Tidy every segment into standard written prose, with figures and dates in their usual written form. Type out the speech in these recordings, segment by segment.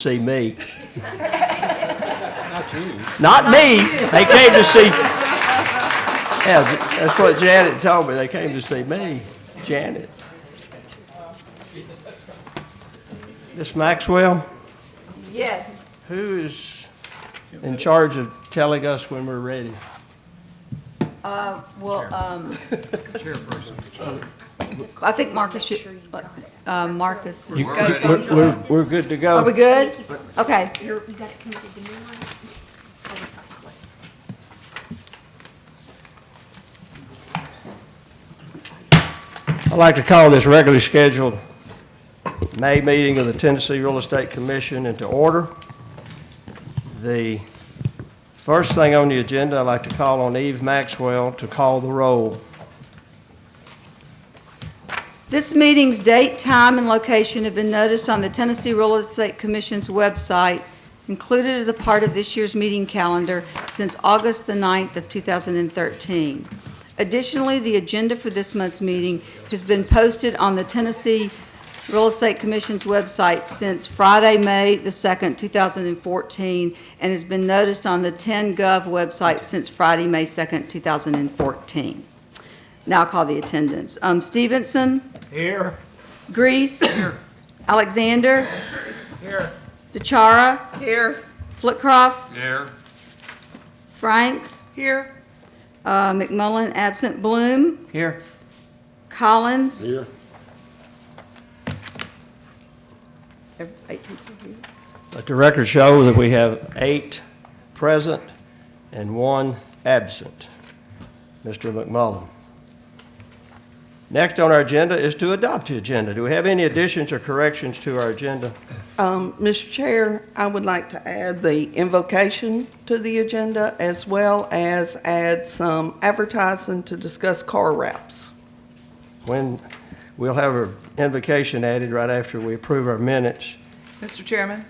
see me. Not you. Not me. They came to see. Yeah, that's what Janet told me. They came to see me, Janet. Miss Maxwell, Yes. who is in charge of telling us when we're ready? Chairperson. I think Marcus should, Marcus. We're good to go. Are we good? Okay. You got it committed to memory or recycle it? I'd like to call this regularly scheduled May meeting of the Tennessee Real Estate Commission into order. The first thing on the agenda, I'd like to call on Eve Maxwell to call the roll. This meeting's date, time, and location have been noticed on the Tennessee Real Estate Commission's website, included as a part of this year's meeting calendar since August the 9th of 2013. Additionally, the agenda for this month's meeting has been posted on the Tennessee Real Estate Commission's website since Friday, May the 2nd, 2014, and has been noticed on the 10Gov website since Friday, May 2nd, 2014. Now I'll call the attendance. Stevenson? Here. Grease? Here. Alexander? Here. DeChara? Here. Flitcroft? Here. Franks? Here. McMullen absent. Bloom? Here. Collins? Here. Eight people here. Let the record show that we have 8 present and 1 absent. Mr. McMullen. Next on our agenda is to adopt the agenda. Do we have any additions or corrections to our agenda? Mr. Chair, I would like to add the invocation to the agenda as well as add some advertising to discuss car wraps. When we'll have our invocation added right after we approve our minutes. Mr. Chairman,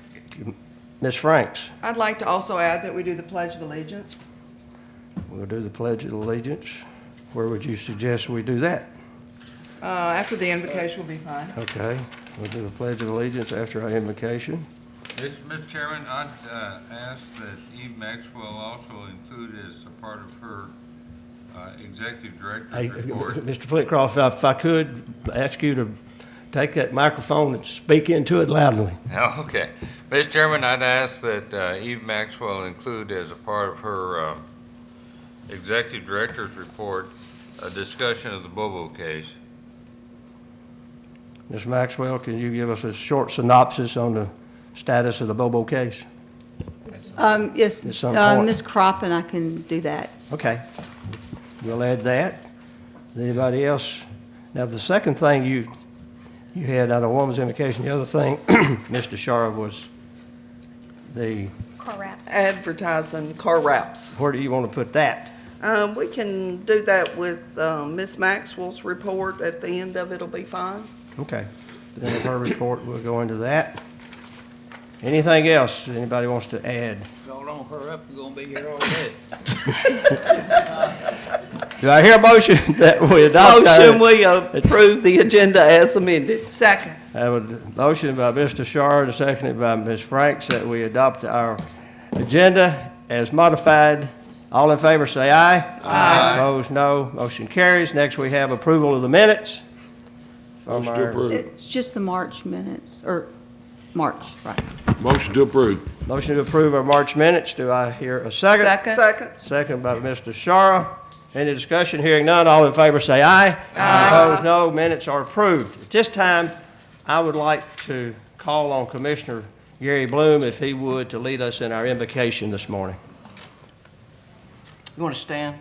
Ms. Franks, I'd like to also add that we do the Pledge of Allegiance. we'll do the Pledge of Allegiance. Where would you suggest we do that? After the invocation will be fine. Okay, we'll do the Pledge of Allegiance after our invocation. Mr. Chairman, I'd ask that Eve Maxwell also include as a part of her executive Hey, director's report. Mr. Flitcroft, if I could ask you to take that microphone and speak into it loudly. Oh, okay. Mr. Chairman, I'd ask that Eve Maxwell include as a part of her executive director's report a discussion of the Bobo case. Ms. Maxwell, can you give us a short synopsis on the status of the Bobo case? Yes, At some point. Ms. Crop and I can do that. Okay, we'll add that. Anybody else? Now, the second thing you had out of woman's invocation, the other thing, Mr. Shara, was the, Car wraps. Advertising car wraps. where do you want to put that? We can do that with Ms. Maxwell's report. At the end of it will be fine. Okay, then her report, we'll go into that. Anything else anybody wants to add? If y'all don't hurry up, you're gonna be here all day. Do I hear a motion that we adopt? Motion, we approve the agenda as amended. Second. I have a motion by Mr. Shard and seconded by Ms. Franks that we adopt our agenda as modified. All in favor, say aye. Aye. Opposed, no. Motion carries. Next, we have approval of the minutes. Motion to approve. It's just the March minutes, or March, right. Motion to approve. Motion to approve our March minutes. Do I hear a second? Second. Second by Mr. Shara. Any discussion? Hearing none, all in favor say aye. Aye. Opposed, no. Minutes are approved. At this time, I would like to call on Commissioner Gary Bloom, if he would, to lead us in our invocation this morning. You want to stand?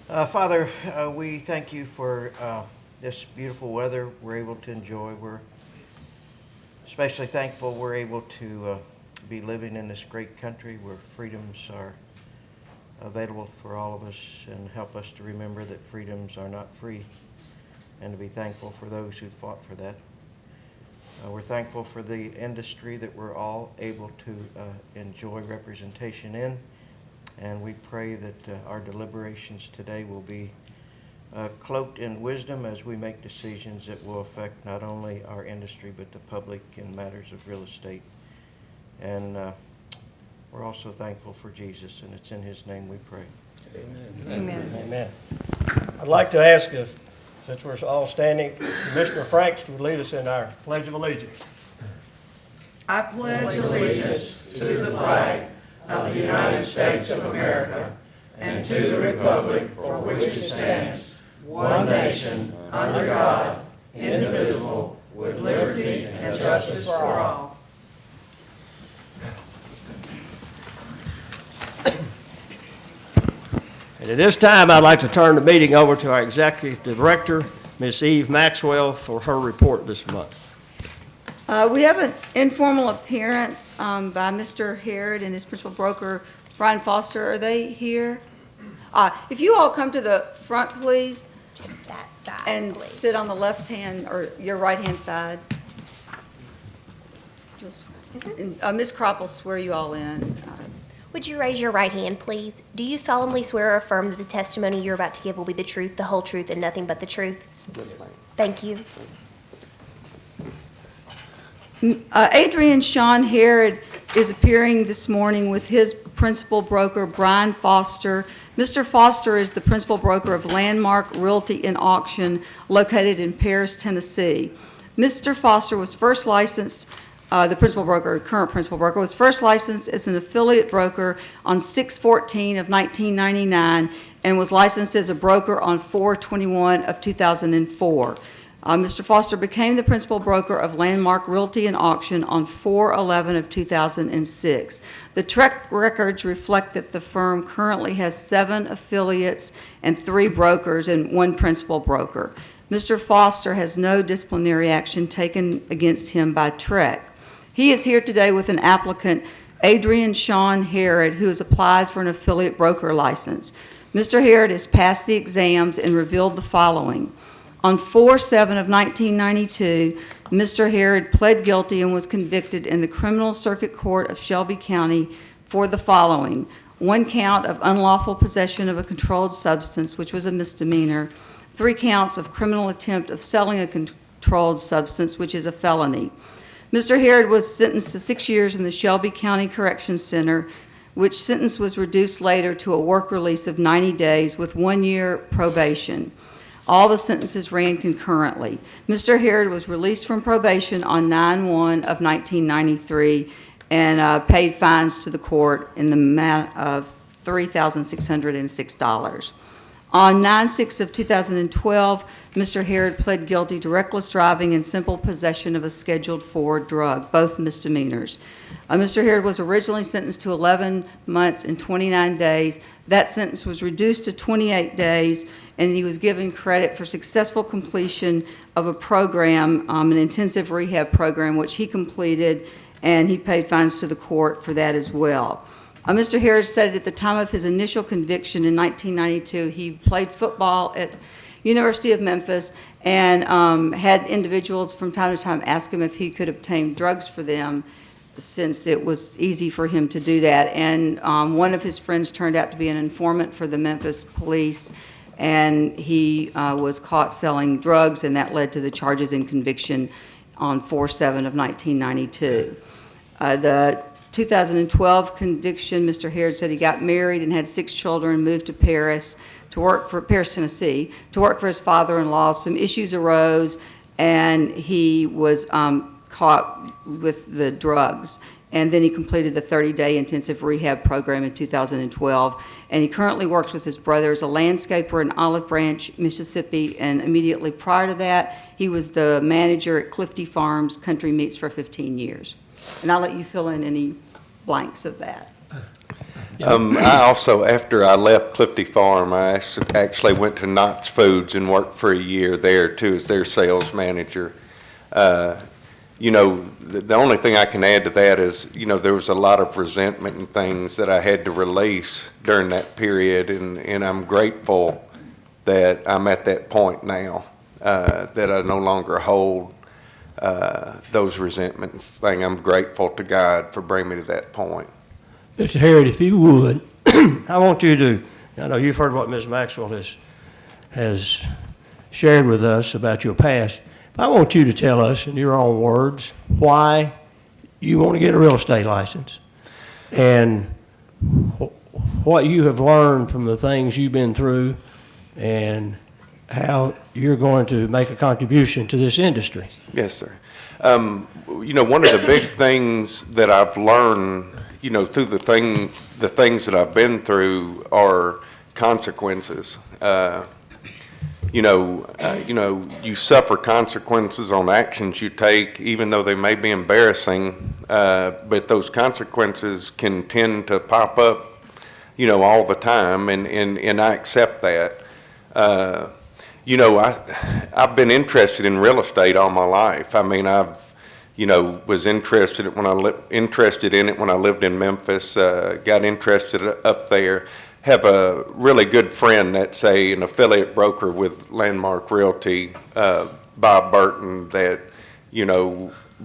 Father, we thank you for this beautiful weather we're able to enjoy. We're especially thankful we're able to be living in this great country where freedoms are available for all of us, and help us to remember that freedoms are not free, and to be thankful for those who fought for that. We're thankful for the industry that we're all able to enjoy representation in. And we pray that our deliberations today will be cloaked in wisdom as we make decisions that will affect not only our industry but the public in matters of real estate. And we're also thankful for Jesus, and it's in his name we pray. Amen. Amen. I'd like to ask if, since we're all standing, Commissioner Franks would lead us in our Pledge of Allegiance. I pledge allegiance to the flag of the United States of America and to the republic for which it stands, one nation, under God, indivisible, with liberty and justice for all. And at this time, I'd like to turn the meeting over to our Executive Director, Ms. Eve Maxwell, for her report this month. We have an informal appearance by Mr. Harrod and his principal broker, Brian Foster. Are they here? If you all come to the front, please, That side, and please. sit on the left-hand or your right-hand side. Ms. Kropp will swear you all in. Would you raise your right hand, please? Do you solemnly swear or affirm that the testimony you're about to give will be the truth, the whole truth, and nothing but the truth? Thank you. Adrian Sean Harrod is appearing this morning with his principal broker, Brian Foster. Mr. Foster is the principal broker of Landmark Realty and Auction located in Paris, Tennessee. Mr. Foster was first licensed, the principal broker, current principal broker, was first licensed as an affiliate broker on 6/14 of 1999 and was licensed as a broker on 4/21 of 2004. Mr. Foster became the principal broker of Landmark Realty and Auction on 4/11 of 2006. The track records reflect that the firm currently has 7 affiliates and 3 brokers and 1 principal broker. Mr. Foster has no disciplinary action taken against him by TREC. He is here today with an applicant, Adrian Sean Harrod, who has applied for an affiliate broker license. Mr. Harrod has passed the exams and revealed the following. On 4/7 of 1992, Mr. Harrod pled guilty and was convicted in the Criminal Circuit Court of Shelby County for the following: 1 count of unlawful possession of a controlled substance, which was a misdemeanor, 3 counts of criminal attempt of selling a controlled substance, which is a felony. Mr. Harrod was sentenced to 6 years in the Shelby County Correction Center, which sentence was reduced later to a work release of 90 days with 1 year probation. All the sentences ran concurrently. Mr. Harrod was released from probation on 9/1 of 1993 and paid fines to the court in the amount of $3,606. On 9/6 of 2012, Mr. Harrod pled guilty to reckless driving and simple possession of a Scheduled IV drug, both misdemeanors. Mr. Harrod was originally sentenced to 11 months and 29 days. That sentence was reduced to 28 days, and he was given credit for successful completion of a program, an intensive rehab program, which he completed, and he paid fines to the court for that as well. Mr. Harrod stated at the time of his initial conviction in 1992, he played football at University of Memphis and had individuals from time to time ask him if he could obtain drugs for them, since it was easy for him to do that. And one of his friends turned out to be an informant for the Memphis police, and he was caught selling drugs, and that led to the charges and conviction on 4/7 of 1992. The 2012 conviction, Mr. Harrod said he got married and had 6 children, moved to Paris, Tennessee, to work for his father-in-law. Some issues arose, and he was caught with the drugs. And then he completed the 30-day intensive rehab program in 2012. And he currently works with his brother as a landscaper in Olive Branch, Mississippi. And immediately prior to that, he was the manager at Clifty Farms Country Meats for 15 years. And I'll let you fill in any blanks of that. I also, after I left Clifty Farm, I actually went to Knott's Foods and worked for a year there too as their sales manager. You know, the only thing I can add to that is, you know, there was a lot of resentment and things that I had to release during that period, and I'm grateful that I'm at that point now, that I no longer hold those resentments thing. I'm grateful to God for bringing me to that point. Mr. Harrod, if you would, I want you to, I know you've heard what Ms. Maxwell has has shared with us about your past. I want you to tell us in your own words why you want to get a real estate license and what you have learned from the things you've been through and how you're going to make a contribution to this industry. Yes, sir. One of the big things that I've learned, through the things that I've been through are consequences. You suffer consequences on actions you take, even though they may be embarrassing, but those consequences can tend to pop up, all the time, and I accept that. I've been interested in real estate all my life. I mean, was interested in it when I lived in Memphis, got interested up there. Have a really good friend that's an affiliate broker with Landmark Realty, Bob Burton, that,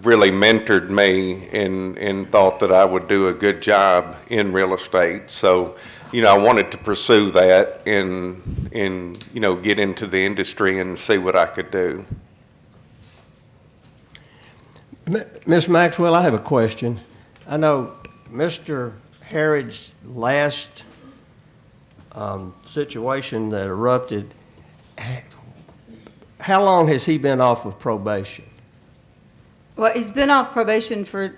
really mentored me and thought that I would do a good job in real estate. So, I wanted to pursue that and get into the industry and see what I could do. Ms. Maxwell, I have a question. I know Mr. Harrod's last situation that erupted, how long has he been off of probation? Well, he's been off probation for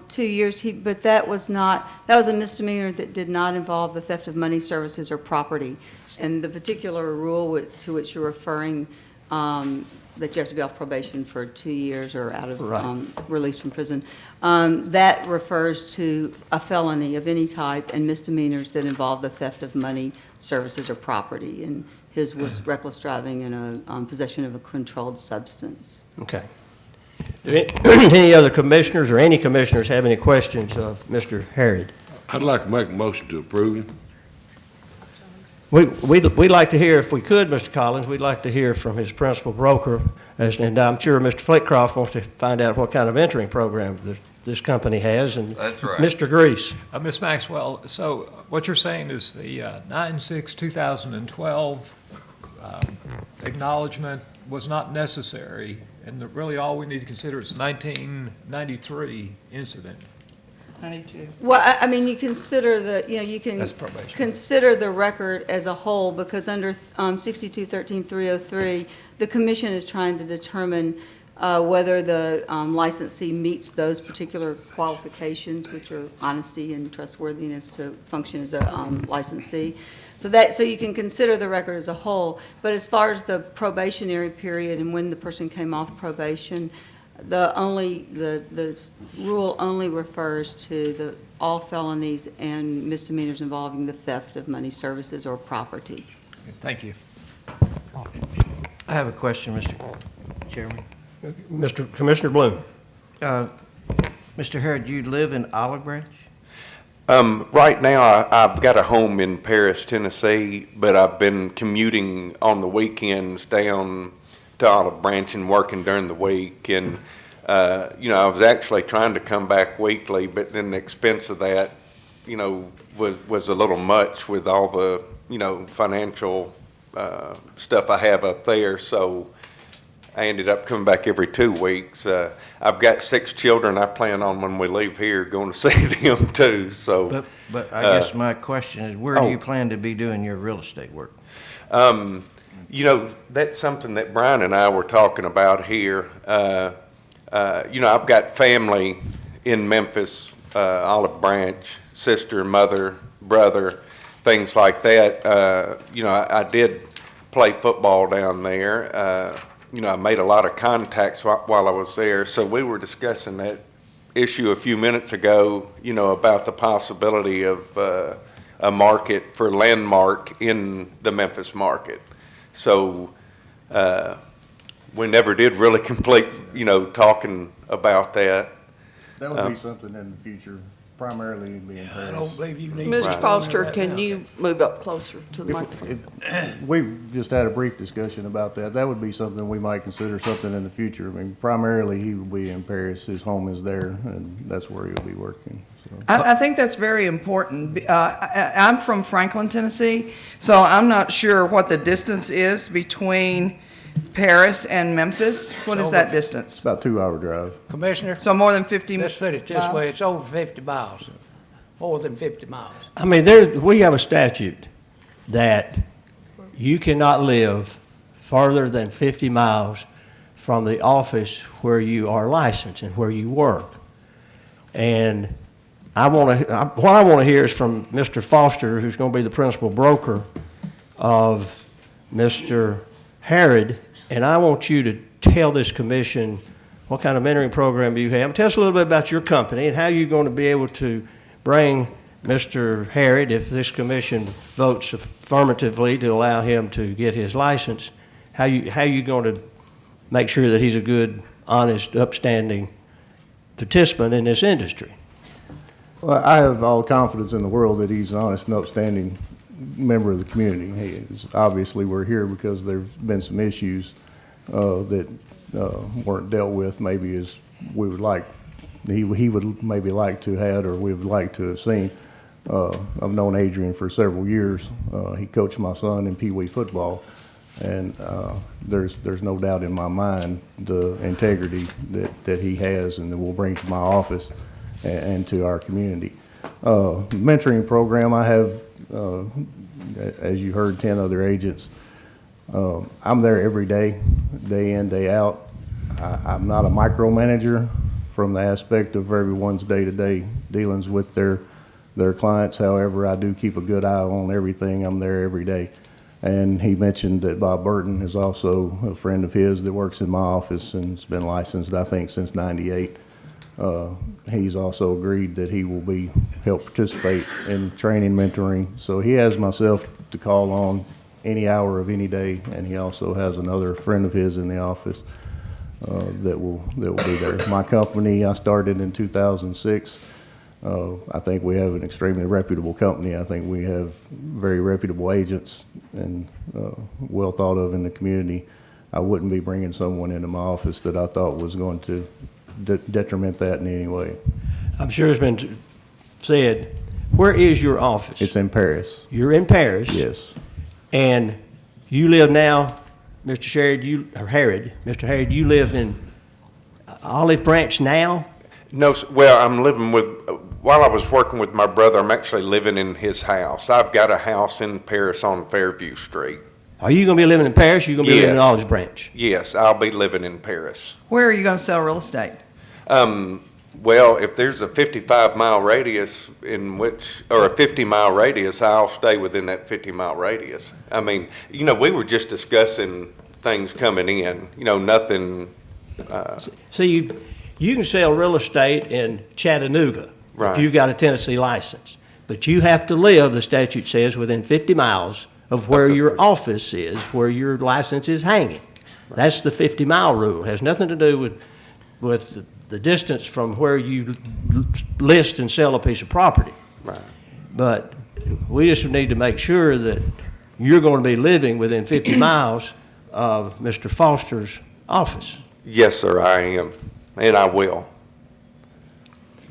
2 years, but that was a misdemeanor that did not involve the theft of money, services, or property. And the particular rule to which you're referring, that you have to be off probation for 2 years or out of release from prison, that refers to a felony of any type and misdemeanors that involve the theft of money, services, or property. And his was reckless driving and possession of a controlled substance. Okay. Do any other commissioners or any commissioners have any questions of Mr. Harrod? I'd like to make a motion to approve. We'd like to hear, if we could, Mr. Collins, we'd like to hear from his principal broker, and I'm sure Mr. Flitcroft wants to find out what kind of entering program this company has. And That's right. Mr. Grease. Ms. Maxwell, so what you're saying is the 9/6/2012 acknowledgement was not necessary, and really all we need to consider is 1993 incident. 92. Well, I mean, you consider you can That's probation. consider the record as a whole, because under 6213-303, the commission is trying to determine whether the licensee meets those particular qualifications, which are honesty and trustworthiness to function as a licensee. So you can consider the record as a whole. But as far as the probationary period and when the person came off probation, the rule only refers to all felonies and misdemeanors involving the theft of money, services, or property. Thank you. I have a question, Mr. Chairman. Commissioner Bloom. Mr. Harrod, you live in Olive Branch? Right now, I've got a home in Paris, Tennessee, but I've been commuting on the weekends down to Olive Branch and working during the week. And, I was actually trying to come back weekly, but then the expense of that, was a little much with all the, financial stuff I have up there. So I ended up coming back every 2 weeks. I've got 6 children. I plan on, when we leave here, going to see them too. So, But I guess my question is, where do you plan to be doing your real estate work? That's something that Brian and I were talking about here. I've got family in Memphis, Olive Branch, sister, mother, brother, things like that. I did play football down there. I made a lot of contacts while I was there. So we were discussing that issue a few minutes ago, about the possibility of a market for Landmark in the Memphis market. So we never did really complete, talking about that. That would be something in the future. primarily he'd be in I Paris. don't believe you need. Mr. to Foster, right can now. you move up closer to the microphone? We just had a brief discussion about that. That would be something we might consider something in the future. I mean, primarily he will be in Paris. His home is there, and that's where he'll be working. So. I think that's very important. I'm from Franklin, Tennessee, so I'm not sure what the distance is between Paris and Memphis. What is that It's distance? about a 2-hour drive. Commissioner, So more than 50 let's put it this way, miles? it's over 50 miles, more than 50 miles. I mean, we have a statute that you cannot live further than 50 miles from the office where you are licensed and where you work. And what I want to hear is from Mr. Foster, who's going to be the principal broker of Mr. Harrod, and I want you to tell this commission what kind of mentoring program you have. Tell us a little bit about your company and how you're going to be able to bring Mr. Harrod, if this commission votes affirmatively to allow him to get his license, how you going to make sure that he's a good, honest, upstanding participant in this industry? Well, I have all confidence in the world that he's an honest and upstanding member of the community. Obviously, we're here because there've been some issues that weren't dealt with maybe as we would like. He would maybe like to have, or we would like to have seen. I've known Adrian for several years. He coached my son in Pee Wee football, and there's no doubt in my mind the integrity that he has and that will bring to my office and to our community. Mentoring program, I have, as you heard, 10 other agents. I'm there every day, day in, day out. I'm not a micromanager from the aspect of everyone's day-to-day dealings with their clients. However, I do keep a good eye on everything. I'm there every day. And he mentioned that Bob Burton is also a friend of his that works in my office and has been licensed, I think, since '98. He's also agreed that he will help participate in training, mentoring. So he has myself to call on any hour of any day, and he also has another friend of his in the office that will be there. My company, I started in 2006. I think we have an extremely reputable company. I think we have very reputable agents and well thought of in the community. I wouldn't be bringing someone into my office that I thought was going to detriment that in any way. I'm sure it's been said, where is your office? It's in Paris. You're in Paris? Yes. And you live now, Mr. Harrod, you live in Olive Branch now? No, well, I'm living while I was working with my brother, I'm actually living in his house. I've got a house in Paris on Fairview Street. Are you going to be living in Paris, or are you going to be living in Yes. Olive Branch? Yes, I'll be living in Paris. Where are you going to sell real estate? Well, if there's a 55-mile radius or a 50-mile radius, I'll stay within that 50-mile radius. I mean, we were just discussing things coming in, nothing. See, you can sell real estate in Chattanooga Right. if you've got a Tennessee license, but you have to live, the statute says, within 50 miles of where your office is, where your license is hanging. That's the 50-mile rule. It has nothing to do with the distance from where you list and sell a piece of property. Right. But we just need to make sure that you're going to be living within 50 miles of Mr. Foster's office. Yes, sir, I am, and I will.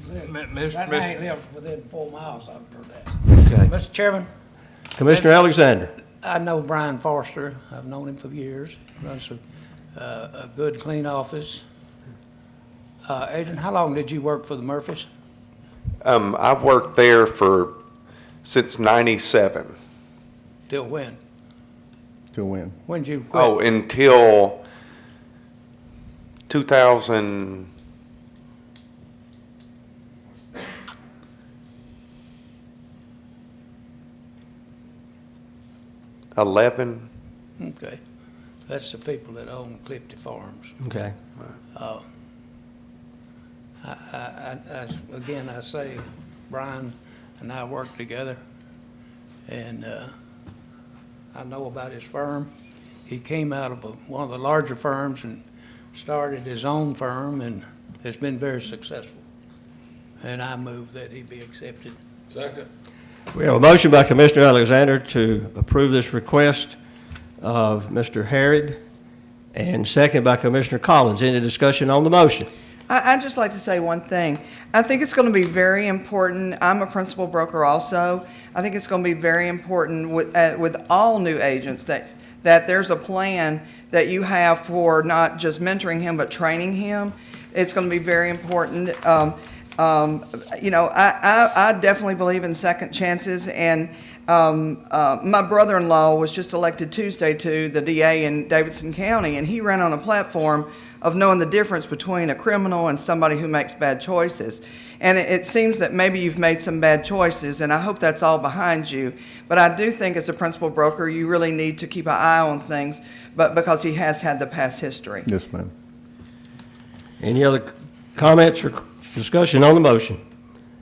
That man lives within 4 miles, I've heard that. Okay. Mr. Chairman, Commissioner Alexander. I know Brian Forster. I've known him for years. He runs a good, clean office. Adrian, how long did you work for the Murphys? I've worked there since '97. Till when? To win. When did you quit? Oh, until 2000. '11. Okay. That's the people that own Clifty Farms. Okay. Again, I say, Brian and I work together, and I know about his firm. He came out of one of the larger firms and started his own firm, and has been very successful. and I move that he be accepted. Second. We have a motion by Commissioner Alexander to approve this request of Mr. Harrod, and second by Commissioner Collins. Any discussion on the motion? I'd just like to say one thing. I think it's going to be very important. I'm a principal broker also. I think it's going to be very important with all new agents that there's a plan that you have for not just mentoring him, but training him. It's going to be very important. You know, I definitely believe in second chances, and my brother-in-law was just elected Tuesday to the DA in Davidson County, and he ran on a platform of knowing the difference between a criminal and somebody who makes bad choices. And it seems that maybe you've made some bad choices, and I hope that's all behind you. But I do think as a principal broker, you really need to keep an eye on things, but because he has had the past history. Yes, ma'am. Any other comments or discussion on the motion?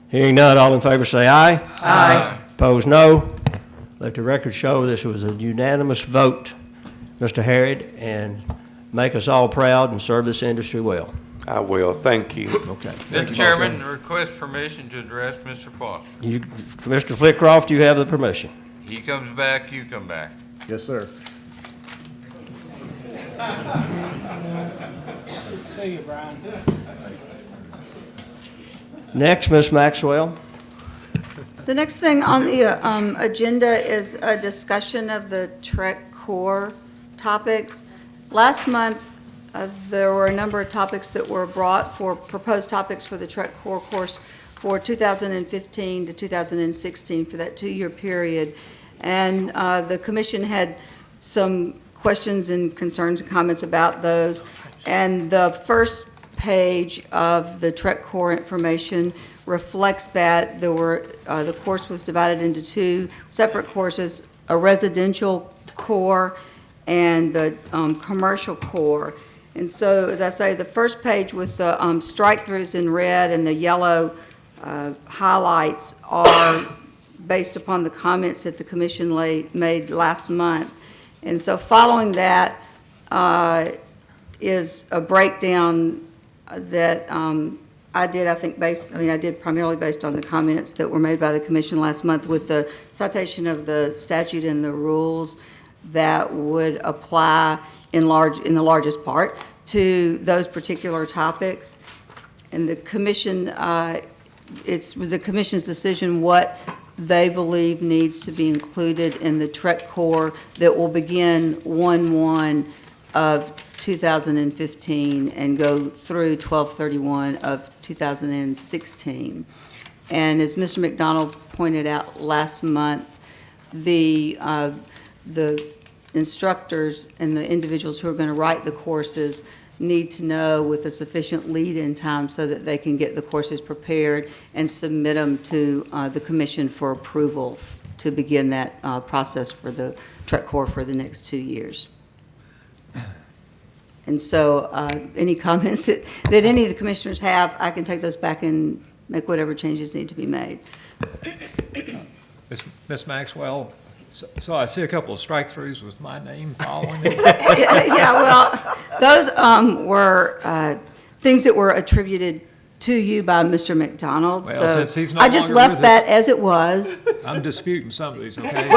Hearing none, all in favor say aye. Aye. Opposed, no. Let the record show this was a unanimous vote, Mr. Harrod, and make us all proud and serve this industry well. I will, thank you. Okay. Mr. Chairman, request permission to address Mr. Foster. You, Mr. Flitcroft, you have the permission. He comes back, you come back. Yes, sir. See you, Brian. Next, Ms. Maxwell. The next thing on the agenda is a discussion of the Trek Core topics. Last month, there were a number of topics that were brought for proposed topics for the Trek Core course for 2015 to 2016 for that 2-year period. And the commission had some questions and concerns and comments about those. And the first page of the Trek Core information reflects that there were, the course was divided into 2 separate courses, a residential core and the commercial core. And so, as I say, the first page with the strike-throughs in red and the yellow highlights are based upon the comments that the commission made last month. And so following that is a breakdown that I did primarily based on the comments that were made by the commission last month with the citation of the statute and the rules that would apply in the largest part to those particular topics. And the commission, it's the commission's decision what they believe needs to be included in the Trek Core that will begin 1/1 of 2015 and go through 12/31 of 2016. And as Mr. McDonald pointed out last month, the instructors and the individuals who are going to write the courses need to know with a sufficient lead-in time so that they can get the courses prepared and submit them to the commission for approval to begin that process for the Trek Core for the next 2 years. And so any comments that any of the commissioners have, I can take those back and make whatever changes need to be made. Ms. Maxwell, so I see a couple of strike-throughs with my name following it. Yeah, well, those were things that were attributed to you by Mr. McDonald. Well, So since he's no I just longer left with that as it was. I'm disputing some of these, okay?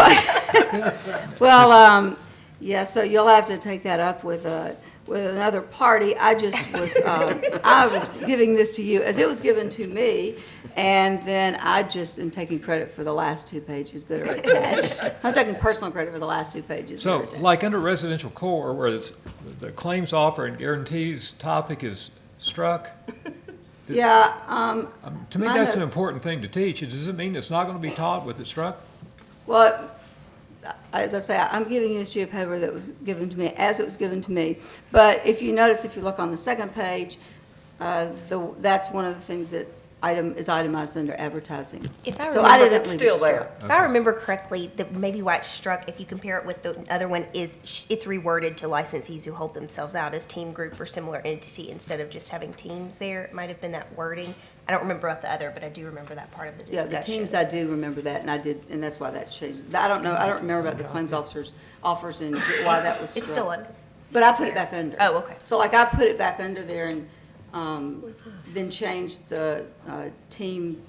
Well, yeah, so you'll have to take that up with another party. I just was, I was giving this to you as it was given to me, and then I just am taking credit for the last 2 pages that are attached. I'm taking personal credit for the last 2 pages that are So, attached. like under residential core, where the claims offer and guarantees topic is struck, Yeah, to me, My that's an notes. important thing to teach. Does it mean it's not going to be taught with it struck? well, as I say, I'm giving you a sheet of paper that was given to me as it was given to me. But if you notice, if you look on the second page, that's one of the things that is itemized under advertising. If I So I remember, didn't leave it still struck. there. if I remember correctly, maybe why it's struck, if you compare it with the other one, is it's reworded to licensees who hold themselves out as team group or similar entity instead of just having teams there. It might have been that wording. I don't remember about the other, but I do remember that part of the Yeah, discussion. the teams, I do remember that, and that's why that's changed. I don't know, I don't remember about the claims offers and why that was struck. It's still under. But I put it back under. Oh, okay. So like I put it back under there and then change the team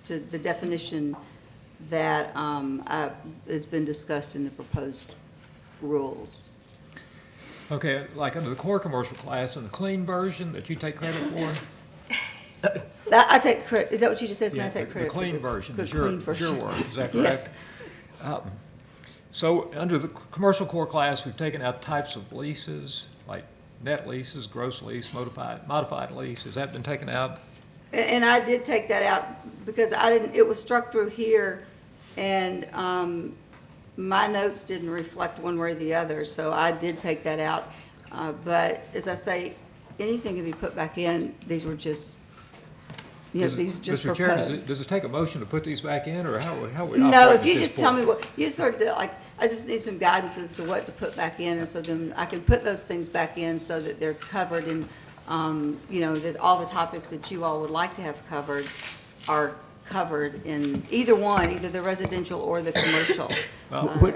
to the definition that has been discussed in the proposed rules. Okay, like under the core commercial class and the clean version that you take credit for? I take credit, is that what you just said? May I Yeah, take credit? The clean version the is your clean version. word, is that correct? Yes. So under the commercial core class, we've taken out types of leases, like net leases, gross lease, modified lease. Has that been taken out? And I did take that out because I didn't, it was struck through here, and my notes didn't reflect one way or the other, so I did take that out. But as I say, anything can be put back in. These were just, these just Mr. Chair, proposed. does it take a motion to put these back in, or how we No, operate if you at this just tell point? me what, you sort of, like, I just need some guidance as to what to put back in, and so then I can put those things back in so that they're covered, and, that all the topics that you all would like to have covered are covered in either one, either the residential or the commercial.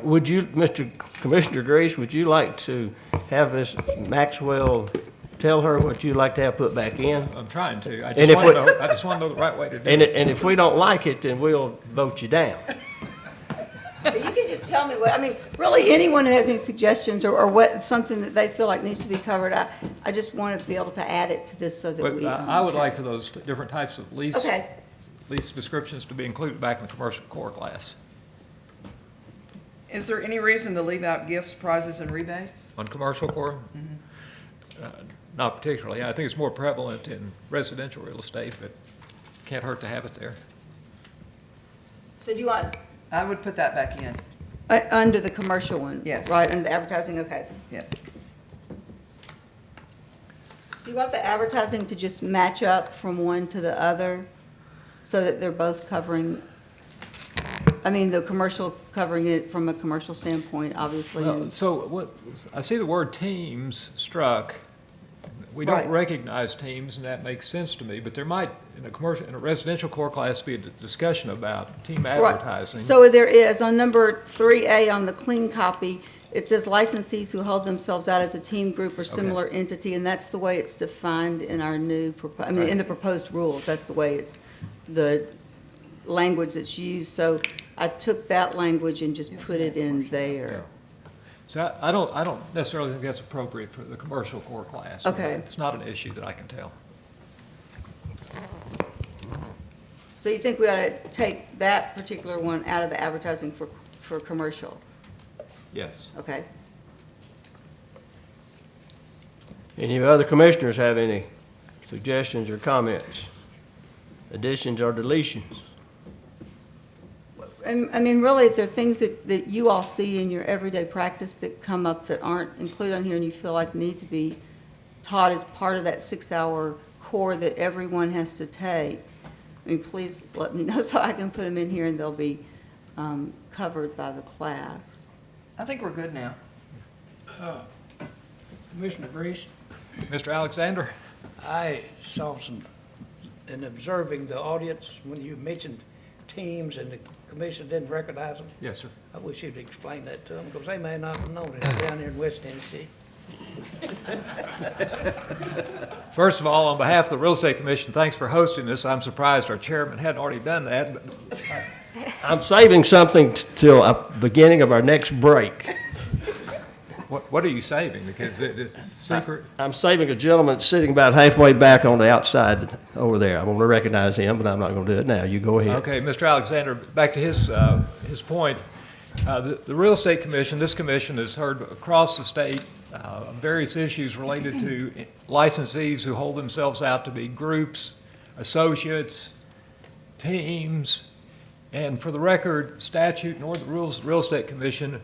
Would you, Mr. Commissioner Grease, would you like to have Ms. Maxwell tell her what you'd like to have put back in? I'm trying to. I And if just want to know the right way to do And it. and if we don't like it, then we'll vote you down. You can just tell me really, anyone who has any suggestions or what, something that they feel like needs to be covered, I just want to be able to add it to this so that But we. I would like for those different types of lease Okay, descriptions to be included back in the commercial core class. Is there any reason to leave out gifts, prizes, and rebates? On commercial core? Not particularly. I think it's more prevalent in residential real estate, but can't hurt to have it there. so do you want, I would put that back in, under the commercial one? Yes. Right, under the advertising, okay. yes. Do you want the advertising to just match up from one to the other so that they're both covering, the commercial covering it from a commercial standpoint, obviously? Well, and- so I see the word teams struck. We don't Right. recognize teams, and that makes sense to me, but there might, in a residential core class, be a discussion about team Right. advertising. So there is, on number 3A on the clean copy, it says licensees who hold themselves out as a team, group, or similar entity, and that's the way it's defined in our new, in the proposed rules. That's the way it's, the language that's used. So I took that language and just put it in there. So I don't necessarily think that's appropriate for the commercial core class. Okay. It's not an issue that I can tell. So you think we ought to take that particular one out of the advertising for commercial? Yes. Okay. Any other commissioners have any suggestions or comments? Additions or deletions? Really, if there are things that you all see in your everyday practice that come up that aren't included on here and you feel like need to be taught as part of that 6-hour core that everyone has to take, please let me know so I can put them in here and they'll be covered by the class. I think we're good now. Commissioner Grease, Mr. Alexander? I saw in observing the audience, when you mentioned teams and the commission didn't recognize them, Yes, sir. I wish you'd explain that to them, because they may not have known it down here in West Tennessee. First of all, on behalf of the Real Estate Commission, thanks for hosting this. I'm surprised our chairman hadn't already done that, but I'm saving something till the beginning of our next break. what are you saving? Because it's secret. I'm saving a gentleman sitting about halfway back on the outside over there. I'm going to recognize him, but I'm not going to do it now. You go ahead. Okay, Mr. Alexander, back to his point. The Real Estate Commission, this commission has heard across the state various issues related to licensees who hold themselves out to be groups, associates, teams, and for the record, statute nor the rules of the Real Estate Commission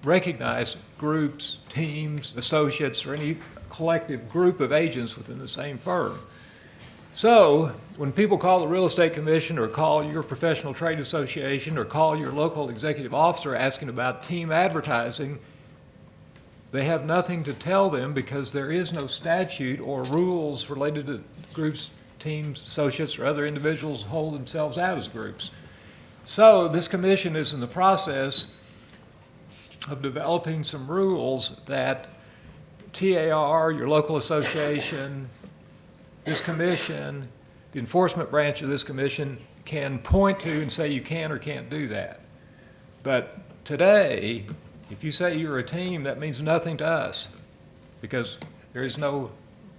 recognize groups, teams, associates, or any collective group of agents within the same firm. So when people call the Real Estate Commission or call your professional trade association or call your local executive officer asking about team advertising, they have nothing to tell them because there is no statute or rules related to groups, teams, associates, or other individuals who hold themselves out as groups. So this commission is in the process of developing some rules that TAR, your local association, this commission, the enforcement branch of this commission, can point to and say you can or can't do that. But today, if you say you're a team, that means nothing to us, because there is no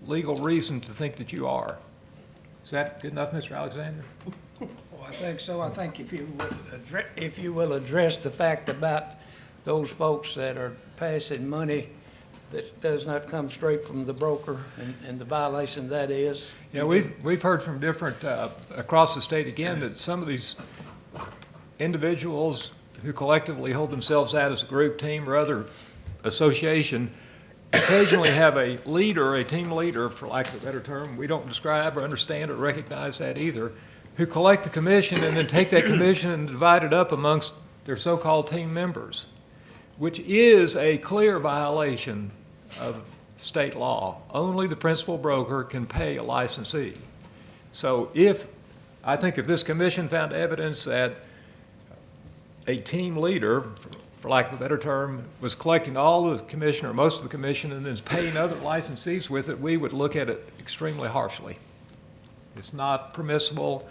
legal reason to think that you are. Is that good enough, Mr. Alexander? Well, I think so. I think if you will address the fact about those folks that are passing money that does not come straight from the broker and the violation that is. Yeah, we've heard from different, across the state again, that some of these individuals who collectively hold themselves out as a group, team, or other association occasionally have a leader, a team leader, for lack of a better term. We don't describe or understand or recognize that either, who collect the commission and then take that commission and divide it up amongst their so-called team members, which is a clear violation of state law. Only the principal broker can pay a licensee. So I think if this commission found evidence that a team leader, for lack of a better term, was collecting all of the commission or most of the commission and then is paying other licensees with it, we would look at it extremely harshly. It's not permissible.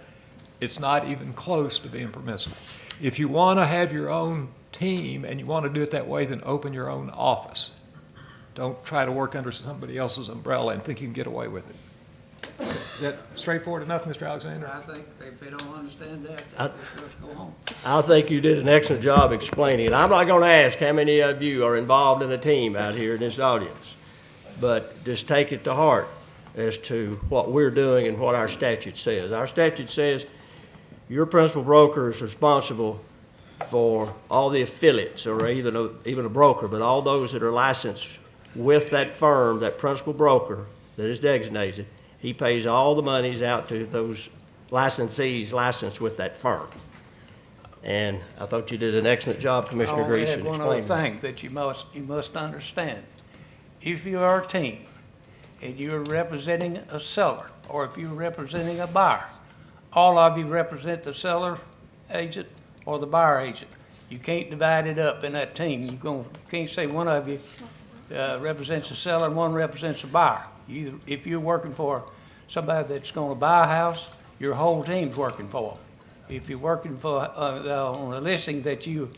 It's not even close to being permissible. If you want to have your own team and you want to do it that way, then open your own office. Don't try to work under somebody else's umbrella and think you can get away with it. Is that straightforward enough, Mr. Alexander? I think if they don't understand that, let's go home. I think you did an excellent job explaining it. I'm not going to ask how many of you are involved in a team out here in this audience, but just take it to heart as to what we're doing and what our statute says. Our statute says your principal broker is responsible for all the affiliates, or even a broker, but all those that are licensed with that firm, that principal broker that is designated. He pays all the monies out to those licensees licensed with that firm. And I thought you did an excellent job, Commissioner Grease, in I want to add one other explaining thing that you must understand. If you are a team and you're representing a seller, or if you're representing a buyer, all of you represent the seller agent or the buyer agent. You can't divide it up in that team. You can't say one of you represents a seller and one represents a buyer. If you're working for somebody that's going to buy a house, your whole team's working for them. If you're working for on a listing that you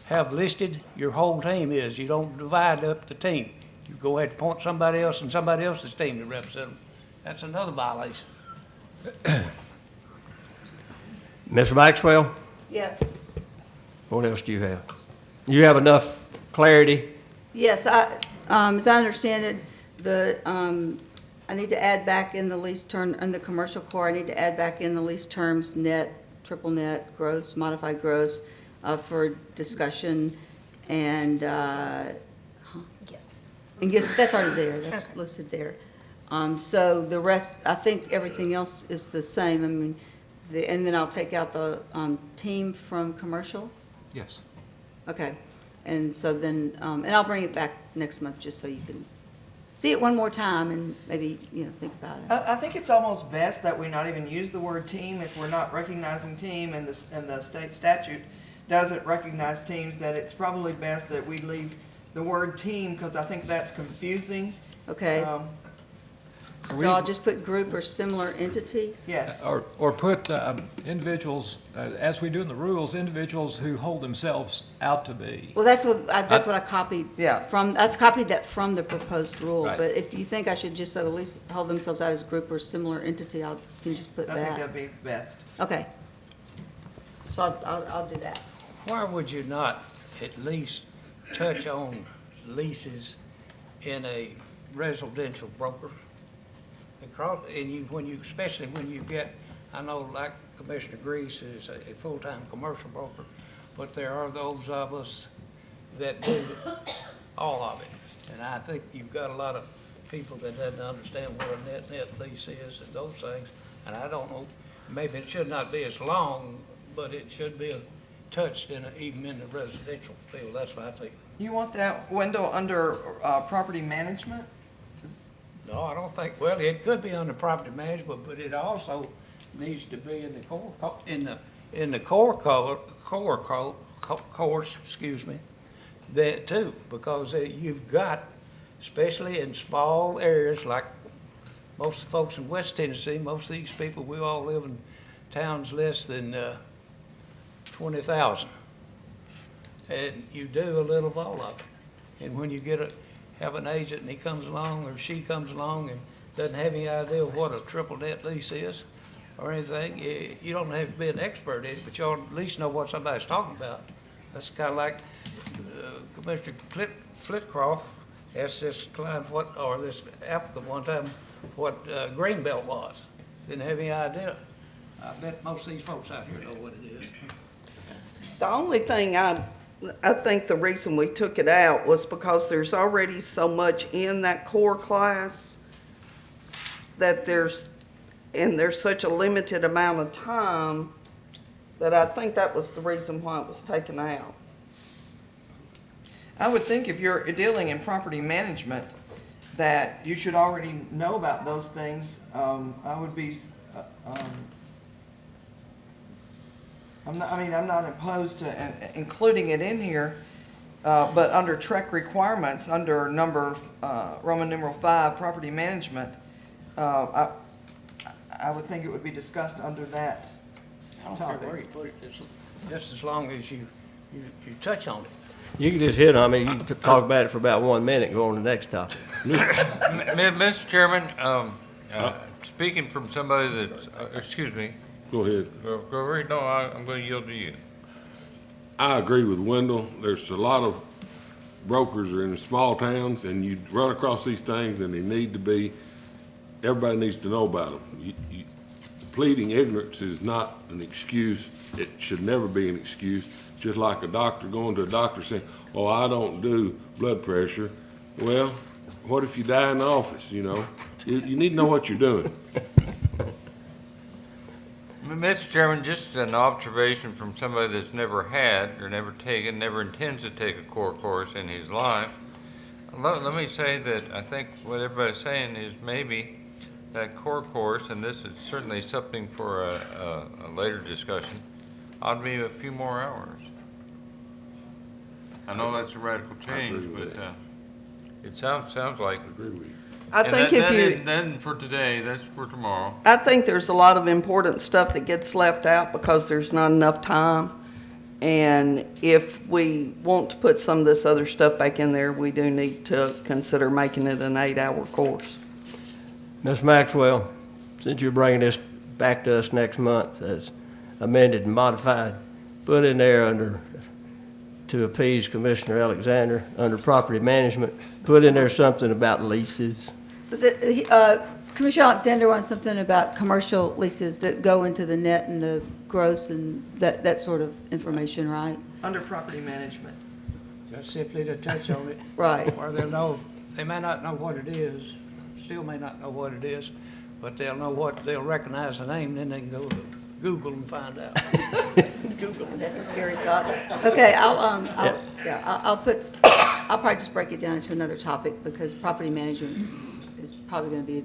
have listed, your whole team is. You don't divide up the team. You go ahead and appoint somebody else and somebody else's team to represent them. That's another violation. Mr. Maxwell, Yes. what else do you have? You have enough clarity? Yes, as I understand it, I need to add back in the lease term, in the commercial core, I need to add back in the lease terms, net, triple net, gross, modified gross, for discussion, and, Yes. and guess, that's already there, that's listed there. So the rest, I think everything else is the same, I mean, and then I'll take out the, team from commercial? Yes. Okay, and so then, and I'll bring it back next month, just so you can see it one more time and maybe, think about it. I think it's almost best that we not even use the word team if we're not recognizing team, and the state statute doesn't recognize teams, that it's probably best that we leave the word team, because I think that's confusing. Okay, so I'll just put group or similar entity? Yes. Or put individuals, as we do in the rules, individuals who hold themselves out to be. Well, that's what I copied Yeah. from, I copied that from the proposed rule. Right. But if you think I should just at least hold themselves out as a group or similar entity, I can just put I think that. that'd be best. Okay. So I'll do that. Why would you not at least touch on leases in a residential broker? Especially when you get, I know like Commissioner Grease is a full-time commercial broker, but there are those of us that do all of it. And I think you've got a lot of people that doesn't understand what a net lease is and those things. And I don't know, maybe it should not be as long, but it should be touched even in the residential field. That's what I think. You want that window under property management? No, I don't think, well, it could be under property management, but it also needs to be in the course, excuse me, that too, because you've got, especially in small areas like most of the folks in West Tennessee, most of these people, we all live in towns less than 20,000. And you do a little of all of it. And when you have an agent and he comes along or she comes along and doesn't have any idea what a triple net lease is or anything, you don't have to be an expert in it, but you ought to at least know what somebody's talking about. That's kind of like Commissioner Flitcroft asked this client or this applicant one time what Greenbelt was. Didn't have any idea. I bet most of these folks out here know what it is. The only thing I think the reason we took it out was because there's already so much in that core class that there's such a limited amount of time that I think that was the reason why it was taken out. I would think if you're dealing in property management, that you should already know about those things. I would be, I'm not opposed to including it in here, but under TREC requirements, under Roman numeral 5, property management, I would think it would be discussed under that I don't care where you put it, just as long as you touch on it. You can just hit on it. You can talk about it for about 1 minute and go on to the next topic. Mr. Chairman, speaking from somebody that's, excuse me, Go ahead. go right, no, I'm going to yield to you. I agree with Wendell. There's a lot of brokers are in the small towns, and you run across these things, and they need to be, everybody needs to know about them. Pleading ignorance is not an excuse. It should never be an excuse. It's just like a doctor going to a doctor saying, oh, I don't do blood pressure. Well, what if you die in the office, you know? You need to know what you're doing. Mr. Chairman, just an observation from somebody that's never had or never taken, never intends to take a core course in his life. Let me say that I think what everybody's saying is maybe that core course, and this is certainly something for a later discussion, ought to be a few more hours. I know that's a radical change, agree with but it sounds like. I agree with you. I think if you, Then for today, that's for tomorrow. I think there's a lot of important stuff that gets left out because there's not enough time. And if we want to put some of this other stuff back in there, we do need to consider making it an 8-hour course. Ms. Maxwell, since you're bringing this back to us next month as amended and modified, put in there under, to appease Commissioner Alexander, under property management, put in there something about leases. Commissioner Alexander wants something about commercial leases that go into the net and the gross and that sort of information, right? Under property management. Just simply to touch on it. Right. Or they may not know what it is, still may not know what it is, but they'll recognize the name, then they can go to Google and find out. That's a scary thought. Okay, I'll probably just break it down into another topic because property management is probably going to be,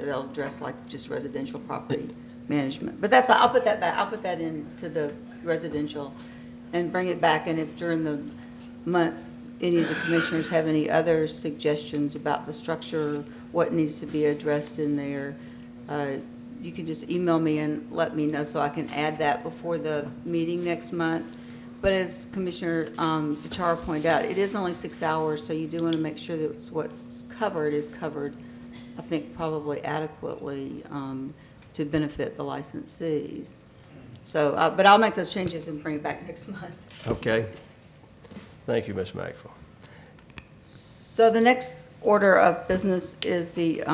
they'll address like just residential property management. But that's fine, I'll put that back, I'll put that into the residential and bring it back. And if during the month, any of the commissioners have any other suggestions about the structure, what needs to be addressed in there, you can just email me and let me know so I can add that before the meeting next month. But as Commissioner DeChara pointed out, it is only 6 hours, so you do want to make sure that what's covered is covered, I think, probably adequately to benefit the licensees. So, but I'll make those changes and bring it back next month. Okay. Thank you, Ms. Maxwell. So the next order of business is the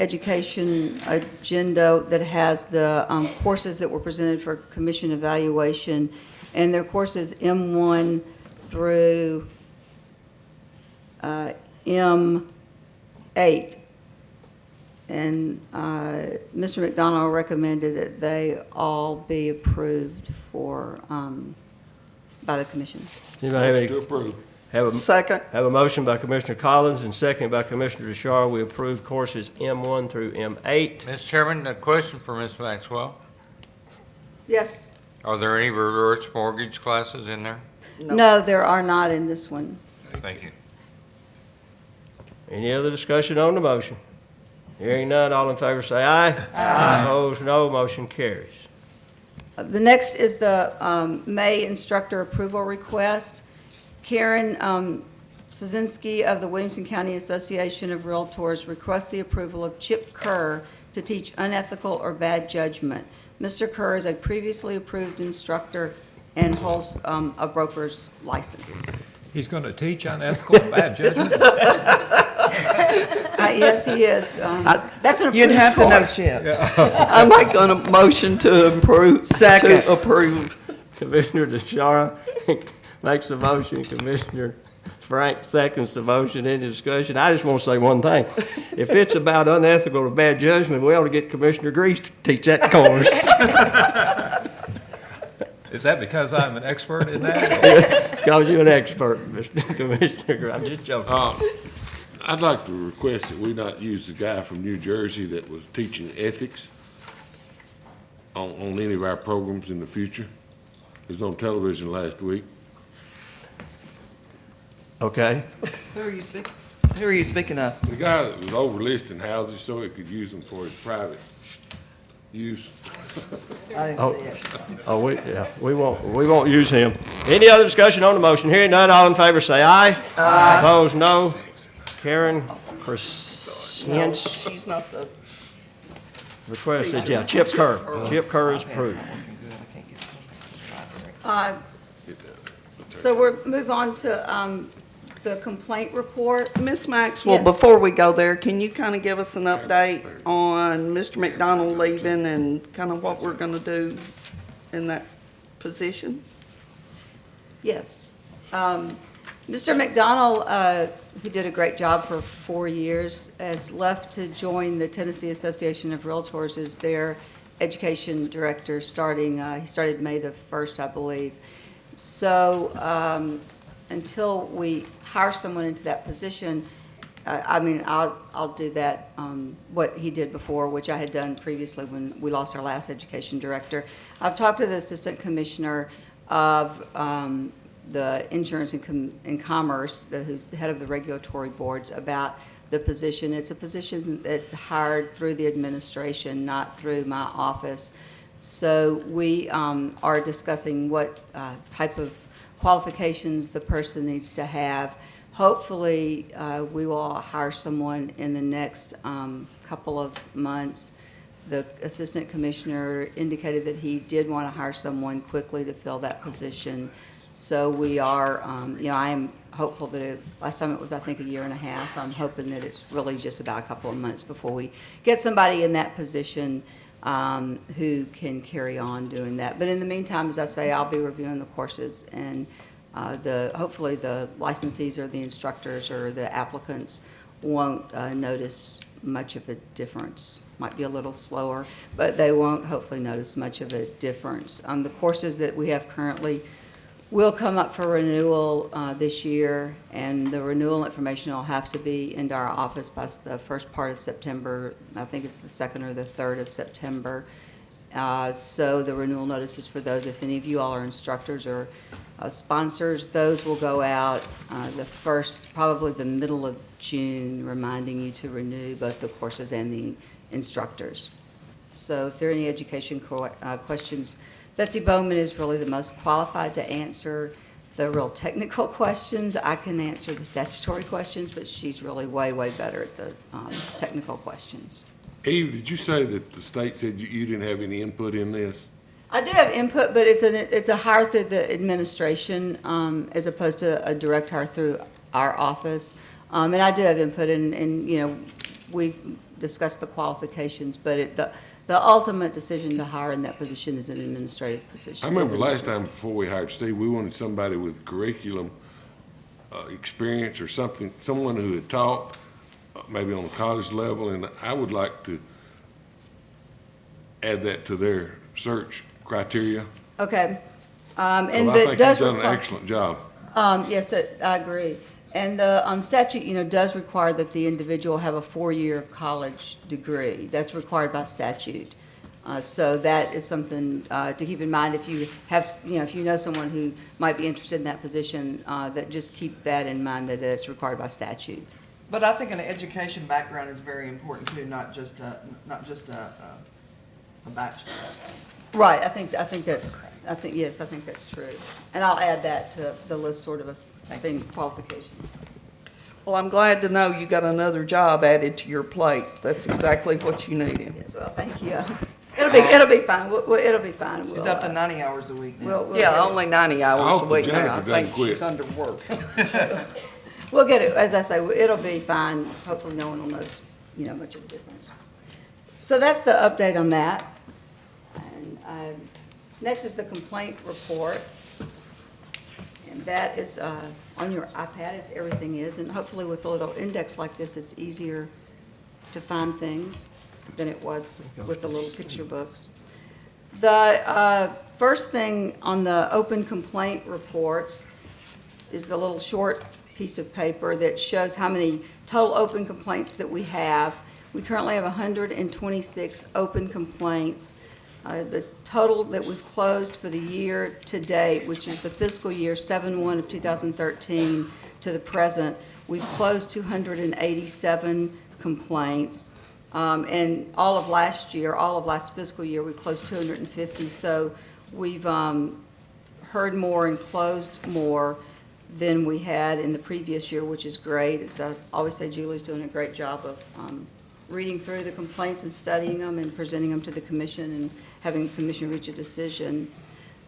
education agenda that has the courses that were presented for commission evaluation, and their courses M1 through M8. And Mr. McDonald recommended that they all be approved for, by the commission. Does anybody have any? To approve. Second. Have a motion by Commissioner Collins and second by Commissioner DeShaw. We approve courses M1 through M8. Mr. Chairman, a question for Ms. Maxwell. Yes? Are there any reverse mortgage classes in there? No, there are not in this one. Thank you. Any other discussion on the motion? Hearing none, all in favor say aye. Aye. Opposed, no. Motion carries. The next is the May instructor approval request. Karen Szynski of the Williamson County Association of Realtors requests the approval of Chip Kerr to teach unethical or bad judgment. Mr. Kerr is a previously approved instructor and holds a broker's license. He's going to teach unethical and bad judgment? Yes, he is. That's an approved You'd have to know course. Chip. I make a motion to approve. Second. To approve. Commissioner DeShara makes the motion, Commissioner Frank seconds the motion. Any discussion? I just want to say one thing. If it's about unethical or bad judgment, we ought to get Commissioner Grease to teach that course. Is that because I'm an expert in that? Because you're an expert, Mr. Commissioner Grease. I'm just joking. I'd like to request that we not use the guy from New Jersey that was teaching ethics on any of our programs in the future. He was on television last week. Okay. Who are you speaking of? The guy that was overlisting houses so he could use them for his private use. I didn't see it. Oh, we won't use him. Any other discussion on the motion? Hearing none, all in favor say aye. Aye. Opposed, no. Karen No, Krasinski she's not the, request is, Chip Kerr. Chip Kerr is approved. So we'll move on to the complaint report. Ms. Maxwell, Yes. before we go there, can you kind of give us an update on Mr. McDonald leaving and kind of what we're going to do in that position? Yes. Mr. McDonald, who did a great job for 4 years, has left to join the Tennessee Association of Realtors as their education director starting, he started May the 1st, I believe. So until we hire someone into that position, I'll do that, what he did before, which I had done previously when we lost our last education director. I've talked to the assistant commissioner of the Insurance and Commerce, who's the head of the regulatory boards, about the position. It's a position that's hired through the administration, not through my office. So we are discussing what type of qualifications the person needs to have. Hopefully, we will hire someone in the next couple of months. The assistant commissioner indicated that he did want to hire someone quickly to fill that position. So we are, I am hopeful that last time it was, I think, 1.5 years. I'm hoping that it's really just about a couple of months before we get somebody in that position who can carry on doing that. But in the meantime, as I say, I'll be reviewing the courses, and hopefully the licensees or the instructors or the applicants won't notice much of a difference. Might be a little slower, but they won't hopefully notice much of a difference. The courses that we have currently will come up for renewal this year, and the renewal information will have to be into our office by the first part of September. I think it's the 2nd or the 3rd of September. So the renewal notices for those, if any of you all are instructors or sponsors, those will go out the first, probably the middle of June, reminding you to renew both the courses and the instructors. So if there are any education questions, Betsy Bowman is really the most qualified to answer the real technical questions. I can answer the statutory questions, but she's really way, way better at the technical questions. Eve, did you say that the state said you didn't have any input in this? I do have input, but it's a hire through the administration as opposed to a direct hire through our office. And I do have input, and we've discussed the qualifications, but the ultimate decision to hire in that position is an administrative position. I remember last time before we hired Steve, we wanted somebody with curriculum experience or something, someone who had taught maybe on a college level, and I would like to add that to their search criteria. Okay. I And think that does he's done an require. excellent job. Yes, I agree. And the statute, does require that the individual have a 4-year college degree. That's required by statute. So that is something to keep in mind if you have, if you know someone who might be interested in that position, that just keep that in mind, that it's required by statute. But I think an education background is very important too, not just a bachelor. Right, yes, I think that's true. And I'll add that to the list sort of qualifications. Well, I'm glad to know you got another job added to your plate. That's exactly what you needed. Yes, well, thank you. It'll be fine. It'll be fine. She's We'll, up to 90 hours a week now. we'll Yeah, get it. only 90 I hours a hope the week now. I janitor doesn't think quit. she's underworked. We'll get it, as I say, it'll be fine. Hopefully no one will notice, much of a difference. So that's the update on that. And next is the complaint report. And that is on your iPad, as everything is. And hopefully with a little index like this, it's easier to find things than it was with the little picture books. The first thing on the open complaint reports is the little short piece of paper that shows how many total open complaints that we have. We currently have 126 open complaints. The total that we've closed for the year to date, which is the fiscal year 7/1 of 2013 to the present, we've closed 287 complaints. And all of last fiscal year, we closed 250. So we've heard more and closed more than we had in the previous year, which is great. As I always say, Julie's doing a great job of reading through the complaints and studying them and presenting them to the commission and having the commission reach a decision.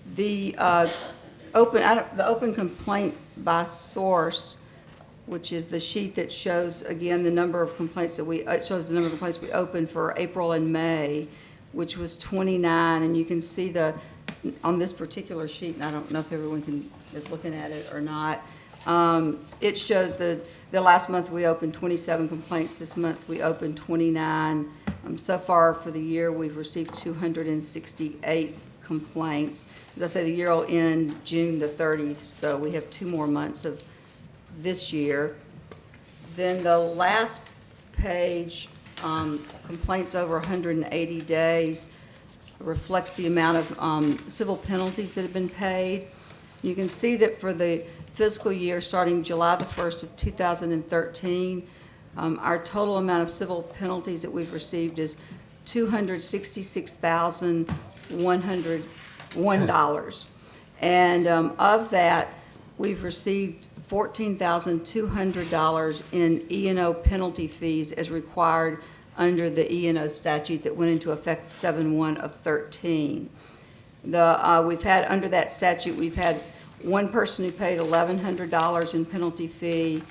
The open complaint by source, which is the sheet that shows, again, the number of complaints it shows the number of complaints we opened for April and May, which was 29, and you can see on this particular sheet, and I don't know if everyone is looking at it or not, it shows the last month we opened 27 complaints, this month we opened 29. So far for the year, we've received 268 complaints. As I say, the year will end June the 30th, so we have 2 more months of this year. Then the last page, complaints over 180 days, reflects the amount of civil penalties that have been paid. You can see that for the fiscal year starting July the 1st of 2013, our total amount of civil penalties that we've received is $266,101. And of that, we've received $14,200 in E&O penalty fees as required under the E&O statute that went into effect 7/1 of 13. We've had, under that statute, we've had one person who paid $1,100 in penalty fee,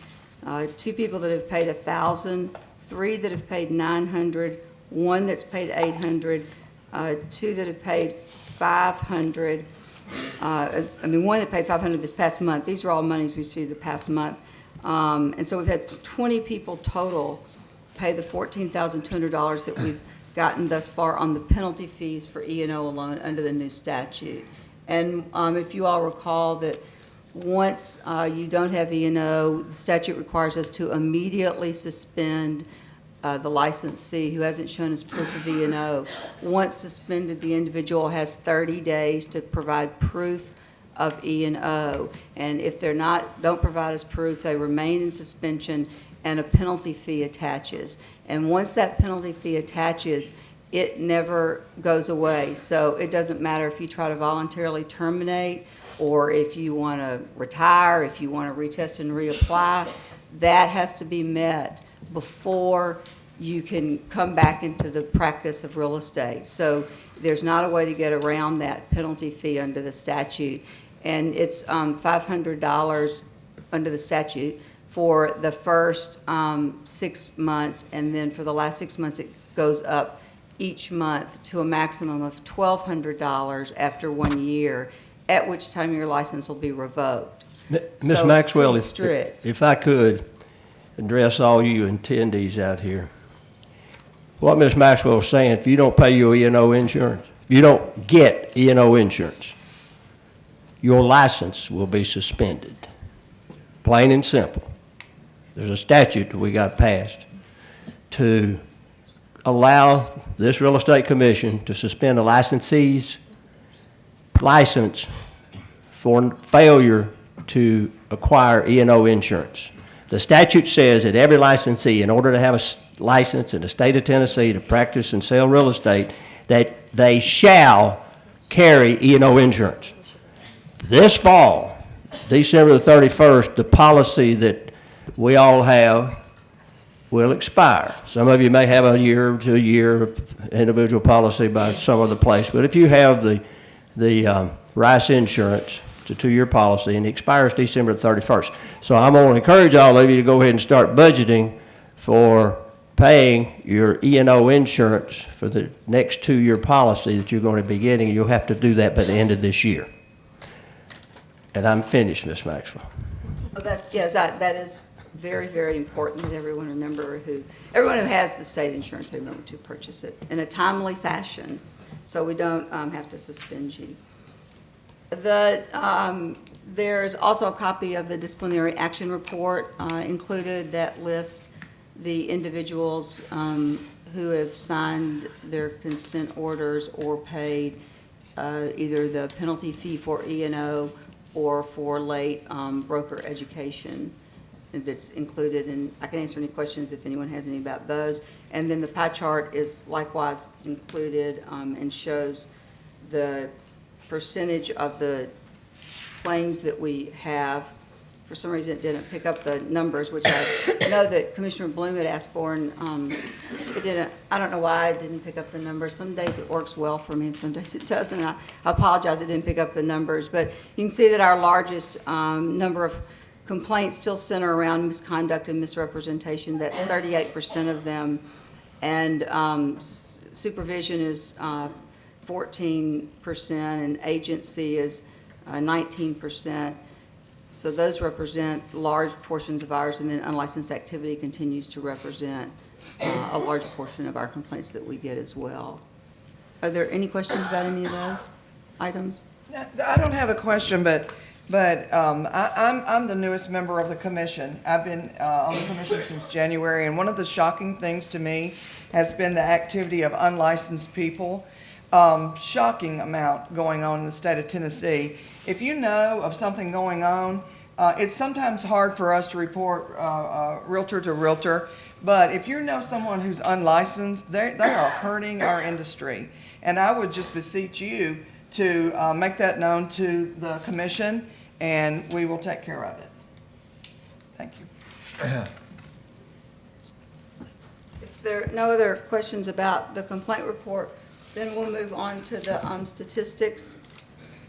2 people that have paid $1,000, 3 that have paid $900, 1 that's paid $800, 2 that have paid $500. 1 that paid $500 this past month. These are all monies we received the past month. And so we've had 20 people total pay the $14,200 that we've gotten thus far on the penalty fees for E&O alone under the new statute. And if you all recall that once you don't have E&O, the statute requires us to immediately suspend the licensee who hasn't shown us proof of E&O. Once suspended, the individual has 30 days to provide proof of E&O. And if don't provide us proof, they remain in suspension and a penalty fee attaches. And once that penalty fee attaches, it never goes away. So it doesn't matter if you try to voluntarily terminate or if you want to retire, if you want to retest and reapply, that has to be met before you can come back into the practice of real estate. So there's not a way to get around that penalty fee under the statute. And it's $500 under the statute for the first 6 months, and then for the last 6 months, it goes up each month to a maximum of $1,200 after 1 year, at which time your license will be revoked. Ms. So Maxwell, it's pretty strict. if I could address all you attendees out here. What Ms. Maxwell is saying, if you don't pay your E&O insurance, if you don't get E&O insurance, your license will be suspended. Plain and simple. There's a statute that we got passed to allow this real estate commission to suspend a licensee's license for failure to acquire E&O insurance. The statute says that every licensee, in order to have a license in the state of Tennessee to practice and sell real estate, that they shall carry E&O insurance. This fall, December the 31st, the policy that we all have will expire. Some of you may have a year to a year individual policy by some other place, but if you have the Rice Insurance, it's a 2-year policy, and it expires December 31st. So I'm going to encourage all of you to go ahead and start budgeting for paying your E&O insurance for the next 2-year policy that you're going to be getting. You'll have to do that by the end of this year. And I'm finished, Ms. Maxwell. Well, that is very, very important that everyone everyone who has the state insurance, they remember to purchase it in a timely fashion, so we don't have to suspend you. There's also a copy of the disciplinary action report included that lists the individuals who have signed their consent orders or paid either the penalty fee for E&O or for late broker education that's included, and I can answer any questions if anyone has any about those. And then the pie chart is likewise included and shows the percentage of the claims that we have. For some reason, it didn't pick up the numbers, which I know that Commissioner Bloom had asked for, and it didn't. I don't know why it didn't pick up the numbers. Some days it works well for me, and some days it doesn't. I apologize it didn't pick up the numbers, but you can see that our largest number of complaints still center around misconduct and misrepresentation. That's 38% of them, and supervision is 14%, and agency is 19%. So those represent large portions of ours, and then unlicensed activity continues to represent a large portion of our complaints that we get as well. Are there any questions about any of those items? I don't have a question, but I'm the newest member of the commission. I've been on the commission since January, and one of the shocking things to me has been the activity of unlicensed people. Shocking amount going on in the state of Tennessee. If you know of something going on, it's sometimes hard for us to report realtor to realtor, but if you know someone who's unlicensed, they are hurting our industry. And I would just beseech you to make that known to the commission, and we will take care of it. Thank you. If there are no other questions about the complaint report, then we'll move on to the statistics,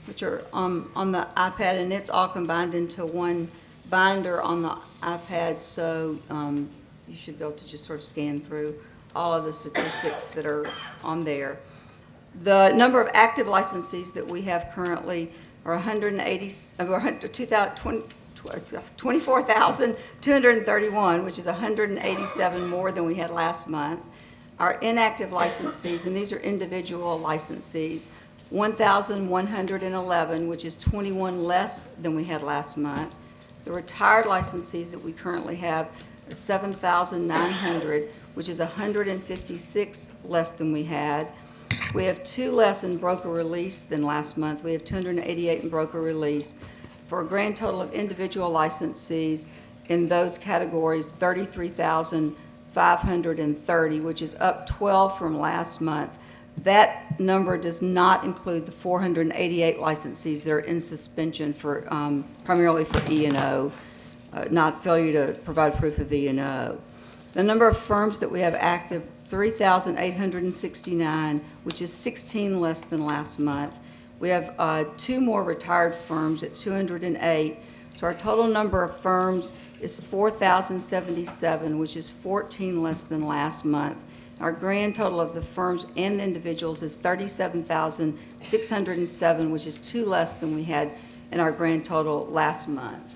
which are on the iPad, and it's all combined into one binder on the iPad, so you should be able to just sort of scan through all of the statistics that are on there. The number of active licensees that we have currently are 24,231, which is 187 more than we had last month. Our inactive licensees, and these are individual licensees, 1,111, which is 21 less than we had last month. The retired licensees that we currently have is 7,900, which is 156 less than we had. We have 2 less in broker release than last month. We have 288 in broker release, for a grand total of individual licensees in those categories, 33,530, which is up 12 from last month. That number does not include the 488 licensees that are in suspension for primarily for E&O, not failure to provide proof of E&O. The number of firms that we have active, 3,869, which is 16 less than last month. We have 2 more retired firms at 208. So our total number of firms is 4,077, which is 14 less than last month. Our grand total of the firms and the individuals is 37,607, which is 2 less than we had in our grand total last month.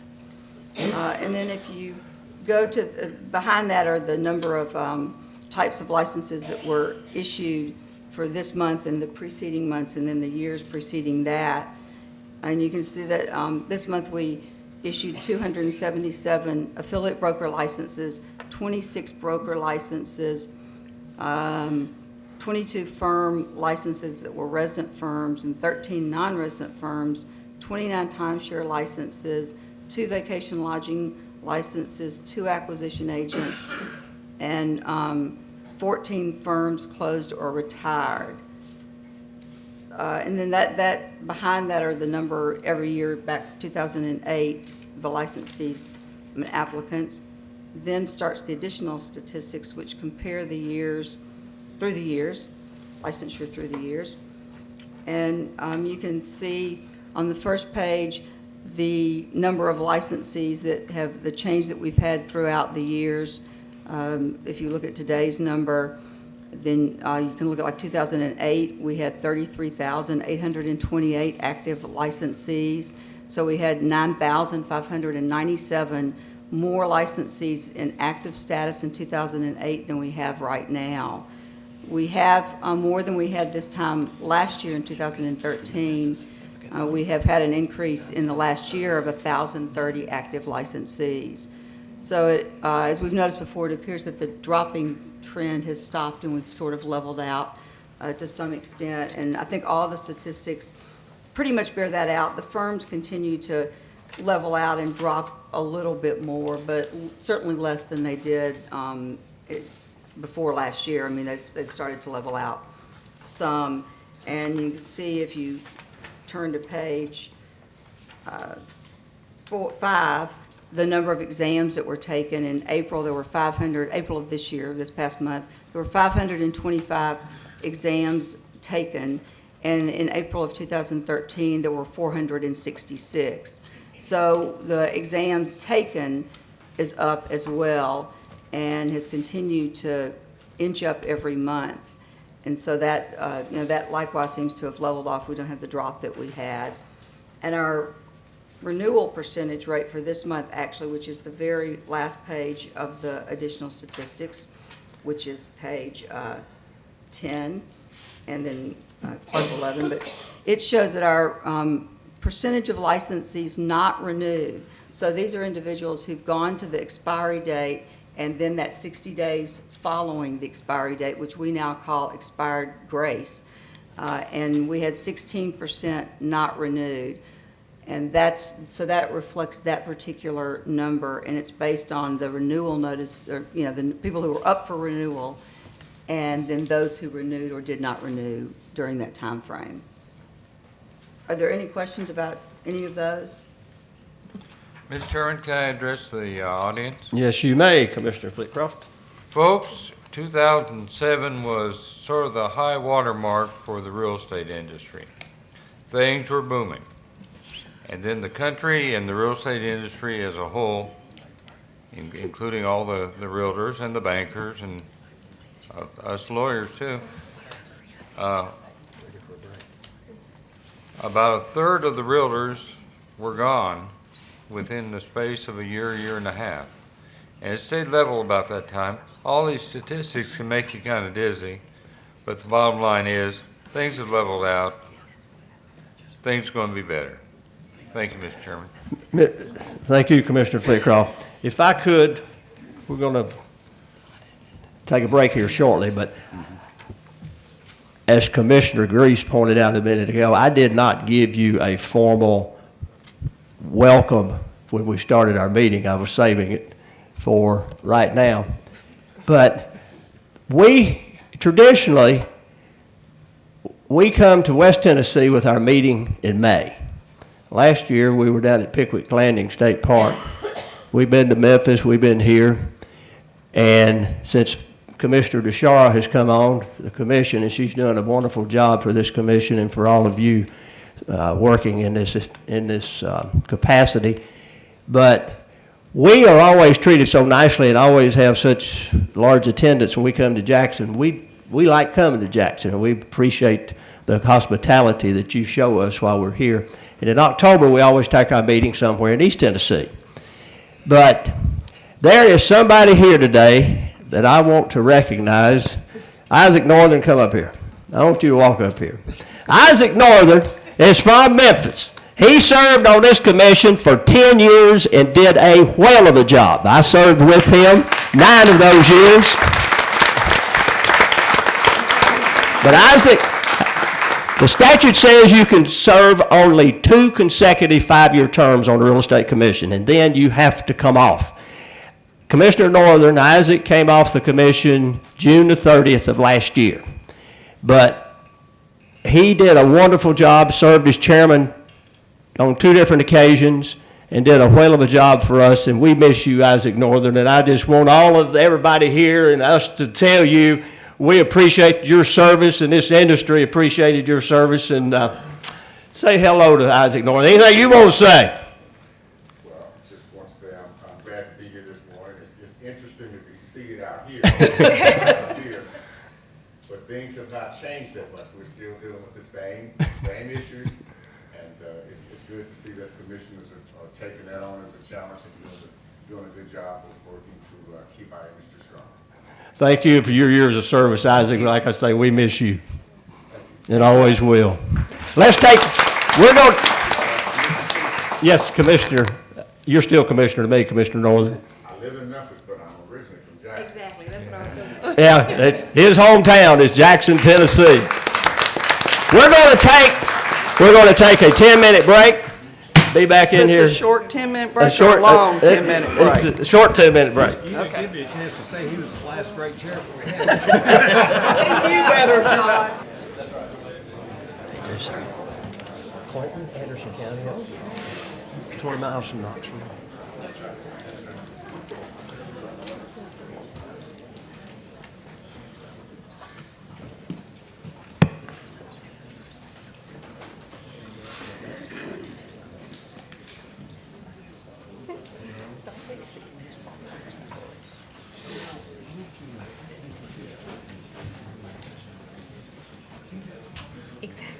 And then if you go to, behind that are the number of types of licenses that were issued for this month and the preceding months, and then the years preceding that. And you can see that this month we issued 277 affiliate broker licenses, 26 broker licenses, 22 firm licenses that were resident firms, and 13 non-resident firms, 29 timeshare licenses, 2 vacation lodging licenses, 2 acquisition agents, and 14 firms closed or retired. And then that behind that are the number every year back to 2008, the licensees, applicants. Then starts the additional statistics, which compare the years, through the years, licensure through the years. And you can see on the first page, the number of licensees that have, the change that we've had throughout the years. If you look at today's number, then you can look at like 2008, we had 33,828 active licensees. So we had 9,597 more licensees in active status in 2008 than we have right now. We have more than we had this time last year in 2013. We have had an increase in the last year of 1,030 active licensees. So as we've noticed before, it appears that the dropping trend has stopped and we've sort of leveled out to some extent. And I think all the statistics pretty much bear that out. The firms continue to level out and drop a little bit more, but certainly less than they did before last year. I mean, they've started to level out some. And you can see if you turn to page 5, the number of exams that were taken. In April, there were 500, April of this year, this past month, there were 525 exams taken. And in April of 2013, there were 466. So the exams taken is up as well and has continued to inch up every month. And so that, that likewise seems to have leveled off. We don't have the drop that we had. And our renewal percentage rate for this month, actually, which is the very last page of the additional statistics, which is page 10, and then part 11, but it shows that our percentage of licensees not renewed. So these are individuals who've gone to the expiry date and then that 60 days following the expiry date, which we now call expired grace. And we had 16% not renewed. And so that reflects that particular number, and it's based on the renewal notice, or, the people who were up for renewal, and then those who renewed or did not renew during that time frame. Are there any questions about any of those? Mr. Chairman, can I address the audience? Yes, you may, Commissioner Flitcroft. Folks, 2007 was sort of the high water mark for the real estate industry. Things were booming. And then the country and the real estate industry as a whole, including all the realtors and the bankers and us lawyers too, about a third of the realtors were gone within the space of a year and a half. And it stayed level about that time. All these statistics can make you kind of dizzy, but the bottom line is things have leveled out. Things are going to be better. Thank you, Mr. Chairman. Thank you, Commissioner Flitcroft. If I could, we're going to take a break here shortly, but as Commissioner Grease pointed out a minute ago, I did not give you a formal welcome when we started our meeting. I was saving it for right now. But we traditionally, we come to West Tennessee with our meeting in May. Last year, we were down at Pickwick Landing State Park. We've been to Memphis, we've been here. And since Commissioner DeShara has come on the commission, and she's doing a wonderful job for this commission and for all of you working in this capacity. But we are always treated so nicely and always have such large attendance when we come to Jackson. We like coming to Jackson, and we appreciate the hospitality that you show us while we're here. And in October, we always take our meeting somewhere in East Tennessee. But there is somebody here today that I want to recognize. Isaac Northern, come up here. I want you to walk up here. Isaac Northern is from Memphis. He served on this commission for 10 years and did a whale of a job. I served with him 9 of those years. But Isaac The statute says you can serve only 2 consecutive 5-year terms on the Real Estate Commission, and then you have to come off. Commissioner Northern, Isaac, came off the commission June the 30th of last year. But he did a wonderful job, served as chairman on 2 different occasions, and did a whale of a job for us, and we miss you, Isaac Northern, and I just want everybody here and us to tell you we appreciate your service, and this industry appreciated your service, and say hello to Isaac Northern. Anything you want to say? Well, just want to say I'm glad to be here this morning. It's interesting to be seated out here, but things have not changed that much. We're still dealing with the same issues, and it's good to see that the commissioners are taking that on as a challenge and doing a good job of working to keep our industry strong. Thank you for your years of service, Isaac. Like I say, we miss you, and always will. We're going, yes, Commissioner, you're still Commissioner to me, Commissioner Northern. I live in Memphis, but I'm originally from Jackson. Exactly, that's what I was just. Yeah, his hometown is Jackson, Tennessee. We're going to take a 10-minute break. Be back in here. Is this a short 10-minute break or a long 10-minute break? It's a short 10-minute break. You didn't give me a chance to say he was the last great chair we had. You better, John. Clinton, Anderson County, 20 miles from Knoxville. Exactly.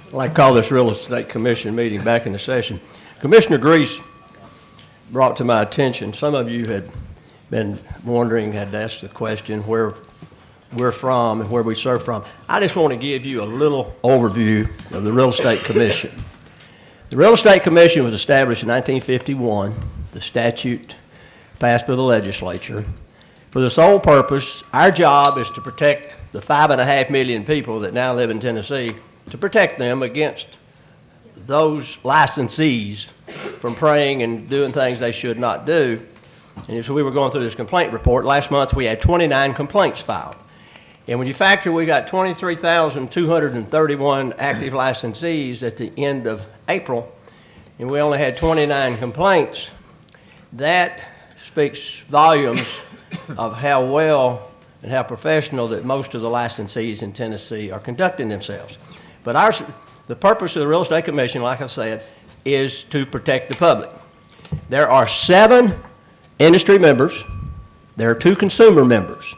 I'd like to call this Real Estate Commission meeting back into session. Commissioner Grease brought to my attention, some of you had been wondering, had asked the question where we're from and where we serve from. I just want to give you a little overview of the Real Estate Commission. The Real Estate Commission was established in 1951, the statute passed by the legislature. For the sole purpose, our job is to protect the 5.5 million people that now live in Tennessee, to protect them against those licensees from praying and doing things they should not do. And so we were going through this complaint report. Last month we had 29 complaints filed. And when you factor we got 23,231 active licensees at the end of April, and we only had 29 complaints, that speaks volumes of how well and how professional that most of the licensees in Tennessee are conducting themselves. But the purpose of the Real Estate Commission, like I said, is to protect the public. There are 7 industry members. There are 2 consumer members.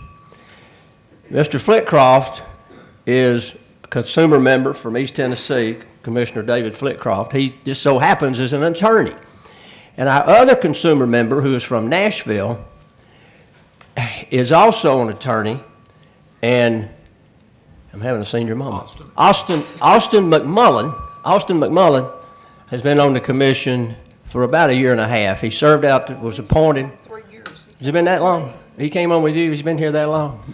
Mr. Flitcroft is a consumer member from East Tennessee, Commissioner David Flitcroft. He just so happens is an attorney. And our other consumer member, who is from Nashville, is also an attorney, and I'm having a senior moment. Austin McMullen. Austin McMullen has been on the commission for about 1.5 years. He served out, was appointed. 3 years. Has it been that long? He came on with you? He's been here that long?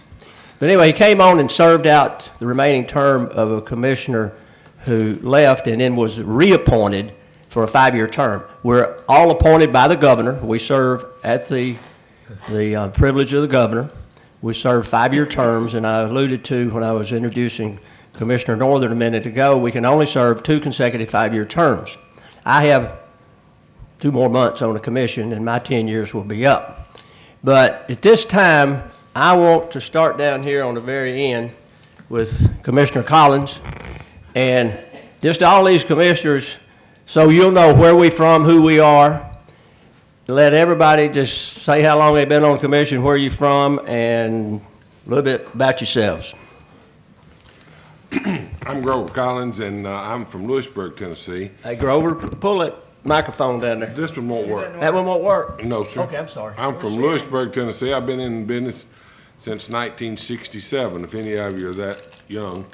But anyway, he came on and served out the remaining term of a commissioner who left and then was reappointed for a 5-year term. We're all appointed by the governor. We serve at the privilege of the governor. We serve 5-year terms, and I alluded to when I was introducing Commissioner Northern a minute ago, we can only serve 2 consecutive 5-year terms. I have 2 more months on the commission, and my 10 years will be up. But at this time, I want to start down here on the very end with Commissioner Collins, and just all these commissioners, so you'll know where we're from, who we are. Let everybody just say how long they've been on commission, where you're from, and a little bit about yourselves. I'm Grover Collins, and I'm from Lewisburg, Tennessee. Hey, Grover, pull that microphone down there. This one won't work. That one won't work? No, sir. Okay, I'm sorry. I'm from Lewisburg, Tennessee. I've been in business since 1967, if any of you are that young.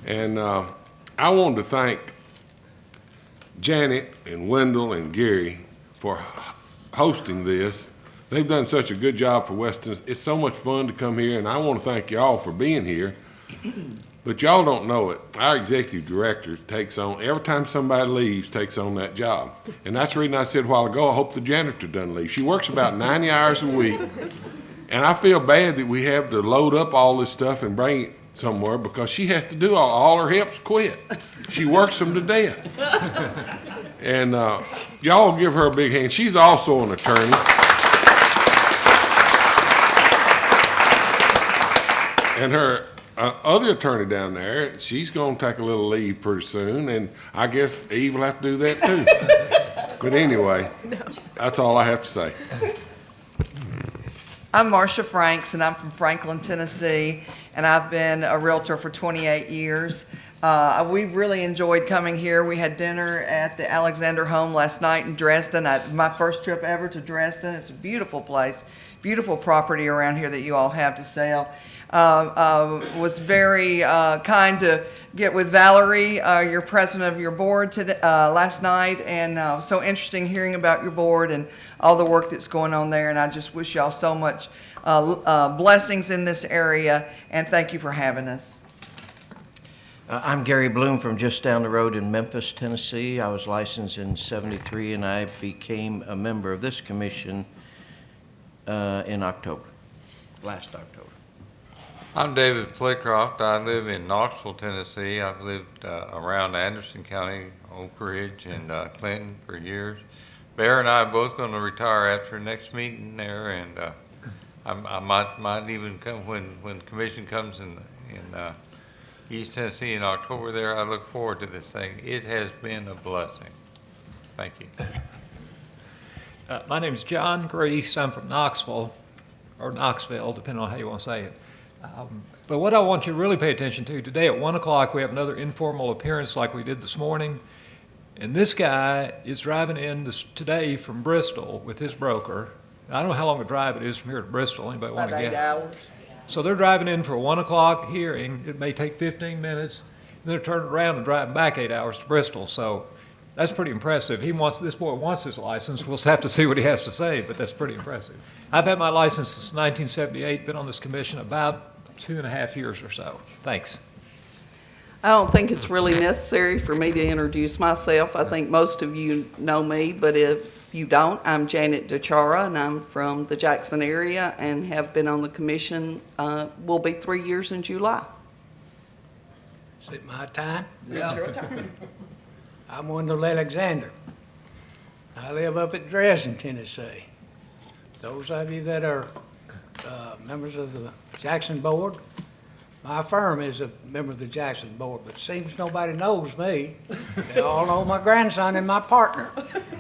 And I wanted to thank Janet and Wendell and Gary for hosting this. They've done such a good job for West Tennessee. It's so much fun to come here, and I want to thank y'all for being here. But y'all don't know it. Our executive director takes on, every time somebody leaves, takes on that job. And that's the reason I said a while ago, I hope the janitor doesn't leave. She works about 90 hours a week. And I feel bad that we have to load up all this stuff and bring it somewhere because she has to do all her helps quit. She works them to death. And y'all give her a big hand. She's also an attorney. And her other attorney down there, she's going to take a little leave pretty soon, and I guess Eve will have to do that too. But anyway, that's all I have to say. I'm Marcia Franks, and I'm from Franklin, Tennessee, and I've been a realtor for 28 years. We've really enjoyed coming here. We had dinner at the Alexander Home last night in Dresden. My first trip ever to Dresden. It's a beautiful place, beautiful property around here that you all have to sell. Was very kind to get with Valerie, your president of your board, today, last night, and so interesting hearing about your board and all the work that's going on there. And I just wish y'all so much blessings in this area, and thank you for having us. I'm Gary Bloom from just down the road in Memphis, Tennessee. I was licensed in '73, and I became a member of this commission in October, last October. I'm David Playcroft. I live in Knoxville, Tennessee. I've lived around Anderson County, Oak Ridge, and Clinton for years. Bear and I are both going to retire after the next meeting there, and I might even come when the commission comes in East Tennessee in October there. I look forward to this thing. It has been a blessing. Thank you. My name's John Grease. I'm from Knoxville, or Knoxville, depending on how you want to say it. But what I want you to really pay attention to, today at 1 o'clock, we have another informal appearance like we did this morning. And this guy is driving in today from Bristol with his broker. I don't know how long a drive it is from here to Bristol. Anybody want to guess? About 8 hours. So they're driving in for a 1 o'clock hearing. It may take 15 minutes. And they're turning around and driving back 8 hours to Bristol. So that's pretty impressive. This boy wants his license. We'll have to see what he has to say, but that's pretty impressive. I've had my license since 1978, been on this commission about 2.5 years or so. Thanks. I don't think it's really necessary for me to introduce myself. I think most of you know me, but if you don't, I'm Janet DeChara, and I'm from the Jackson area and have been on the commission, will be 3 years in July. Is it my time? It's your turn. I'm Wendell Alexander. I live up at Dresden, Tennessee. Those of you that are members of the Jackson Board, my firm is a member of the Jackson Board, but it seems nobody knows me. They all know my grandson and my partner,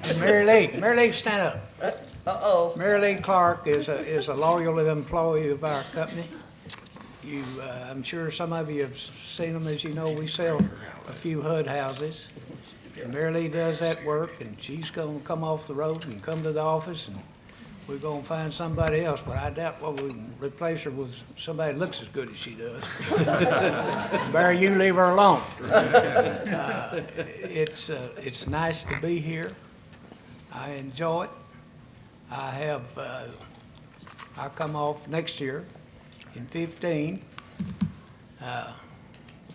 and Mary Lee. Mary Lee, stand up. Uh-oh. Mary Lee Clark is a loyal employee of our company. I'm sure some of you have seen them. As you know, we sell a few HUD houses. And Mary Lee does that work, and she's going to come off the road and come to the office, and we're going to find somebody else, but I doubt we can replace her with somebody that looks as good as she does. Barry, you leave her alone. It's nice to be here. I enjoy it. I come off next year in 15.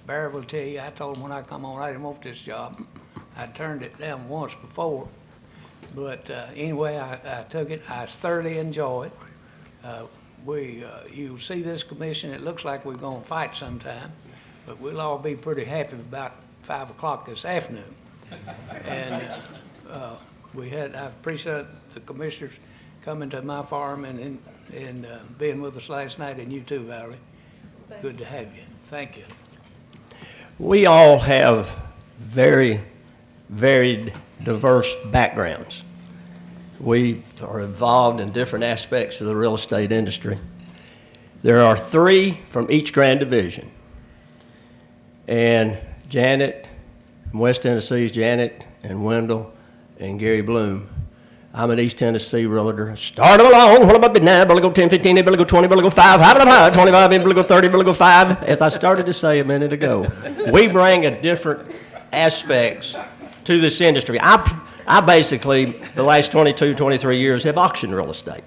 Barry will tell you, I told him when I come on, I didn't want this job. I turned it down once before. But anyway, I took it. I thoroughly enjoy it. You'll see this commission, it looks like we're going to fight sometime, but we'll all be pretty happy about 5 o'clock this afternoon. And I appreciate the commissioners coming to my farm and being with us last night, and you too, Valerie. Good to have you. Thank you. We all have very varied, diverse backgrounds. We are involved in different aspects of the real estate industry. There are 3 from each Grand Division. And Janet, from West Tennessee's Janet and Wendell and Gary Bloom. I'm an East Tennessee realtor. Start them along. What about now? Better go 10, 15, better go 20, better go 5. How about high? 25, better go 30, better go 5. As I started to say a minute ago, we bring a different aspects to this industry. I basically, the last 22, 23 years, have auctioned real estate.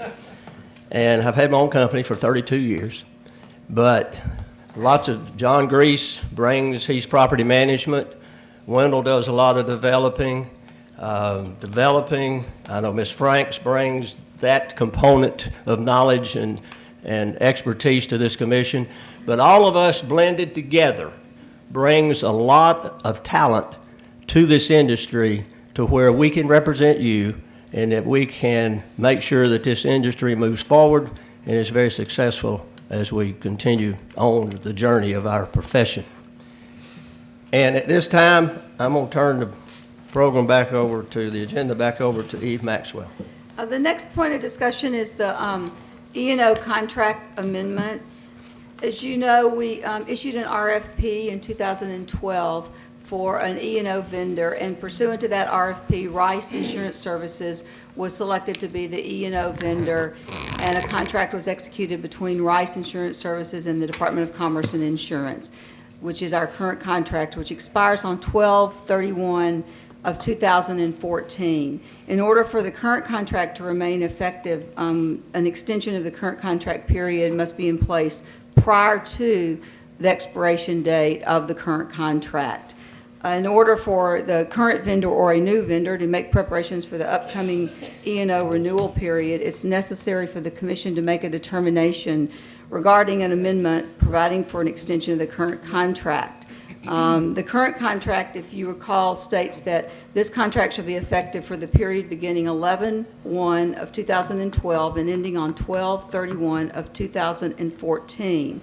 And I've had my own company for 32 years. But John Grease brings, he's property management. Wendell does a lot of developing. I know Ms. Franks brings that component of knowledge and expertise to this commission. But all of us blended together brings a lot of talent to this industry to where we can represent you and that we can make sure that this industry moves forward and is very successful as we continue on the journey of our profession. And at this time, I'm going to turn the program back over to the agenda, back over to Eve Maxwell. The next point of discussion is the E&O contract amendment. As you know, we issued an RFP in 2012 for an E&O vendor, and pursuant to that RFP, Rice Insurance Services was selected to be the E&O vendor, and a contract was executed between Rice Insurance Services and the Department of Commerce and Insurance, which is our current contract, which expires on 12/31 of 2014. In order for the current contract to remain effective, an extension of the current contract period must be in place prior to the expiration date of the current contract. In order for the current vendor or a new vendor to make preparations for the upcoming E&O renewal period, it's necessary for the commission to make a determination regarding an amendment providing for an extension of the current contract. The current contract, if you recall, states that this contract shall be effective for the period beginning 11/1 of 2012 and ending on 12/31 of 2014.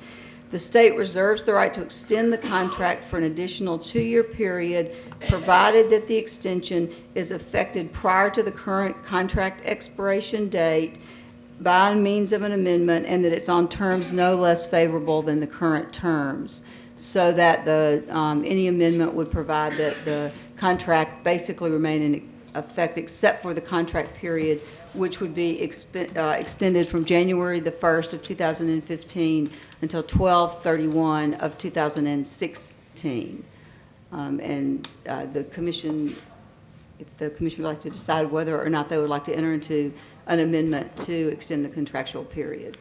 The state reserves the right to extend the contract for an additional 2-year period, provided that the extension is effected prior to the current contract expiration date by means of an amendment, and that it's on terms no less favorable than the current terms, so that any amendment would provide that the contract basically remain in effect except for the contract period, which would be extended from January the 1st of 2015 until 12/31 of 2016. The commission, if the commission would like to decide whether or not they would like to enter into an amendment to extend the contractual period.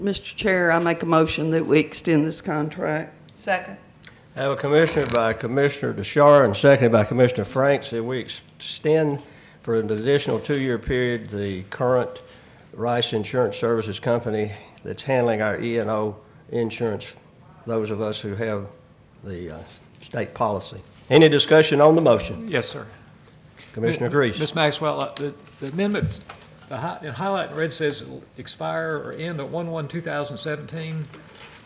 Mr. Chair, I make a motion that we extend this contract. Second. I have a commissioner by Commissioner DeShar and seconded by Commissioner Franks that we extend for an additional 2-year period the current Rice Insurance Services company that's handling our E&O insurance, those of us who have the state policy. Any discussion on the motion? Yes, sir. Commissioner Grease. Ms. Maxwell, the amendments, in highlight in red says it'll expire or end at 1/1/2017.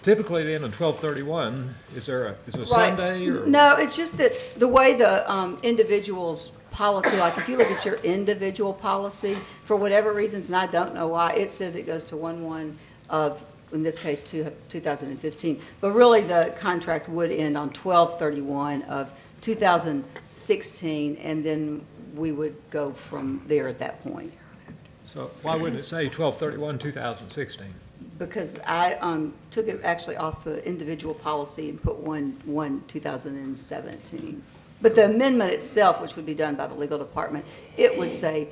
Typically, they end on 12/31. Is it a Sunday or? No, it's just that the way the individual's policy, like if you look at your individual policy, for whatever reasons, and I don't know why, it says it goes to 1/1 of, in this case, 2015. But really, the contract would end on 12/31 of 2016, and then we would go from there at that point. So why wouldn't it say 12/31/2016? Because I took it actually off the individual policy and put 1/1/2017. But the amendment itself, which would be done by the legal department, it would say,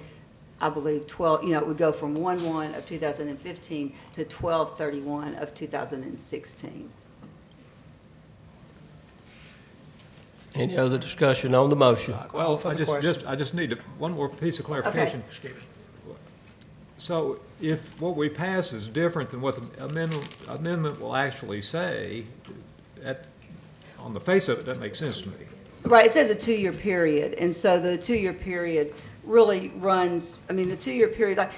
I believe, 12, it would go from 1/1 of 2015 to 12/31 of 2016. Any other discussion on the motion? Well, I just need one more piece of clarification. Okay. So if what we pass is different than what the amendment will actually say, on the face of it, that makes sense to me. Right, it says a 2-year period, and so the 2-year period really runs, the 2-year period, like,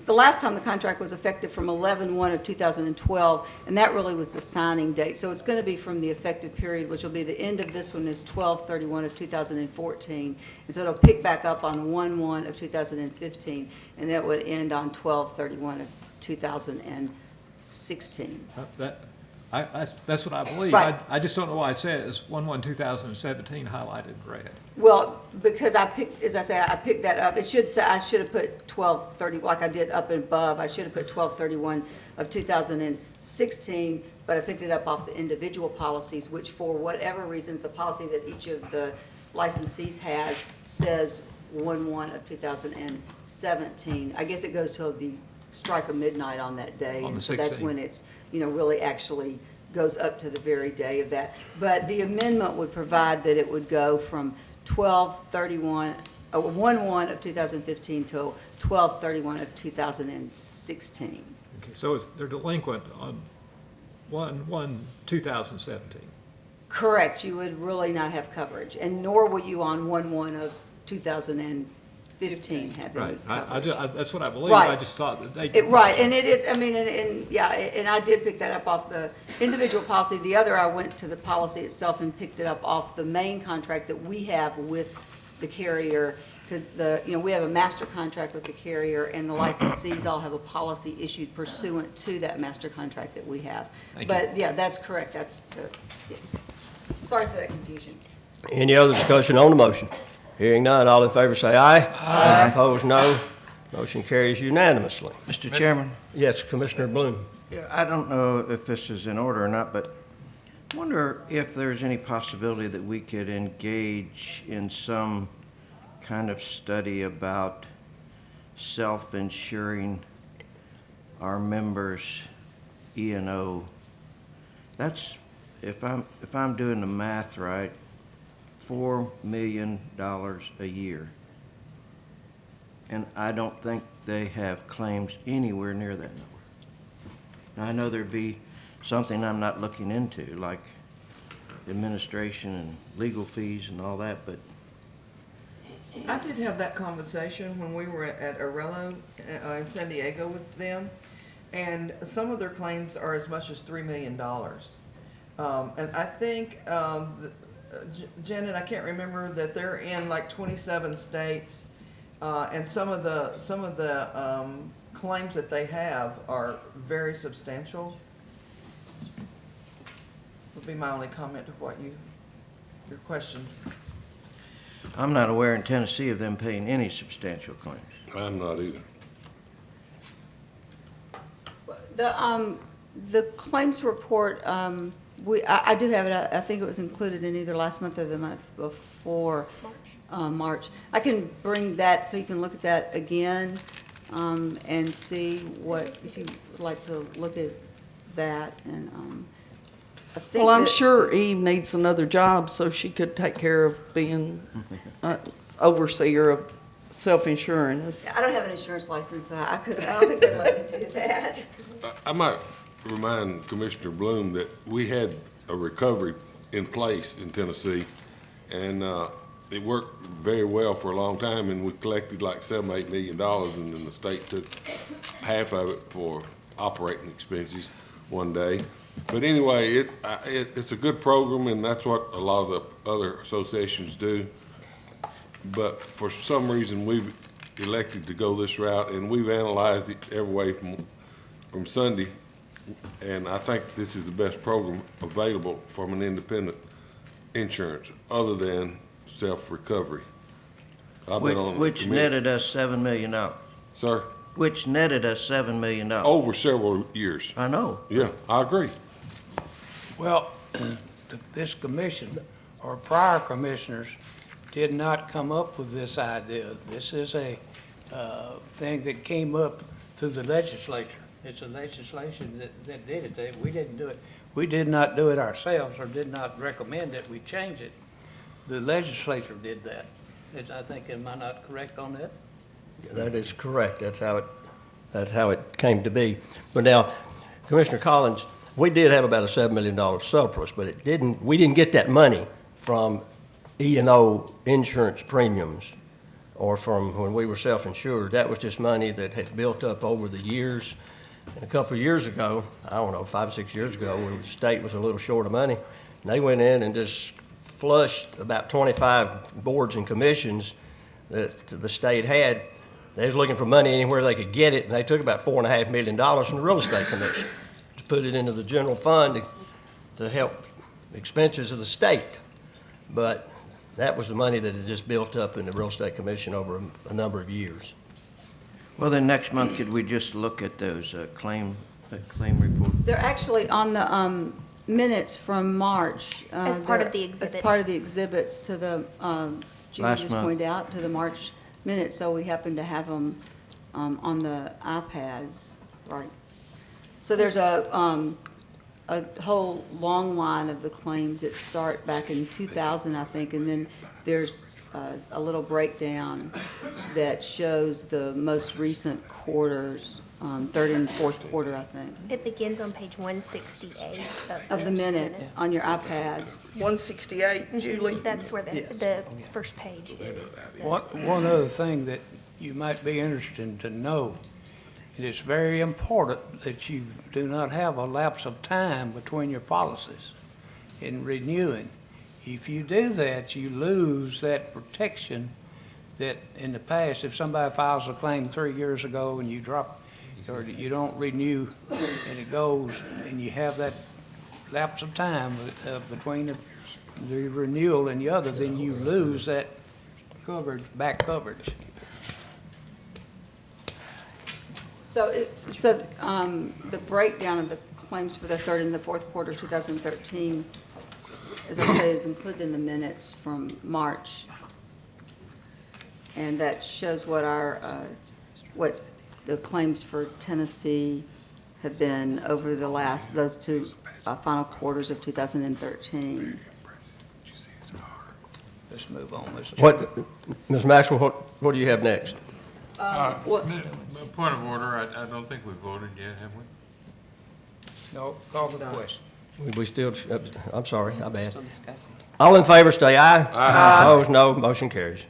the last time the contract was effective from 11/1 of 2012, and that really was the signing date. So it's going to be from the effective period, which will be the end of this one is 12/31 of 2014. And so it'll pick back up on 1/1 of 2015, and that would end on 12/31 of 2016. That's what I believe. Right. I just don't know why it says 1/1/2017 highlighted in red. Well, because I picked, as I say, I picked that up. It should say, I should have put 12/30, like I did up and above. I should have put 12/31 of 2016, but I picked it up off the individual policies, which for whatever reasons, the policy that each of the licensees has says 1/1 of 2017. I guess it goes till the strike of midnight on that day. On the and so that's 16th. when it's, really actually goes up to the very day of that. But the amendment would provide that it would go from 1/1 of 2015 till 12/31 of 2016. Okay, so they're delinquent on 1/1/2017. Correct, you would really not have coverage, and nor will you on 1/1 of 2015 have any Right, coverage. that's what I believe. Right. I just thought that they. Right, and it is, yeah, and I did pick that up off the individual policy. The other, I went to the policy itself and picked it up off the main contract that we have with the carrier, because we have a master contract with the carrier, and the licensees all have a policy issued pursuant to that master contract that we have. Thank you. But, yeah, that's correct, yes. Sorry for that confusion. Any other discussion on the motion? Hearing none, all in favor say aye. Aye. Opposed, no. Motion carries unanimously. Mr. Chairman? Yes, Commissioner Bloom. Yeah, I don't know if this is in order or not, but I wonder if there's any possibility that we could engage in some kind of study about self-insuring our members' E&O. That's, if I'm doing the math right, $4 million a year. And I don't think they have claims anywhere near that number. Now, I know there'd be something I'm not looking into, like administration and legal fees and all that, but I did have that conversation when we were at Arello in San Diego with them, and some of their claims are as much as $3 million. And I think, Janet, I can't remember that they're in like 27 states, and some of the claims that they have are very substantial. Would be my only comment to what your question. I'm not aware in Tennessee of them paying any substantial claims. I'm not either. The claims report, I do have it, I think it was included in either last month or the month before, March. I can bring that so you can look at that again, and see if you would like to look at that, and, I think Well, I'm that- sure Eve needs another job so she could take care of being overseer of self-insuring us. I don't have an insurance license, so I don't think they'd let me do that. I might remind Commissioner Bloom that we had a recovery in place in Tennessee, and it worked very well for a long time, and we collected like $7-8 million, and then the state took half of it for operating expenses one day. But anyway, it's a good program, and that's what a lot of the other associations do. But for some reason, we've elected to go this route, and we've analyzed it every way from Sunday, and I think this is the best program available from an independent insurance, other than self-recovery. I've been on the Which committee. netted us $7 million. Sir, Which netted us $7 million. over several years. I know. Yeah, I agree. Well, this commission, or prior commissioners, did not come up with this idea. This is a thing that came up through the legislature. It's a legislation that did it. We didn't do it. We did not do it ourselves, or did not recommend that we change it. The legislature did that. I think, am I not correct on that? That is correct. That's how it came to be. But now, Commissioner Collins, we did have about a $7 million surplus, but we didn't get that money from E&O insurance premiums or from when we were self-insured. That was just money that had built up over the years. And a couple of years ago, I don't know, 5 or 6 years ago, when the state was a little short of money, and they went in and just flushed about 25 boards and commissions that the state had. They was looking for money anywhere they could get it, and they took about $4.5 million from the real estate commission to just put it into the general fund to help expenses of the state. But that was the money that had just built up in the Real Estate Commission over a number of years. Well, then next month, could we just look at those claim report? They're actually on the minutes from March. As part of the As exhibits. part of the exhibits to the, Judy Last just month. pointed out, to the March minutes, so we happen to have them on the iPads, right? So there's a whole long line of the claims that start back in 2000, I think, and then there's a little breakdown that shows the most recent quarters, third and fourth quarter, I think, It begins on page 168 of the minutes on your iPads. 168, Julie. That's where the first page is. One other thing that you might be interested to know, it is very important that you do not have a lapse of time between your policies in renewing. If you do that, you lose that protection that in the past, if somebody files a claim 3 years ago and you drop, or you don't renew and it goes, and you have that lapse of time between the renewal and the other, then you lose that coverage, back coverage. So, the breakdown of the claims for the third and the fourth quarter 2013, as I say, is included in the minutes from March. And that shows what what the claims for Tennessee have been over those two final quarters of 2013. Let's move on, Mr. Chairman. Ms. Maxwell, what do you have next? Point of order, I don't think we voted yet, have we? No, call for the question. We still, I'm sorry, I'm bad. All in favor, say aye. Aye. Opposed, no. Motion carries.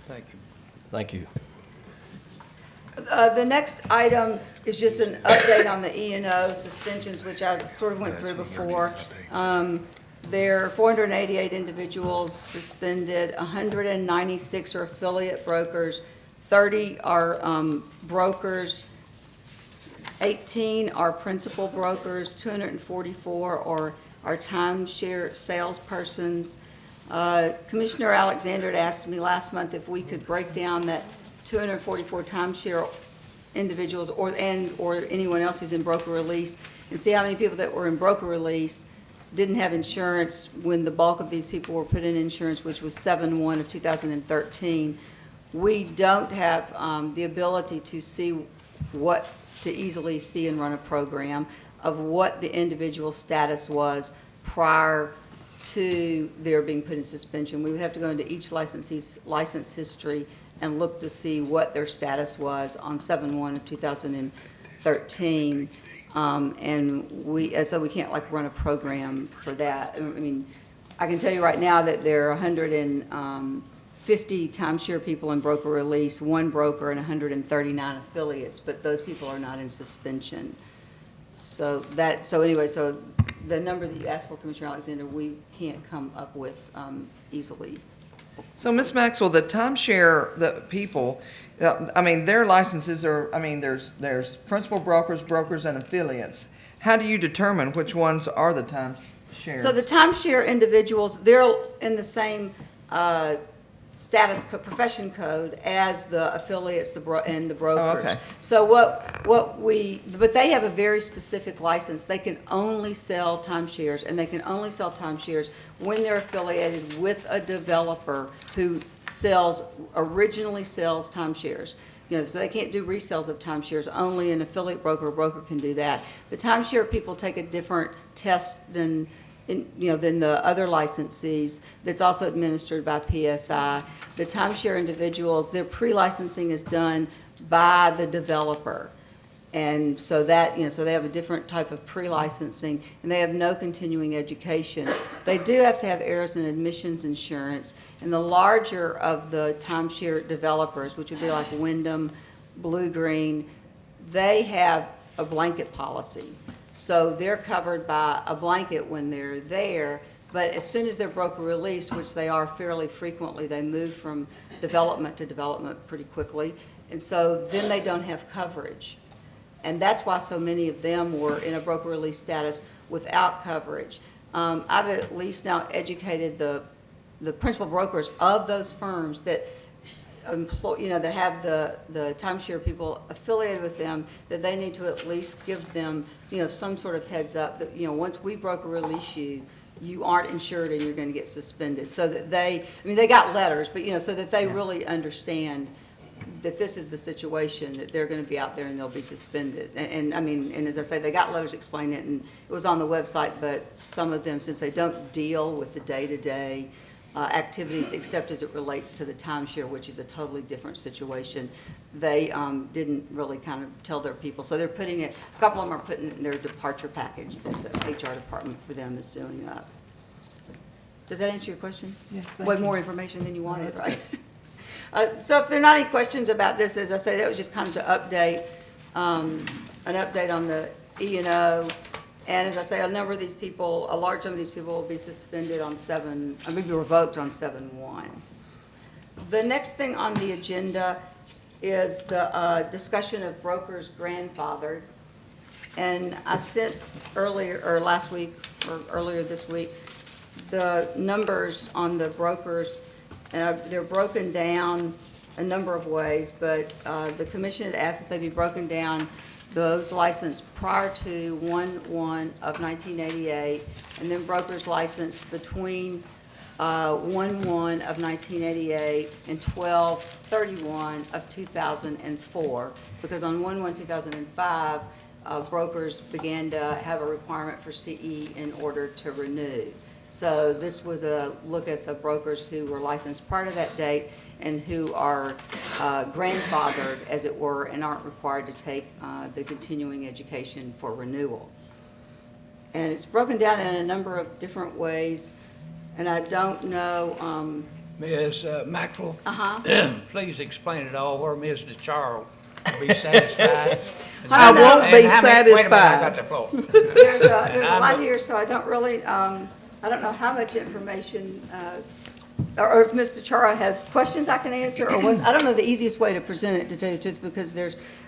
Thank you. Thank you. The next item is just an update on the E&O suspensions, which I sort of went through before. There are 488 individuals suspended, 196 are affiliate brokers, 30 are brokers, 18 are principal brokers, 244 are timeshare salespersons. Commissioner Alexander had asked me last month if we could break down that 244 timeshare individuals or anyone else who's in broker release and see how many people that were in broker release didn't have insurance when the bulk of these people were put in insurance, which was 7/1 of 2013. We don't have the ability to see to easily see and run a program of what the individual status was prior to their being put in suspension. We would have to go into each licensee's license history and look to see what their status was on 7/1 of 2013. So we can't run a program for that. I mean, I can tell you right now that there are 150 timeshare people in broker release, one broker, and 139 affiliates, but those people are not in suspension. So the number that you asked for, Commissioner Alexander, we can't come up with easily. So, Ms. Maxwell, the timeshare, the people, their licenses are, there's principal brokers, brokers, and affiliates. How do you determine which ones are the timeshare? So the timeshare individuals, they're in the same profession code as the affiliates and the brokers. Oh, okay. So but they have a very specific license. They can only sell timeshares, and they can only sell timeshares when they're affiliated with a developer who originally sells timeshares. So they can't do resales of timeshares. Only an affiliate broker or broker can do that. The timeshare people take a different test than the other licensees that's also administered by PSI. The timeshare individuals, their pre-licensing is done by the developer. And so so they have a different type of pre-licensing, and they have no continuing education. They do have to have errors and admissions insurance, and the larger of the timeshare developers, which would be like Wyndham, Blue Green, they have a blanket policy. So they're covered by a blanket when they're there, but as soon as they're broker released, which they are fairly frequently, they move from development to development pretty quickly, and so then they don't have coverage. And that's why so many of them were in a broker release status without coverage. I've at least now educated the principal brokers of those firms that that have the timeshare people affiliated with them, that they need to at least give them, some sort of heads up that, once we broker release you, you aren't insured and you're going to get suspended. So that they got letters, but, so that they really understand that this is the situation, that they're going to be out there and they'll be suspended. And as I say, they got letters explaining it, and it was on the website, but some of them, since they don't deal with the day-to-day activities except as it relates to the timeshare, which is a totally different situation, they didn't really kind of tell their people. So they're putting it, a couple of them are putting it in their departure package that the HR department for them is doing up. Does that answer your question? Yes, thank Way you. more information than you wanted, right? So if there are not any questions about this, as I say, that was just kind of to update, an update on the E&O. And as I say, a large number of these people will be suspended on be revoked on 7/1. The next thing on the agenda is the discussion of brokers grandfathered. And I sent last week, or earlier this week, the numbers on the brokers. They're broken down a number of ways, but the commission had asked that they be broken down, those licensed prior to 1/1 of 1988, and then brokers licensed between 1/1 of 1988 and 12/31 of 2004, because on 1/1/2005, brokers began to have a requirement for CE in order to renew. So this was a look at the brokers who were licensed prior to that date and who are grandfathered, as it were, and aren't required to take the continuing education for renewal. And it's broken down in a number of different ways, and I don't know. Ms. Maxwell? Uh-huh. Please explain it all, where Ms. DeCharle will be satisfied. I won't be Wait a minute, I got satisfied. the floor. There's a lot here, so I don't really, I don't know how much information, or if Mr. Chara has questions I can answer, or what, I don't know the easiest way to present it, to tell you the truth, because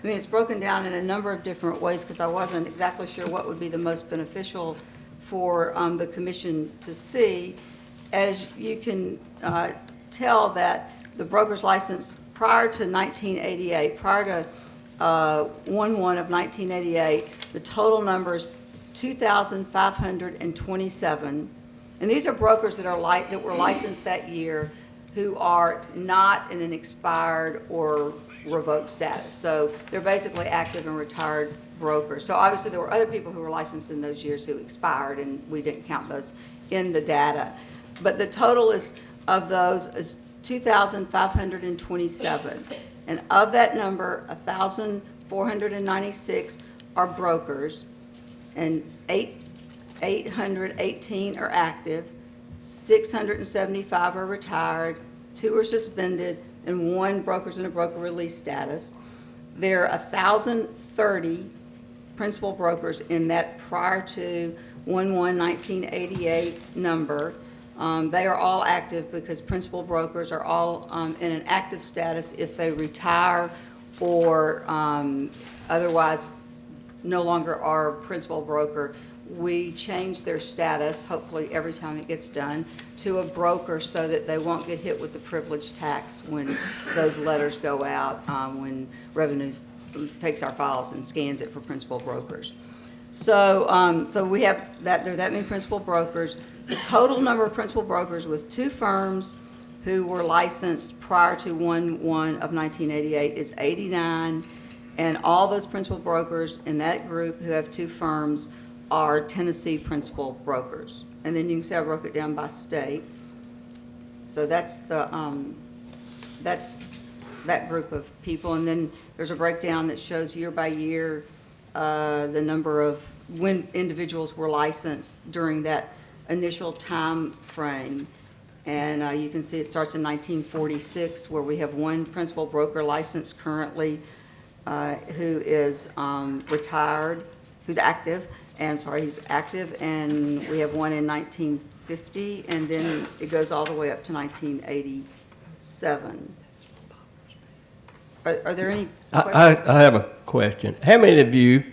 it's broken down in a number of different ways, because I wasn't exactly sure what would be the most beneficial for the commission to see. As you can tell, that the broker's license prior to 1988, prior to 1/1 of 1988, the total number is 2,527. And these are brokers that were licensed that year who are not in an expired or revoked status. So they're basically active and retired brokers. So obviously there were other people who were licensed in those years who expired, and we didn't count those in the data. But the total of those is 2,527. And of that number, 1,496 are brokers, and 818 are active, 675 are retired, 2 are suspended, and 1 broker's in a broker release status. There are 1,030 principal brokers in that prior to 1/1/1988 number. They are all active, because principal brokers are all in an active status if they retire or otherwise no longer are principal broker. We change their status, hopefully every time it gets done, to a broker so that they won't get hit with the privilege tax when those letters go out, when Revenues takes our files and scans it for principal brokers. So we have that, there are that many principal brokers. The total number of principal brokers with 2 firms who were licensed prior to 1/1 of 1988 is 89, and all those principal brokers in that group who have 2 firms are Tennessee principal brokers. And then you can see I broke it down by state. So that's that group of people. And then there's a breakdown that shows year by year the number of when individuals were licensed during that initial time frame. And you can see it starts in 1946, where we have 1 principal broker licensed currently who is retired, who's active. He's active, and we have 1 in 1950, and then it goes all the way up to 1987. Are there any I questions? I have a question. How many of you,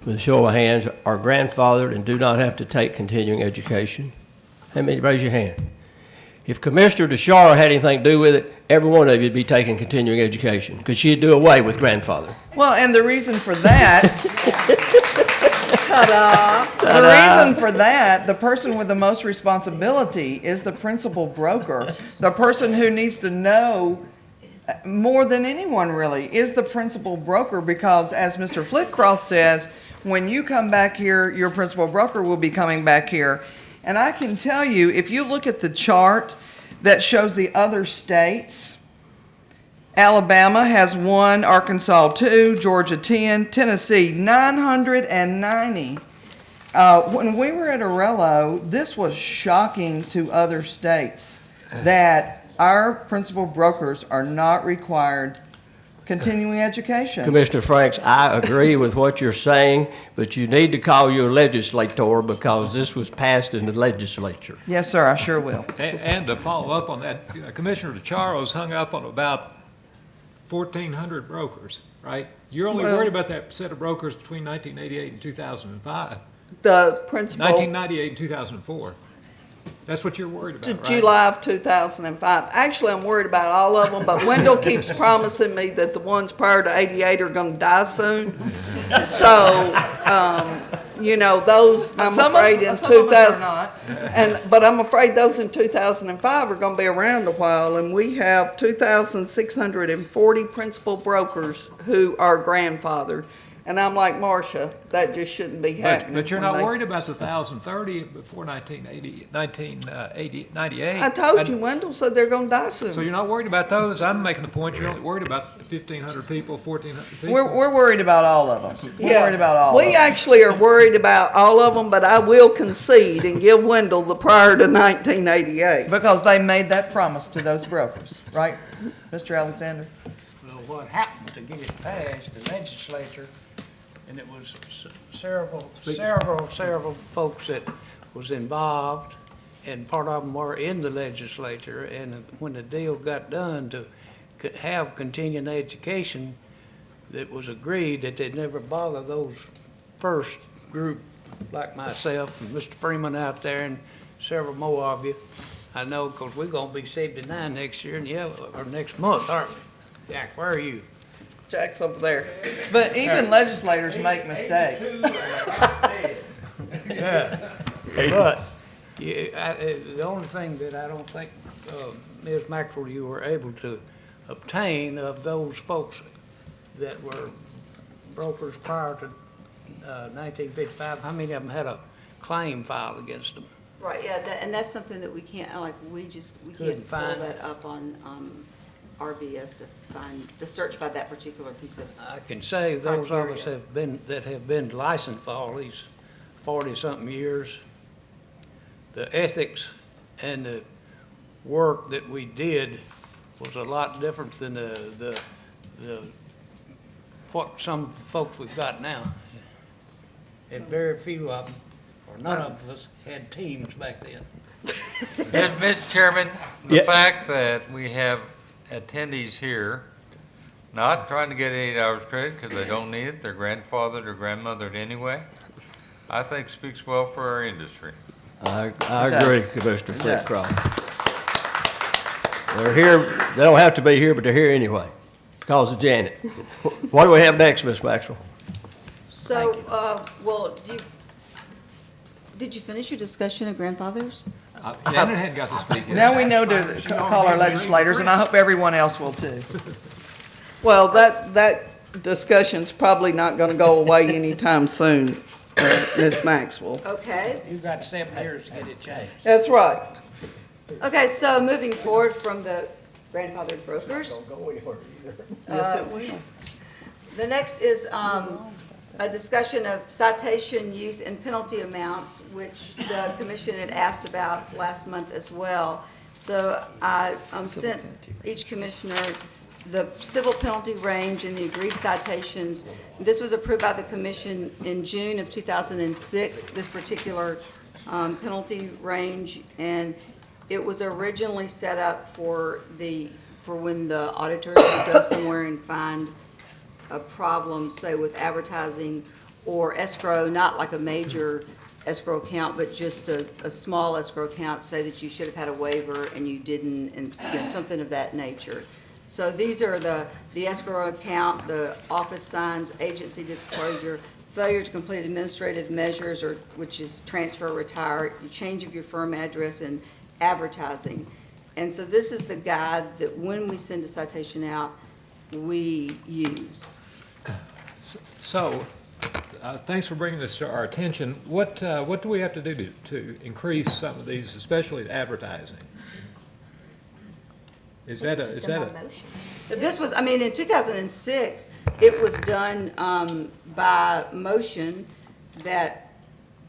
with a show of hands, are grandfathered and do not have to take continuing education? How many, raise your hand. If Commissioner DeShara had anything to do with it, every one of you would be taking continuing education, because she'd do away with grandfather. Well, and the reason for that, the reason for that, the person with the most responsibility is the principal broker. The person who needs to know more than anyone really is the principal broker, because as Mr. Flitcroft says, when you come back here, your principal broker will be coming back here. And I can tell you, if you look at the chart that shows the other states, Alabama has 1, Arkansas 2, Georgia 10, Tennessee 990. When we were at Arello, this was shocking to other states that our principal brokers are not required continuing education. Commissioner Franks, I agree with what you're saying, but you need to call your legislator, because this was passed in the legislature. Yes, sir, I sure will. And to follow up on that, Commissioner DeCharo's hung up on about 1,400 brokers, right? You're only Well- worried about that set of brokers between 1988 and 2005, The principal, 1998 and 2004. That's what you're worried to about, right? July of 2005. Actually, I'm worried about all of them, but Wendell keeps promising me that the ones prior to 88 are gonna die soon. So, you know, those, I'm afraid in Some of us 2000. are not. But I'm afraid those in 2005 are going to be around a while, and we have 2,640 principal brokers who are grandfathered. And I'm like Marcia, that just shouldn't be happening. But you're when not they- worried about the 1,030 before 1998? I told you, Wendell said they're going to die So soon. you're not worried about those? I'm making the point, you're only worried about 1,500 people, 1,400 people? We're worried about all of them. We're Yeah. worried about all of We them. actually are worried about all of them, but I will concede and give Wendell the prior to 1988. Because they made that promise to those brokers, right, Mr. Alexander? Well, what happened to get it passed, the legislature, and it was several folks that was involved, and part of them were in the legislature, and when the deal got done to have continuing education, it was agreed that they'd never bother those first group, like myself and Mr. Freeman out there and several more of you. I know, because we're gonna be 79 next year, and or next month, aren't we? Jack, where are you? Jack's over there. But even legislators make mistakes. Yeah, but the only thing that I don't think, Ms. Maxwell, you were able to obtain of those folks that were brokers prior to 1955, how many of them had a claim filed against them? Right, yeah, and that's something that we can't, we Couldn't can't pull find that up on RBS to search by that particular piece of. I can say those of us Criteria. that have been licensed for all these 40-something years, the ethics and the work that we did was a lot different than what some folks we've got now. And very few of them, or none of us, had teams back then. Mr. Chairman, the Yeah. fact that we have attendees here, not trying to get 8 hours credit because they don't need it, they're grandfathered or grandmothered anyway, I think speaks well for our industry. I It agree, does. Commissioner It does. Flitcroft. They're here, they don't have to be here, but they're here anyway, because of Janet. What do we have next, Ms. Maxwell? So, well, did you finish your discussion of grandfathers? Janet hadn't got to speak yet. Now we know to call our legislators, and I hope everyone else will too. Well, that discussion's probably not going to go away anytime soon, Ms. Maxwell. Okay. You've got 7 years to get it changed. That's right. Okay, so moving forward from the grandfathered brokers. Yes, it will. The next is a discussion of citation use and penalty amounts, which the commission had asked about last month as well. So I sent each commissioner the civil penalty range and the agreed citations. This was approved by the commission in June of 2006, this particular penalty range, and it was originally set up for the for when the auditors would go somewhere and find a problem, say with advertising or escrow, not like a major escrow account, but just a small escrow account, say that you should have had a waiver and you didn't, and, you know, something of that nature. So these are the escrow account, the office signs, agency disclosure, failure to complete administrative measures, or, which is transfer, retire, change of your firm address, and advertising. And so this is the guide that when we send a citation out, we use. So, thanks for bringing this to our attention. What do we have to do to increase some of these, especially advertising? Is that Just in my a, motion. This was, I mean, in 2006, it was done by motion that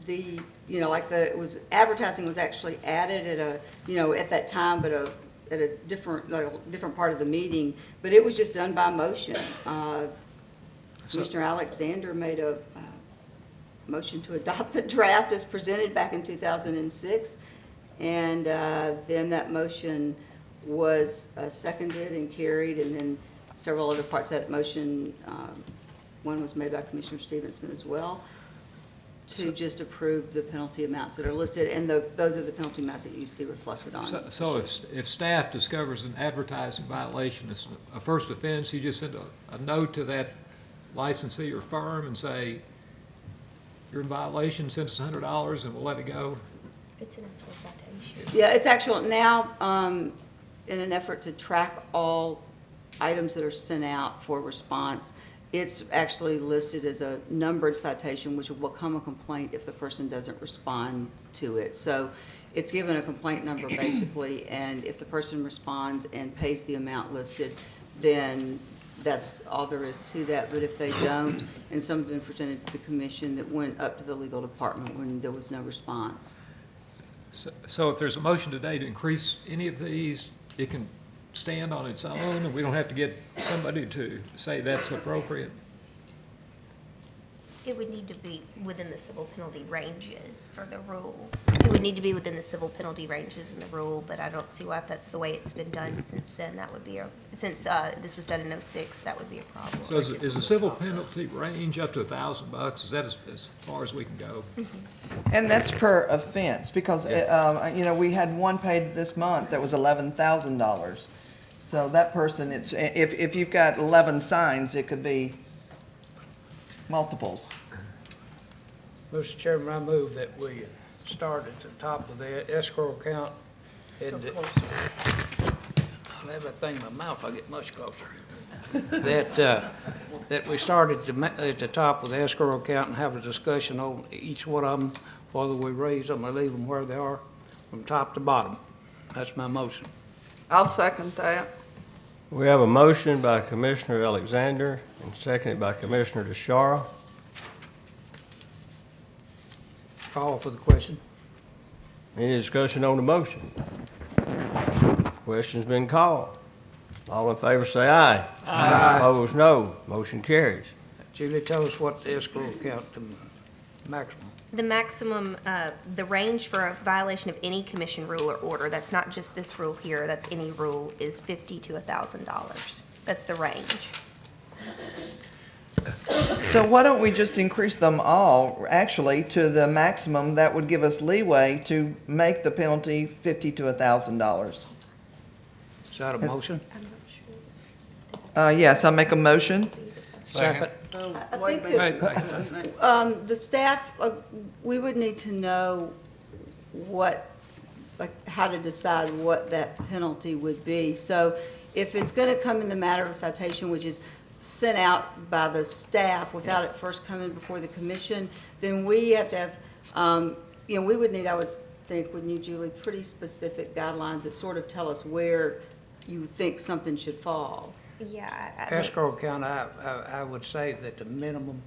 the, you know, like it was, advertising was actually added at a, you know, at that time, but at a different, like, different part of the meeting, but it was just done by motion. Commissioner Alexander made a motion to adopt the draft as presented back in 2006, and then that motion was seconded and carried, and then several other parts of that motion, one was made by Commissioner Stevenson as well, to just approve the penalty amounts that are listed, and those are the penalty amounts that you see reflected on. so if staff discovers an advertising violation, it's a first offense, you just send a note to that licensee or firm and say, you're in violation, send us $100 and we'll let it go? It's an actual citation. Yeah, it's actual, now, in an effort to track all items that are sent out for response, it's actually listed as a numbered citation, which will become a complaint if the person doesn't respond to it. So it's given a complaint number basically, and if the person responds and pays the amount listed, then that's all there is to that. But if they don't, and some have been presented to the commission, that went up to the legal department when there was no response. So if there's a motion today to increase any of these, it can stand on its own, and we don't have to get somebody to say that's appropriate? It would need to be within the civil penalty ranges for the rule. It would need to be within the civil penalty ranges in the rule, but I don't see why, if that's the way it's been done since then, that would be since this was done in '06, that would be a problem. So is the civil penalty range up to $1,000? Is that as far as we can go? And that's per offense, because, you know, we had one paid this month that was $11,000. So that person, it's, if you've got 11 signs, it could be multiples. Mr. Chairman, I move that we start at the top of the escrow account and I'll have that thing in my mouth, I get much closer. That we start at the top of the escrow account and have a discussion on each one of them, whether we raise them or leave them where they are, from top to bottom. That's my motion. I'll second that. We have a motion by Commissioner Alexander and seconded by Commissioner DeShara. Call for the question. Any discussion on the motion? Question's been called. All in favor say aye. Aye. Opposed, no. Motion carries. Julie, tell us what the escrow account, the maximum. The maximum, the range for a violation of any commission rule or order, that's not just this rule here, that's any rule, is $50 to $1,000. That's the range. So why don't we just increase them all, actually, to the maximum? That would give us leeway to make the penalty $50 to $1,000. Is that a motion? I'm not sure. Yes, I make a motion. Second. I think that the staff, we would need to know what, like, how to decide what that penalty would be. So if it's going to come in the matter of a citation, which is sent out by the staff without it first coming before the commission, then we have to have, you know, we would need, I would think, wouldn't you, Julie, pretty specific guidelines that sort of tell us where you think something should fall. Yeah. Escrow account, I would say that the minimum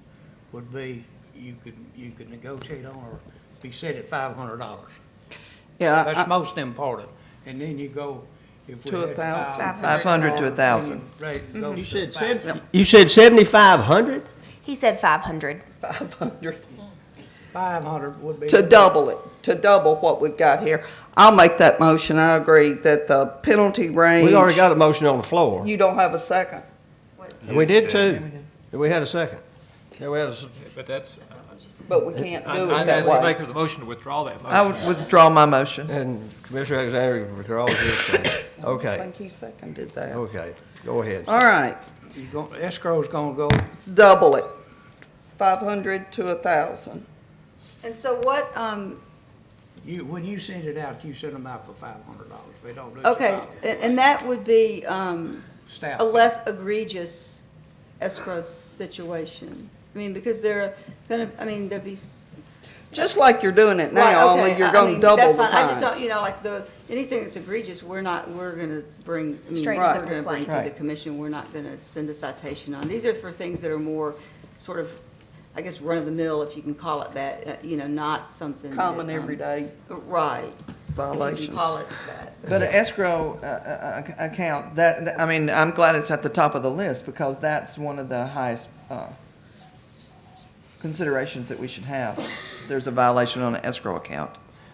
would be, you could negotiate on or be set at $500. Yeah, That's most important. And then you go, if we To had 1,000. 500 to 1,000. You said 7,500? He said 500. 500. 500 would be. To double it, to double what we've got here. I'll make that motion. I agree that the penalty range. We already got a motion on the floor. You don't have a second. And we did too. And we had a second. Yeah, we had a, But that's, But we can't do I'm it that asking the way. maker of the motion to withdraw that motion. I would withdraw my motion. and Commissioner Alexander withdraws his second. I Okay, think he seconded that. okay, go ahead. All right, Escrow's gonna go, double it, 500 to 1,000. And so what, when you send it out, you send them out for $500. If they don't do it, okay, and that would be staff. a less egregious escrow situation. I mean, because they're gonna, I mean, there'd be. Just like you're doing it Right, now, okay, only you're I going mean, to double that's the fine. I just fines. don't, you know, like anything that's egregious, we're gonna bring, I mean, Straight we're as a gonna bring complaint. to the Right. commission. We're not gonna send a citation on. These are for things that are more sort of, I guess, run-of-the-mill, if you can call it that, you know, not something that, Common everyday right. If you can violations. call it that. But an escrow account, I mean, I'm glad it's at the top of the list because that's one of the highest considerations that we should have. There's a violation on an escrow account.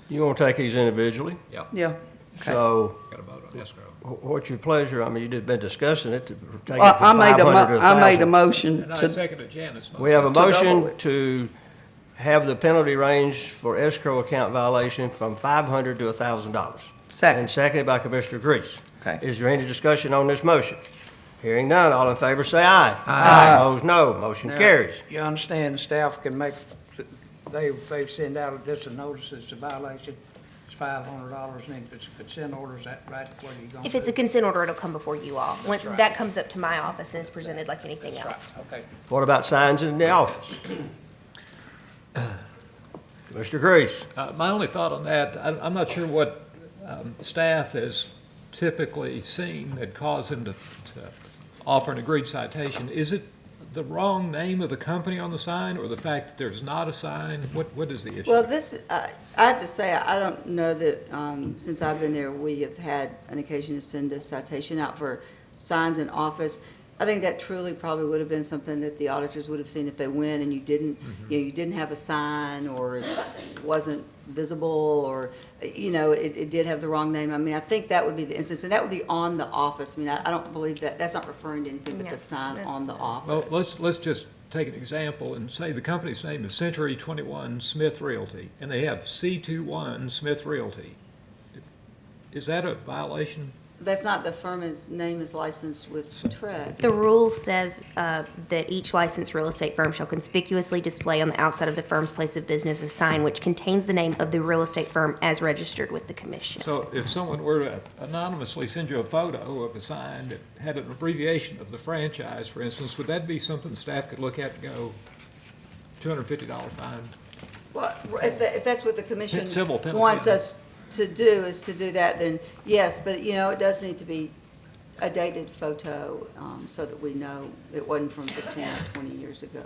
You want to take these individually? Yeah. Okay. So Got a vote on escrow. what's your pleasure? I mean, you've been discussing it, to take it Well, from 500 to 1,000. I made a motion And I to, seconded Janet's motion. We have a To double motion it. to have the penalty range for escrow account violation from $500 to $1,000. Second. And seconded by Commissioner Grease. Okay. Is there any discussion on this motion? Hearing none, all in favor say aye. Aye. Opposed, no. Motion Now, carries. You understand, staff can make, if they send out just a notice it's a violation, it's $500, and if it's a consent order, is that right? What are you gonna do? If it's a consent order, it'll come before you all. When right. that comes up to my office and is presented like anything else. Okay. What about signs in the office? Commissioner Grease. My only thought on that, I'm not sure what staff has typically seen that caused them to offer an agreed citation. Is it the wrong name of the company on the sign, or the fact that there's not a sign? What is the issue? Well, this, I have to say, I don't know that, since I've been there, we have had an occasion to send a citation out for signs in office. I think that truly probably would have been something that the auditors would have seen if they went and you didn't, you know, you didn't have a sign, or it wasn't visible, or, you know, it did have the wrong name. I mean, I think that would be the instance, and that would be on the office. I mean, I don't believe that's not referring to anything but No, the sign that's on the not. Well, office. let's just take an example and say the company's name is Century 21 Smith Realty, and they have C21 Smith Realty. Is that a violation? That's not the firm's name is licensed with TREC. The rule says that each licensed real estate firm shall conspicuously display on the outside of the firm's place of business a sign which contains the name of the real estate firm as registered with the commission. So if someone were to anonymously send you a photo of a sign that had an abbreviation of the franchise, for instance, would that be something staff could look at and go, $250 fine? Well, if that's what the commission Civil penalty, wants yeah. us to do, is to do that, then yes, but, you know, it does need to be a dated photo, so that we know it wasn't from 15 or 20 years ago.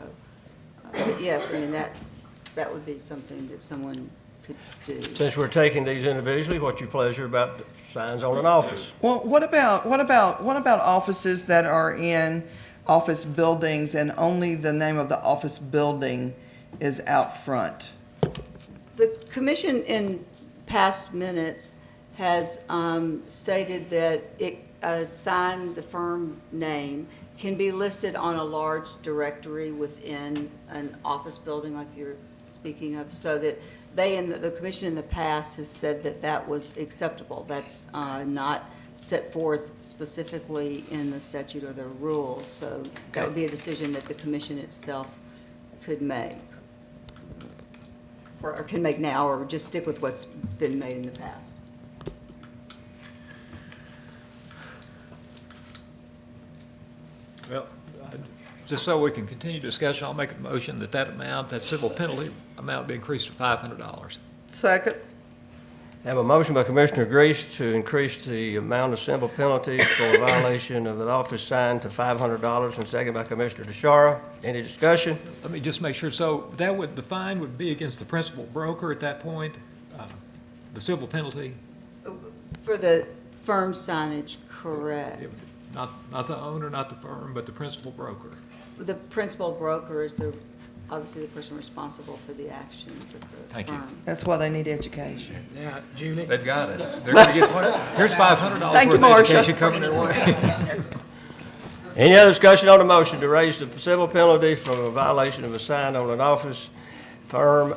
But yes, I mean, that would be something that someone could do. Since we're taking these individually, what's your pleasure about the signs on an office? well, what about offices that are in office buildings and only the name of the office building is out front? The commission in past minutes has stated that a sign, the firm name, can be listed on a large directory within an office building like you're speaking of, so that the commission in the past has said that that was acceptable. That's not set forth specifically in the statute or the rules, so that would be a decision that the commission itself could make. Or can make now, or just stick with what's been made in the past. Well, just so we can continue discussion, I'll make a motion that that amount, that civil penalty amount be increased to $500. Second? Have a motion by Commissioner Grease to increase the amount of civil penalties for violation of an office sign to $500, and second by Commissioner DeShara. Any discussion? Let me just make sure, so that would, the fine would be against the principal broker at that point? The civil penalty? For the firm signage, correct. Not the owner, not the firm, but the principal broker. The principal broker is the obviously the person responsible for the actions of the Thank you. firm. That's why they need education. Now, Julie, They've got it. They're gonna get, here's $500 Thank you, worth of Marcia. education coming their way. Any other discussion on the motion to raise the civil penalty for a violation of a sign on an office firm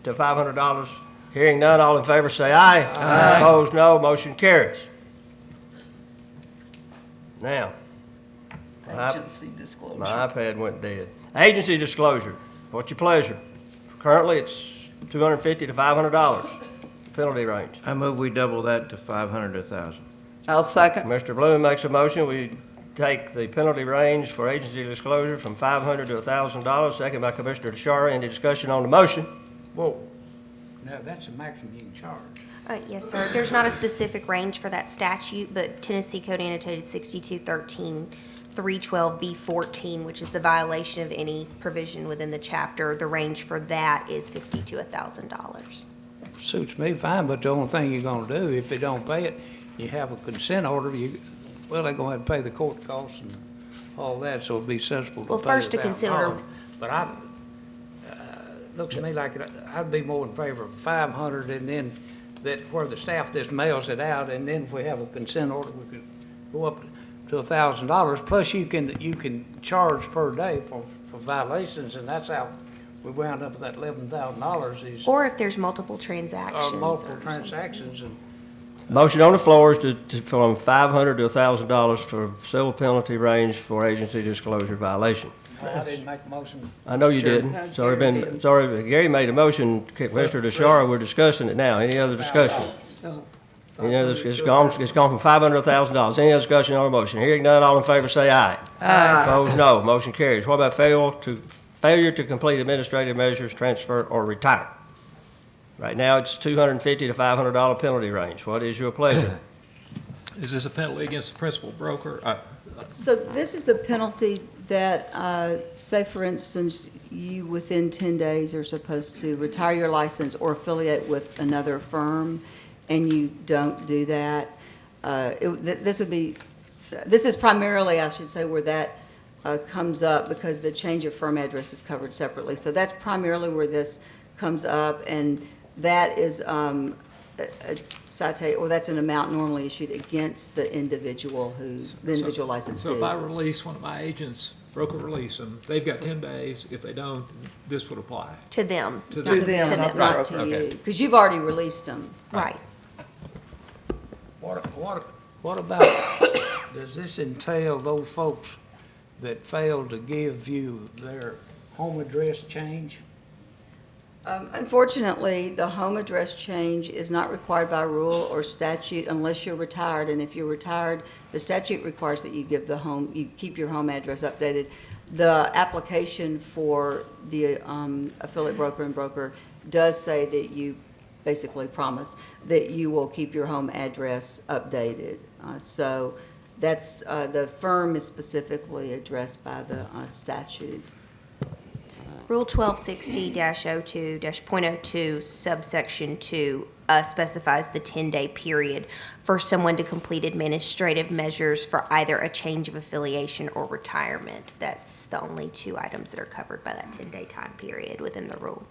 to $500? Hearing none, all in favor say aye. Aye. Opposed, no. Motion carries. Now, Agency disclosure. my iPad went dead. Agency disclosure. What's your pleasure? Currently, it's $250 to $500 penalty range. I move we double that to 500 to 1,000. I'll second. Mr. Bloom makes a motion. We take the penalty range for agency disclosure from $500 to $1,000. Second by Commissioner DeShara. Any discussion on the motion? whoa, now that's the maximum you can charge. Yes, sir. There's not a specific range for that statute, but Tennessee Code Annotated 6213, 312B14, which is the violation of any provision within the chapter, the range for that is $50 to $1,000. Suits me fine, but the only thing you're gonna do, if they don't pay it, you have a consent order, well, they're gonna have to pay the court costs and all that, so it'd be sensible to pay Well, first, a consent order- $1,000. But looks to me like I'd be more in favor of 500, and then that, where the staff just mails it out, and then if we have a consent order, we could go up to $1,000, plus you can charge per day for violations, and that's how we wound up with that $11,000 is, Or if there's multiple transactions. multiple or something. transactions, and Motion on the floor is from $500 to $1,000 for civil penalty range for agency disclosure violation. I didn't make a motion. I know you Chairman. didn't. It's already been, Gary made a motion. Mr. DeShara, we're discussing it now. Any other discussion? Any other, it's gone from $500 to $1,000. Any other discussion on the motion? Hearing none, all in favor say aye. Aye. Opposed, no. Motion carries. What about failure to complete administrative measures, transfer, or retire? Right now, it's $250 to $500 penalty range. What is your pleasure? Is this a penalty against the principal broker? So this is a penalty that, say for instance, you within 10 days are supposed to retire your license or affiliate with another firm, and you don't do that. This is primarily, I should say, where that comes up because the change of firm address is covered separately. So that's primarily where this comes up, and that is a citation, or that's an amount normally issued against the individual the individual licensee. So if I release one of my agents, broker release them, they've got 10 days. If they don't, this would apply. To them. To To them, To not them. the Not broker. to you, because you've already released them. Right. What about, does this entail those folks that failed to give you their home address change? Unfortunately, the home address change is not required by rule or statute unless you're retired, and if you're retired, the statute requires that you you keep your home address updated. The application for the affiliate broker and broker does say that you basically promise that you will keep your home address updated. So that's, the firm is specifically addressed by the statute. Rule 1260-02-.02 subsection 2 specifies the 10-day period for someone to complete administrative measures for either a change of affiliation or retirement. That's the only two items that are covered by that 10-day time period within the rule.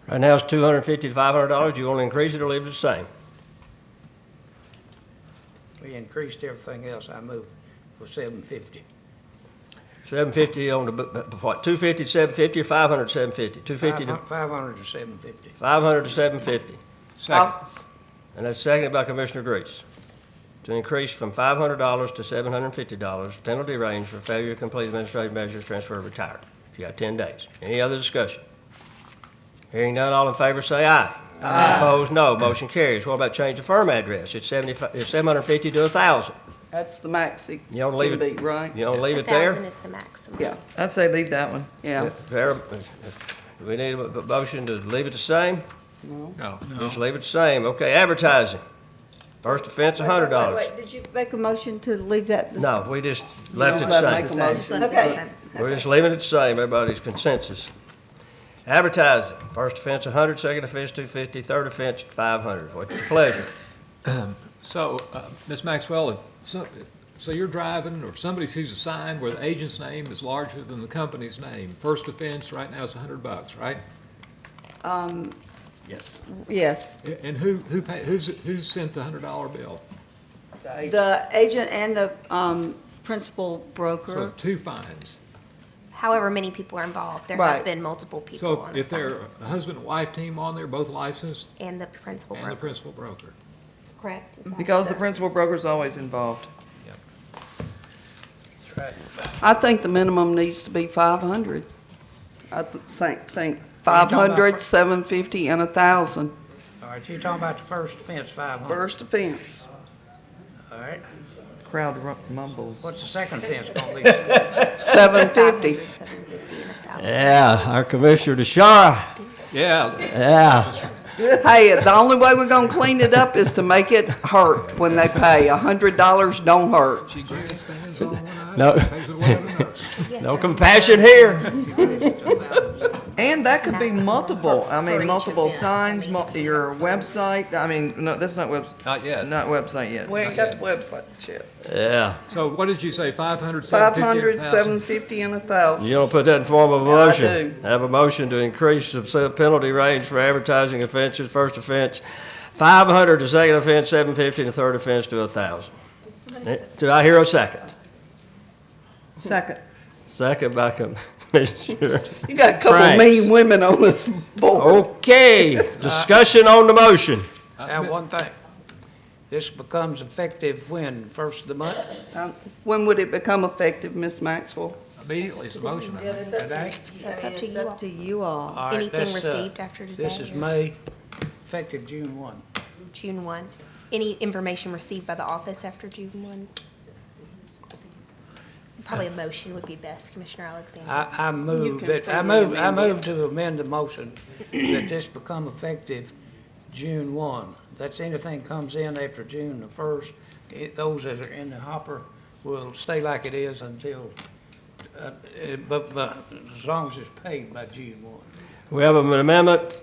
Right now, it's $250 to $500. Do you want to increase it or leave it the same? We increased everything else, I moved for $750. $750 on the, what, $250 to $750 or $500 to $750? $250 to $500 to $750. $500 to $750. Second. And that's seconded by Commissioner Grease. To increase from $500 to $750, penalty range for failure to complete administrative measures, transfer, or retire. You got 10 days. Any other discussion? Hearing none, all in favor say aye. Aye. Opposed, no. Motion carries. What about change of firm address? It's $750 to $1,000. That's the max it You don't leave can it- be, right? You don't leave it there? 1,000 is the maximum. Yeah, I'd say leave that one, yeah. Do we need a motion to leave it the same? No. Just leave it the same. Okay, advertising. First offense, $100. Wait, did you make a motion to leave that? No, we just left it Just the make a same. motion. Okay. We're just leaving it the same, everybody's consensus. Advertising, first offense, $100, second offense, $250, third offense, $500. What's your pleasure? So, Ms. Maxwell, So you're driving, or somebody sees a sign where the agent's name is larger than the company's name. First offense right now is $100, right? Yes. Yes, And who sent the $100 bill? the agent and the principal So broker. 2 fines. However many people are involved, there Right. have been multiple people So on if assignment. they're a husband and wife team on there, both licensed, And the principal and the broker, principal broker. correct? Is that- Because the principal broker's always involved. That's right. I think the minimum needs to be 500. I think 500, 750, and 1,000. All right, you're talking about the first offense, 500. First offense. All right, Crowd mumbles. what's the second offense gonna be? 750. 750 and 1,000. Yeah, our Commissioner DeShara, Yeah, yeah. Hey, the only way we're gonna clean it up is to make it hurt when they pay. $100 don't hurt. she grandstands on one item, No. takes it away on another. Yes, No sir. compassion here. And that could be multiple, I For mean, each multiple offense, signs, I mean. your website, I mean, no, that's not Not yet. not website yet. We ain't got the website yet. Yeah. So what did you say, 500, 750, 500, 1,000? 750, and 1,000. You don't put that in form of a I motion? do. Have a motion to increase the penalty range for advertising offenses, first offense, 500, the second offense, 750, and the third offense to 1,000. Do I hear a second? Second. Second by Commissioner. You got a couple of Franks. mean women on this board. Okay, discussion on the motion. Now, one thing, this becomes effective when, first of the month? When would it become effective, Miss Maxwell? Immediately, it's a motion. Yeah, that's up to, Today? That's up to it's you up all. to you all. All right, Anything that's, received after today? This is or May, effective June 1. June 1. Any information received by the office after June 1? Probably a motion would be best, Commissioner Alexander. I move can that, friendly I amend move to amend the motion that this become effective June 1. That's anything comes in after June the 1st, those that are in the hopper will stay like it is until, but as long as it's paid by June 1. We have an amendment.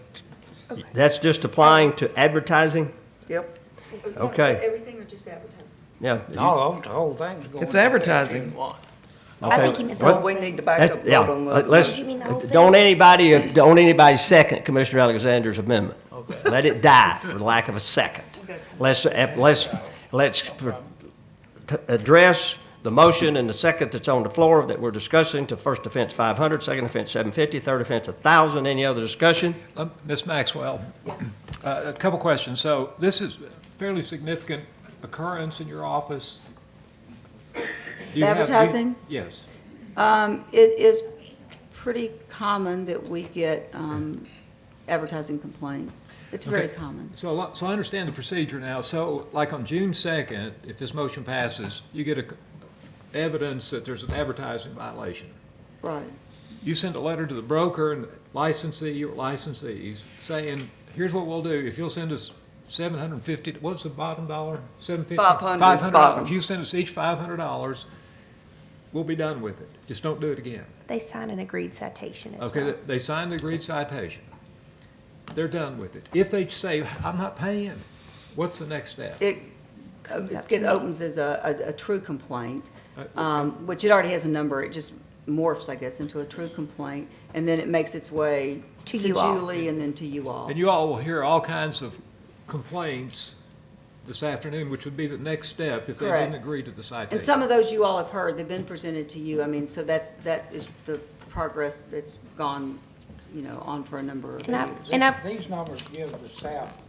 That's just applying to advertising? Yep. Okay. Everything or just advertising? Yeah. No, the whole thing's going. It's to advertising. June 1. I think Okay. he meant the But whole we thing. need to back That's- up Yeah, vote on the. let's, You mean the whole thing? don't anybody second Commissioner Alexander's amendment. Let it die for lack of a second. Let's address the motion and the second that's on the floor that we're discussing to first offense 500, second offense 750, third offense 1,000. Any other discussion? Ms. Maxwell, a couple questions. So this is a fairly significant occurrence in your office. Do you have- Advertising? Yes. It is pretty common that we get advertising complaints. It's very Okay. common. So I understand the procedure now. So like on June 2nd, if this motion passes, you get evidence that there's an advertising violation. Right. You send a letter to the broker and licensee or licensees saying, here's what we'll do. If you'll send us 750, what's the bottom dollar? 750? 500 's bottom. If you send us each $500, we'll be done with it. Just don't do it again. They sign an agreed citation as Okay, well. they signed the agreed citation. They're done with it. If they say, I'm not paying, what's the next step? It Comes up to me. opens as a true complaint, which it already has a number. It just morphs, I guess, into a true complaint, and then it makes its way To to you all. Julie and then to you all. And you all will hear all kinds of complaints this afternoon, which would be the next step if they Correct. didn't agree to the citation. And some of those you all have heard, they've been presented to you. I mean, so that is the progress that's gone, on for a number of And I- years. and I- These numbers give the staff,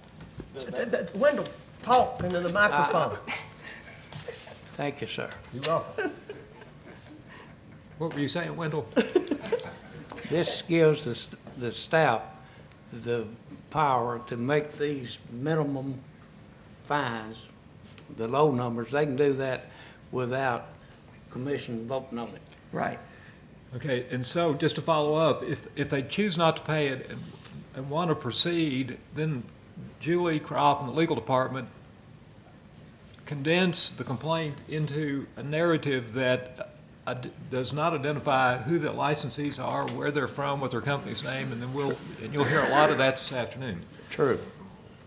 Wendell, talk into the microphone. thank you, sir. You're welcome. What were you saying, Wendell? This gives the staff the power to make these minimum fines, the low numbers. They can do that without commission voting on it. Right. Okay, and so just to follow up, if they choose not to pay it and want to proceed, then Julie Crop and the legal department condense the complaint into a narrative that does not identify who the licensees are, where they're from, what their company's name, and then you'll hear a lot of that this afternoon. True.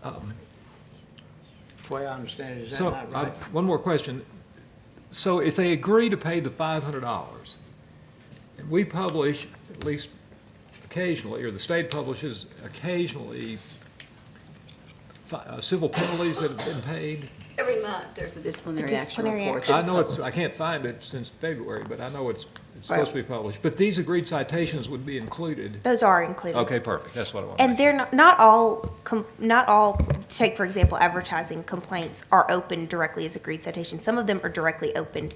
That's the way I understand it. Is that So, not right? one more question. So if they agree to pay the $500, and we publish, at least occasionally, or the state publishes occasionally, civil penalties that have been paid. Every month, there's a disciplinary action disciplinary report. action. I know it's, I can't find it since February, but I know it's supposed to be published. But these agreed citations would be included. Those are included. Okay, perfect, that's what I want to And make they're sure. not all, take for example, advertising complaints are opened directly as agreed citations. Some of them are directly opened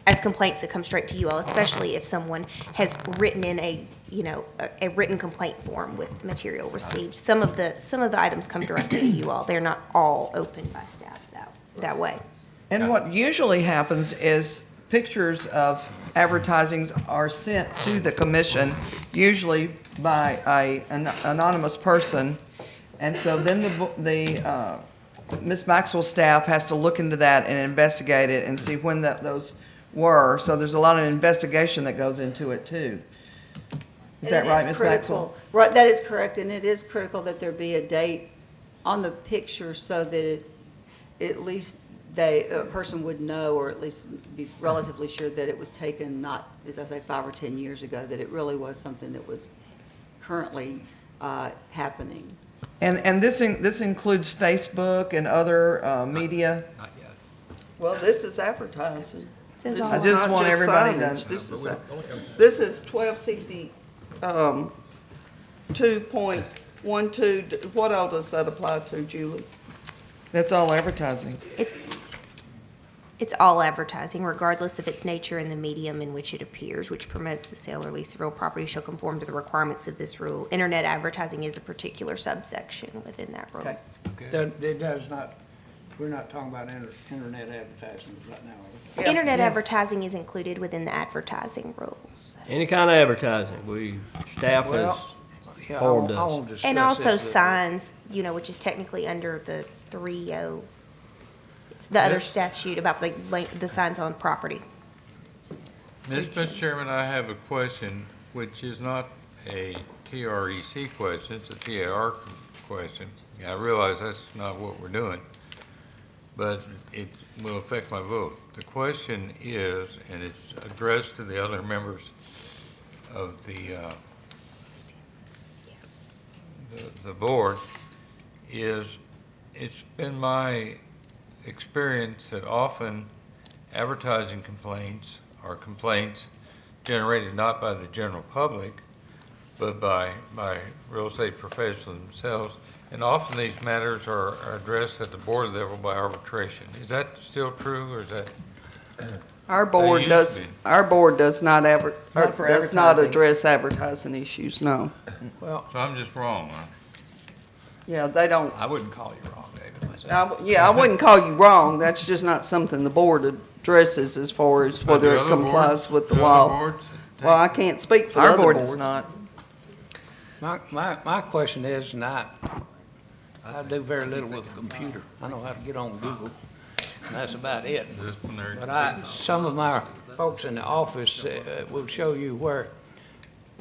as complaints that come straight to you all, especially if someone has written in a written complaint form with material received. Some of the items come directly to you all. They're not all opened by staff that way. And what usually happens is pictures of advertisings are sent to the commission, usually by an anonymous person. And so then Ms. Maxwell's staff has to look into that and investigate it and see when those were. So there's a lot of investigation that goes into it too. Is that right, Ms. Maxwell? Right, that is correct, and it is critical that there be a date on the picture so that at least a person would know, or at least be relatively sure that it was taken not, as I say, 5 or 10 years ago, that it really was something that was currently happening. And this includes Facebook and other media? Not yet. Well, this is advertising. Says This all. I is just not want everybody to- signage. This is 1260, 2.12, what all does that apply to, Julie? That's all advertising. It's all advertising, regardless of its nature and the medium in which it appears, which promotes the sale or lease of real property shall conform to the requirements of this rule. Internet advertising is a particular subsection within that rule. Okay. It does not, we're not talking about internet advertising right now. Yeah. Internet Yes. advertising is included within the advertising rules. Any kind of advertising, staff has Yeah, formed I us. won't discuss And also this, but- signs, which is technically under the 30, it's the other statute about the signs on property. Mr. Chairman, I have a question, which is not a TREC question, it's a TAR question. I realize that's not what we're doing, but it will affect my vote. The question is, and it's addressed to the other members of the board, is it's been my experience that often advertising complaints are complaints generated not by the general public, but by real estate professionals themselves. And often these matters are addressed at the board level by arbitration. Is that still true, or is that? Our board used to be. does not Not for does not advertising. address advertising issues, no. Well, So I'm just wrong, huh? Yeah, they don't, I wouldn't call you wrong, David, myself. I wouldn't call you wrong, that's just not something the board addresses as far as But whether the it other complies boards- with the other law. boards take- Well, I can't speak for the Our other board boards. does not. my question is, and I do very little with a computer. I know how to get on Google, and that's about it. Disciplinary. But some of my folks in the office will show you where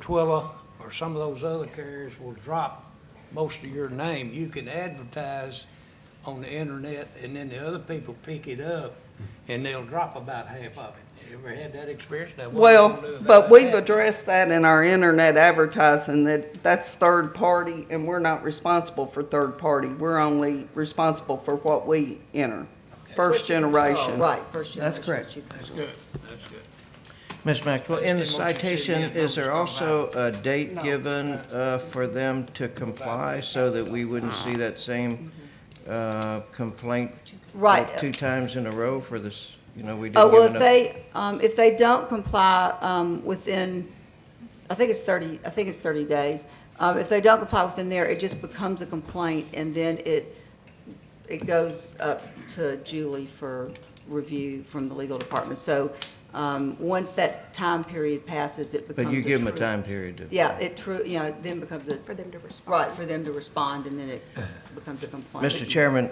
Twilla or some of those other carriers will drop most of your name. You can advertise on the internet, and then the other people pick it up, and they'll drop about half of it. You ever had that experience? Now, what are you Well, gonna do about but we've that? addressed that in our internet advertising, that's third party, and we're not responsible for third party. We're only responsible for what we enter, first generation. Right, first generation. That's correct. That's good, that's good. Ms. Maxwell, in the Didn't want you to say citation, it, is there no, also a date given for them to comply so that we wouldn't see that same complaint Right. 2 times in a row for this, we didn't Oh, well, give enough? if they don't comply within, I think it's 30 days. If they don't comply within there, it just becomes a complaint, and then it goes up to Julie for review from the legal department. So, once that time period passes, it becomes But you a give them a true- time period to. Yeah, it then becomes a, For them to respond. right, for them to respond, and then it becomes a complaint. Mr. Chairman,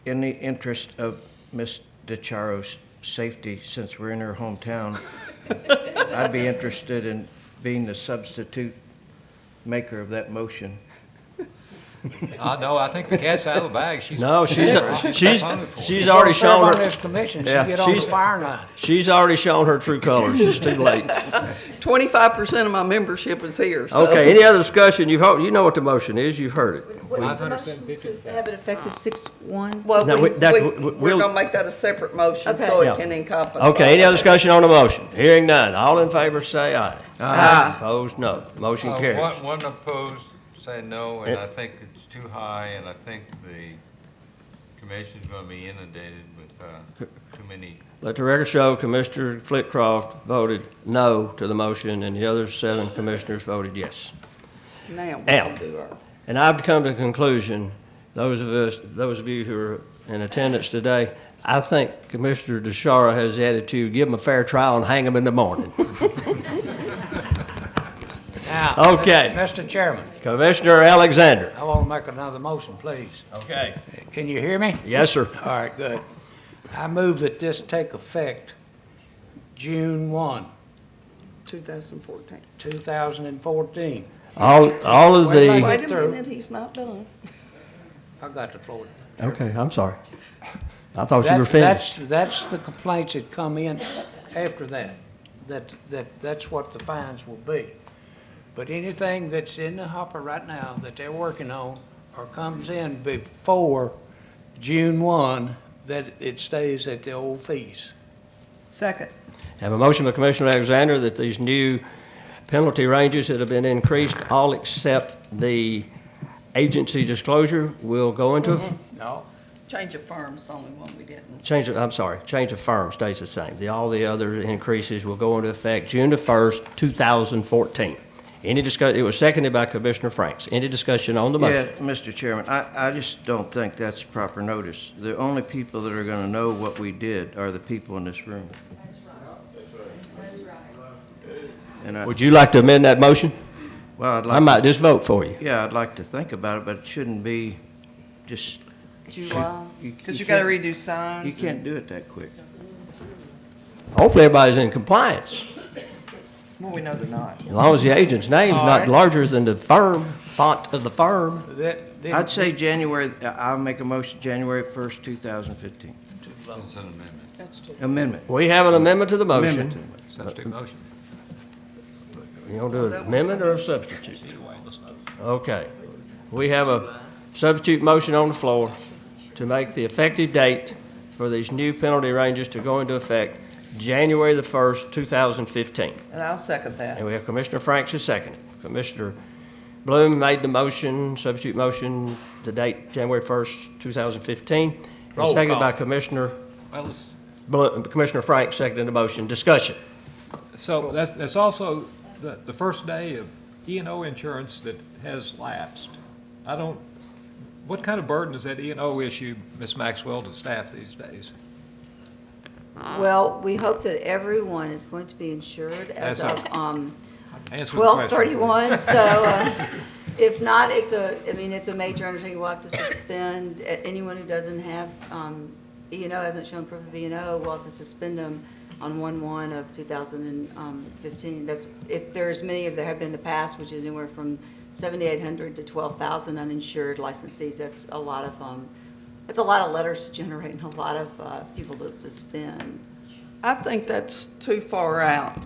in the interest of Ms. DeCharo's safety, since we're in her hometown, I'd be interested in being the substitute maker of that motion. No, I think the cat's out of the bag. No, she's accounted for. she's already Serve shown on her, this commission, she Yeah, get on the she's- fire line. she's already shown her true colors. It's too late. 25% of my membership is here, so. Okay, any other discussion? You know what the motion is. You've heard it. What is the motion to have it effective 6/1? Well, No, we're we'll- gonna make that a separate motion Okay. so Yeah. it can encompass. Okay, any all other of it. discussion on the motion? Hearing none. All in favor, say aye. Aye. Opposed, no. Motion carries. One opposed, say no, and I think it's too high, and I think the commission's gonna be inundated with, too many. Let the record show Commissioner Flitcroft voted no to the motion, and the other 7 commissioners voted yes. Now, we Now. can do our. And I've come to the conclusion, those of you who are in attendance today, I think Commissioner DeShara has the attitude, give them a fair trial and hang them in the morning. Now, Okay. Mr. Chairman, Commissioner Alexander. I want to make another motion, please. Okay. Can you hear me? Yes, sir. All right, good. I move that this take effect June 1, 2014. 2014. All of Wait, the, Wait a through. minute, he's not done. I got the floor. okay, I'm sorry. I thought you were finished. That's the complaints that come in after that. That's what the fines will be. But anything that's in the hopper right now that they're working on or comes in before June 1, that it stays at the old fees. Second. Have a motion by Commissioner Alexander that these new penalty ranges that have been increased, all except the agency disclosure, will go into, No? Change of firms, the only one we didn't. change of firm stays the same. All the other increases will go into effect June the 1st, 2014. Any it was seconded by Commissioner Franks. Any discussion on the Yeah, motion? Mr. Chairman, I just don't think that's proper notice. The only people that are gonna know what we did are the people in this room. And Would you like to amend that motion? well, I'd I like, might just vote for you. yeah, I'd like to think about it, but it shouldn't be just, July, you because you gotta can't- redo signs. you can't do it that quick. Hopefully, everybody's in compliance, Well, we know they're not. as long as the agent's name's All not right. larger than the font of the firm. I'd say January, I'll make a motion, January 1st, 2015. That's an amendment. That's too. Amendment. We have an amendment to the Amendment to motion. the Substitute motion. You want to do an amendment or a substitute? Okay. We have a substitute motion on the floor to make the effective date for these new penalty ranges to go into effect January the 1st, 2015. And I'll second that. And we have Commissioner Franks who seconded. Commissioner Bloom made the motion, substitute motion, the date January 1st, 2015. And Roll seconded by call. Commissioner Well, it's- Commissioner Franks seconded the motion. Discussion. So that's also the first day of E&O insurance that has lapsed. What kind of burden does that E&O issue, Ms. Maxwell, to staff these days? Well, we hope that everyone is going to be insured as That's of Answer the question. 12/31, so if not, it's a major undertaking. We'll have to suspend anyone who doesn't have, E&O, hasn't shown proof of E&O, we'll have to suspend them on 1/1 of 2015. That's, if there's many of there have been in the past, which is anywhere from 7,800 to 12,000 uninsured licensees, that's a lot of letters to generate and a lot of people to suspend. I think that's too far out,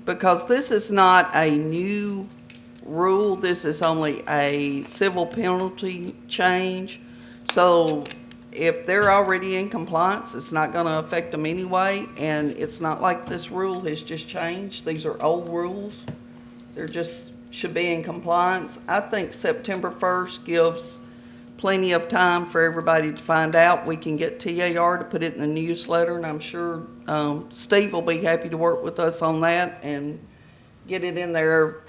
because this is not a new rule. This is only a civil penalty change. So if they're already in compliance, it's not gonna affect them anyway, and it's not like this rule has just changed. These are old rules. They're just, should be in compliance. I think September 1st gives plenty of time for everybody to find out. We can get TAR to put it in the newsletter, and I'm sure Steve will be happy to work with us on that and get it in there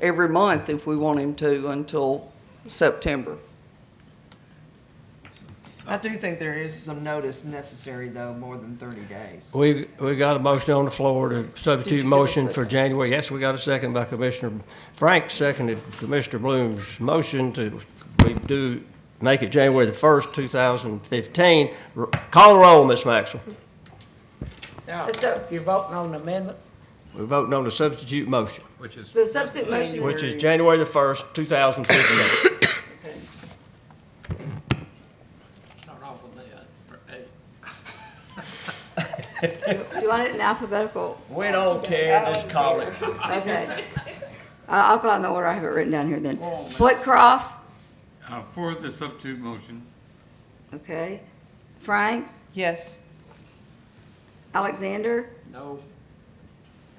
every month if we want him to until September. I do think there is some notice necessary, though, more than 30 days. We got a motion on the floor to Did substitute you get a motion for second? January. Yes, we got a second by Commissioner Frank, seconded Commissioner Bloom's motion to, we do make it January the 1st, 2015. Call the roll, Ms. Maxwell. Now, So- you're voting on the amendment? We're voting on the substitute motion, Which is, The substitute motion which is is, January the 1st, 2015. off of me. Hey, Do you want it in alphabetical? We don't care, just call it. Okay. I'll go in the order I have it written down here then. Flitcroft, For the substitute motion. okay. Franks, Yes. Alexander, no,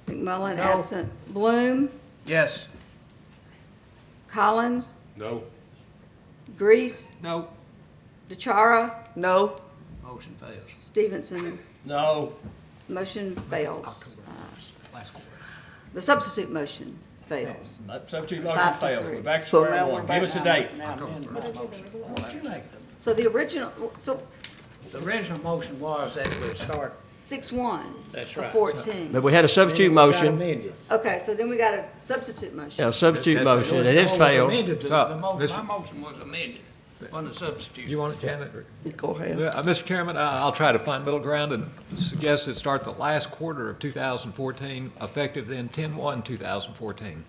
McMullen No. absent. Bloom, Yes. No, Collins, Grease, No. DeChara, No. motion fails. Stevenson. No. Motion fails. Last quarter. The substitute motion fails. Substitute 5 motion to fails. 3. We're back to So square now one. we're Give us a date. Now amend my motion. So the original, so The original motion was that we'd start. 6-1 That's of right. 14. But we had a substitute motion. Okay, so then we got a substitute motion. Yeah, substitute That- motion, and it failed. So, My Mr. motion was amended on the substitute. You want it, Janet? Go ahead. Mr. Chairman, I'll try to find middle ground and suggest it start the last quarter of 2014, effective then 10/1/2014.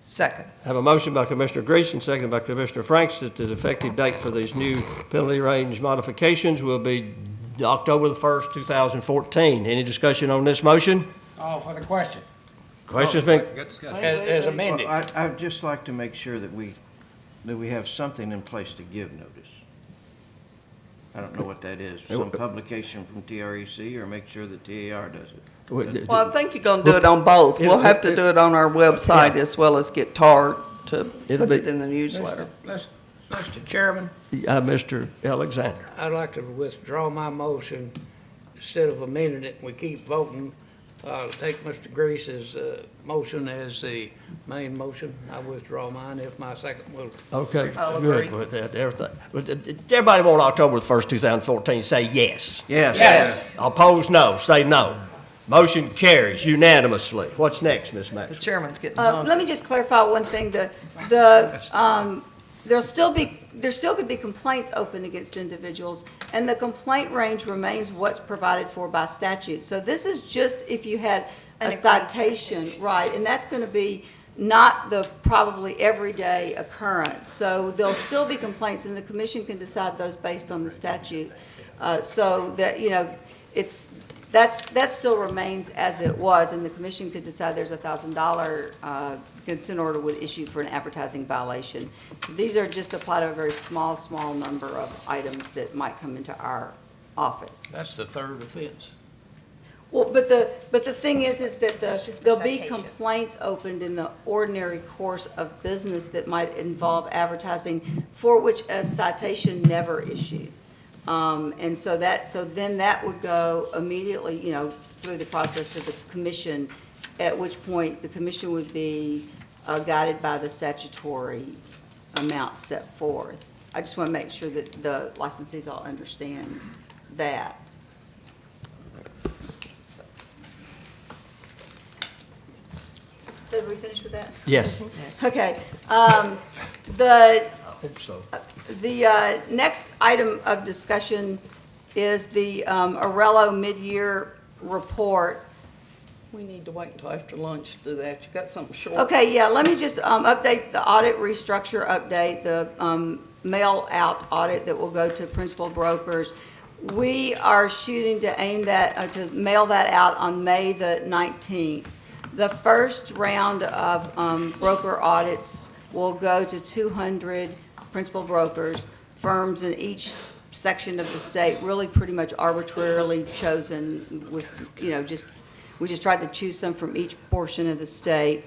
Second. Have a motion by Commissioner Greason, seconded by Commissioner Franks, that the effective date for these new penalty range modifications will be October the 1st, 2014. Any discussion on this motion? Oh, for the question, Questions been, Good discussion. as amended. Well, I'd just like to make sure that we have something in place to give notice. I don't know what that is, some publication from TREC, or make sure that TAR does it. Well, I think you're gonna do it on both. We'll have to do it on our website as well as get TAR to It'll put it be- in the newsletter. Mr. Chairman, Mr. Alexander? I'd like to withdraw my motion. Instead of amending it, we keep voting. Take Mr. Grease's motion as the main motion. I withdraw mine if my second will. Okay, I'll good agree. with that, everything. But everybody want October the 1st, 2014, say yes. Yes. Yes. Opposed, no. Say no. Motion carries unanimously. What's next, Ms. The Maxwell? chairman's getting Let hungry. me just clarify one thing. There still could be complaints open against individuals, and the complaint range remains what's provided for by statute. So this is just if you had An a agreed citation, right, and that's going to be not the probably everyday occurrence. So there'll still be complaints, and the commission can decide those based on the statute. So that, that still remains as it was, and the commission could decide there's a $1,000 consent order would issue for an advertising violation. These are just apply to a very small number of items that might come into our office. That's the third offense. Well, but the thing is that That's just for there'll be citations. complaints opened in the ordinary course of business that might involve advertising for which a citation never issued. And so then that would go immediately, through the process to the commission, at which point the commission would be guided by the statutory amount set forth. I just want to make sure that the licensees all understand that. So did we finish with that? Yes. Okay. Hope so. The next item of discussion is the Arello mid-year report. We need to wait until after lunch to do that. You got something short? Okay, yeah, let me just update the audit restructure update, the mail-out audit that will go to principal brokers. We are shooting to aim that, to mail that out on May the 19th. The first round of broker audits will go to 200 principal brokers, firms in each section of the state, really pretty much arbitrarily chosen with, we just tried to choose some from each portion of the state.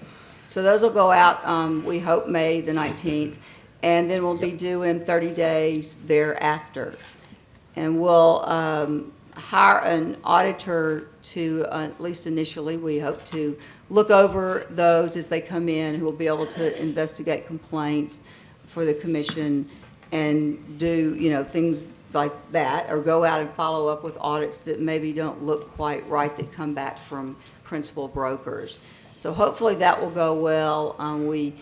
So those will go out, we hope, May the 19th, and then we'll be due in 30 days thereafter. And we'll hire an auditor to, at least initially, we hope to look over those as they come in, who will be able to investigate complaints for the commission and do, things like that, or go out and follow up with audits that maybe don't look quite right that come back from principal brokers. So hopefully that will go well. We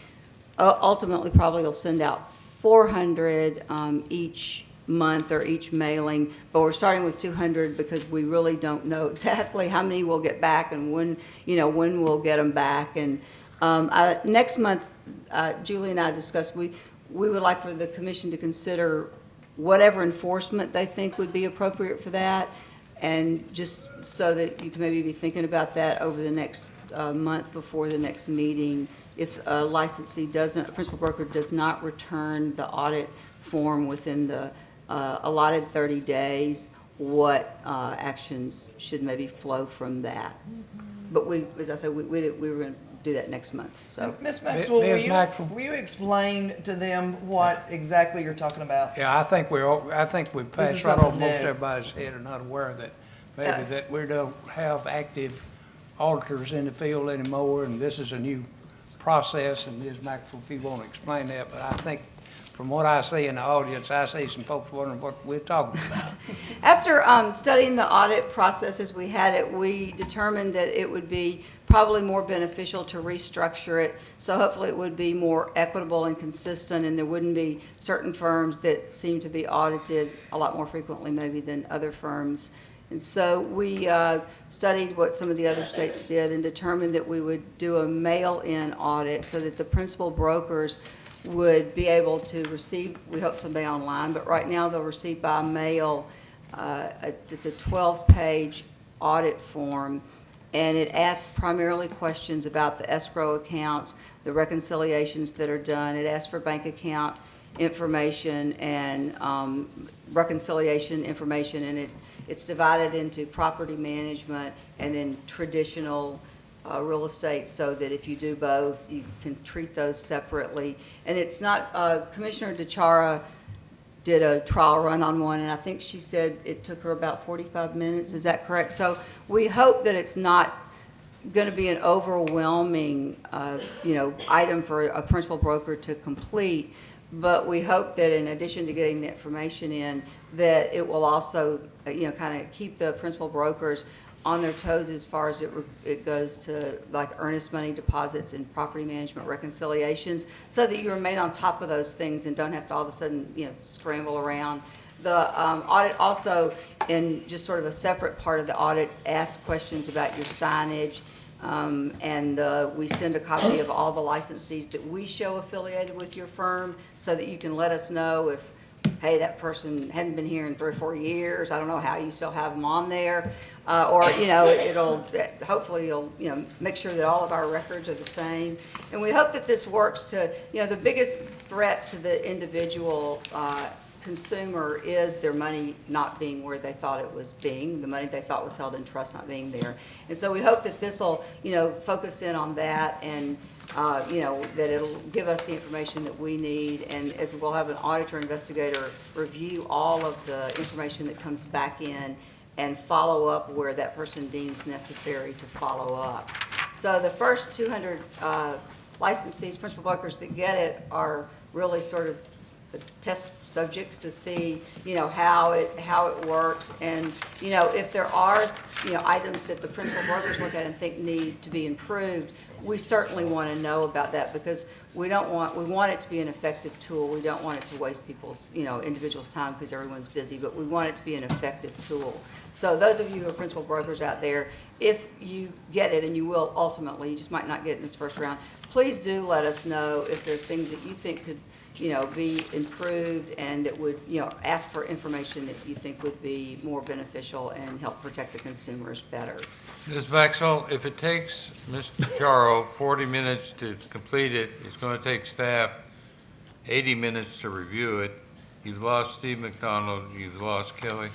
ultimately probably will send out 400 each month or each mailing, but we're starting with 200 because we really don't know exactly how many we'll get back and when we'll get them back. And next month, Julie and I discussed, we would like for the commission to consider whatever enforcement they think would be appropriate for that, and just so that you can maybe be thinking about that over the next month before the next meeting. If a licensee doesn't, a principal broker does not return the audit form within the allotted 30 days, what actions should maybe flow from that. But we, as I said, we were going to do that next month, so. Ms. Maxwell, Ms. Maxwell. will you explain to them what exactly you're talking about? Yeah, I think we This passed is right over something most new. everybody's head and not aware that maybe that we don't have active auditors in the field anymore, and this is a new process, and Ms. Maxwell, if you want to explain that, but I think from what I see in the audience, I see some folks wondering what we're talking about. After studying the audit process as we had it, we determined that it would be probably more beneficial to restructure it. So hopefully it would be more equitable and consistent, and there wouldn't be certain firms that seem to be audited a lot more frequently maybe than other firms. And so we studied what some of the other states did and determined that we would do a mail-in audit so that the principal brokers would be able to receive, we hope someday online, but right now they'll receive by mail, it's a 12-page audit form, and it asks primarily questions about the escrow accounts, the reconciliations that are done. It asks for bank account information and reconciliation information, and it's divided into property management and then traditional real estate, so that if you do both, you can treat those separately. And it's not, Commissioner DeChara did a trial run on one, and I think she said it took her about 45 minutes. Is that correct? So we hope that it's not going to be an overwhelming, item for a principal broker to complete. But we hope that in addition to getting the information in, that it will also, kind of keep the principal brokers on their toes as far as it goes to like earnest money deposits and property management reconciliations, so that you remain on top of those things and don't have to all of a sudden, scramble around. The audit also, in just sort of a separate part of the audit, asks questions about your signage, and we send a copy of all the licensees that we show affiliated with your firm, so that you can let us know if, hey, that person hadn't been here in 3 or 4 years, I don't know how you still have them on there. Hopefully you'll, make sure that all of our records are the same. And we hope that this works to, the biggest threat to the individual consumer is their money not being where they thought it was being, the money they thought was held in trust not being there. And so we hope that this will, focus in on that, and that it'll give us the information that we need, and as we'll have an auditor investigator review all of the information that comes back in and follow up where that person deems necessary to follow up. So the first 200 licensees, principal brokers that get it, are really sort of the test subjects to see, how it works, and, if there are, items that the principal brokers look at and think need to be improved, we certainly want to know about that, because we want it to be an effective tool. We don't want it to waste people's, individuals' time because everyone's busy, but we want it to be an effective tool. So those of you who are principal brokers out there, if you get it, and you will ultimately, you just might not get it in this first round, please do let us know if there are things that you think could, be improved, and that would, ask for information that you think would be more beneficial and help protect the consumers better. Ms. Maxwell, if it takes Mr. Charo 40 minutes to complete it, it's going to take staff 80 minutes to review it. You've lost Steve McDonald, you've lost Kelly.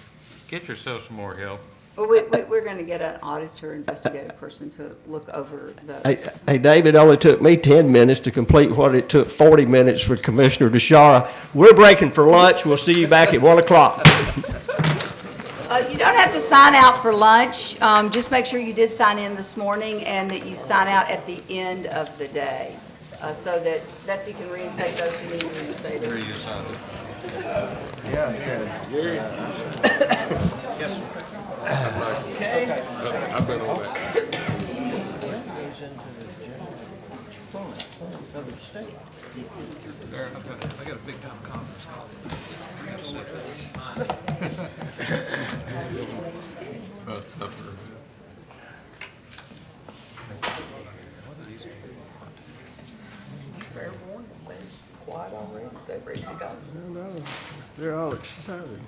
Get yourself some more help. Well, we're going to get an auditor, investigative person to look over those. Hey, David, it only took me 10 minutes to complete what it took 40 minutes for Commissioner DeShara. We're breaking for lunch. We'll see you back at 1 o'clock. You don't have to sign out for lunch. Just make sure you did sign in this morning, and that you sign out at the end of the day, so that Betsy can reinstate those who need to reinstate Where them. you signed it? I've been on that. I got a big time conference call. That's up there. Fair warning, they're quiet already. They're ready to go. They're all excited.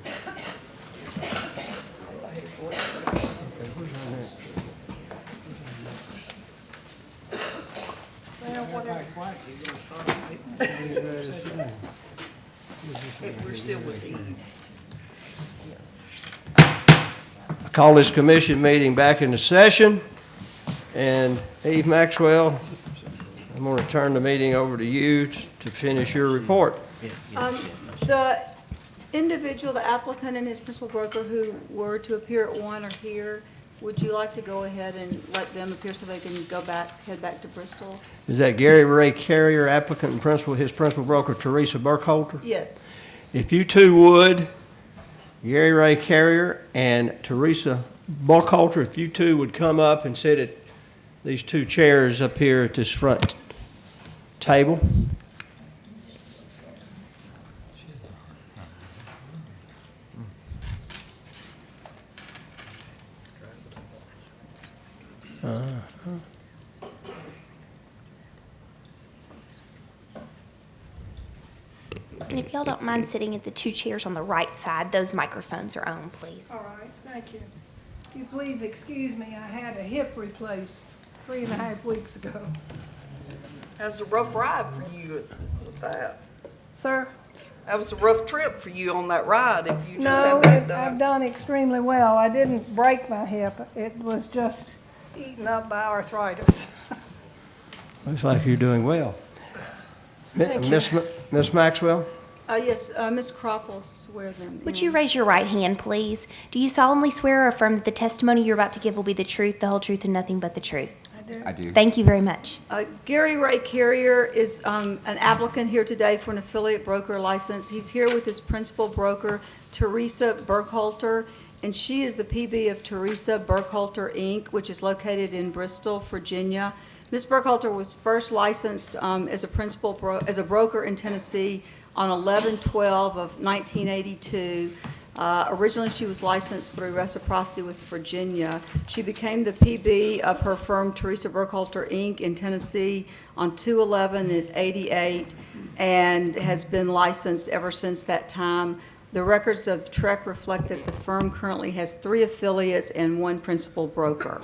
We're still with Eve. I call this commission meeting back into session. And Eve Maxwell, I'm going to turn the meeting over to you to finish your report. The individual, the applicant and his principal broker who were to appear at 1 are here. Would you like to go ahead and let them appear so they can head back to Bristol? Is that Gary Ray Carrier, applicant and principal, his principal broker, Teresa Burkholder? Yes. If you two would, Gary Ray Carrier and Teresa Burkholder, if you two would come up and sit at these two chairs up here at this front table. And if y'all don't mind sitting at the two chairs on the right side, those microphones are on, please. All right, thank you. If you please excuse me, I had a hip replaced 3.5 weeks ago. That was a rough ride for you with that. Sir? That was a rough trip for you on that ride if you just No, had that I've done. done extremely well. I didn't break my hip. It was just eaten up by arthritis. Looks like you're doing well. Thank you. Miss Maxwell? Yes, Ms. Crop will swear them in. Would you raise your right hand, please? Do you solemnly swear or affirm that the testimony you're about to give will be the truth, the whole truth, and nothing but the truth? I do. Thank you very much. Gary Ray Carrier is an applicant here today for an affiliate broker license. He's here with his principal broker, Teresa Burkholder, and she is the PB of Teresa Burkholder, Inc., which is located in Bristol, Virginia. Ms. Burkholder was first licensed as a broker in Tennessee on 11/12 of 1982. Originally, she was licensed through Reciprocity with Virginia. She became the PB of her firm, Teresa Burkholder, Inc., in Tennessee on 2/11/88, and has been licensed ever since that time. The records of TREC reflect that the firm currently has 3 affiliates and 1 principal broker.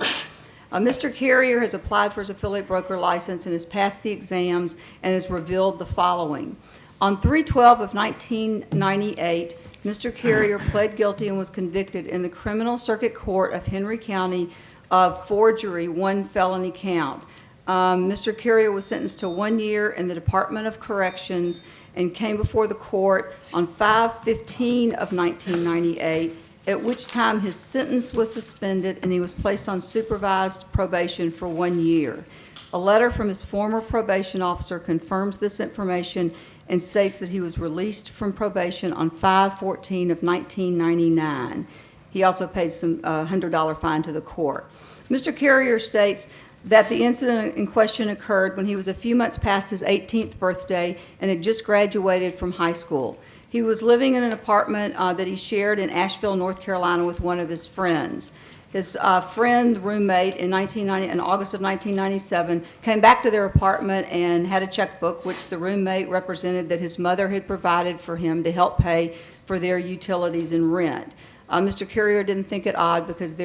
Mr. Carrier has applied for his affiliate broker license and has passed the exams and has revealed the following. On 3/12 of 1998, Mr. Carrier pled guilty and was convicted in the Criminal Circuit Court of Henry County of forgery, 1 felony count. Mr. Carrier was sentenced to 1 year in the Department of Corrections and came before the court on 5/15 of 1998, at which time his sentence was suspended and he was placed on supervised probation for 1 year. A letter from his former probation officer confirms this information and states that he was released from probation on 5/14 of 1999. He also paid some $100 fine to the court. Mr. Carrier states that the incident in question occurred when he was a few months past his 18th birthday and had just graduated from high school. He was living in an apartment that he shared in Asheville, North Carolina with one of his friends. His friend, roommate, in August of 1997, came back to their apartment and had a checkbook, which the roommate represented that his mother had provided for him to help pay for their utilities and rent. Mr. Carrier didn't think it odd because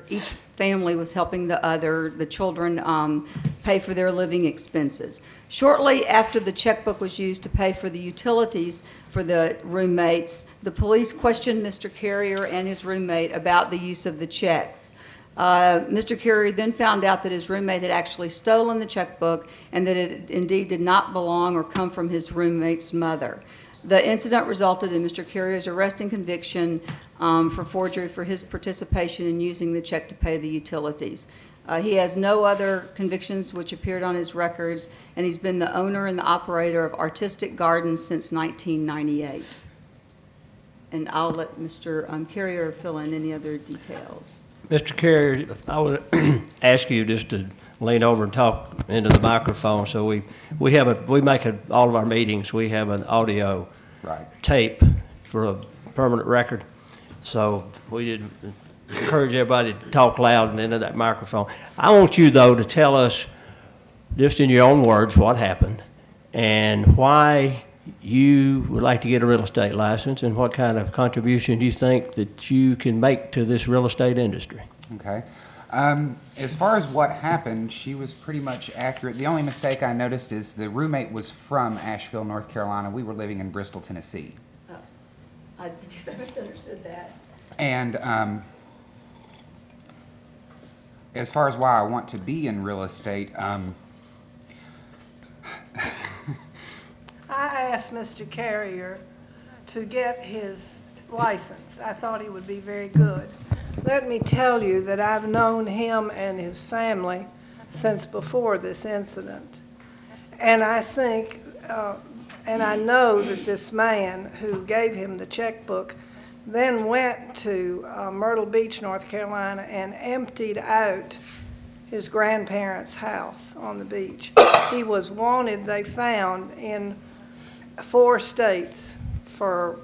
each family was helping the children pay for their living expenses. Shortly after the checkbook was used to pay for the utilities for the roommates, the police questioned Mr. Carrier and his roommate about the use of the checks. Mr. Carrier then found out that his roommate had actually stolen the checkbook and that it indeed did not belong or come from his roommate's mother. The incident resulted in Mr. Carrier's arrest and conviction for forgery for his participation in using the check to pay the utilities. He has no other convictions which appeared on his records, and he's been the owner and the operator of Artistic Gardens since 1998. And I'll let Mr. Carrier fill in any other details. Mr. Carrier, I would ask you just to lean over and talk into the microphone. So we make all of our meetings, we have an audio tape for a permanent record. So we did encourage everybody to talk loud and into that microphone. I want you, though, to tell us, just in your own words, what happened and why you would like to get a real estate license, and what kind of contribution do you think that you can make to this real estate industry? Okay. As far as what happened, she was pretty much accurate. The only mistake I noticed is the roommate was from Asheville, North Carolina. We were living in Bristol, Tennessee. I guess I misunderstood that. And as far as why I want to be in real estate, I asked Mr. Carrier to get his license. I thought he would be very good. Let me tell you that I've known him and his family since before this incident. And I think, and I know that this man who gave him the checkbook then went to Myrtle Beach, North Carolina, and emptied out his grandparents' house on the beach. He was wanted, they found, in 4 states for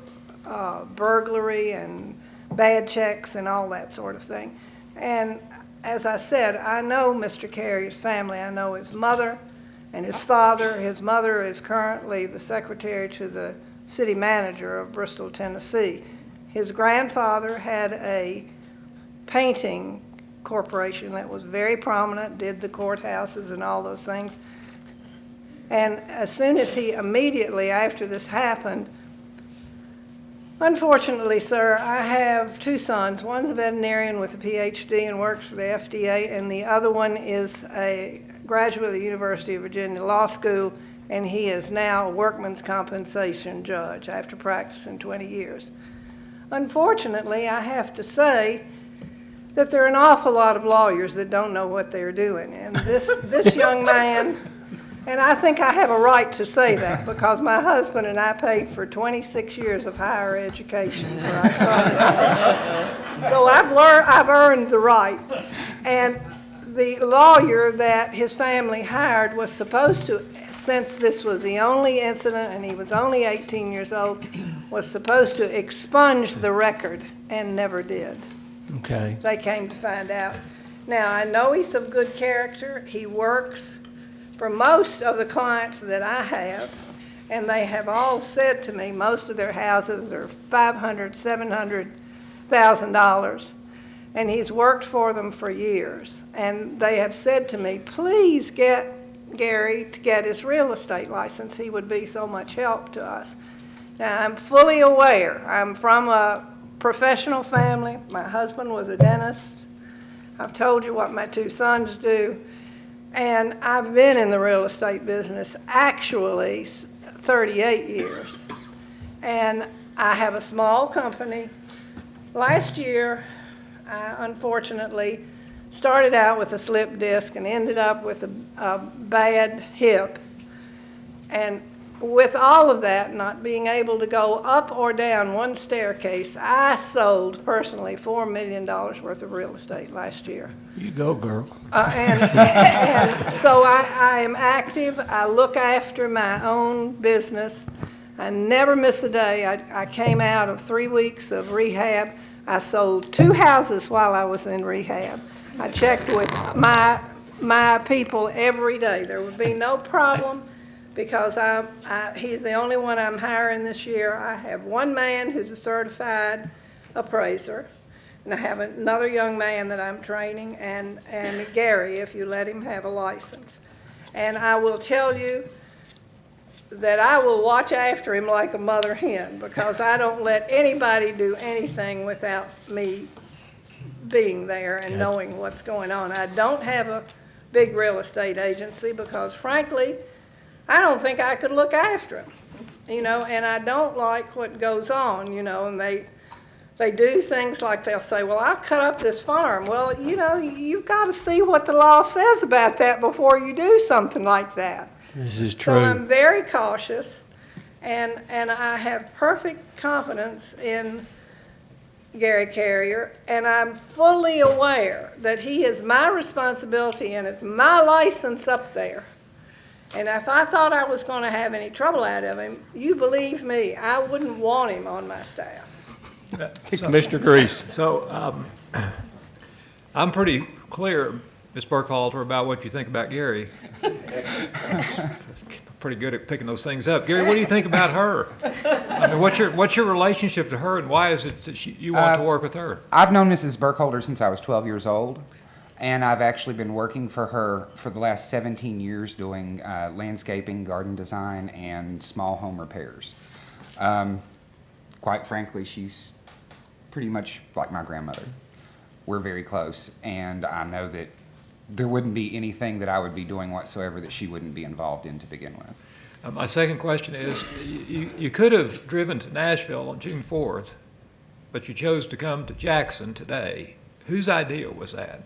burglary and bad checks and all that sort of thing. And as I said, I know Mr. Carrier's family. I know his mother and his father. His mother is currently the secretary to the city manager of Bristol, Tennessee. His grandfather had a painting corporation that was very prominent, did the courthouses and all those things. And as soon as he immediately after this happened, unfortunately, sir, I have 2 sons. One's a veterinarian with a PhD and works for the FDA, and the other one is a graduate of the University of Virginia Law School, and he is now a workman's compensation judge after practicing 20 years. Unfortunately, I have to say that there are an awful lot of lawyers that don't know what they're doing, and this young man, and I think I have a right to say that because my husband and I paid for 26 years of higher education where I started. So I've earned the right. And the lawyer that his family hired was supposed to, since this was the only incident and he was only 18 years old, was supposed to expunge the record and never did. Okay. They came to find out. Now, I know he's of good character. He works for most of the clients that I have, and they have all said to me most of their houses are $500,000, $700,000, and he's worked for them for years. And they have said to me, please get Gary to get his real estate license. He would be so much help to us. Now, I'm fully aware. I'm from a professional family. My husband was a dentist. I've told you what my 2 sons do. And I've been in the real estate business actually 38 years. And I have a small company. Last year, I unfortunately started out with a slip disc and ended up with a bad hip. And with all of that, not being able to go up or down one staircase, I sold personally $4 million worth of real estate last year. You go, girl. And so I am active. I look after my own business. I never miss a day. I came out of 3 weeks of rehab. I sold 2 houses while I was in rehab. I checked with my people every day. There would be no problem because he's the only one I'm hiring this year. I have 1 man who's a certified appraiser, and I have another young man that I'm training, and Gary, if you let him have a license. And I will tell you that I will watch after him like a mother hen because I don't let anybody do anything without me being there and knowing what's going on. I don't have a big real estate agency because, frankly, I don't think I could look after him, and I don't like what goes on, and they do things like they'll say, well, I'll cut up this farm. Well, you've got to see what the law says about that before you do something like that. This is true. So I'm very cautious, and I have perfect confidence in Gary Carrier, and I'm fully aware that he is my responsibility and it's my license up there. And if I thought I was going to have any trouble out of him, you believe me, I wouldn't want him on my staff. Commissioner Grease. So I'm pretty clear, Ms. Burkhalter, about what you think about Gary. pretty good at picking those things up. Gary, what do you think about her? I mean, what's your relationship to her, and why is it that you want to work with her? I've known Mrs. Burkholder since I was 12 years old, and I've actually been working for her for the last 17 years doing landscaping, garden design, and small home repairs. Quite frankly, she's pretty much like my grandmother. We're very close, and I know that there wouldn't be anything that I would be doing whatsoever that she wouldn't be involved in to begin with. My second question is, you could have driven to Nashville on June 4th, but you chose to come to Jackson today. Whose idea was that?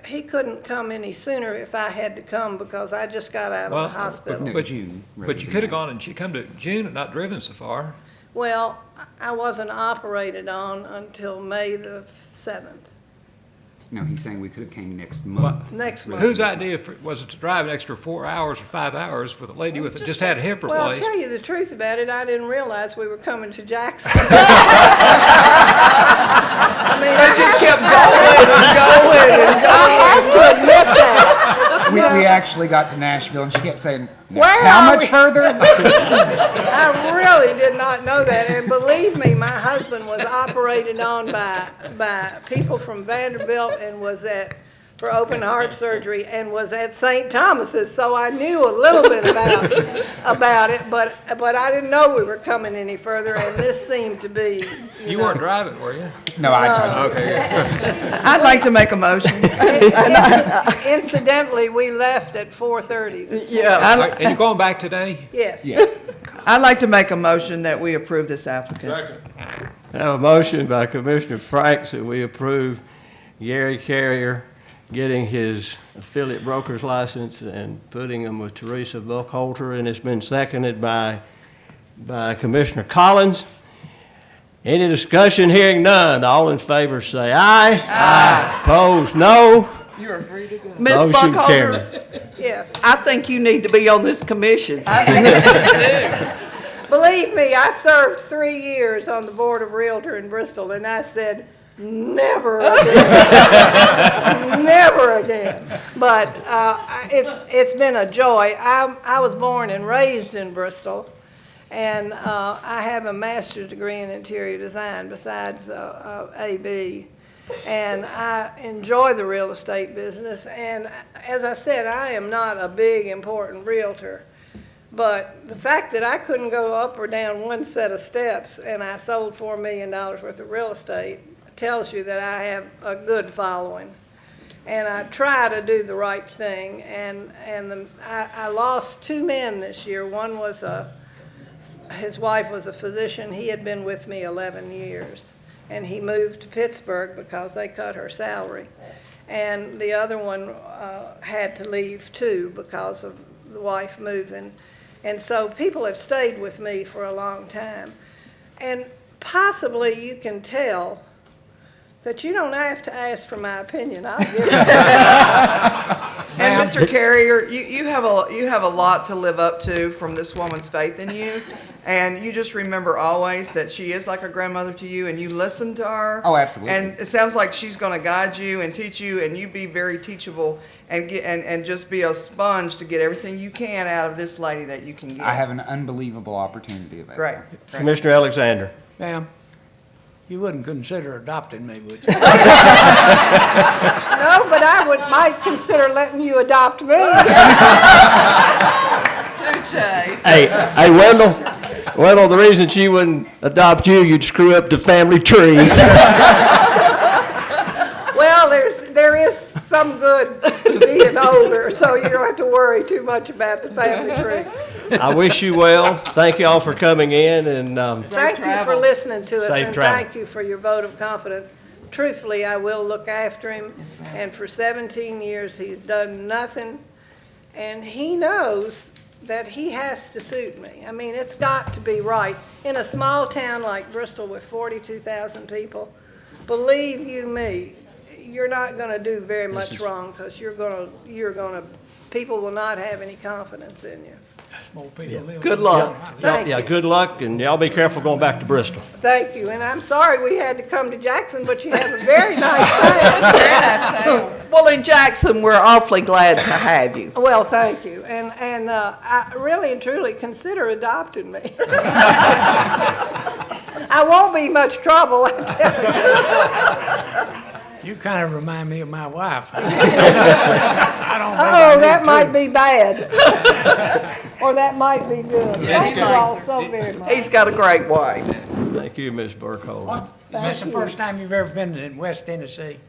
He couldn't come any sooner if I had to come because I just got out of the hospital. But you could have gone and come to June and not driven so far. Well, I wasn't operated on until May the 7th. No, he's saying we could have came next month. Next month. Whose idea was it to drive an extra 4 hours or 5 hours with a lady with just had a hip Well, I'll replaced? tell you the truth about it, I didn't realize we were coming to Jackson. I mean, They just kept going and going and I have to admit that. We actually got to Nashville, and she kept saying, "Now, Where how are much we?" further?" I really did not know that, and believe me, my husband was operated on by people from Vanderbilt and was for open heart surgery and was at St. Thomas's, so I knew a little bit about it, but I didn't know we were coming any further, and this seemed to be. You weren't driving, were you? No, I Okay. I'd like to make a motion. Incidentally, we left at 4:30. Yeah. And you're going back today? Yes. Yes. I'd like to make a motion that we approve this applicant. Second. I have a motion by Commissioner Franks that we approve Gary Carrier getting his affiliate broker's license and putting him with Teresa Buckholter, and it's been seconded by Commissioner Collins. Any discussion? Hearing none. All in favor say aye. Aye. Opposed, no. You're free to go. Ms. Motion Buckholder, carries. Yes. I think you need to be on this commission. Believe me, I served 3 years on the Board of Realtor in Bristol, and I said, never again. Never again. But it's been a joy. I was born and raised in Bristol, and I have a master's degree in interior design besides AB. And I enjoy the real estate business. And as I said, I am not a big, important realtor. But the fact that I couldn't go up or down one set of steps and I sold $4 million worth of real estate tells you that I have a good following. And I try to do the right thing. And I lost 2 men this year. One was his wife was a physician. He had been with me 11 years. And he moved to Pittsburgh because they cut her salary. And the other one had to leave too because of the wife moving. And so people have stayed with me for a long time. And possibly you can tell that you don't have to ask for my opinion. I'll give it. And Mr. Carrier, you have a lot to live up to from this woman's faith in you. And you just remember always that she is like a grandmother to you, and you listen to her. Oh, absolutely. And it sounds like she's going to guide you and teach you, and you be very teachable and just be a sponge to get everything you can out of this lady that you can get. I have an unbelievable opportunity available. Great. Commissioner Alexander. Ma'am, you wouldn't consider adopting me, would you? No, but I might consider letting you adopt me. Touche. Hey, Wendell, the reason she wouldn't adopt you, you'd screw up the family tree. Well, there is some good to being older, so you don't have to worry too much about the family tree. I wish you well. Thank you all for coming in, and Thank you for listening to us, Safe and travel. thank you for your vote of confidence. Truthfully, I will look after him, and for 17 years, he's done nothing, and he knows that he has to suit me. I mean, it's got to be right. In a small town like Bristol with 42,000 people, believe you me, you're not going to do very much wrong because people will not have any confidence in you. That's more people living. Good luck. Yeah, good luck, and y'all be careful going back to Bristol. Thank you, and I'm sorry we had to come to Jackson, but you have a very nice town. Well, in Jackson, we're awfully glad to have you. Well, thank you, and I really and truly consider adopting me. I won't be much trouble, I tell you. You kind of remind me of my wife. I don't think Oh, I that need might to. be bad. Or that might be good. Thank you all so very much. He's got a great wife. Thank you, Ms. Burkholder. Is this the first time you've ever been in West Tennessee?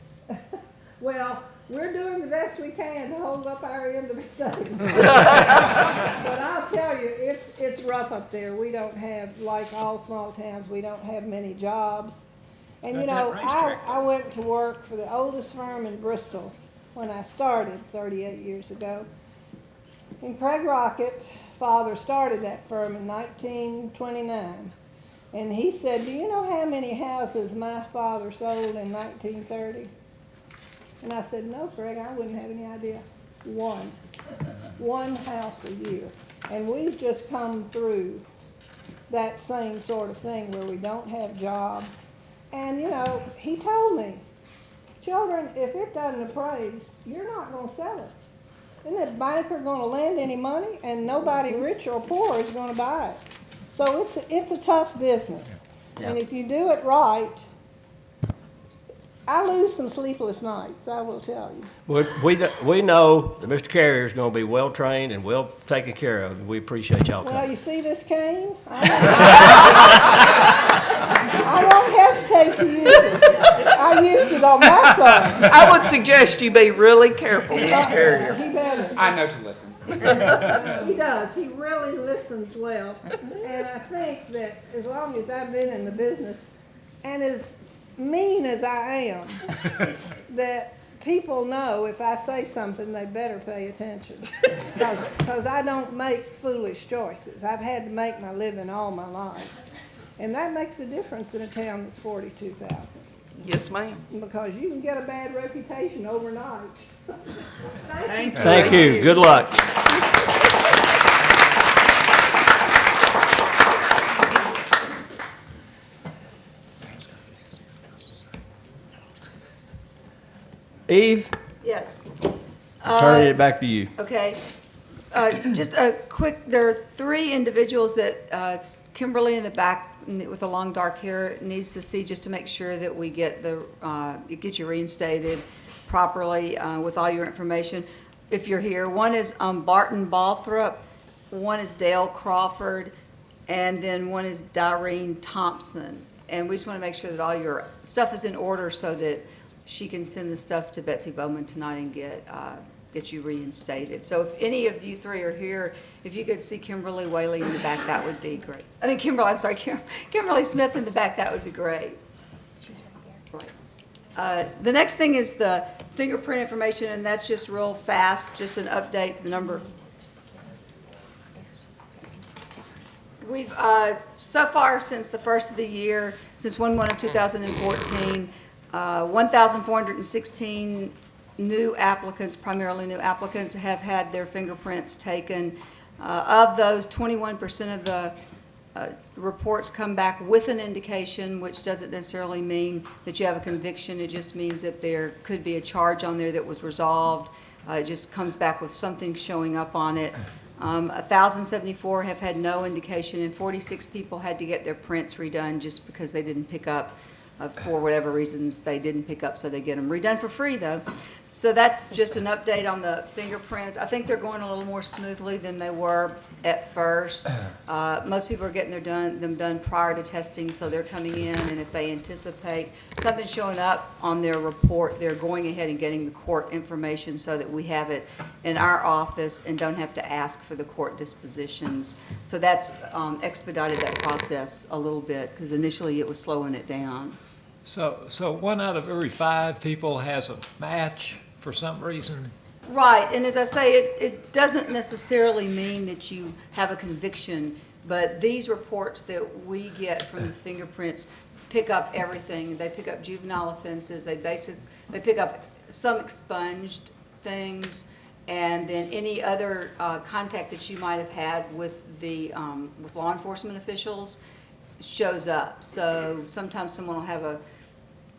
Well, we're doing the best we can to hold up our end of the state. But I'll tell you, it's rough up there. We don't have, like all small towns, we don't have many jobs. And you know, I went to work for the oldest firm in Bristol when I started 38 years ago. And Craig Rocket, father, started that firm in 1929. And he said, do you know how many houses my father sold in 1930? And I said, no, Craig, I wouldn't have any idea. One. One house a year. And we've just come through that same sort of thing where we don't have jobs. And, you know, he told me, children, if it doesn't appraise, you're not going to sell it. Isn't that banker going to lend any money? And nobody rich or poor is going to buy it. So it's a tough business. And if you do it right, I lose some sleepless nights, I will tell you. We know that Mr. Carrier is going to be well-trained and well taken care of, and we appreciate y'all Well, coming. you see this cane? I won't hesitate to use it. I used it on my son. I would suggest you be really careful, Ms. Carrier. He better. I know to listen. He does. He really listens well. And I think that as long as I've been in the business, and as mean as I am, that people know if I say something, they better pay attention. Because I don't make foolish choices. I've had to make my living all my life. And that makes a difference in a town that's 42,000. Yes, ma'am. Because you can get a bad reputation overnight. Thank you. Thank you. Good luck. Eve, Yes. turning it back to you. Okay. Just a quick, there are three individuals that Kimberly in the back with the long dark hair needs to see just to make sure that we get get you reinstated properly with all your information. If you're here, one is Barton Balthrop, one is Dale Crawford, and then one is Doreen Thompson. And we just want to make sure that all your stuff is in order so that she can send the stuff to Betsy Bowman tonight and get you reinstated. So if any of you three are here, if you could see Kimberly Whaley in the back, that would be great. I mean, Kimberly Smith in the back, that would be great. Right. The next thing is the fingerprint information, and that's just real fast, just an update, the number. We've, so far since the first of the year, since 1/1 of 2014, 1,416 new applicants, primarily new applicants, have had their fingerprints taken. Of those, 21% of the reports come back with an indication, which doesn't necessarily mean that you have a conviction. It just means that there could be a charge on there that was resolved. It just comes back with something showing up on it. 1,074 have had no indication, and 46 people had to get their prints redone just because they didn't pick up, for whatever reasons they didn't pick up, so they get them redone for free, though. So that's just an update on the fingerprints. I think they're going a little more smoothly than they were at first. Most people are getting them done prior to testing, so they're coming in, and if they anticipate something showing up on their report, they're going ahead and getting the court information so that we have it in our office and don't have to ask for the court dispositions. So that's expedited that process a little bit, because initially it was slowing it down. So 1 out of every 5 people has a match for some reason? Right, and as I say, it doesn't necessarily mean that you have a conviction, but these reports that we get from the fingerprints pick up everything. They pick up juvenile offenses, they pick up some expunged things, And then any other contact that you might have had with with law enforcement officials shows up. So sometimes someone will have a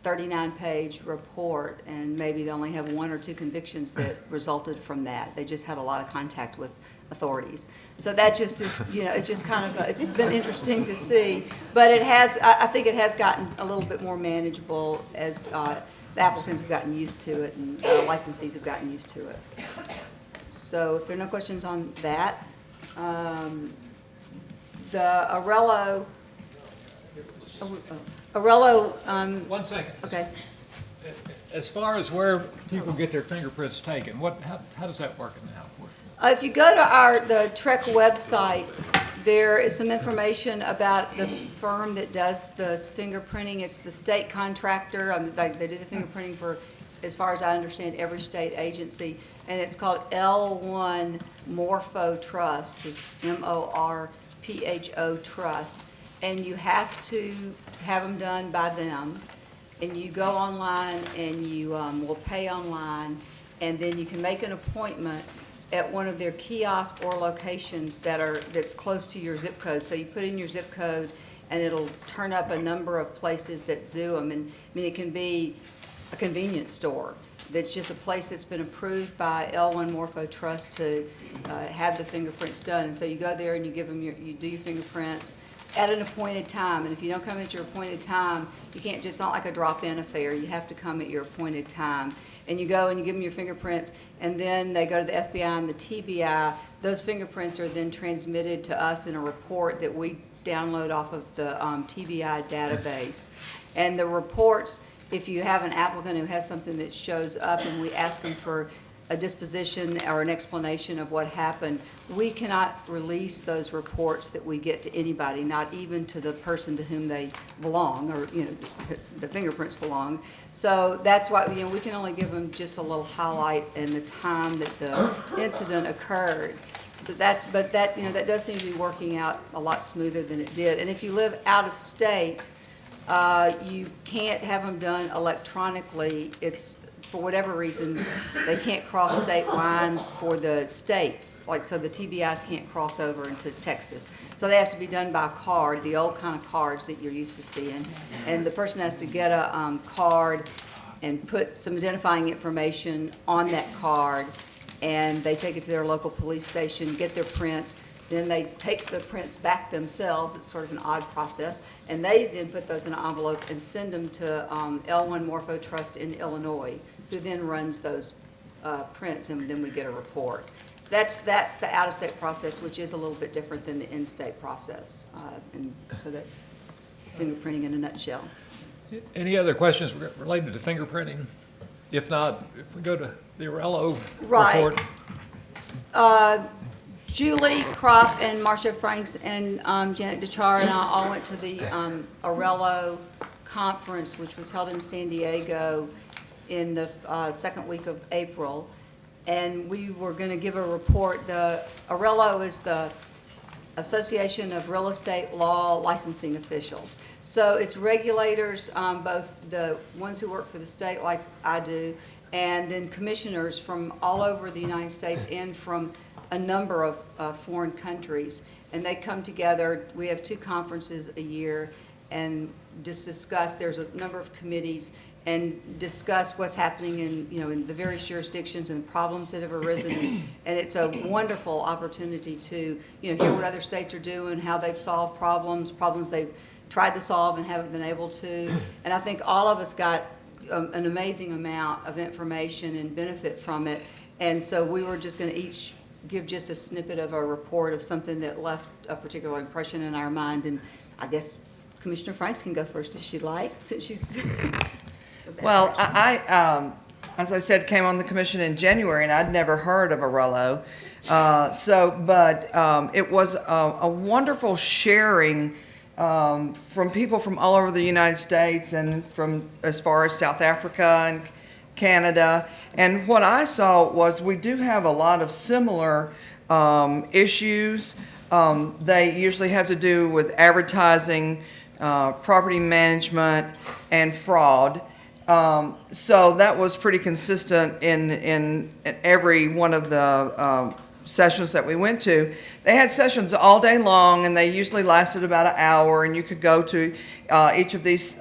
39-page report, and maybe they only have 1 or 2 convictions that resulted from that. They just had a lot of contact with authorities. So that just is, it's just kind of, it's been interesting to see. But it has, I think it has gotten a little bit more manageable as the applicants have gotten used to it and licensees have gotten used to it. So if there are no questions on that, the Arello, One second. okay. As far as where people get their fingerprints taken, how does that work now? If you go to the TREC website, there is some information about the firm that does the fingerprinting. It's the state contractor. They do the fingerprinting for, as far as I understand, every state agency. And it's called L1 Morpho Trust. It's MORPHO Trust. And you have to have them done by them. And you go online and you will pay online. And then you can make an appointment at one of their kiosks or locations that's close to your zip code. So you put in your zip code and it'll turn up a number of places that do them. And I mean, it can be a convenience store that's just a place that's been approved by L1 Morpho Trust to have the fingerprints done. And so you go there and you give them you do your fingerprints at an appointed time. And if you don't come at your appointed time, you can't, just not like a drop-in affair. You have to come at your appointed time. And you go and you give them your fingerprints, and then they go to the FBI and the TBI. Those fingerprints are then transmitted to us in a report that we download off of the TBI database. And the reports, if you have an applicant who has something that shows up and we ask them for a disposition or an explanation of what happened, we cannot release those reports that we get to anybody, not even to the person to whom they belong, or the fingerprints belong. So that's why we can only give them just a little highlight and the time that the incident occurred. So that does seem to be working out a lot smoother than it did. And if you live out of state, you can't have them done electronically. It's, for whatever reasons, they can't cross state lines for the states. So the TBIs can't cross over into Texas. So they have to be done by card, the old kind of cards that you're used to seeing. And the person has to get a card and put some identifying information on that card, and they take it to their local police station, get their prints. Then they take the prints back themselves. It's sort of an odd process. And they then put those in an envelope and send them to L1 Morpho Trust in Illinois, who then runs those prints, and then we get a report. So that's the out-of-state process, which is a little bit different than the in-state process. And so that's fingerprinting in a nutshell. Any other questions related to fingerprinting? If not, if we go to the Arello report. Julie Kropp and Marcia Franks and Janet Dechar and I all went to the Arello conference, which was held in San Diego in the second week of April. And we were going to give a report. The Arello is the Association of Real Estate Law Licensing Officials. So it's regulators, both the ones who work for the state like I do, and then commissioners from all over the United States and from a number of foreign countries. And they come together. We have 2 conferences a year and just discuss, there's a number of committees, and discuss what's happening in the various jurisdictions and problems that have arisen. And it's a wonderful opportunity to hear what other states are doing, how they've solved problems they've tried to solve and haven't been able to. And I think all of us got an amazing amount of information and benefit from it. And so we were just going to each give just a snippet of a report of something that left a particular impression in our mind. And I guess Commissioner Franks can go first if she'd like, since she's... Well, I as I said, came on the commission in January, and I'd never heard of Arello. But it was a wonderful sharing from people from all over the United States and from as far as South Africa and Canada. And what I saw was we do have a lot of similar issues. They usually have to do with advertising, property management, and fraud. So that was pretty consistent in every one of the sessions that we went to. They had sessions all day long, and they usually lasted about an hour, and you could go to each of these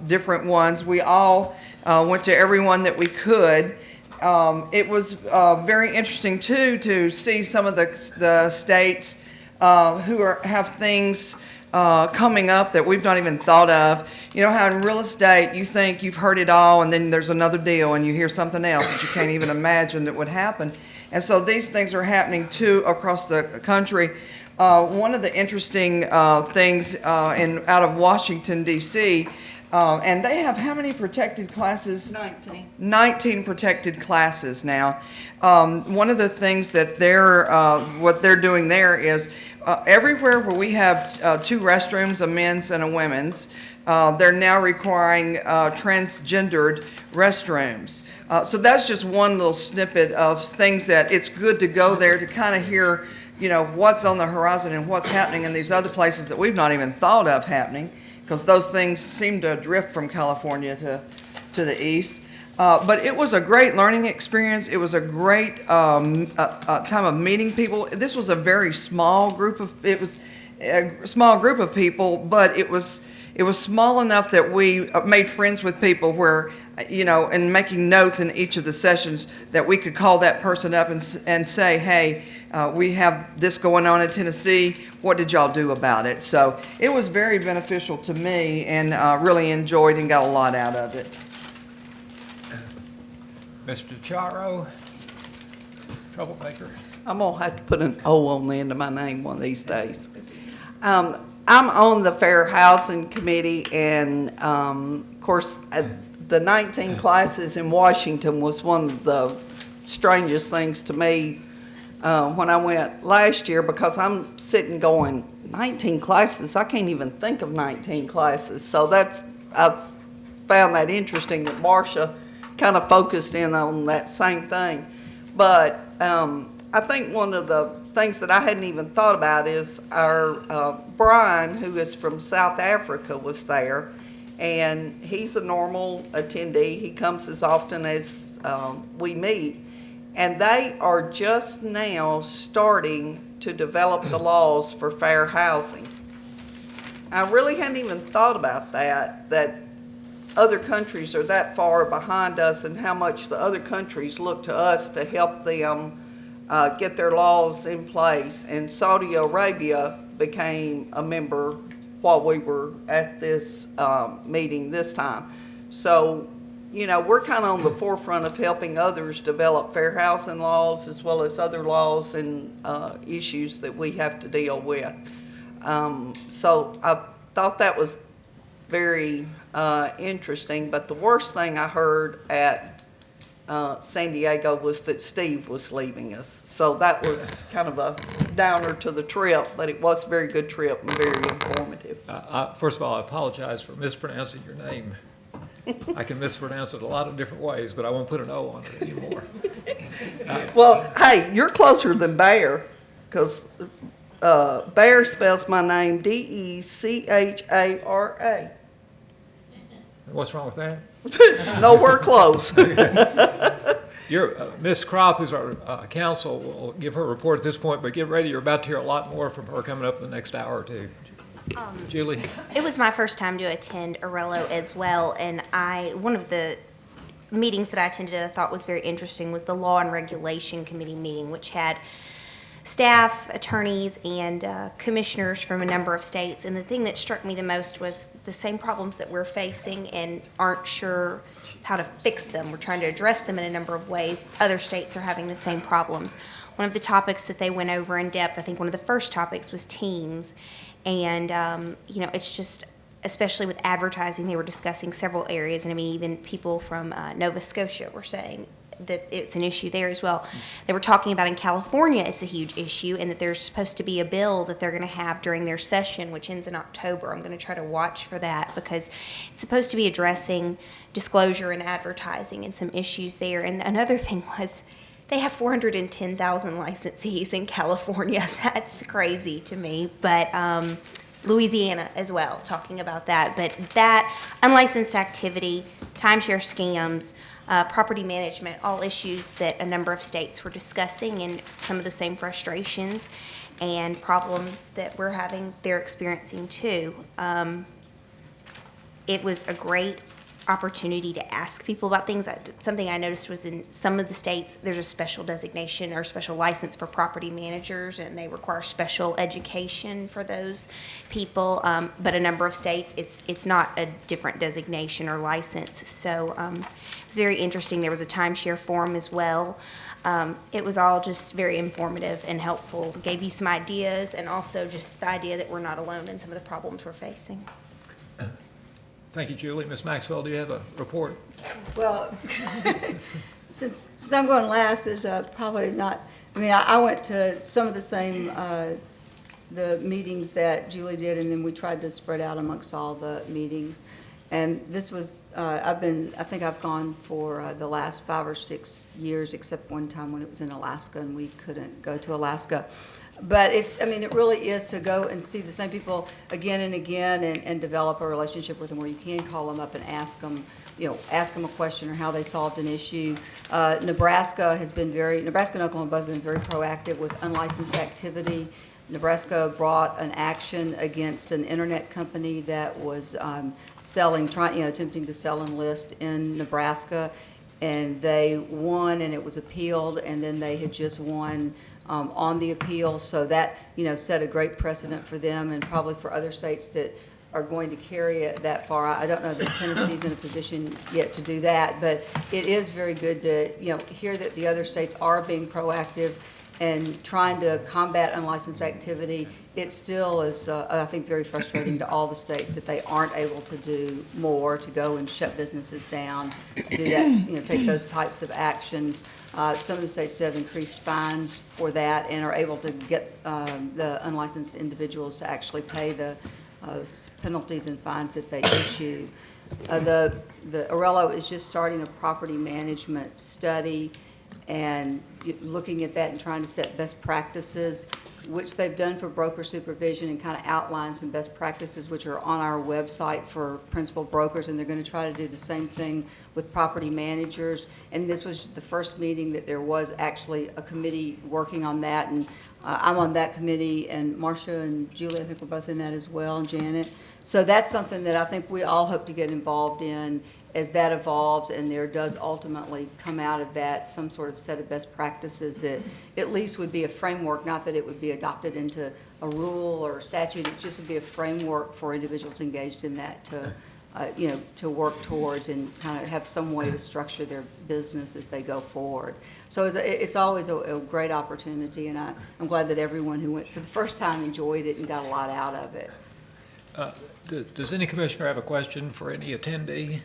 different ones. We all went to every one that we could. It was very interesting, too, to see some of the states who have things coming up that we've not even thought of. You know how in real estate, you think you've heard it all, and then there's another deal, and you hear something else that you can't even imagine that would happen. And so these things are happening, too, across the country. One of the interesting things out of Washington, D.C., and they have how many protected classes? 19. 19 protected classes now. One of the things that what they're doing there is everywhere where we have two restrooms, a men's and a women's, they're now requiring transgendered restrooms. So that's just one little snippet of things that it's good to go there to kind of hear, what's on the horizon and what's happening in these other places that we've not even thought of happening, because those things seem to drift from California to the east. But it was a great learning experience. It was a great time of meeting people. This was a very small group of people, but it was small enough that we made friends with people where, and making notes in each of the sessions that we could call that person up and say, hey, we have this going on in Tennessee. What did y'all do about it? So it was very beneficial to me, and really enjoyed and got a lot out of it. Mr. Charo, troublemaker. I'm gonna have to put an O on the end of my name one of these days. I'm on the Fair Housing Committee, and of course, the 19 classes in Washington was one of the strangest things to me when I went last year, because I'm sitting going, 19 classes? I can't even think of 19 classes. So I found that interesting that Marcia kind of focused in on that same thing. But I think one of the things that I hadn't even thought about is our Brian, who is from South Africa, was there, and he's a normal attendee. He comes as often as we meet, and they are just now starting to develop the laws for fair housing. I really hadn't even thought about that other countries are that far behind us, and how much the other countries look to us to help them get their laws in place. And Saudi Arabia became a member while we were at this meeting this time. So, we're kind of on the forefront of helping others develop fair housing laws, as well as other laws and issues that we have to deal with. So I thought that was very interesting. But the worst thing I heard at San Diego was that Steve was leaving us. So that was kind of a downer to the trip, but it was a very good trip and very informative. First of all, I apologize for mispronouncing your name. I can mispronounce it a lot of different ways, but I won't put an O on it anymore. Well, hey, you're closer than Bear, because Bear spells my name Decchara. What's wrong with that? It's nowhere close. Ms. Kropp, who's our counsel, will give her report at this point, but get ready. You're about to hear a lot more from her coming up in the next hour or two. Julie? It was my first time to attend Arello as well, and one of the meetings that I attended that I thought was very interesting was the Law and Regulation Committee meeting, which had staff, attorneys, and commissioners from a number of states. And the thing that struck me the most was the same problems that we're facing and aren't sure how to fix them. We're trying to address them in a number of ways. Other states are having the same problems. One of the topics that they went over in depth, I think one of the first topics, was teams. And, it's just, especially with advertising, they were discussing several areas. And I mean, even people from Nova Scotia were saying that it's an issue there as well. They were talking about in California it's a huge issue, and that there's supposed to be a bill that they're going to have during their session, which ends in October. I'm going to try to watch for that, because it's supposed to be addressing disclosure and advertising and some issues there. And another thing was, they have 410,000 licensees in California. That's crazy to me. But Louisiana as well, talking about that. But that, unlicensed activity, timeshare scams, property management, all issues that a number of states were discussing, and some of the same frustrations and problems that we're having, they're experiencing too. It was a great opportunity to ask people about things. Something I noticed was in some of the states, there's a special designation or special license for property managers, and they require special education for those people. But a number of states, it's not a different designation or license. So it's very interesting. There was a timeshare forum as well. It was all just very informative and helpful. Gave you some ideas, and also just the idea that we're not alone in some of the problems we're facing. Thank you, Julie. Ms. Maxwell, do you have a report? Well, since I'm going last, there's probably not, I mean, I went to some of the same, the meetings that Julie did, and then we tried to spread out amongst all the meetings. And this was, I think I've gone for the last 5 or 6 years, except one time when it was in Alaska and we couldn't go to Alaska. But it really is to go and see the same people again and again and develop a relationship with them where you can call them up and ask them a question or how they solved an issue. Nebraska and Oklahoma both have been very proactive with unlicensed activity. Nebraska brought an action against an internet company that was attempting to sell and list in Nebraska, and they won, and it was appealed, and then they had just won on the appeal. So that set a great precedent for them, and probably for other states that are going to carry it that far. I don't know that Tennessee's in a position yet to do that, but it is very good to hear that the other states are being proactive and trying to combat unlicensed activity. It still is, I think, very frustrating to all the states that they aren't able to do more to go and shut businesses down, to do that, take those types of actions. Some of the states do have increased fines for that and are able to get the unlicensed individuals to actually pay the penalties and fines that they issue. The Arello is just starting a property management study and looking at that and trying to set best practices, which they've done for broker supervision, and kind of outline some best practices which are on our website for principal brokers, and they're going to try to do the same thing with property managers. And this was the first meeting that there was actually a committee working on that, and I'm on that committee, and Marcia and Julie, I think we're both in that as well, and Janet. So that's something that I think we all hope to get involved in as that evolves, and there does ultimately come out of that some sort of set of best practices that at least would be a framework, not that it would be adopted into a rule or a statute. It just would be a framework for individuals engaged in that to work towards and kind of have some way to structure their business as they go forward. So it's always a great opportunity, and I'm glad that everyone who went for the first time enjoyed it and got a lot out of it. Does any commissioner have a question for any attendee?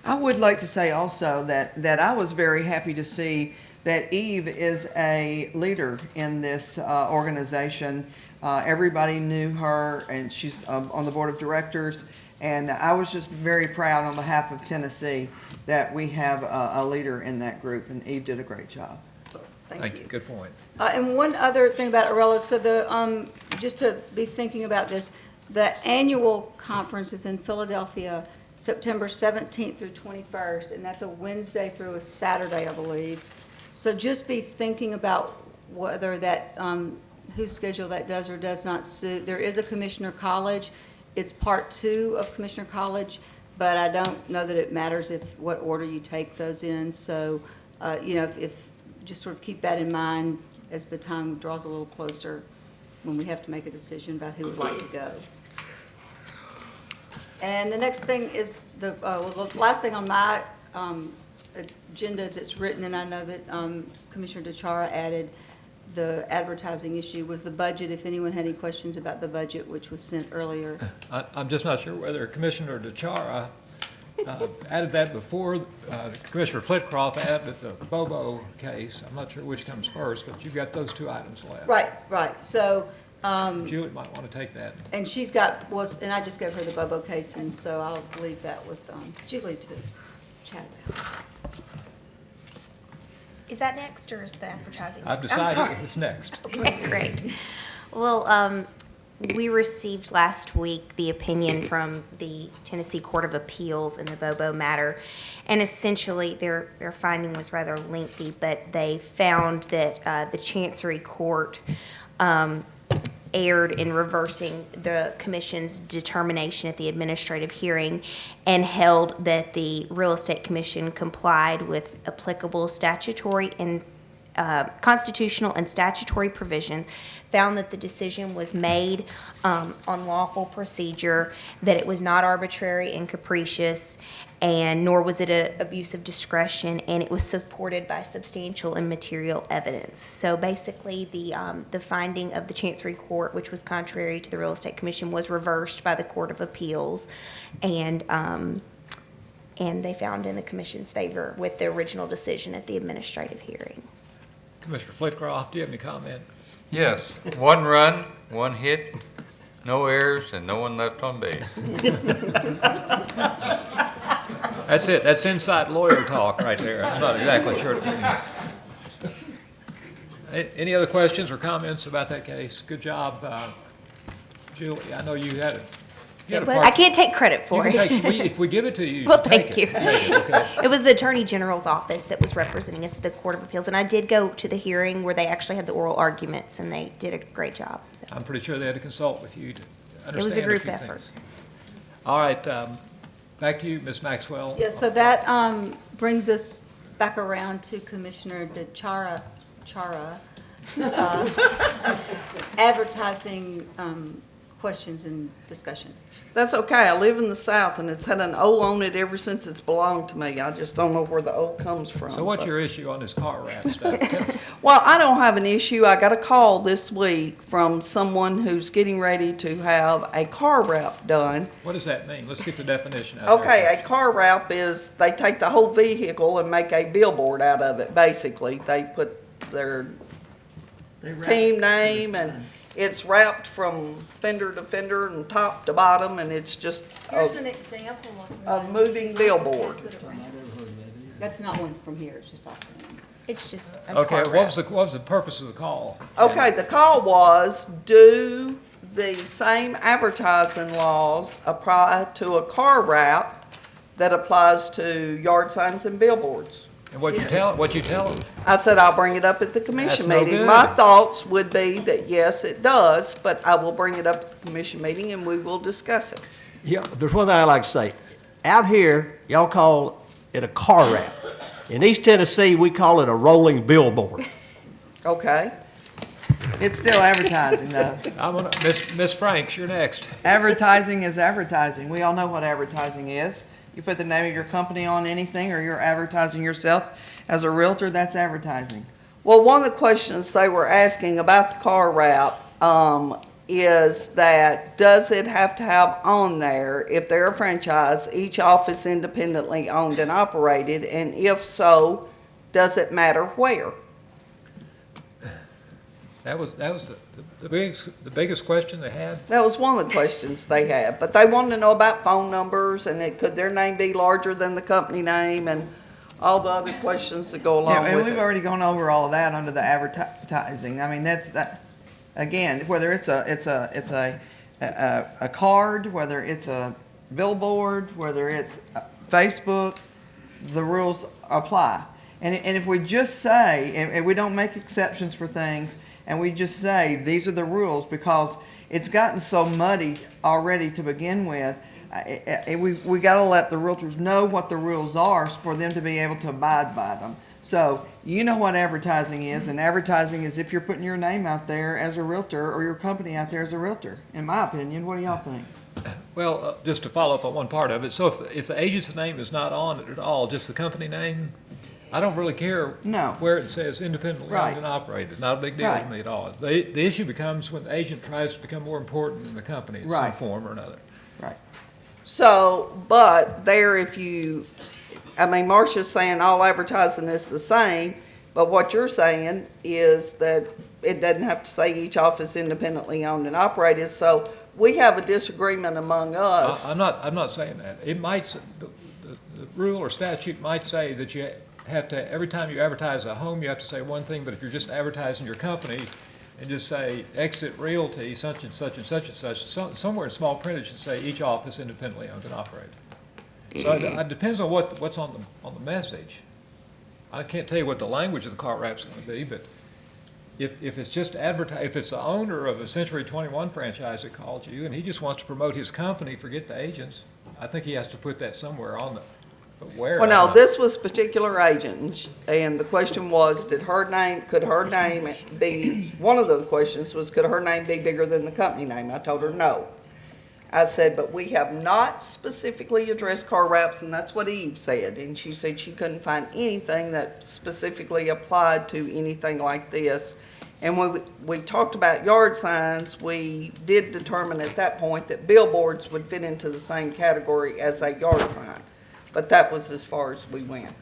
I would like to say also that I was very happy to see that Eve is a leader in this organization. Everybody knew her, and she's on the board of directors. And I was just very proud on behalf of Tennessee that we have a leader in that group, and Eve did a great job. Thank you. Good point. And one other thing about Arello, so just to be thinking about this, the annual conference is in Philadelphia, September 17th through 21st, and that's a Wednesday through a Saturday, I believe. So just be thinking about whether that, whose schedule that does or does not suit. There is a Commissioner College. It's part 2 of Commissioner College, but I don't know that it matters what order you take those in. So, if just sort of keep that in mind as the time draws a little closer when we have to make a decision about who would like to go. And the next thing is the last thing on my agenda as it's written, and I know that Commissioner DeChara added the advertising issue, was the budget. If anyone had any questions about the budget, which was sent earlier. I'm just not sure whether Commissioner DeChara added that before Commissioner Flitcroft added the Bobo case. I'm not sure which comes first, but you've got those 2 items left. Right. So. Julie might want to take that. And and I just gave her the Bobo case, and so I'll leave that with Julie to chat about. Is that next, or is the advertising? I've decided it's next. Okay, great. Well, We received last week the opinion from the Tennessee Court of Appeals in the Bobo matter, and essentially their finding was rather lengthy, but they found that the Chancery Court erred in reversing the commission's determination at the administrative hearing and held that the Real Estate Commission complied with applicable statutory and constitutional and statutory provisions, found that the decision was made on lawful procedure, that it was not arbitrary and capricious, and nor was it an abuse of discretion, and it was supported by substantial and material evidence. So basically, the finding of the Chancery Court, which was contrary to the Real Estate Commission, was reversed by the Court of Appeals, and they found in the commission's favor with the original decision at the administrative hearing. Commissioner Flitcroft, do you have any comment? Yes, one run, one hit, no errors, and no one left on base. That's it. That's inside lawyer talk right there. I'm not exactly sure what it means. Any other questions or comments about that case? Good job, Julie. I know you had a I can't take credit for it. If we give it to you, you Well, can take thank you. it. Take it, okay. It was the Attorney General's office that was representing us at the Court of Appeals, and I did go to the hearing where they actually had the oral arguments, and they did a great job. So. I'm pretty sure they had to consult with you to understand It was a group few effort. things. All right, back to you, Ms. Maxwell. Yeah, so that brings us back around to Commissioner DeChara's advertising questions and discussion. That's okay. I live in the South, and it's had an O on it ever since it's belonged to me. I just don't know where the O comes from. So what's but- your issue on this car wrap stuff? Well, I don't have an issue. I got a call this week from someone who's getting ready to have a car wrap done. What does that mean? Let's get the definition out there. Okay, a car wrap is they take the whole vehicle and make a billboard out of it, basically. They put their team name and it's wrapped from fender to fender and top to bottom, and it's just Here's an example of a moving billboard. That's not one from here, it's just off the end. It's just a Okay, car what wrap. was the purpose of the call? Okay, the call was, do the same advertising laws apply to a car wrap that applies to yard signs and billboards? And what you tell them? I said, I'll bring it up at the commission That's no meeting. good. My thoughts would be that, yes, it does, but I will bring it up at the commission meeting and we will discuss it. Yeah, there's one thing I like to say. Out here, y'all call it a car wrap. In East Tennessee, we call it a rolling billboard. Okay? It's still advertising, though. Miss Franks, you're next. Advertising is advertising. We all know what advertising is. You put the name of your company on anything, or you're advertising yourself as a realtor, that's advertising. Well, one of the questions they were asking about the car wrap is that, does it have to have on there, if they're a franchise, each office independently owned and operated, and if so, does it matter where? That was the biggest question they had. That was one of the questions they had, but they wanted to know about phone numbers, and could their name be larger than the company name, and all the other questions that go along with it. Yeah, and we've already gone over all of that under the advertising. I mean, that, again, whether it's a card, whether it's a billboard, whether it's Facebook, the rules apply. And if we just say, and we don't make exceptions for things, and we just say, these are the rules, because it's gotten so muddy already to begin with, we got to let the realtors know what the rules are for them to be able to abide by them. So you know what advertising is, and advertising is if you're putting your name out there as a realtor or your company out there as a realtor, in my opinion. What do y'all think? Well, just to follow up on one part of it, so if the agent's name is not on it at all, just the company name, I don't really care No. where it says independently Right. owned and operated. Not a big deal to Right. me at all. The issue becomes when the agent tries to become more important than the company in some Right. form or another. Right. So, but there, Marcia's saying all advertising is the same, but what you're saying is that it doesn't have to say each office independently owned and operated, so we have a disagreement among us. I'm not saying that. It might, the rule or statute might say that you have to, every time you advertise a home, you have to say one thing, but if you're just advertising your company, and just say exit realty, such and such and such and such. Somewhere in small print, it should say each office independently owned and operated. So it depends on what's on the message. I can't tell you what the language of the car wrap's going to be, but if it's just if it's the owner of a Century 21 franchise that called you and he just wants to promote his company, forget the agents, I think he has to put that somewhere on the, but where? Well, no, this was particular agent, and the question was, could her name be, one of the questions was, could her name be bigger than the company name? I told her no. I said, but we have not specifically addressed car wraps, and that's what Eve said. And she said she couldn't find anything that specifically applied to anything like this. And when we talked about yard signs, we did determine at that point that billboards would fit into the same category as a yard sign. But that was as far as we went.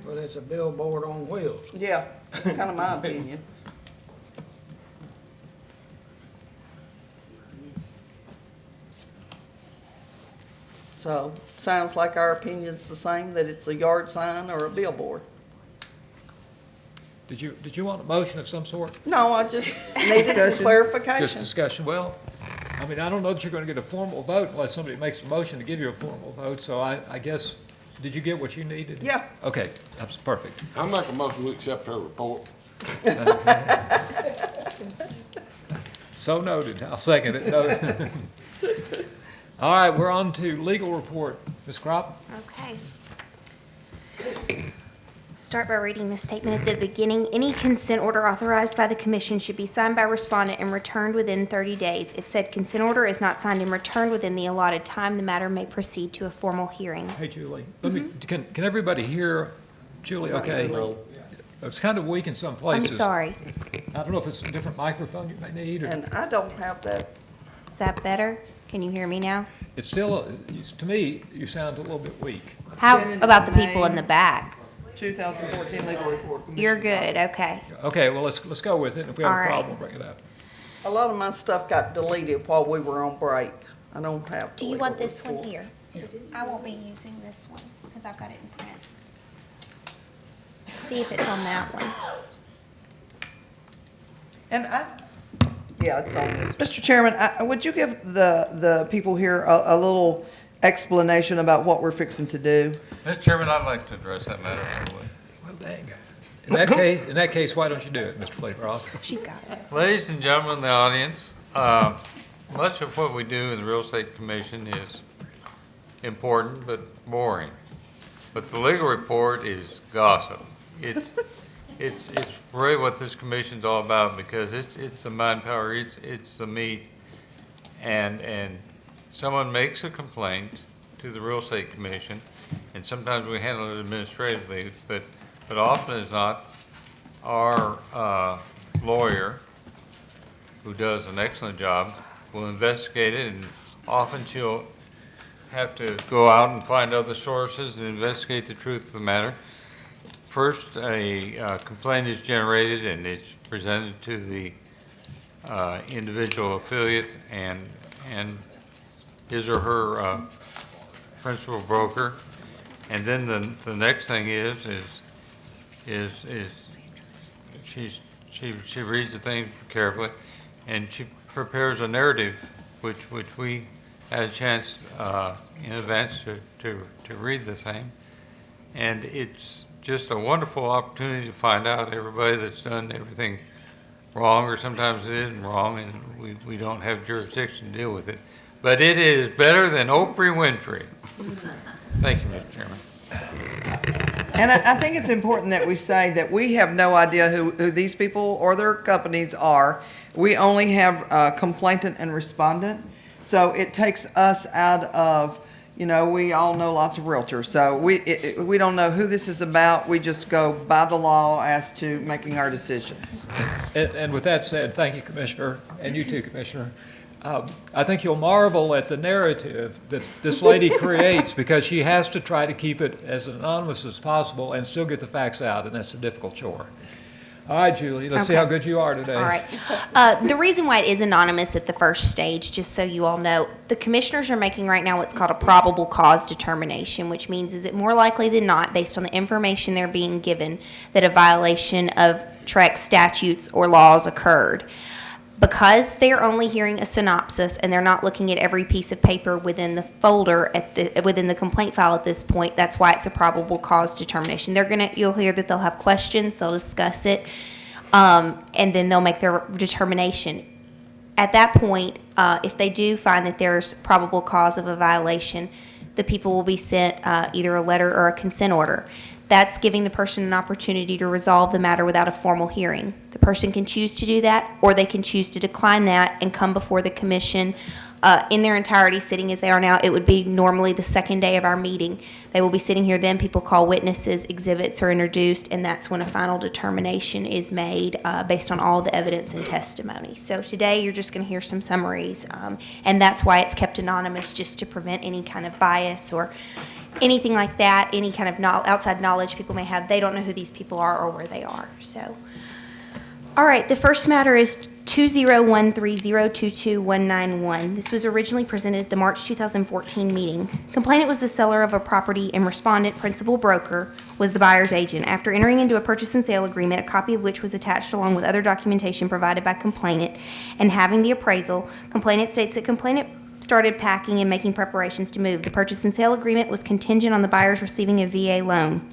Well, it's a billboard on wheels. Yeah, that's kind of my opinion. So, sounds like our opinion's the same, that it's a yard sign or a billboard. Did you want a motion of some sort? No, I just needed some Just clarification. discussion? Well, I mean, I don't know that you're going to get a formal vote unless somebody makes a motion to give you a formal vote, so I guess, did you get what you needed? Yeah. Okay, that's perfect. I make a motion to accept her report. So noted. I'll second it. Noted. All right, we're on to legal report. Ms. Crop? Okay. Start by reading the statement at the beginning. Any consent order authorized by the commission should be signed by respondent and returned within 30 days. If said consent order is not signed and returned within the allotted time, the matter may proceed to a formal hearing. Hey, Julie. Let me, can everybody hear Julie okay? It's kind of weak in some I'm places. sorry. I don't know if it's a different microphone you may need, or And I don't have that. Is that better? Can you hear me now? it's still, to me, you sound a little bit weak. How Jenny, about the people in name. the back? 2014 legal report. You're good, okay. Okay, well, let's go with it. If we have All a right. problem, we'll bring it up. A lot of my stuff got deleted while we were on break. I don't have. Do the you want legal this one report. here? I won't be using this one because I've got it in print. See if it's on that one. And yeah, it's on this. Mr. Chairman, would you give the people here a little explanation about what we're fixing to do? Mr. Chairman, I'd like to address that matter, if I would. Well, dang. In that case, why don't you do it, Mr. Flavoroff? She's got it. Ladies and gentlemen in the audience, much of what we do in the Real Estate Commission is important but boring. But the legal report is gossip. It's really what this commission's all about, because it's the manpower, it's the meat. And someone makes a complaint to the Real Estate Commission, and sometimes we handle it administratively, but often as not, our lawyer, who does an excellent job, will investigate it, and often she'll have to go out and find other sources and investigate the truth of the matter. First, a complaint is generated and it's presented to the individual affiliate and his or her principal broker. And then the next thing is she reads the thing carefully, and she prepares a narrative which we had a chance in advance to read the thing. And it's just a wonderful opportunity to find out everybody that's done everything wrong, or sometimes it isn't wrong, and we don't have jurisdiction to deal with it. But it is better than Oprah Winfrey. Thank you, Mr. Chairman. And I think it's important that we say that we have no idea who these people or their companies are. We only have complainant and respondent. So it takes us out of, we all know lots of realtors. So we don't know who this is about. We just go by the law as to making our decisions. And with that said, thank you, Commissioner, and you too, Commissioner. I think you'll marvel at the narrative that this lady creates, because she has to try to keep it as anonymous as possible and still get the facts out, and that's a difficult chore. All right, Julie, let's see Okay. how good you are today. All right. The reason why it is anonymous at the first stage, just so you all know, the commissioners are making right now what's called a probable cause determination, which means is it more likely than not, based on the information they're being given, that a violation of TREC statutes or laws occurred. Because they're only hearing a synopsis and they're not looking at every piece of paper within the folder within the complaint file at this point, that's why it's a probable cause determination. You'll hear that they'll have questions, they'll discuss it, and then they'll make their determination. At that point, if they do find that there's probable cause of a violation, the people will be sent either a letter or a consent order. That's giving the person an opportunity to resolve the matter without a formal hearing. The person can choose to do that, or they can choose to decline that and come before the commission in their entirety, sitting as they are now. It would be normally the second day of our meeting. They will be sitting here then, people call witnesses, exhibits are introduced, and that's when a final determination is made based on all the evidence and testimony. So today, you're just going to hear some summaries, and that's why it's kept anonymous, just to prevent any kind of bias or anything like that, any kind of outside knowledge people may have. They don't know who these people are or where they are. So, all right, the first matter is 20130229191. This was originally presented at the March 2014 meeting. Complainant was the seller of a property and respondent, principal broker, was the buyer's agent. After entering into a purchase and sale agreement, a copy of which was attached along with other documentation provided by complainant, and having the appraisal, complainant states that complainant started packing and making preparations to move. The purchase and sale agreement was contingent on the buyers receiving a VA loan.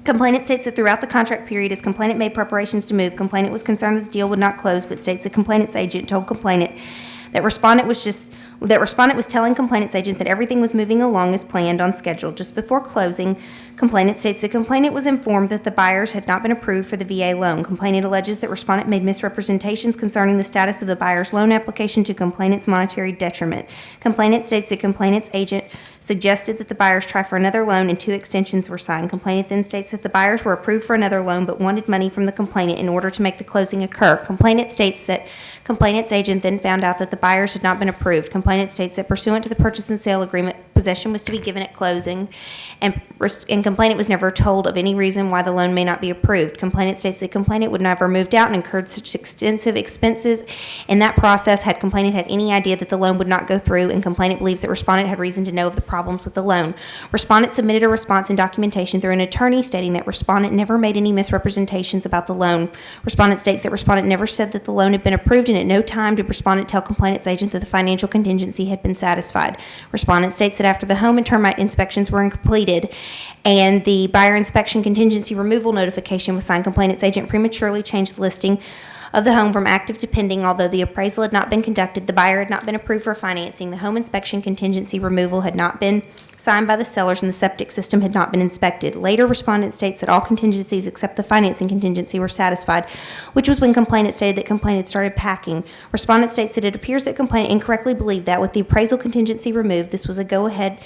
Complainant states that throughout the contract period, as complainant made preparations to move, complainant was concerned that the deal would not close, but states that complainant's agent told complainant that respondent was telling complainant's agent that everything was moving along as planned on schedule. Just before closing, complainant states that complainant was informed that the buyers had not been approved for the VA loan. Complainant alleges that respondent made misrepresentations concerning the status of the buyer's loan application to complainant's monetary detriment. Complainant states that complainant's agent suggested that the buyers try for another loan and 2 extensions were signed. Complainant then states that the buyers were approved for another loan but wanted money from the complainant in order to make the closing occur. Complainant states that complainant's agent then found out that the buyers had not been approved. Complainant states that pursuant to the purchase and sale agreement, possession was to be given at closing, and complainant was never told of any reason why the loan may not be approved. Complainant states that complainant would never moved out and incurred such extensive expenses in that process had complainant had any idea that the loan would not go through, and complainant believes that respondent had reason to know of the problems with the loan. Respondent submitted a response and documentation through an attorney stating that respondent never made any misrepresentations about the loan. Respondent states that respondent never said that the loan had been approved, and at no time did respondent tell complainant's agent that the financial contingency had been satisfied. Respondent states that after the home and termite inspections were completed and the buyer inspection contingency removal notification was signed, complainant's agent prematurely changed the listing of the home from active to pending. Although the appraisal had not been conducted, the buyer had not been approved for financing, the home inspection contingency removal had not been signed by the sellers, and the septic system had not been inspected. Later, respondent states that all contingencies except the financing contingency were satisfied, which was when complainant stated that complainant started packing. Respondent states that it appears that complainant incorrectly believed that with the appraisal contingency removed, this was a go-ahead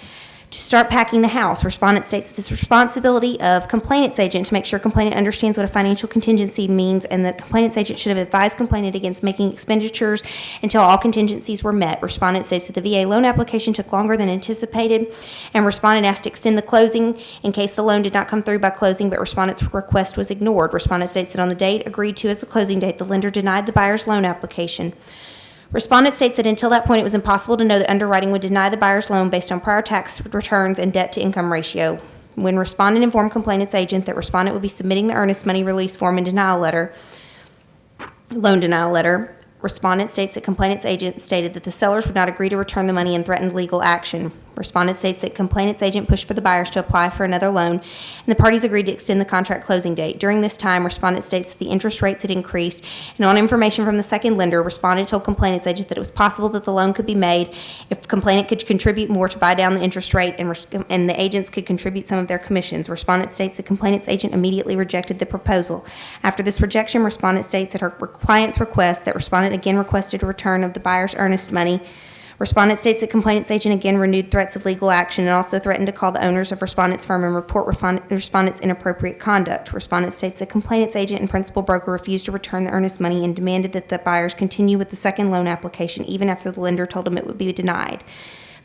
to start packing the house. Respondent states that this responsibility of complainant's agent to make sure complainant understands what a financial contingency means, and that complainant's agent should have advised complainant against making expenditures until all contingencies were met. Respondent states that the VA loan application took longer than anticipated, and respondent asked to extend the closing in case the loan did not come through by closing, but respondent's request was ignored. Respondent states that on the date agreed to as the closing date, the lender denied the buyer's loan application. Respondent states that until that point, it was impossible to know that underwriting would deny the buyer's loan based on prior tax returns and debt-to-income ratio. When respondent informed complainant's agent that respondent would be submitting the earnest money release form and loan denial letter, respondent states that complainant's agent stated that the sellers would not agree to return the money and threatened legal action. Respondent states that complainant's agent pushed for the buyers to apply for another loan, and the parties agreed to extend the contract closing date. During this time, respondent states that the interest rates had increased, and on information from the second lender, respondent told complainant's agent that it was possible that the loan could be made if complainant could contribute more to buy down the interest rate, and the agents could contribute some of their commissions. Respondent states that complainant's agent immediately rejected the proposal. After this rejection, respondent states at her client's request that respondent again requested a return of the buyer's earnest money. Respondent states that complainant's agent again renewed threats of legal action and also threatened to call the owners of respondent's firm and report respondent's inappropriate conduct. Respondent states that complainant's agent and principal broker refused to return the earnest money and demanded that the buyers continue with the second loan application even after the lender told them it would be denied.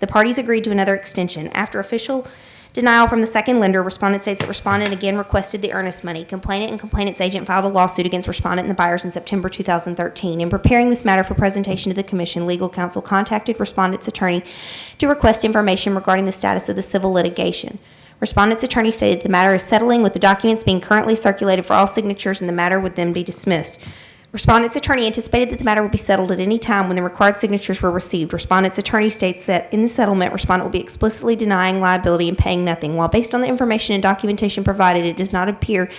The parties agreed to another extension. After official Denial from the second lender. Respondent states that respondent again requested the earnest money. Complainant and complainant's agent filed a lawsuit against respondent and the buyers in September 2013. In preparing this matter for presentation to the commission, legal counsel contacted respondent's attorney to request information regarding the status of the civil litigation. Respondent's attorney stated the matter is settling, with the documents being currently circulated for all signatures, and the matter would then be dismissed. Respondent's attorney anticipated that the matter would be settled at any time when the required signatures were received. Respondent's attorney states that in the settlement, respondent will be explicitly denying liability and paying nothing. While based on the information and documentation provided, it does not appear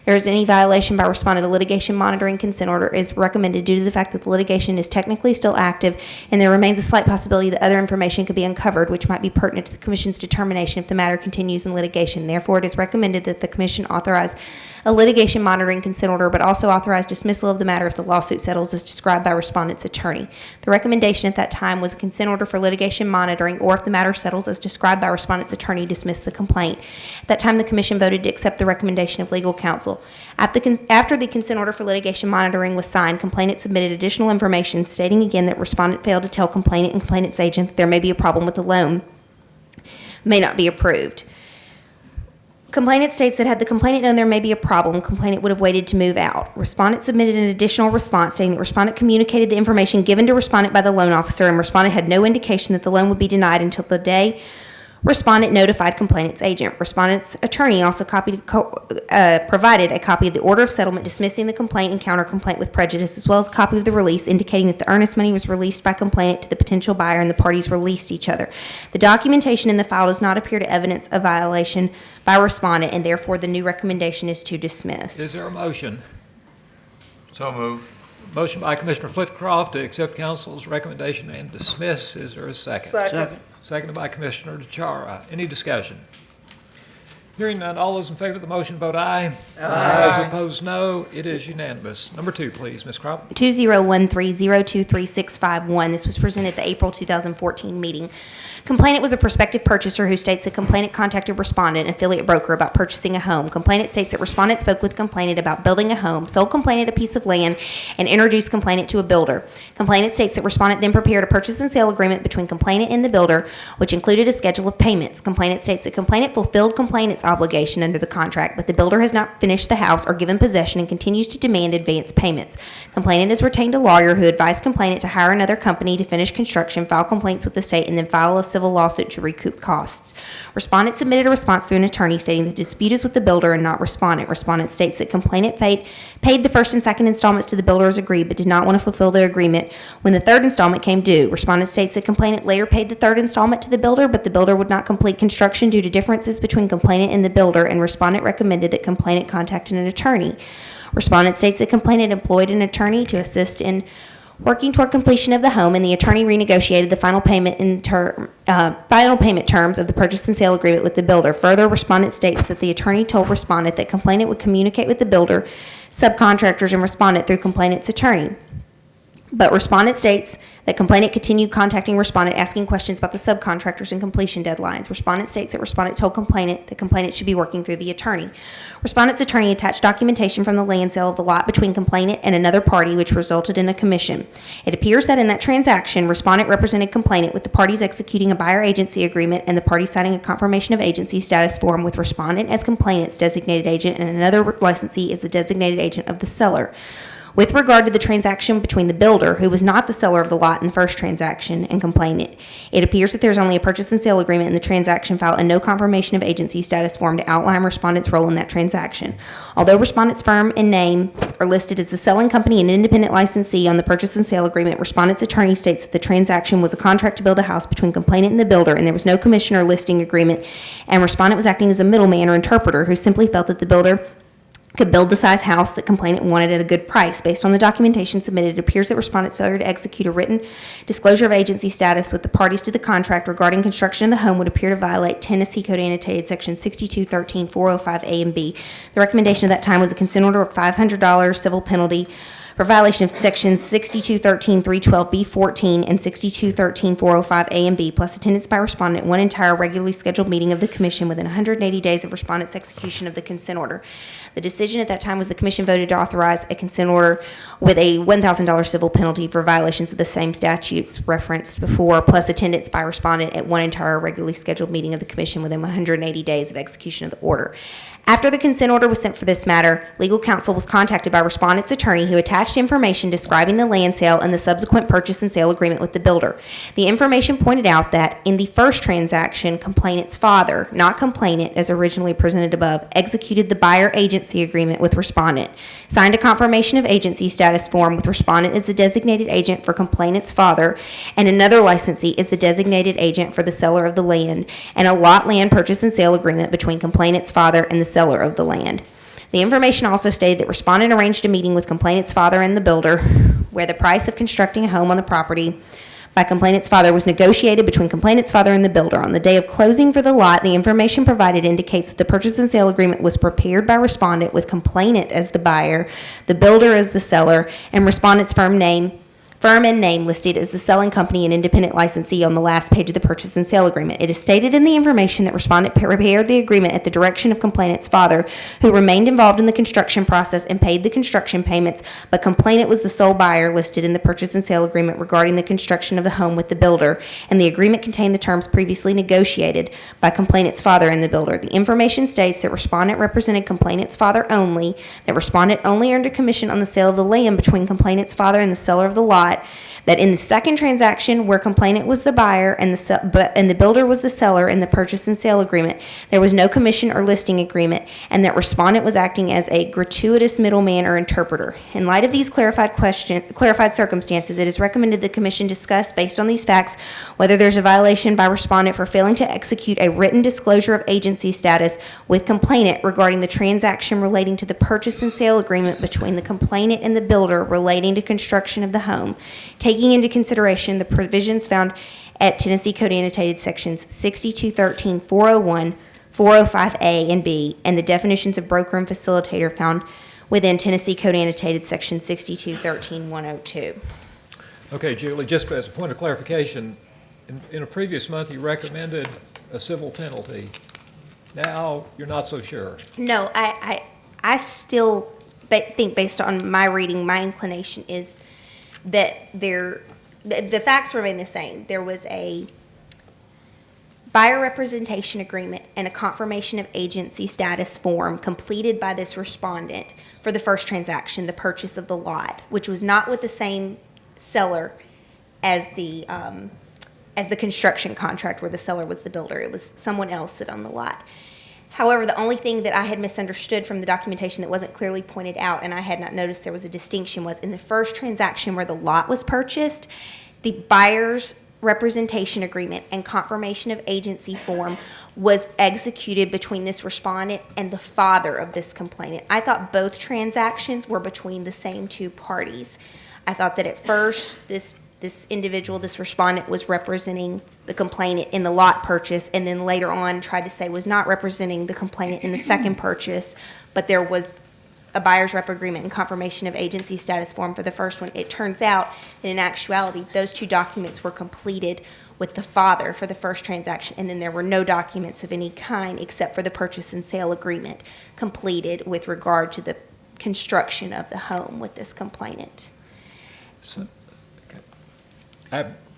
there is any violation by respondent. A litigation monitoring consent order is recommended due to the fact that the litigation is technically still active, and there remains a slight possibility that other information could be uncovered, which might be pertinent to the commission's determination if the matter continues in litigation. Therefore, it is recommended that the commission authorize a litigation monitoring consent order, but also authorize dismissal of the matter if the lawsuit settles as described by respondent's attorney. The recommendation at that time was a consent order for litigation monitoring, or if the matter settles as described by respondent's attorney, dismiss the complaint. At that time, the commission voted to accept the recommendation of legal counsel. After the consent order for litigation monitoring was signed, complainant submitted additional information stating again that respondent failed to tell complainant and complainant's agent that there may be a problem with the loan, may not be approved. Complainant states that had the complainant known there may be a problem, complainant would have waited to move out. Respondent submitted an additional response stating that respondent communicated the information given to respondent by the loan officer, and respondent had no indication that the loan would be denied until the day respondent notified complainant's agent. Respondent's attorney also provided a copy of the order of settlement dismissing the complaint and counter-complaint with prejudice, as well as a copy of the release indicating that the earnest money was released by complainant to the potential buyer and the parties released each other. The documentation in the file does not appear to evidence a violation by respondent, and therefore the new recommendation is to dismiss. Is there a motion? So moved. Motion by Commissioner Flitcroft to accept council's recommendation and dismiss. Is there a second? Second. Seconded by Commissioner DeChara. Any discussion? Hearing none, all those in favor of the motion vote aye. Aye. Those opposed, no. It is unanimous. Number 2, please, Ms. Crop. 2013-023651. This was presented at the April 2014 meeting. Complainant was a prospective purchaser who states that complainant contacted respondent, an affiliate broker, about purchasing a home. Complainant states that respondent spoke with complainant about building a home, sold complainant a piece of land, and introduced complainant to a builder. Complainant states that respondent then prepared a purchase and sale agreement between complainant and the builder, which included a schedule of payments. Complainant states that complainant fulfilled complainant's obligation under the contract, but the builder has not finished the house or given possession and continues to demand advance payments. Complainant has retained a lawyer who advised complainant to hire another company to finish construction, file complaints with the state, and then file a civil lawsuit to recoup costs. Respondent submitted a response through an attorney stating the dispute is with the builder and not respondent. Respondent states that complainant paid the first and second installments to the builder as agreed, but did not want to fulfill the agreement when the third installment came due. Respondent states that complainant later paid the third installment to the builder, but the builder would not complete construction due to differences between complainant and the builder, and respondent recommended that complainant contact an attorney. Respondent states that complainant employed an attorney to assist in working toward completion of the home, and the attorney renegotiated the final payment terms of the purchase and sale agreement with the builder. Further, respondent states that the attorney told respondent that complainant would communicate with the builder, subcontractors, and respondent through complainant's attorney. But respondent states that complainant continued contacting respondent, asking questions about the subcontractors and completion deadlines. Respondent states that respondent told complainant that complainant should be working through the attorney. Respondent's attorney attached documentation from the land sale of the lot between complainant and another party, which resulted in a commission. It appears that in that transaction, respondent represented complainant, with the parties executing a buyer agency agreement and the parties signing a confirmation of agency status form with respondent as complainant's designated agent and another licensee as the designated agent of the seller. With regard to the transaction between the builder, who was not the seller of the lot in the first transaction, and complainant, it appears that there is only a purchase and sale agreement in the transaction file and no confirmation of agency status form to outline respondent's role in that transaction. Although respondent's firm and name are listed as the selling company and independent licensee on the purchase and sale agreement, respondent's attorney states that the transaction was a contract to build a house between complainant and the builder, and there was no commission or listing agreement, and respondent was acting as a middleman or interpreter who simply felt that the builder could build the size house that complainant wanted at a good price. Based on the documentation submitted, it appears that respondent's failure to execute a written disclosure of agency status with the parties to the contract regarding construction of the home would appear to violate Tennessee Code Annotated Section 6213-405A and B. The recommendation at that time was a consent order of $500 civil penalty for violation of sections 6213 312B14 and 6213 405A and B, plus attendance by respondent at one entire regularly scheduled meeting of the commission within 180 days of respondent's execution of the consent order. The decision at that time was the commission voted to authorize a consent order with a $1,000 civil penalty for violations of the same statutes referenced before, plus attendance by respondent at one entire regularly scheduled meeting of the commission within 180 days of execution of the order. After the consent order was sent for this matter, legal counsel was contacted by respondent's attorney, who attached information describing the land sale and the subsequent purchase and sale agreement with the builder. The information pointed out that in the first transaction, complainant's father, not complainant as originally presented above, executed the buyer agency agreement with respondent, signed a confirmation of agency status form with respondent as the designated agent for complainant's father, and another licensee is the designated agent for the seller of the land, and a lot land purchase and sale agreement between complainant's father and the seller of the land. The information also stated that respondent arranged a meeting with complainant's father and the builder, where the price of constructing a home on the property by complainant's father was negotiated between complainant's father and the builder. On the day of closing for the lot, the information provided indicates that the purchase and sale agreement was prepared by respondent with complainant as the buyer, the builder as the seller, and respondent's firm and name listed as the selling company and independent licensee on the last page of the purchase and sale agreement. It is stated in the information that respondent prepared the agreement at the direction of complainant's father, who remained involved in the construction process and paid the construction payments, but complainant was the sole buyer listed in the purchase and sale agreement regarding the construction of the home with the builder, and the agreement contained the terms previously negotiated by complainant's father and the builder. The information states that respondent represented complainant's father only, that respondent only earned a commission on the sale of the land between complainant's father and the seller of the lot, that in the second transaction, where complainant was the buyer and the builder was the seller in the purchase and sale agreement, there was no commission or listing agreement, and that respondent was acting as a gratuitous middleman or interpreter. In light of these clarified circumstances, it is recommended the commission discuss, based on these facts, whether there's a violation by respondent for failing to execute a written disclosure of agency status with complainant regarding the transaction relating to the purchase and sale agreement between the complainant and the builder relating to construction of the home, taking into consideration the provisions found at Tennessee Code Annotated Sections 6213, 401, 405A and B, and the definitions of broker and facilitator found within Tennessee Code Annotated Section 6213, 102. Okay, Julie, just as a point of clarification, in a previous month, you recommended a civil penalty. Now, you're not so sure. No, I still think, based on my reading, my inclination is that the facts remain the same. There was a buyer representation agreement and a confirmation of agency status form completed by this respondent for the first transaction, the purchase of the lot, which was not with the same seller as the construction contract where the seller was the builder. It was someone else that owned the lot. However, the only thing that I had misunderstood from the documentation that wasn't clearly pointed out, and I had not noticed there was a distinction, was in the first transaction where the lot was purchased, the buyer's representation agreement and confirmation of agency form was executed between this respondent and the father of this complainant. I thought both transactions were between the same two parties. I thought that at first this individual, this respondent, was representing the complainant in the lot purchase, and then later on tried to say was not representing the complainant in the second purchase, but there was a buyer's rep agreement and confirmation of agency status form for the first one. It turns out that in actuality, those two documents were completed with the father for the first transaction, and then there were no documents of any kind except for the purchase and sale agreement completed with regard to the construction of the home with this complainant. So,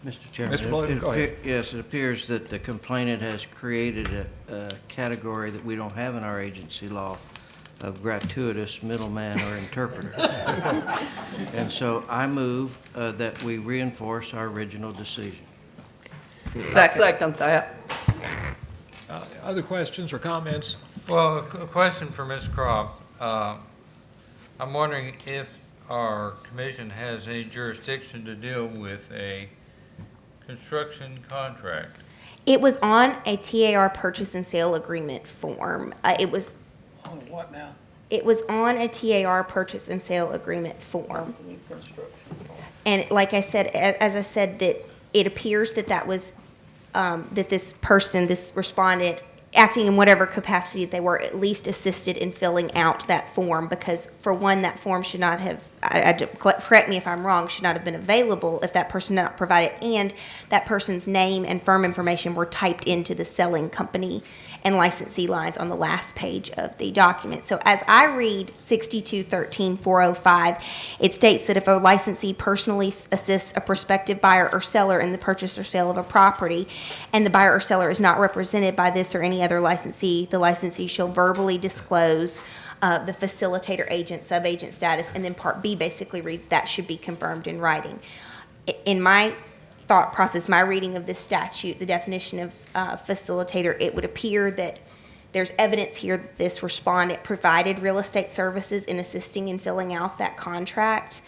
Mr. Chairman. Mr. Blair, go ahead. Yes, it appears that the complainant has created a category that we don't have in our agency law of gratuitous middleman or interpreter. And so I move that we reinforce our original decision. Second that. Other questions or comments? Well, a question for Ms. Crop. I'm wondering if our commission has any jurisdiction to deal with a construction contract. It was on a TAR purchase and sale agreement form. It was On what now? It was on a TAR purchase and sale agreement form. And like I said, as I said, that it appears that that was, that this person, this respondent, acting in whatever capacity they were, at least assisted in filling out that form, because for one, that form should not have, correct me if I'm wrong, should not have been available if that person did not provide it, and that person's name and firm information were typed into the selling company and licensee lines on the last page of the document. So as I read 6213-405, it states that if a licensee personally assists a prospective buyer or seller in the purchase or sale of a property, and the buyer or seller is not represented by this or any other licensee, the licensee shall verbally disclose the facilitator, agent, subagent status, and then Part B basically reads that should be confirmed in writing. In my thought process, my reading of this statute, the definition of facilitator, it would appear that there's evidence here that this respondent provided real estate services in assisting in filling out that contract,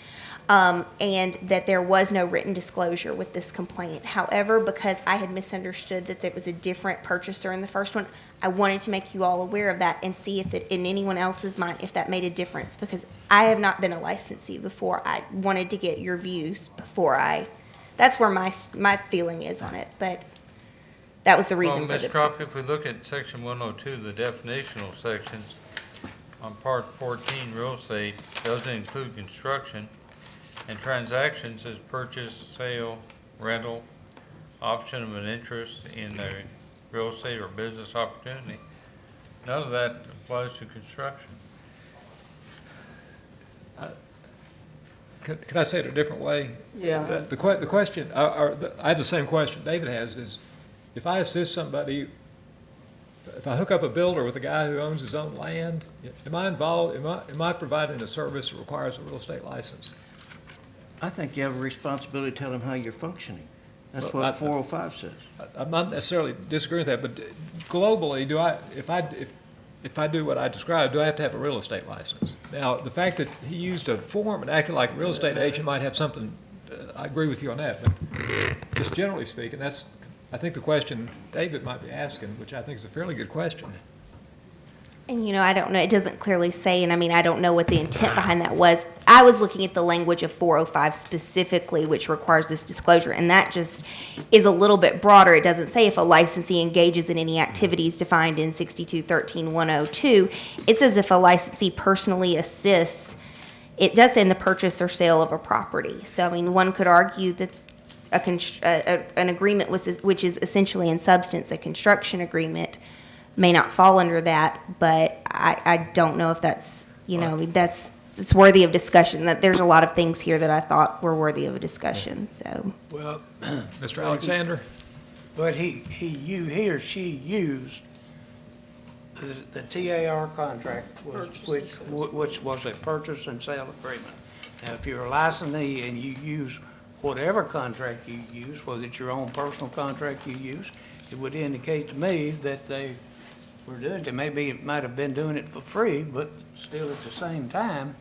and that there was no written disclosure with this complaint. However, because I had misunderstood that there was a different purchaser in the first one, I wanted to make you all aware of that and see if it, in anyone else's mind, if that made a difference, because I have not been a licensee before. I wanted to get your views before that's where my feeling is on it, but that was the reason for Ms. the. Croft, if we look at section 102, the definitional sections, on part 14, real estate doesn't include construction, and transactions is purchase, sale, rental, option of an interest in a real estate or business opportunity. None of that applies to construction. Can I say it a different way? Yeah. The question, I have the same question David has, is if I assist somebody, if I hook up a builder with a guy who owns his own land, am I involved, am I providing a service that requires a real estate license? I think you have a responsibility to tell them how you're functioning. That's Well, what 405 says. I'm not necessarily disagreeing with that, but globally, if I do what I described, do I have to have a real estate license? Now, the fact that he used a form and acted like a real estate agent might have something, I agree with you on that, but just generally speaking, that's, I think the question David might be asking, which I think is a fairly good question. And, I don't know, it doesn't clearly say, and I don't know what the intent behind that was. I was looking at the language of 405 specifically, which requires this disclosure, and that just is a little bit broader. It doesn't say if a licensee engages in any activities defined in 6213-102. It says if a licensee personally assists, it does say in the purchase or sale of a property. So, one could argue that an agreement which is essentially in substance a construction agreement may not fall under that, but I don't know if that's, it's worthy of discussion. That there's a lot of things here that I thought were worthy of a discussion, so. Well, Mr. Alexander? but he or she used the TAR contract, which was a purchase and sale agreement. Now, if you're a licensee and you use whatever contract you use, whether it's your own personal contract you use, it would indicate to me that they were doing it. Might have been doing it for free, but still at the same time,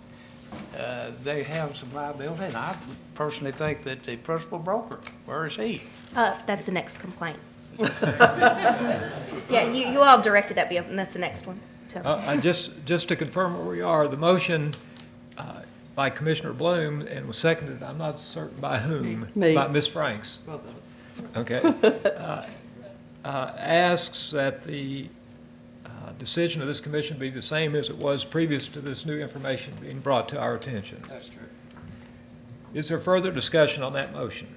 they have some liability. And I personally think that the principal broker, where is he? That's the next complaint. Yeah, you all directed that be up, and that's the next one, so. Just to confirm where we are, the motion by Commissioner Bloom and was seconded, I'm not certain by whom. Me. By Ms. Franks. Okay. Asks that the decision of this commission be the same as it was previous to this new information being brought to our attention. That's true. Is there further discussion on that motion?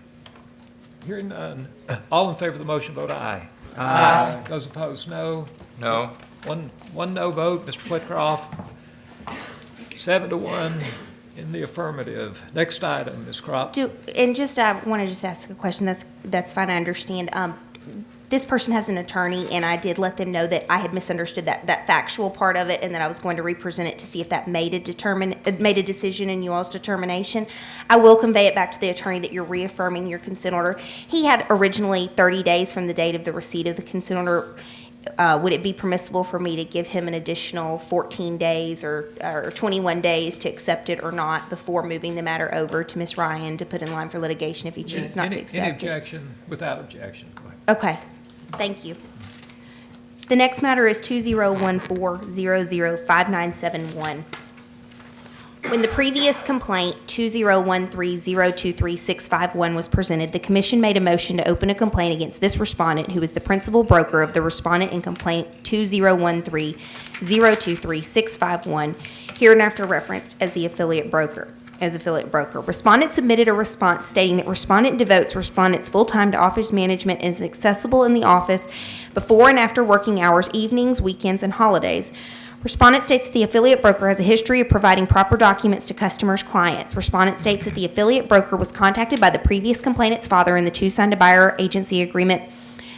Hearing none, all in favor of the motion vote aye. Aye. Those opposed, no. No. One no vote, Mr. Flitcroft. 7-1 in the affirmative. Next item, Ms. Crop. I want to just ask a question. That's fine, I understand. This person has an attorney, and I did let them know that I had misunderstood that factual part of it, and that I was going to represent it to see if that made a decision in you all's determination. I will convey it back to the attorney that you're reaffirming your consent order. He had originally 30 days from the date of the receipt of the consent order. Would it be permissible for me to give him an additional 14 days or 21 days to accept it or not before moving the matter over to Ms. Ryan to put in line for litigation if he chooses not to accept it? Any objection? Without objection. Okay, thank you. The next matter is 2014-005971. When the previous complaint, 2013-023-651, was presented, the commission made a motion to open a complaint against this respondent, who is the principal broker of the respondent in complaint 2013-023-651, hereinafter referenced as the affiliate broker. Respondent submitted a response stating that respondent devotes respondent's full time to office management and is accessible in the office before and after working hours, evenings, weekends, and holidays. Respondent states that the affiliate broker has a history of providing proper documents to customers' clients. Respondent states that the affiliate broker was contacted by the previous complainant's father in the two signed a buyer agency agreement.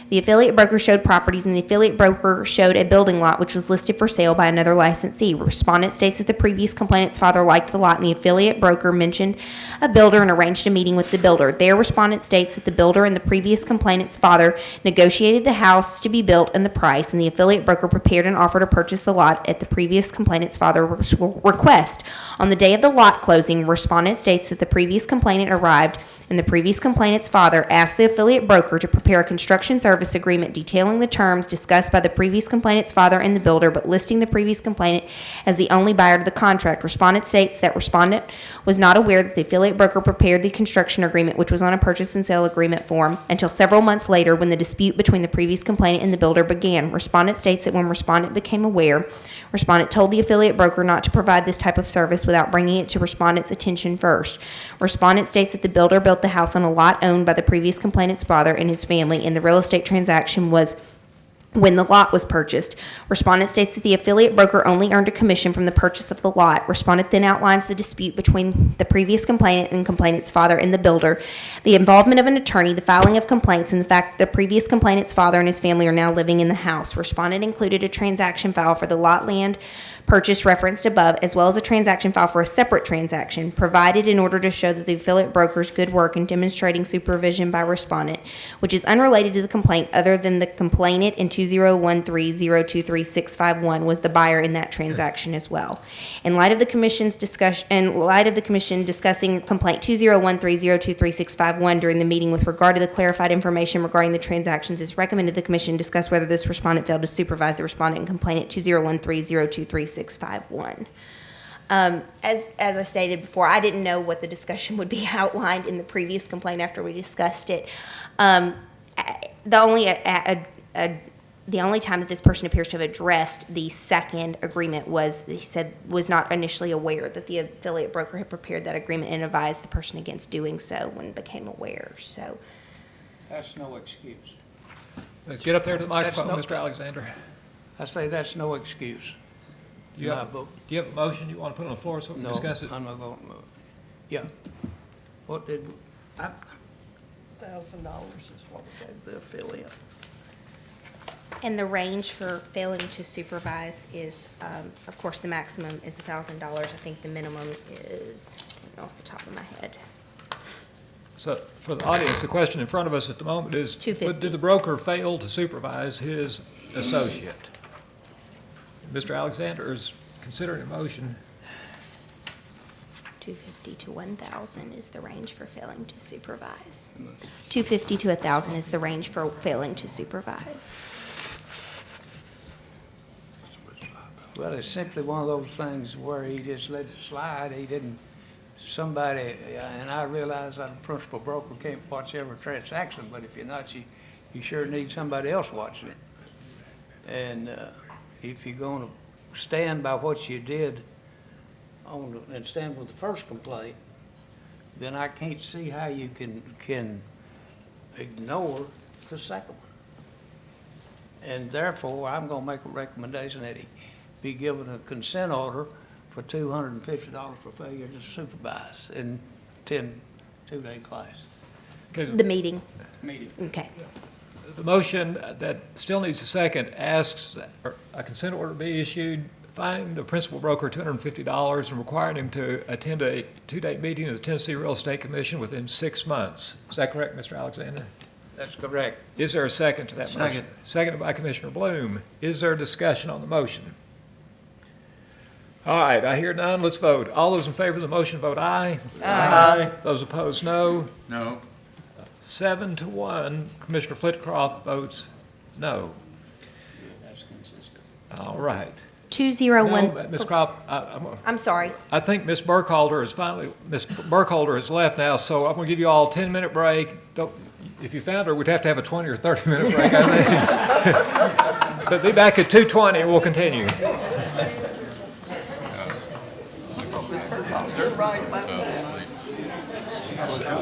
The affiliate broker showed properties, and the affiliate broker showed a building lot which was listed for sale by another licensee. Respondent states that the previous complainant's father liked the lot, and the affiliate broker mentioned a builder and arranged a meeting with the builder. There, respondent states that the builder and the previous complainant's father negotiated the house to be built and the price, and the affiliate broker prepared an offer to purchase the lot at the previous complainant's father's request. On the day of the lot closing, respondent states that the previous complainant arrived, and the previous complainant's father asked the affiliate broker to prepare a construction service agreement detailing the terms discussed by the previous complainant's father and the builder, but listing the previous complainant as the only buyer to the contract. Respondent states that respondent was not aware that the affiliate broker prepared the construction agreement, which was on a purchase and sale agreement form, until several months later when the dispute between the previous complainant and the builder began. Respondent states that when respondent became aware, respondent told the affiliate broker not to provide this type of service without bringing it to respondent's attention first. Respondent states that the builder built the house on a lot owned by the previous complainant's father and his family, and the real estate transaction was when the lot was purchased. Respondent states that the affiliate broker only earned a commission from the purchase of the lot. Respondent then outlines the dispute between the previous complainant and complainant's father and the builder, the involvement of an attorney, the filing of complaints, and the fact that the previous complainant's father and his family are now living in the house. Respondent included a transaction file for the lot land purchase referenced above, as well as a transaction file for a separate transaction, provided in order to show that the affiliate broker's good work in demonstrating supervision by respondent, which is unrelated to the complaint other than the complainant in 2013-023-651 was the buyer in that transaction as well. In light of the commission discussing complaint 2013-023-651 during the meeting with regard to the clarified information regarding the transactions, it's recommended the commission discuss whether this respondent failed to supervise the respondent in complaint 2013-023-651. As I stated before, I didn't know what the discussion would be outlined in the previous complaint after we discussed it. The only time that this person appears to have addressed the second agreement was, he said, was not initially aware that the affiliate broker had prepared that agreement and advised the person against doing so when became aware. So That's no excuse. Let's get up there to the microphone, That's Mr. Alexander. I say that's no excuse. Do you have a motion you want to put on the floor so we can discuss it? No, I'm not going to. Yeah. What did, $1,000 is what we gave the affiliate. And the range for failing to supervise is, of course, the maximum is $1,000. I think the minimum is, off the top of my head. So for the audience, the question in front of us at the moment is, $250. did the broker fail to supervise his associate? Mr. Alexander is considering a motion. $250 to $1,000 is the range for failing to supervise. $250 to $1,000 is the range for failing to supervise. well, it's simply one of those things where he just let it slide. He didn't, somebody, and I realize that a principal broker can't watch every transaction, but if you're not, you sure need somebody else watching it. And if you're going to stand by what you did and stand with the first complaint, then I can't see how you can ignore the second one. And therefore, I'm going to make a recommendation that he be given a consent order for $250 for failure to supervise in 2-day class. The meeting. Meeting. Okay. The motion that still needs a second asks that a consent order be issued, fining the principal broker $250 and requiring him to attend a 2-day meeting of the Tennessee Real Estate Commission within 6 months. Is that correct, Mr. Alexander? That's correct. Is there a second to that motion? Seconded by Commissioner Bloom. Is there discussion on the motion? All right, I hear none. Let's vote. All those in favor of the motion vote aye. Aye. Those opposed, no. No. 7-1. Commissioner Flitcroft votes no. That's consistent. All right. 2001. No, Ms. Crop, I'm sorry. I think Ms. Burkholder has left now, so I'm going to give you all a 10-minute break. If you found her, we'd have to have a 20 or 30-minute break, I think. But be back at 2:20 and we'll continue.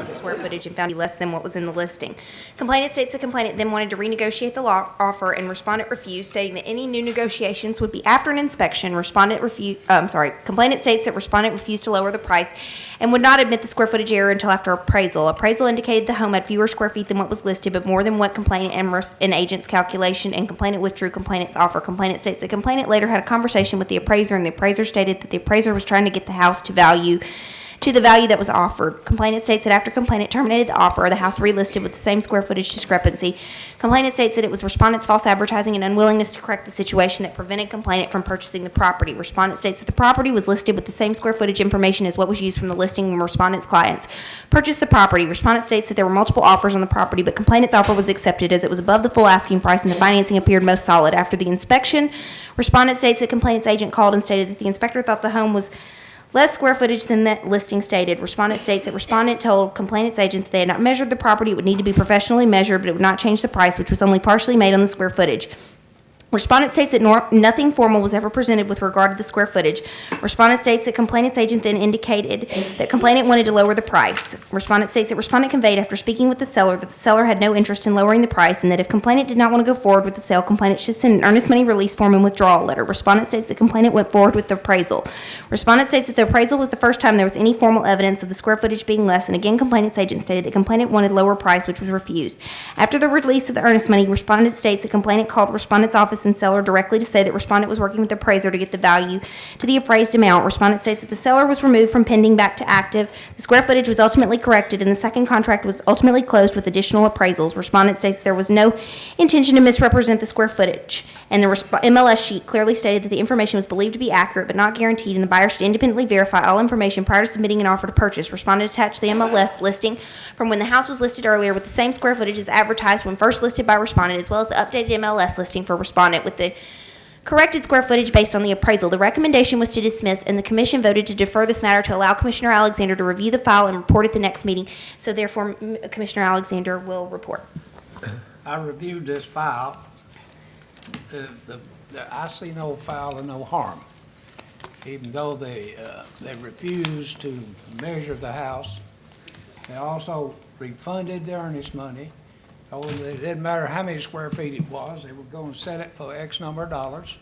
Square footage and found to be less than what was in the listing. Complainant states the complainant then wanted to renegotiate the offer and respondent refused, stating that any new negotiations would be after an inspection. Complainant states that respondent refused to lower the price and would not admit the square footage error until after appraisal. Appraisal indicated the home had fewer square feet than what was listed, but more than what complainant and agent's calculation, and complainant withdrew complainant's offer. Complainant states that complainant later had a conversation with the appraiser, and the appraiser stated that the appraiser was trying to get the house to the value that was offered. Complainant states that after complainant terminated the offer, the house relisted with the same square footage discrepancy. Complainant states that it was respondent's false advertising and unwillingness to correct the situation that prevented complainant from purchasing the property. Respondent states that the property was listed with the same square footage information as what was used from the listing when respondent's clients purchased the property. Respondent states that there were multiple offers on the property, but complainant's offer was accepted as it was above the full asking price and the financing appeared most solid. After the inspection, respondent states that complainant's agent called and stated that the inspector thought the home was less square footage than that listing stated. Respondent states that respondent told complainant's agent that they had not measured the property. It would need to be professionally measured, but it would not change the price, which was only partially made on the square footage. Respondent states that nothing formal was ever presented with regard to the square footage. Respondent states that complainant's agent then indicated that complainant wanted to lower the price. Respondent states that respondent conveyed after speaking with the seller that the seller had no interest in lowering the price and that if complainant did not want to go forward with the sale, complainant should send an earnest money release form and withdrawal letter. Respondent states that complainant went forward with the appraisal. Respondent states that the appraisal was the first time there was any formal evidence of the square footage being less, and again complainant's agent stated that complainant wanted lower price, which was refused. After the release of the earnest money, respondent states that complainant called respondent's office and seller directly to say that respondent was working with the appraiser to get the value to the appraised amount. Respondent states that the seller was removed from pending back to active. The square footage was ultimately corrected and the second contract was ultimately closed with additional appraisals. Respondent states that there was no intention to misrepresent the square footage, and the MLS sheet clearly stated that the information was believed to be accurate but not guaranteed, and the buyer should independently verify all information prior to submitting an offer to purchase. Respondent attached the MLS listing from when the house was listed earlier with the same square footage as advertised when first listed by respondent, as well as the updated MLS listing for respondent with the corrected square footage based on the appraisal. The recommendation was to dismiss, and the commission voted to defer this matter to allow Commissioner Alexander to review the file and report at the next meeting. So therefore, Commissioner Alexander will report. I reviewed this file. I see no foul and no harm. Even though they refused to measure the house, they also refunded the earnest money. It didn't matter how many square feet it was, they were going to set it for X number of dollars.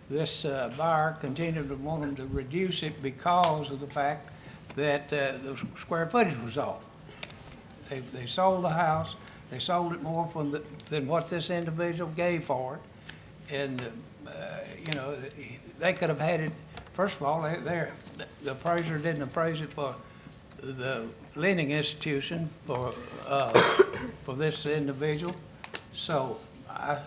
This buyer continued to want them to reduce it because of the fact that the square footage was off. They sold the house, they sold it more than what this individual gave for it. And, they could have had it, first of all, the appraiser didn't appraise it for the lending institution for this individual. So I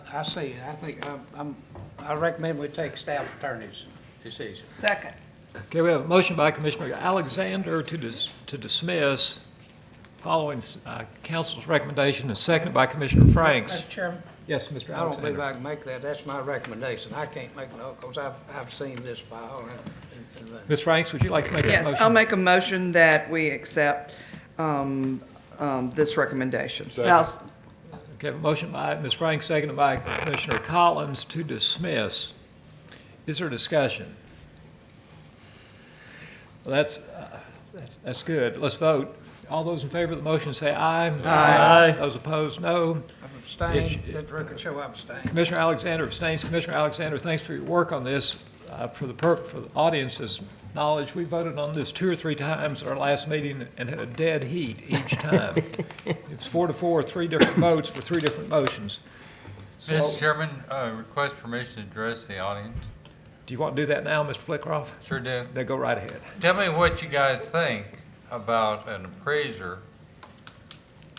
recommend we take staff attorney's decision. Second. Okay, we have a motion by Commissioner Alexander to dismiss following council's recommendation, and seconded by Commissioner Franks. Mr. Chairman? Yes, Mr. I don't believe Alexander. I can make that. That's my recommendation. I can't make no, because I've seen this file. Ms. Franks, would you like to make that motion? Yes, I'll make a motion that we accept this recommendation. Second. Okay, a motion by Ms. Franks, seconded by Commissioner Collins to dismiss. Is there discussion? Well, that's good. Let's vote. All those in favor of the motion say aye. Aye. Those opposed, no. I've abstained. Let the record show I abstained. Commissioner Alexander abstains. Commissioner Alexander, thanks for your work on this. For the audience's knowledge, we voted on this 2 or 3 times at our last meeting and had a dead heat each time. It's 4-4, 3 different votes for 3 different motions. So, Mr. Chairman, request permission to address the audience. do you want to do that now, Mr. Flickroff? Sure do. Then go right ahead. Tell me what you guys think about an appraiser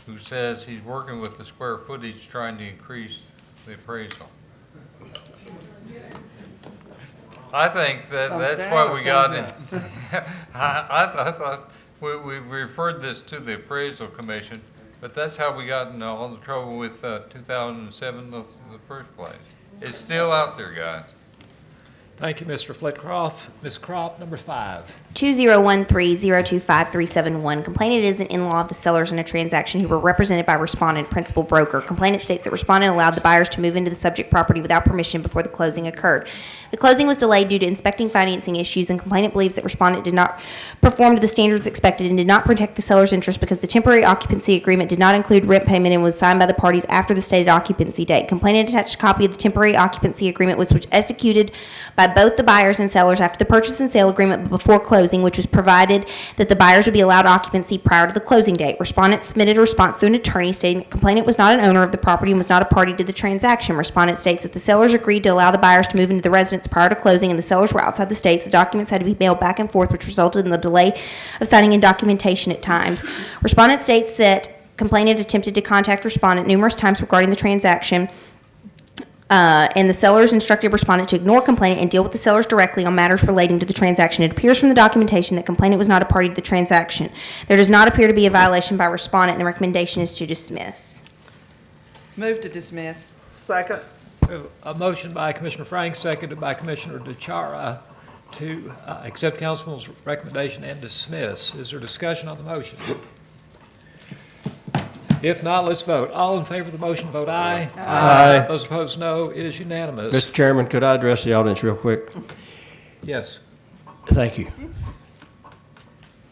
who says he's working with the square footage trying to increase the appraisal. I think that's why we got in. I thought we referred this to the appraisal commission, but that's how we got in all the trouble with 2007 in the first place. It's still out there, guys. Thank you, Mr. Flitcroft. Ms. Crop, number 5. 2013-025371. Complainant is an in-law of the sellers in a transaction who were represented by respondent, principal broker. Complainant states that respondent allowed the buyers to move into the subject property without permission before the closing occurred. The closing was delayed due to inspecting financing issues, and complainant believes that respondent did not perform to the standards expected and did not protect the seller's interest because the temporary occupancy agreement did not include rent payment and was signed by the parties after the stated occupancy date. Complainant attached a copy of the temporary occupancy agreement, which was executed by both the buyers and sellers after the purchase and sale agreement but before closing, which was provided that the buyers would be allowed occupancy prior to the closing date. Respondent submitted a response through an attorney stating that complainant was not an owner of the property and was not a party to the transaction. Respondent states that the sellers agreed to allow the buyers to move into the residence prior to closing, and the sellers were outside the state, so documents had to be mailed back and forth, which resulted in the delay of signing in documentation at times. Respondent states that complainant attempted to contact respondent numerous times regarding the transaction, and the sellers instructed respondent to ignore complainant and deal with the sellers directly on matters relating to the transaction. It appears from the documentation that complainant was not a party to the transaction. There does not appear to be a violation by respondent, and the recommendation is to dismiss. Move to dismiss. Second. We have a motion by Commissioner Frank, seconded by Commissioner DeChara to accept council's recommendation and dismiss. Is there discussion on the motion? If not, let's vote. All in favor of the motion, vote aye. Aye. Those opposed, no. It is unanimous. Mr. Chairman, could I address the audience real quick? Yes. Thank you.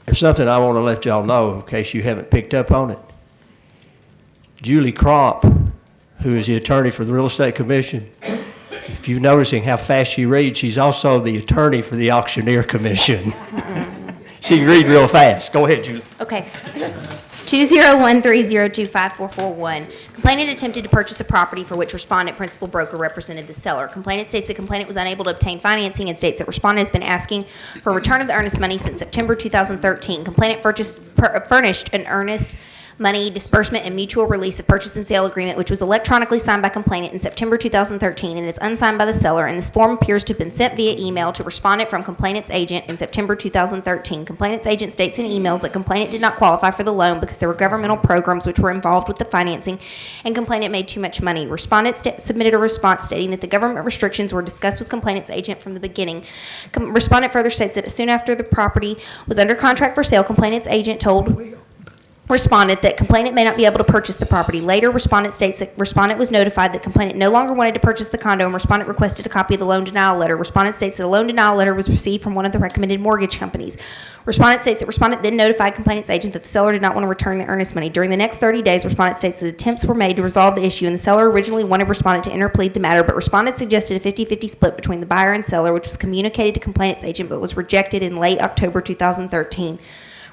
There's something I want to let y'all know in case you haven't picked up on it. Julie Crop, who is the attorney for the Real Estate Commission, if you're noticing how fast she reads, she's also the attorney for the Auctioneer Commission. She can read real fast. Go ahead, Julie. Okay. 20130254441. Complainant attempted to purchase a property for which respondent, principal broker, represented the seller. Complainant states that complainant was unable to obtain financing and states that respondent has been asking for return of the earnest money since September 2013. Complainant furnished an earnest money disbursement and mutual release of purchase and sale agreement, which was electronically signed by complainant in September 2013 and is unsigned by the seller, and this form appears to have been sent via email to respondent from complainant's agent in September 2013. Complainant's agent states in emails that complainant did not qualify for the loan because there were governmental programs which were involved with the financing, and complainant made too much money. Respondent submitted a response stating that the government restrictions were discussed with complainant's agent from the beginning. Respondent further states that soon after the property was under contract for sale, complainant's agent told respondent that complainant may not be able to purchase the property. Later, respondent states that respondent was notified that complainant no longer wanted to purchase the condo, and respondent requested a copy of the loan denial letter. Respondent states that the loan denial letter was received from one of the recommended mortgage companies. Respondent states that respondent then notified complainant's agent that the seller did not want to return the earnest money. During the next 30 days, respondent states that attempts were made to resolve the issue, and the seller originally wanted respondent to interplead the matter, but respondent suggested a 50-50 split between the buyer and seller, which was communicated to complainant's agent but was rejected in late October 2013.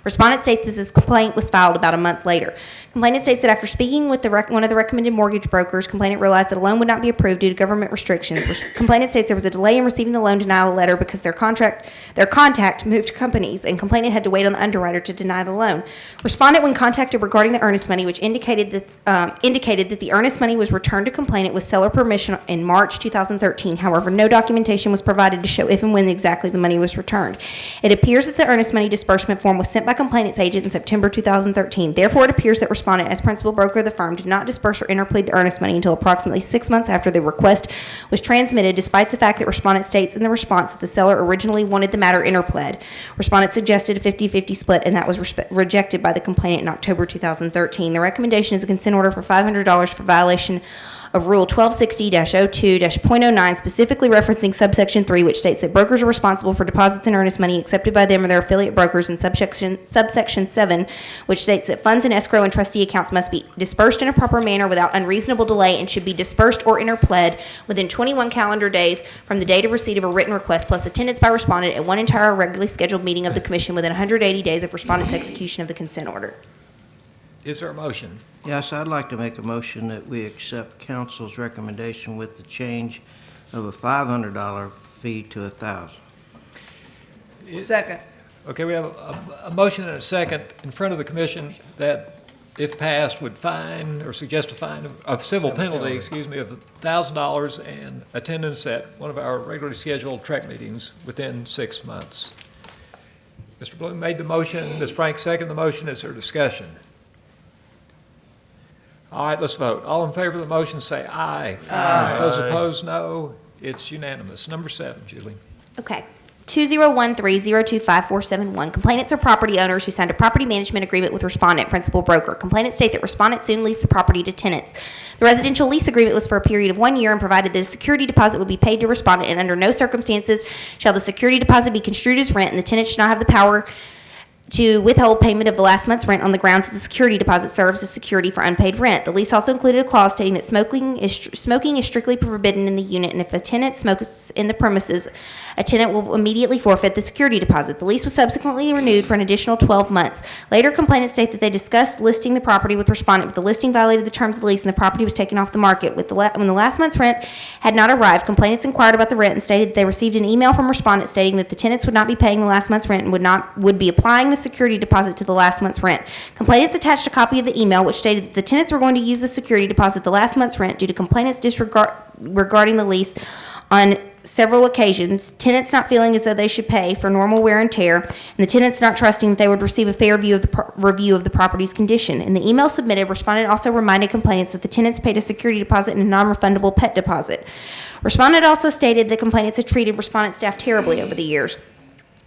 Respondent states that this complaint was filed about a month later. Complainant states that after speaking with one of the recommended mortgage brokers, complainant realized that a loan would not be approved due to government restrictions. Complainant states there was a delay in receiving the loan denial letter because their contact moved companies, and complainant had to wait on the underwriter to deny the loan. Respondent, when contacted regarding the earnest money, which indicated that the earnest money was returned to complainant with seller permission in March 2013. However, no documentation was provided to show if and when exactly the money was returned. It appears that the earnest money disbursement form was sent by complainant's agent in September 2013. Therefore, it appears that respondent, as principal broker of the firm, did not disperse or interplead the earnest money until approximately 6 months after the request was transmitted, despite the fact that respondent states in the response that the seller originally wanted the matter interpled. Respondent suggested a 50-50 split, and that was rejected by the complainant in October 2013. The recommendation is a consent order for $500 for violation of Rule 1260-02-.09, specifically referencing subsection 3, which states that brokers are responsible for deposits and earnest money accepted by them or their affiliate brokers, and subsection 7, which states that funds in escrow and trustee accounts must be dispersed in a proper manner without unreasonable delay and should be dispersed or interpled within 21 calendar days from the date of receipt of a written request, plus attendance by respondent at one entire regularly scheduled meeting of the commission within 180 days of respondent's execution of the consent order. Is there a motion? Yes, I'd like to make a motion that we accept council's recommendation with the change of a $500 fee to $1,000. Second. Okay, we have a motion and a second in front of the commission that, if passed, would fine or suggest a civil penalty, of $1,000 and attendance at one of our regularly scheduled track meetings within 6 months. Mr. Bloom made the motion. Ms. Frank seconded the motion. Is there discussion? All right, let's vote. All in favor of the motion say aye. Aye. Those opposed, no. It's unanimous. Number 7, Julie. Okay. 2013-025-471. Complainants are property owners who signed a property management agreement with respondent principal broker. Complainants state that respondent soon leased the property to tenants. The residential lease agreement was for a period of 1 year and provided that a security deposit would be paid to respondent, and under no circumstances shall the security deposit be construed as rent, and the tenant should not have the power to withhold payment of the last month's rent on the grounds that the security deposit serves as security for unpaid rent. The lease also included a clause stating that smoking is strictly forbidden in the unit, and if a tenant smokes in the premises, a tenant will immediately forfeit the security deposit. The lease was subsequently renewed for an additional 12 months. Later, complainants state that they discussed listing the property with respondent, but the listing violated the terms of the lease, and the property was taken off the market. When the last month's rent had not arrived, complainants inquired about the rent and stated that they received an email from respondent stating that the tenants would not be paying the last month's rent and would be applying the security deposit to the last month's rent. Complainants attached a copy of the email which stated that the tenants were going to use the security deposit the last month's rent due to complainants disregard regarding the lease on several occasions, tenants not feeling as though they should pay for normal wear and tear, and the tenants not trusting that they would receive a fair review of the property's condition. In the email submitted, respondent also reminded complainants that the tenants paid a security deposit and a non-refundable pet deposit. Respondent also stated that complainants had treated respondent staff terribly over the years.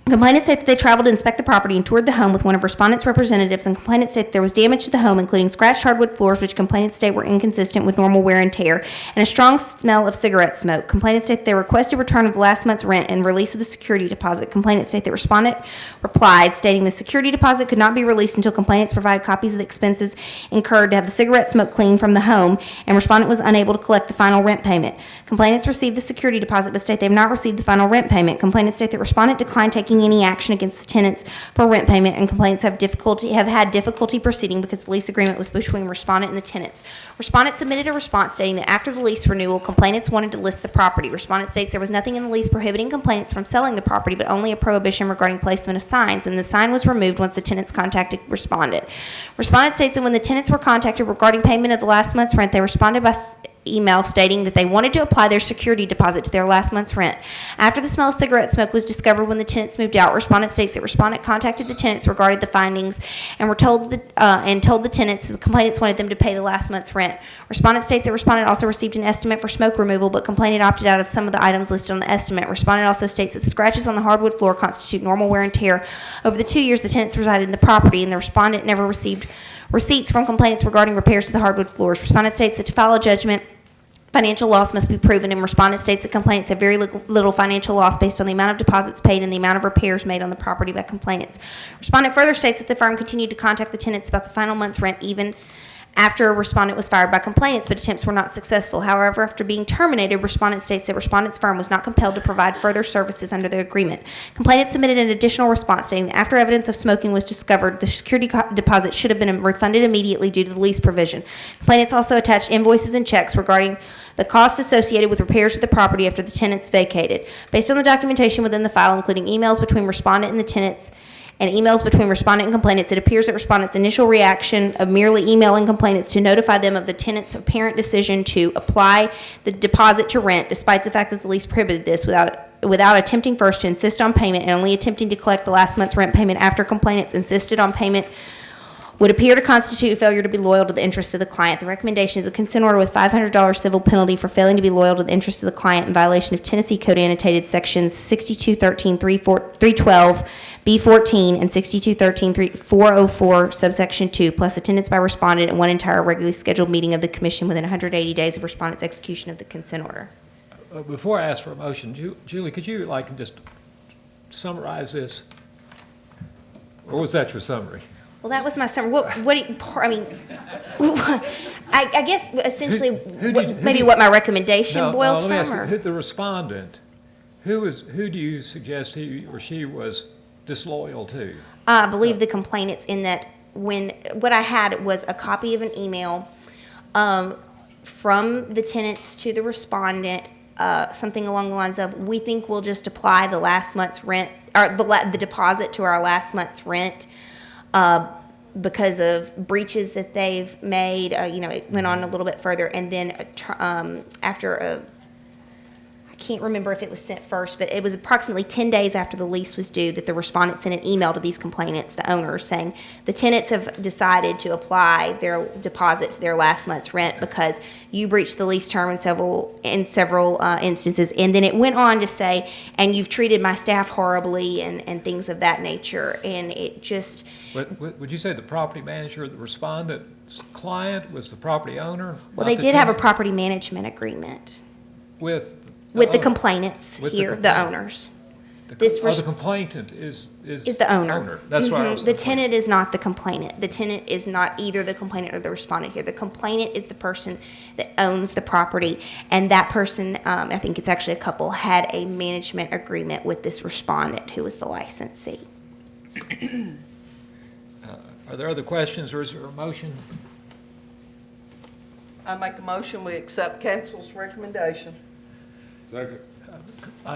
Complainants state that they traveled to inspect the property and toured the home with one of respondent's representatives, and complainants state that there was damage to the home, including scratched hardwood floors, which complainants state were inconsistent with normal wear and tear, and a strong smell of cigarette smoke. Complainants state that they requested return of the last month's rent and release of the security deposit. Complainants state that respondent replied, stating the security deposit could not be released until complainants provided copies of the expenses incurred to have the cigarette smoke cleaned from the home, and respondent was unable to collect the final rent payment. Complainants received the security deposit, but state they have not received the final rent payment. Complainants state that respondent declined taking any action against the tenants for rent payment, and complainants have had difficulty proceeding because the lease agreement was between respondent and the tenants. Respondent submitted a response stating that after the lease renewal, complainants wanted to list the property. Respondent states there was nothing in the lease prohibiting complainants from selling the property, but only a prohibition regarding placement of signs, and the sign was removed once the tenants contacted respondent. Respondent states that when the tenants were contacted regarding payment of the last month's rent, they responded by email stating that they wanted to apply their security deposit to their last month's rent. After the smell of cigarette smoke was discovered when the tenants moved out, respondent states that respondent contacted the tenants regarding the findings and told the tenants that the complainants wanted them to pay the last month's rent. Respondent states that respondent also received an estimate for smoke removal, but complainant opted out of some of the items listed on the estimate. Respondent also states that the scratches on the hardwood floor constitute normal wear and tear over the 2 years the tenants resided in the property, and the respondent never received receipts from complainants regarding repairs to the hardwood floors. Respondent states that to file a judgment, financial loss must be proven, and respondent states that complainants have very little financial loss based on the amount of deposits paid and the amount of repairs made on the property by complainants. Respondent further states that the firm continued to contact the tenants about the final month's rent even after a respondent was fired by complainants, but attempts were not successful. However, after being terminated, respondent states that respondent's firm was not compelled to provide further services under the agreement. Complainant submitted an additional response stating that after evidence of smoking was discovered, the security deposit should have been refunded immediately due to the lease provision. Complainants also attached invoices and checks regarding the costs associated with repairs to the property after the tenants vacated. Based on the documentation within the file, including emails between respondent and the tenants, and emails between respondent and complainants, it appears that respondent's initial reaction of merely emailing complainants to notify them of the tenant's apparent decision to apply the deposit to rent, despite the fact that the lease prohibited this, without attempting first to insist on payment and only attempting to collect the last month's rent payment after complainants insisted on payment, would appear to constitute failure to be loyal to the interests of the client. The recommendation is a consent order with $500 civil penalty for failing to be loyal to the interests of the client in violation of Tennessee Code annotated sections 6213-312, B14, and 6213-404, subsection 2, plus attendance by respondent at one entire regularly scheduled meeting of the commission within 180 days of respondent's execution of the consent order. Before I ask for a motion, Julie, could you just summarize this? Or was that your summary? Well, that was my summary. I guess essentially what my recommendation boils let me from. ask you, the respondent, who do you suggest he or she was disloyal to? I believe the complainants in that what I had was a copy of an email from the tenants to the respondent, something along the lines of, we think we'll just apply the last month's rent, or the deposit to our last month's rent, because of breaches that they've made. It went on a little bit further, and then after I can't remember if it was sent first, but it was approximately 10 days after the lease was due that the respondent sent an email to these complainants, the owners, saying the tenants have decided to apply their deposit to their last month's rent because you breached the lease term in several instances. And then it went on to say, and you've treated my staff horribly and things of that nature. And it just, Would you say the property manager, the respondent's client was the property owner? well, not they the did have a tenant? property management agreement With? with the owner? complainants With the here, the complainant. owners. The this co- res- the complainant is Is the owner. That's why I Mhm. was. The tenant is not the complainant. The tenant is not either the complainant or the respondent here. The complainant is the person that owns the property, and that person, I think it's actually a couple, had a management agreement with this respondent who was the licensee. Are there other questions, or is there a motion? I make a motion, we accept council's recommendation. Second.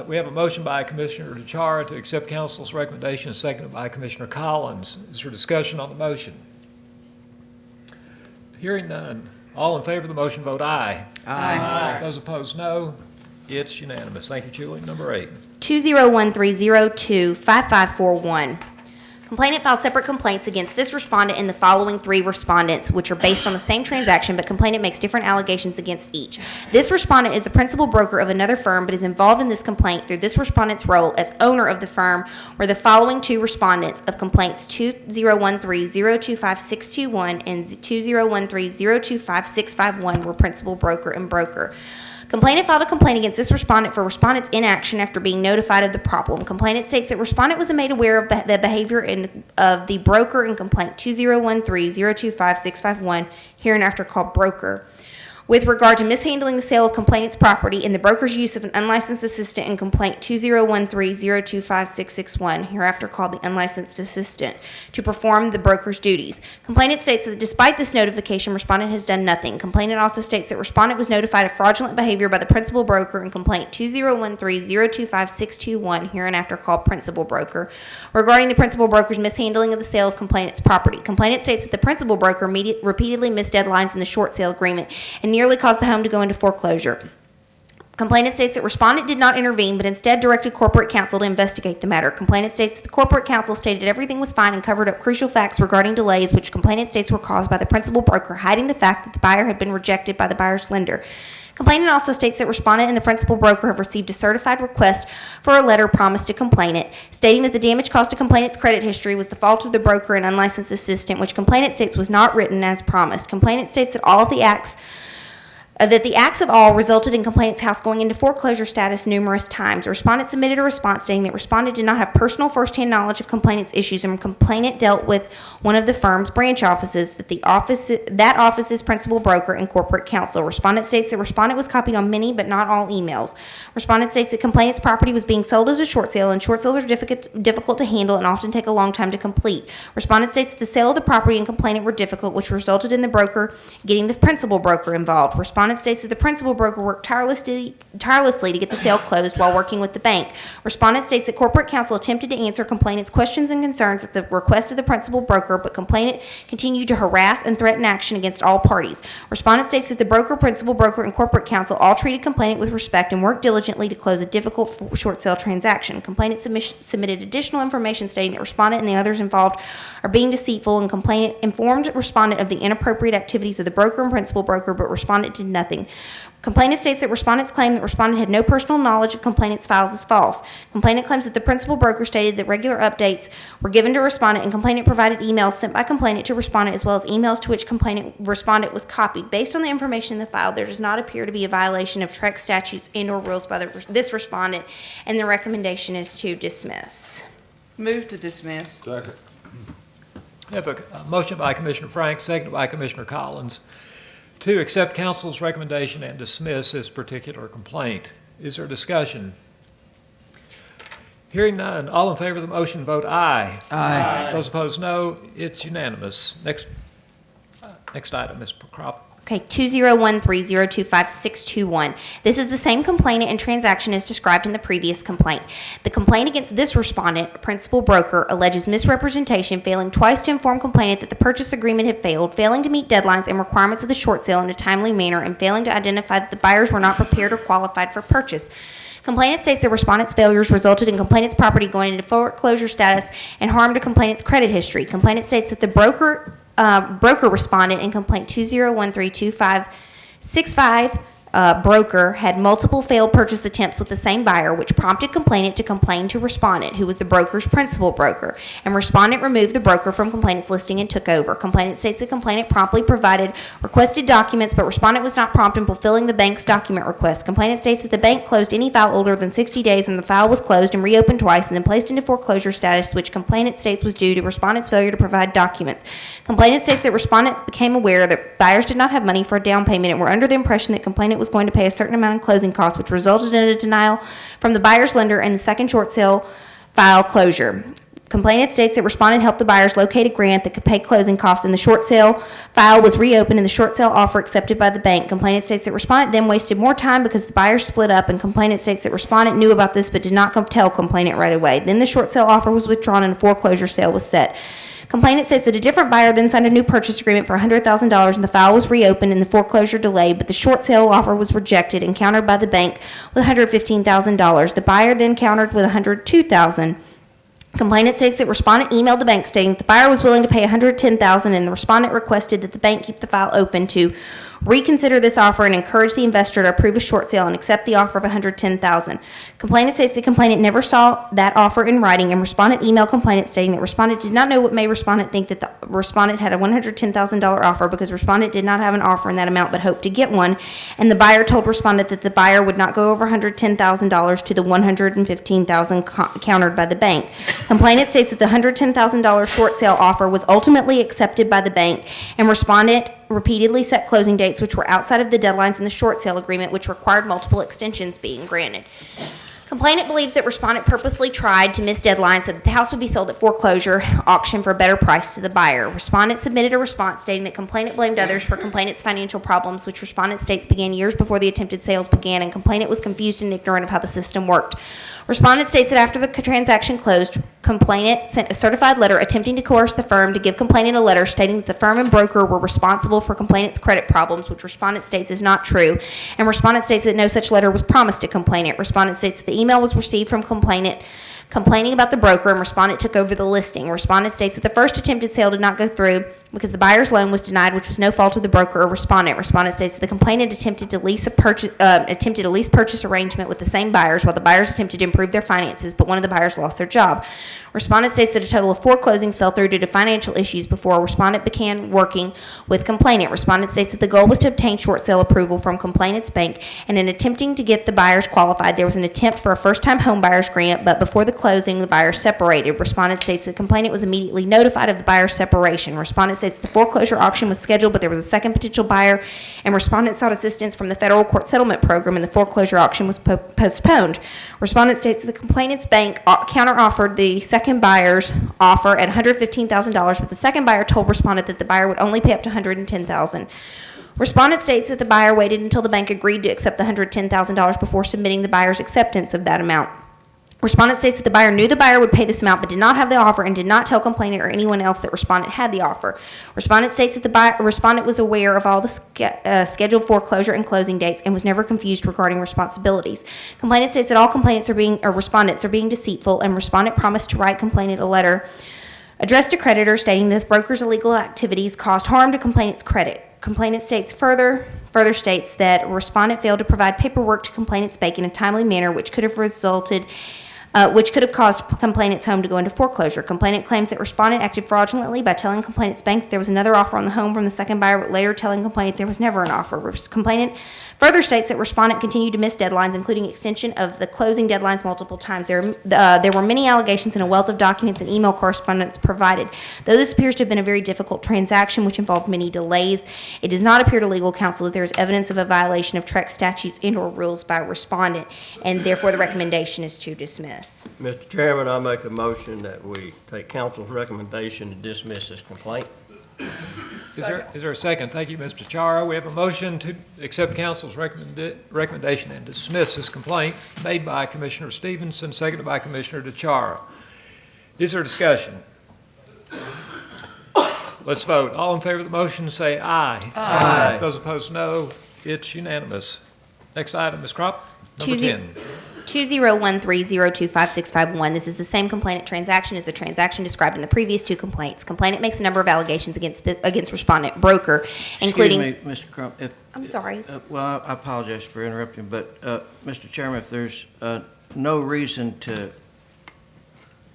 We have a motion by Commissioner DeChara to accept council's recommendation, seconded by Commissioner Collins. Is there discussion on the motion? Hearing none. All in favor of the motion, vote aye. Aye. Those opposed, no. It's unanimous. Thank you, Julie. Number 8. 20130255541. Complainant filed separate complaints against this respondent and the following 3 respondents, which are based on the same transaction, but complainant makes different allegations against each. This respondent is the principal broker of another firm, but is involved in this complaint through this respondent's role as owner of the firm, where the following 2 respondents of complaints 2013-025-621 and 2013-025-651 were principal broker and broker. Complainant filed a complaint against this respondent for respondent's inaction after being notified of the problem. Complainant states that respondent was made aware of the behavior of the broker in complaint 2013-025-651, hereinafter called broker, with regard to mishandling the sale of complainant's property and the broker's use of an unlicensed assistant in complaint 2013-025-661, hereafter called the unlicensed assistant, to perform the broker's duties. Complainant states that despite this notification, respondent has done nothing. Complainant also states that respondent was notified of fraudulent behavior by the principal broker in complaint 2013-025-621, hereinafter called principal broker, regarding the principal broker's mishandling of the sale of complainant's property. Complainant states that the principal broker repeatedly missed deadlines in the short sale agreement and nearly caused the home to go into foreclosure. Complainant states that respondent did not intervene, but instead directed corporate counsel to investigate the matter. Complainant states that the corporate counsel stated everything was fine and covered up crucial facts regarding delays, which complainant states were caused by the principal broker hiding the fact that the buyer had been rejected by the buyer's lender. Complainant also states that respondent and the principal broker have received a certified request for a letter promised to complainant, stating that the damage caused to complainant's credit history was the fault of the broker and unlicensed assistant, which complainant states was not written as promised. Complainant states that all of the acts of all resulted in complainant's house going into foreclosure status numerous times. Respondent submitted a response stating that respondent did not have personal first-hand knowledge of complainant's issues, and complainant dealt with one of the firm's branch offices, that office's principal broker and corporate counsel. Respondent states that respondent was copied on many but not all emails. Respondent states that complainant's property was being sold as a short sale, and short sales are difficult to handle and often take a long time to complete. Respondent states that the sale of the property and complainant were difficult, which resulted in the broker getting the principal broker involved. Respondent states that the principal broker worked tirelessly to get the sale closed while working with the bank. Respondent states that corporate counsel attempted to answer complainant's questions and concerns at the request of the principal broker, but complainant continued to harass and threaten action against all parties. Respondent states that the broker, principal broker, and corporate counsel all treated complainant with respect and worked diligently to close a difficult short sale transaction. Complainant submitted additional information stating that respondent and the others involved are being deceitful, and complainant informed respondent of the inappropriate activities of the broker and principal broker, but respondent did nothing. Complainant states that respondent's claim that respondent had no personal knowledge of complainant's files is false. Complainant claims that the principal broker stated that regular updates were given to respondent, and complainant provided emails sent by complainant to respondent, as well as emails to which respondent was copied. Based on the information in the file, there does not appear to be a violation of TREC statutes and or rules by this respondent, and the recommendation is to dismiss. Move to dismiss. Second. We have a motion by Commissioner Frank, seconded by Commissioner Collins, to accept council's recommendation and dismiss this particular complaint. Is there discussion? Hearing none, all in favor of the motion vote aye. Aye. Those opposed, no. It's unanimous. Next item, Ms. Crop. Okay, 2013025-621. This is the same complainant and transaction as described in the previous complaint. The complaint against this respondent, principal broker, alleges misrepresentation, failing twice to inform complainant that the purchase agreement had failed, failing to meet deadlines and requirements of the short sale in a timely manner, and failing to identify that the buyers were not prepared or qualified for purchase. Complainant states that respondent's failures resulted in complainant's property going into foreclosure status and harm to complainant's credit history. Complainant states that the broker respondent in complaint 20132565 broker had multiple failed purchase attempts with the same buyer, which prompted complainant to complain to respondent, who was the broker's principal broker, and respondent removed the broker from complainant's listing and took over. Complainant states the complainant promptly provided requested documents, but respondent was not prompt in fulfilling the bank's document request. Complainant states that the bank closed any file older than 60 days, and the file was closed and reopened twice and then placed into foreclosure status, which complainant states was due to respondent's failure to provide documents. Complainant states that respondent became aware that buyers did not have money for a down payment and were under the impression that complainant was going to pay a certain amount in closing costs, which resulted in a denial from the buyer's lender and the second short sale file closure. Complainant states that respondent helped the buyers locate a grant that could pay closing costs, and the short sale file was reopened and the short sale offer accepted by the bank. Complainant states that respondent then wasted more time because the buyers split up, and complainant states that respondent knew about this but did not tell complainant right away. Then the short sale offer was withdrawn and a foreclosure sale was set. Complainant states that a different buyer then signed a new purchase agreement for $100,000 and the file was reopened and the foreclosure delayed, but the short sale offer was rejected and countered by the bank with $115,000. The buyer then countered with $102,000. Complainant states that respondent emailed the bank stating that the buyer was willing to pay $110,000 and the respondent requested that the bank keep the file open to reconsider this offer and encourage the investor to approve a short sale and accept the offer of $110,000. Complainant states the complainant never saw that offer in writing, and respondent emailed complainant stating that respondent did not know what made respondent think that the respondent had a $110,000 offer because respondent did not have an offer in that amount but hoped to get one, and the buyer told respondent that the buyer would not go over $110,000 to the $115,000 countered by the bank. Complainant states that the $110,000 short sale offer was ultimately accepted by the bank, and respondent repeatedly set closing dates which were outside of the deadlines in the short sale agreement, which required multiple extensions being granted. Complainant believes that respondent purposely tried to miss deadlines so that the house would be sold at foreclosure auction for a better price to the buyer. Respondent submitted a response stating that complainant blamed others for complainant's financial problems, which respondent states began years before the attempted sales began, and complainant was confused and ignorant of how the system worked. Respondent states that after the transaction closed, complainant sent a certified letter attempting to coerce the firm to give complainant a letter stating that the firm and broker were responsible for complainant's credit problems, which respondent states is not true, and respondent states that no such letter was promised to complainant. Respondent states that the email was received from complainant complaining about the broker, and respondent took over the listing. Respondent states that the first attempted sale did not go through because the buyer's loan was denied, which was no fault of the broker or respondent. Respondent states that the complainant attempted a lease purchase arrangement with the same buyers while the buyers attempted to improve their finances, but one of the buyers lost their job. Respondent states that a total of 4 closings fell through due to financial issues before respondent began working with complainant. Respondent states that the goal was to obtain short sale approval from complainant's bank, and in attempting to get the buyers qualified, there was an attempt for a first-time home buyer's grant, but before the closing, the buyers separated. Respondent states that the complainant was immediately notified of the buyer's separation. Respondent states that the foreclosure auction was scheduled, but there was a second potential buyer, and respondent sought assistance from the federal court settlement program, and the foreclosure auction was postponed. Respondent states that the complainant's bank counteroffered the second buyer's offer at $115,000, but the second buyer told respondent that the buyer would only pay up to $110,000. Respondent states that the buyer waited until the bank agreed to accept the $110,000 before submitting the buyer's acceptance of that amount. Respondent states that the buyer knew the buyer would pay this amount but did not have the offer and did not tell complainant or anyone else that respondent had the offer. Respondent states that the respondent was aware of all the scheduled foreclosure and closing dates and was never confused regarding responsibilities. Complainant states that all respondents are being deceitful, and respondent promised to write complainant a letter addressed to creditor stating that the broker's illegal activities caused harm to complainant's credit. Complainant states further states that respondent failed to provide paperwork to complainant's bank in a timely manner, which could have caused complainant's home to go into foreclosure. Complainant claims that respondent acted fraudulently by telling complainant's bank that there was another offer on the home from the second buyer, but later telling complainant there was never an offer. Complainant further states that respondent continued to miss deadlines, including extension of the closing deadlines multiple times. There were many allegations and a wealth of documents and email correspondence provided. Though this appears to have been a very difficult transaction, which involved many delays, it does not appear to legal counsel that there is evidence of a violation of TREC statutes and/or rules by respondent, and therefore the recommendation is to dismiss. Mr. Chairman, I make a motion that we take council's recommendation to dismiss this complaint. Is there a second? Thank you, Mr. Chara. We have a motion to accept council's recommendation and dismiss this complaint made by Commissioner Stevenson, seconded by Commissioner DeChara. Is there discussion? Let's vote. All in favor of the motion say aye. Aye. Those opposed, no. It's unanimous. Next item, Ms. Crop, number 10. 201302561. This is the same complainant transaction as the transaction described in the previous two complaints. Complainant makes a number of allegations against respondent broker, including... Excuse me, Mr. Crump, I'm sorry. Well, I apologize for interrupting, but, Mr. Chairman, if there's no reason to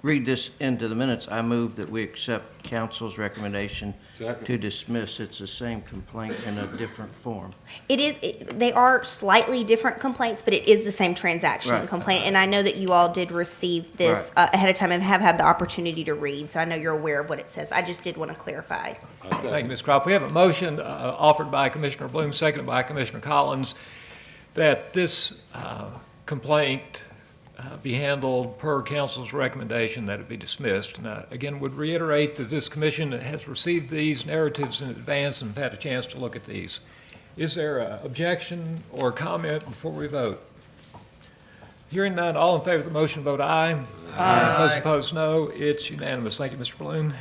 read this into the minutes, I move that we accept council's recommendation Second. to dismiss. It's the same complaint in a different form. They are slightly different complaints, but it is the same transaction Right. complaint. And I know that you all did receive this ahead of time and have had the opportunity to read, so I know you're aware of what it says. I just did want to clarify. Thank you, Ms. Crop. We have a motion offered by Commissioner Bloom, seconded by Commissioner Collins, that this complaint be handled per council's recommendation that it be dismissed. And again, would reiterate that this commission has received these narratives in advance and have had a chance to look at these. Is there an objection or comment before we vote? Hearing none, all in favor of the motion, vote aye. Aye. Those opposed, no. It's unanimous. Thank you, Mr. Bloom.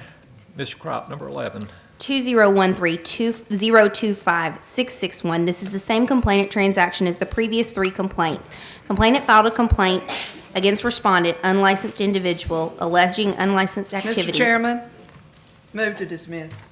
Mr. Crop, number 11. 20132256661. This is the same complainant transaction as the previous three complaints. Complainant filed a complaint against respondent, unlicensed individual, alleging unlicensed activity. Mr. Chairman, move to dismiss.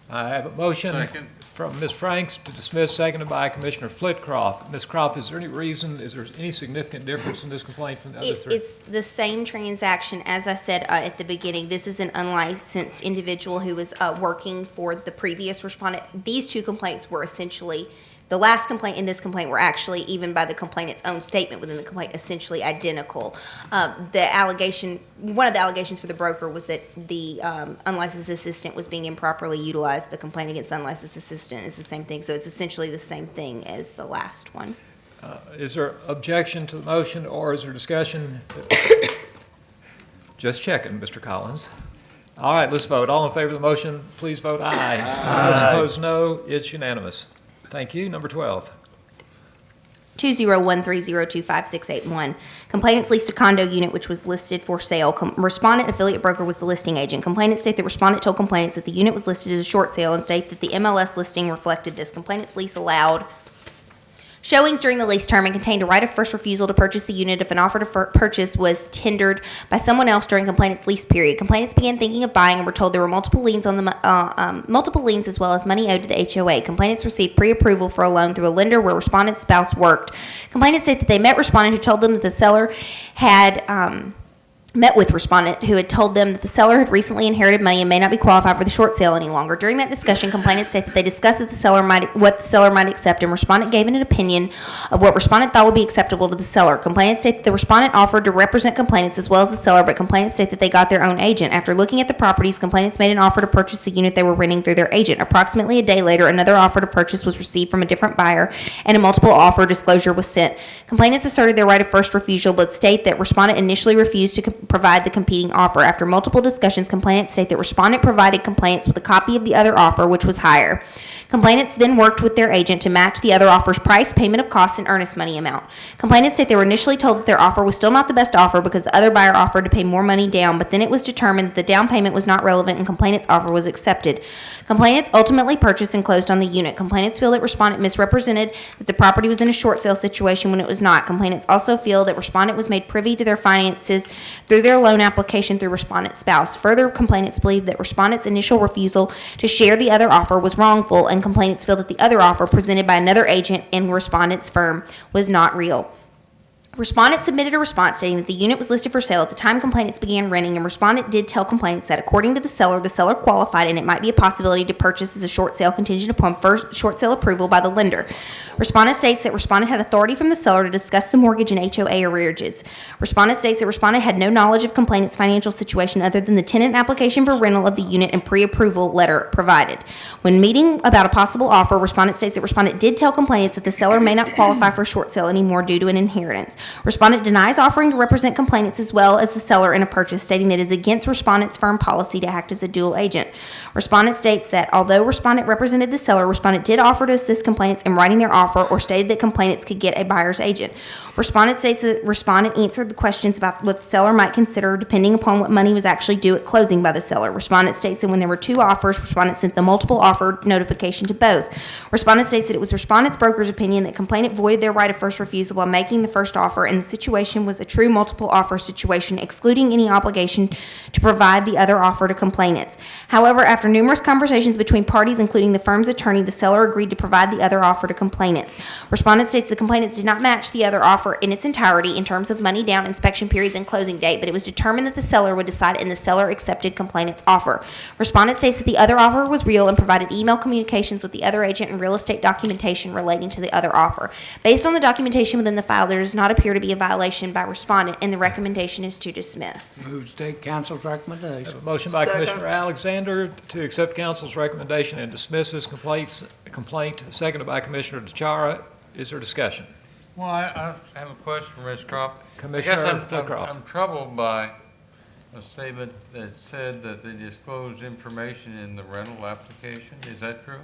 I have a motion Second. from Ms. Franks to dismiss, seconded by Commissioner Flitcroft. Ms. Crop, is there any reason, is there any significant difference in this complaint from the other three? It's the same transaction, as I said at the beginning. This is an unlicensed individual who was working for the previous respondent. These two complaints were essentially, the last complaint and this complaint were actually, even by the complainant's own statement within the complaint, essentially identical. The allegation, one of the allegations for the broker was that the unlicensed assistant was being improperly utilized. The complaint against the unlicensed assistant is the same thing, so it's essentially the same thing as the last one. Is there objection to the motion, or is there discussion? Just checking, Mr. Collins. All right, let's vote. All in favor of the motion, please vote aye. Those opposed, no. It's unanimous. Thank you. Number 12. 201302561. Complainants leased a condo unit which was listed for sale. Respondent affiliate broker was the listing agent. Complainants state that respondent told complainants that the unit was listed as a short sale and state that the MLS listing reflected this. Complainants lease allowed showings during the lease term and contained a right of first refusal to purchase the unit if an offer to purchase was tendered by someone else during complainant's lease period. Complainants began thinking of buying and were told there were multiple liens on the multiple liens as well as money owed to the HOA. Complainants received pre-approval for a loan through a lender where respondent's spouse worked. Complainants state that they met respondent who told them that the seller had met with respondent who had told them that the seller had recently inherited money and may not be qualified for the short sale any longer. During that discussion, complainants state that they discussed that what the seller might accept, and respondent gave an opinion of what respondent thought would be acceptable to the seller. Complainants state that the respondent offered to represent complainants as well as the seller, but complainants state that they got their own agent. After looking at the properties, complainants made an offer to purchase the unit they were renting through their agent. Approximately a day later, another offer to purchase was received from a different buyer, and a multiple offer disclosure was sent. Complainants asserted their right of first refusal, but state that respondent initially refused to provide the competing offer. After multiple discussions, complainants state that respondent provided complainants with a copy of the other offer, which was higher. Complainants then worked with their agent to match the other offer's price, payment of costs, and earnest money amount. Complainants state they were initially told that their offer was still not the best offer because the other buyer offered to pay more money down, but then it was determined that the down payment was not relevant and complainant's offer was accepted. Complainants ultimately purchased and closed on the unit. Complainants feel that respondent misrepresented that the property was in a short sale situation when it was not. Complainants also feel that respondent was made privy to their finances through their loan application through respondent's spouse. Further, complainants believe that respondent's initial refusal to share the other offer was wrongful, and complainants feel that the other offer presented by another agent in respondent's firm was not real. Respondent submitted a response stating that the unit was listed for sale at the time complainants began renting, and respondent did tell complainants that according to the seller qualified and it might be a possibility to purchase as a short sale contingent upon first short sale approval by the lender. Respondent states that respondent had authority from the seller to discuss the mortgage and HOA arrearages. Respondent states that respondent had no knowledge of complainant's financial situation other than the tenant application for rental of the unit and pre-approval letter provided. When meeting about a possible offer, respondent states that respondent did tell complainants that the seller may not qualify for a short sale anymore due to an inheritance. Respondent denies offering to represent complainants as well as the seller in a purchase, stating that it is against respondent's firm policy to act as a dual agent. Respondent states that although respondent represented the seller, respondent did offer to assist complainants in writing their offer or stated that complainants could get a buyer's agent. Respondent states that respondent answered the questions about what the seller might consider depending upon what money was actually due at closing by the seller. Respondent states that when there were two offers, respondent sent the multiple offer notification to both. Respondent states that it was respondent's broker's opinion that complainant voided their right of first refusal while making the first offer, and the situation was a true multiple offer situation, excluding any obligation to provide the other offer to complainants. However, after numerous conversations between parties, including the firm's attorney, the seller agreed to provide the other offer to complainants. Respondent states the complainants did not match the other offer in its entirety in terms of money down, inspection periods, and closing date, but it was determined that the seller would decide, and the seller accepted complainant's offer. Respondent states that the other offer was real and provided email communications with the other agent and real estate documentation relating to the other offer. Based on the documentation within the file, there does not appear to be a violation by respondent, and the recommendation is to dismiss. Move to take council's recommendation. A motion by Commissioner Alexander to accept council's recommendation and dismiss this complaint, seconded by Commissioner DeChara. Is there discussion? Well, I have a question for Ms. Croft. Commissioner I guess Flitcroft. I'm troubled by a statement that said that they disclosed information in the rental application. Is that true?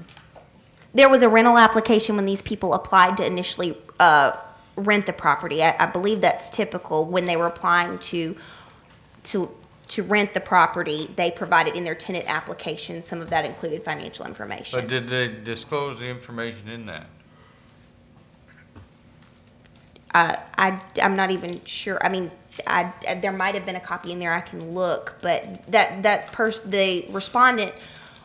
There was a rental application when these people applied to initially rent the property. I believe that's typical when they were applying to rent the property. They provided in their tenant application, some of that included financial information. But did they disclose the information in that? I'm not even sure. I mean, there might have been a copy in there. I can look, but the respondent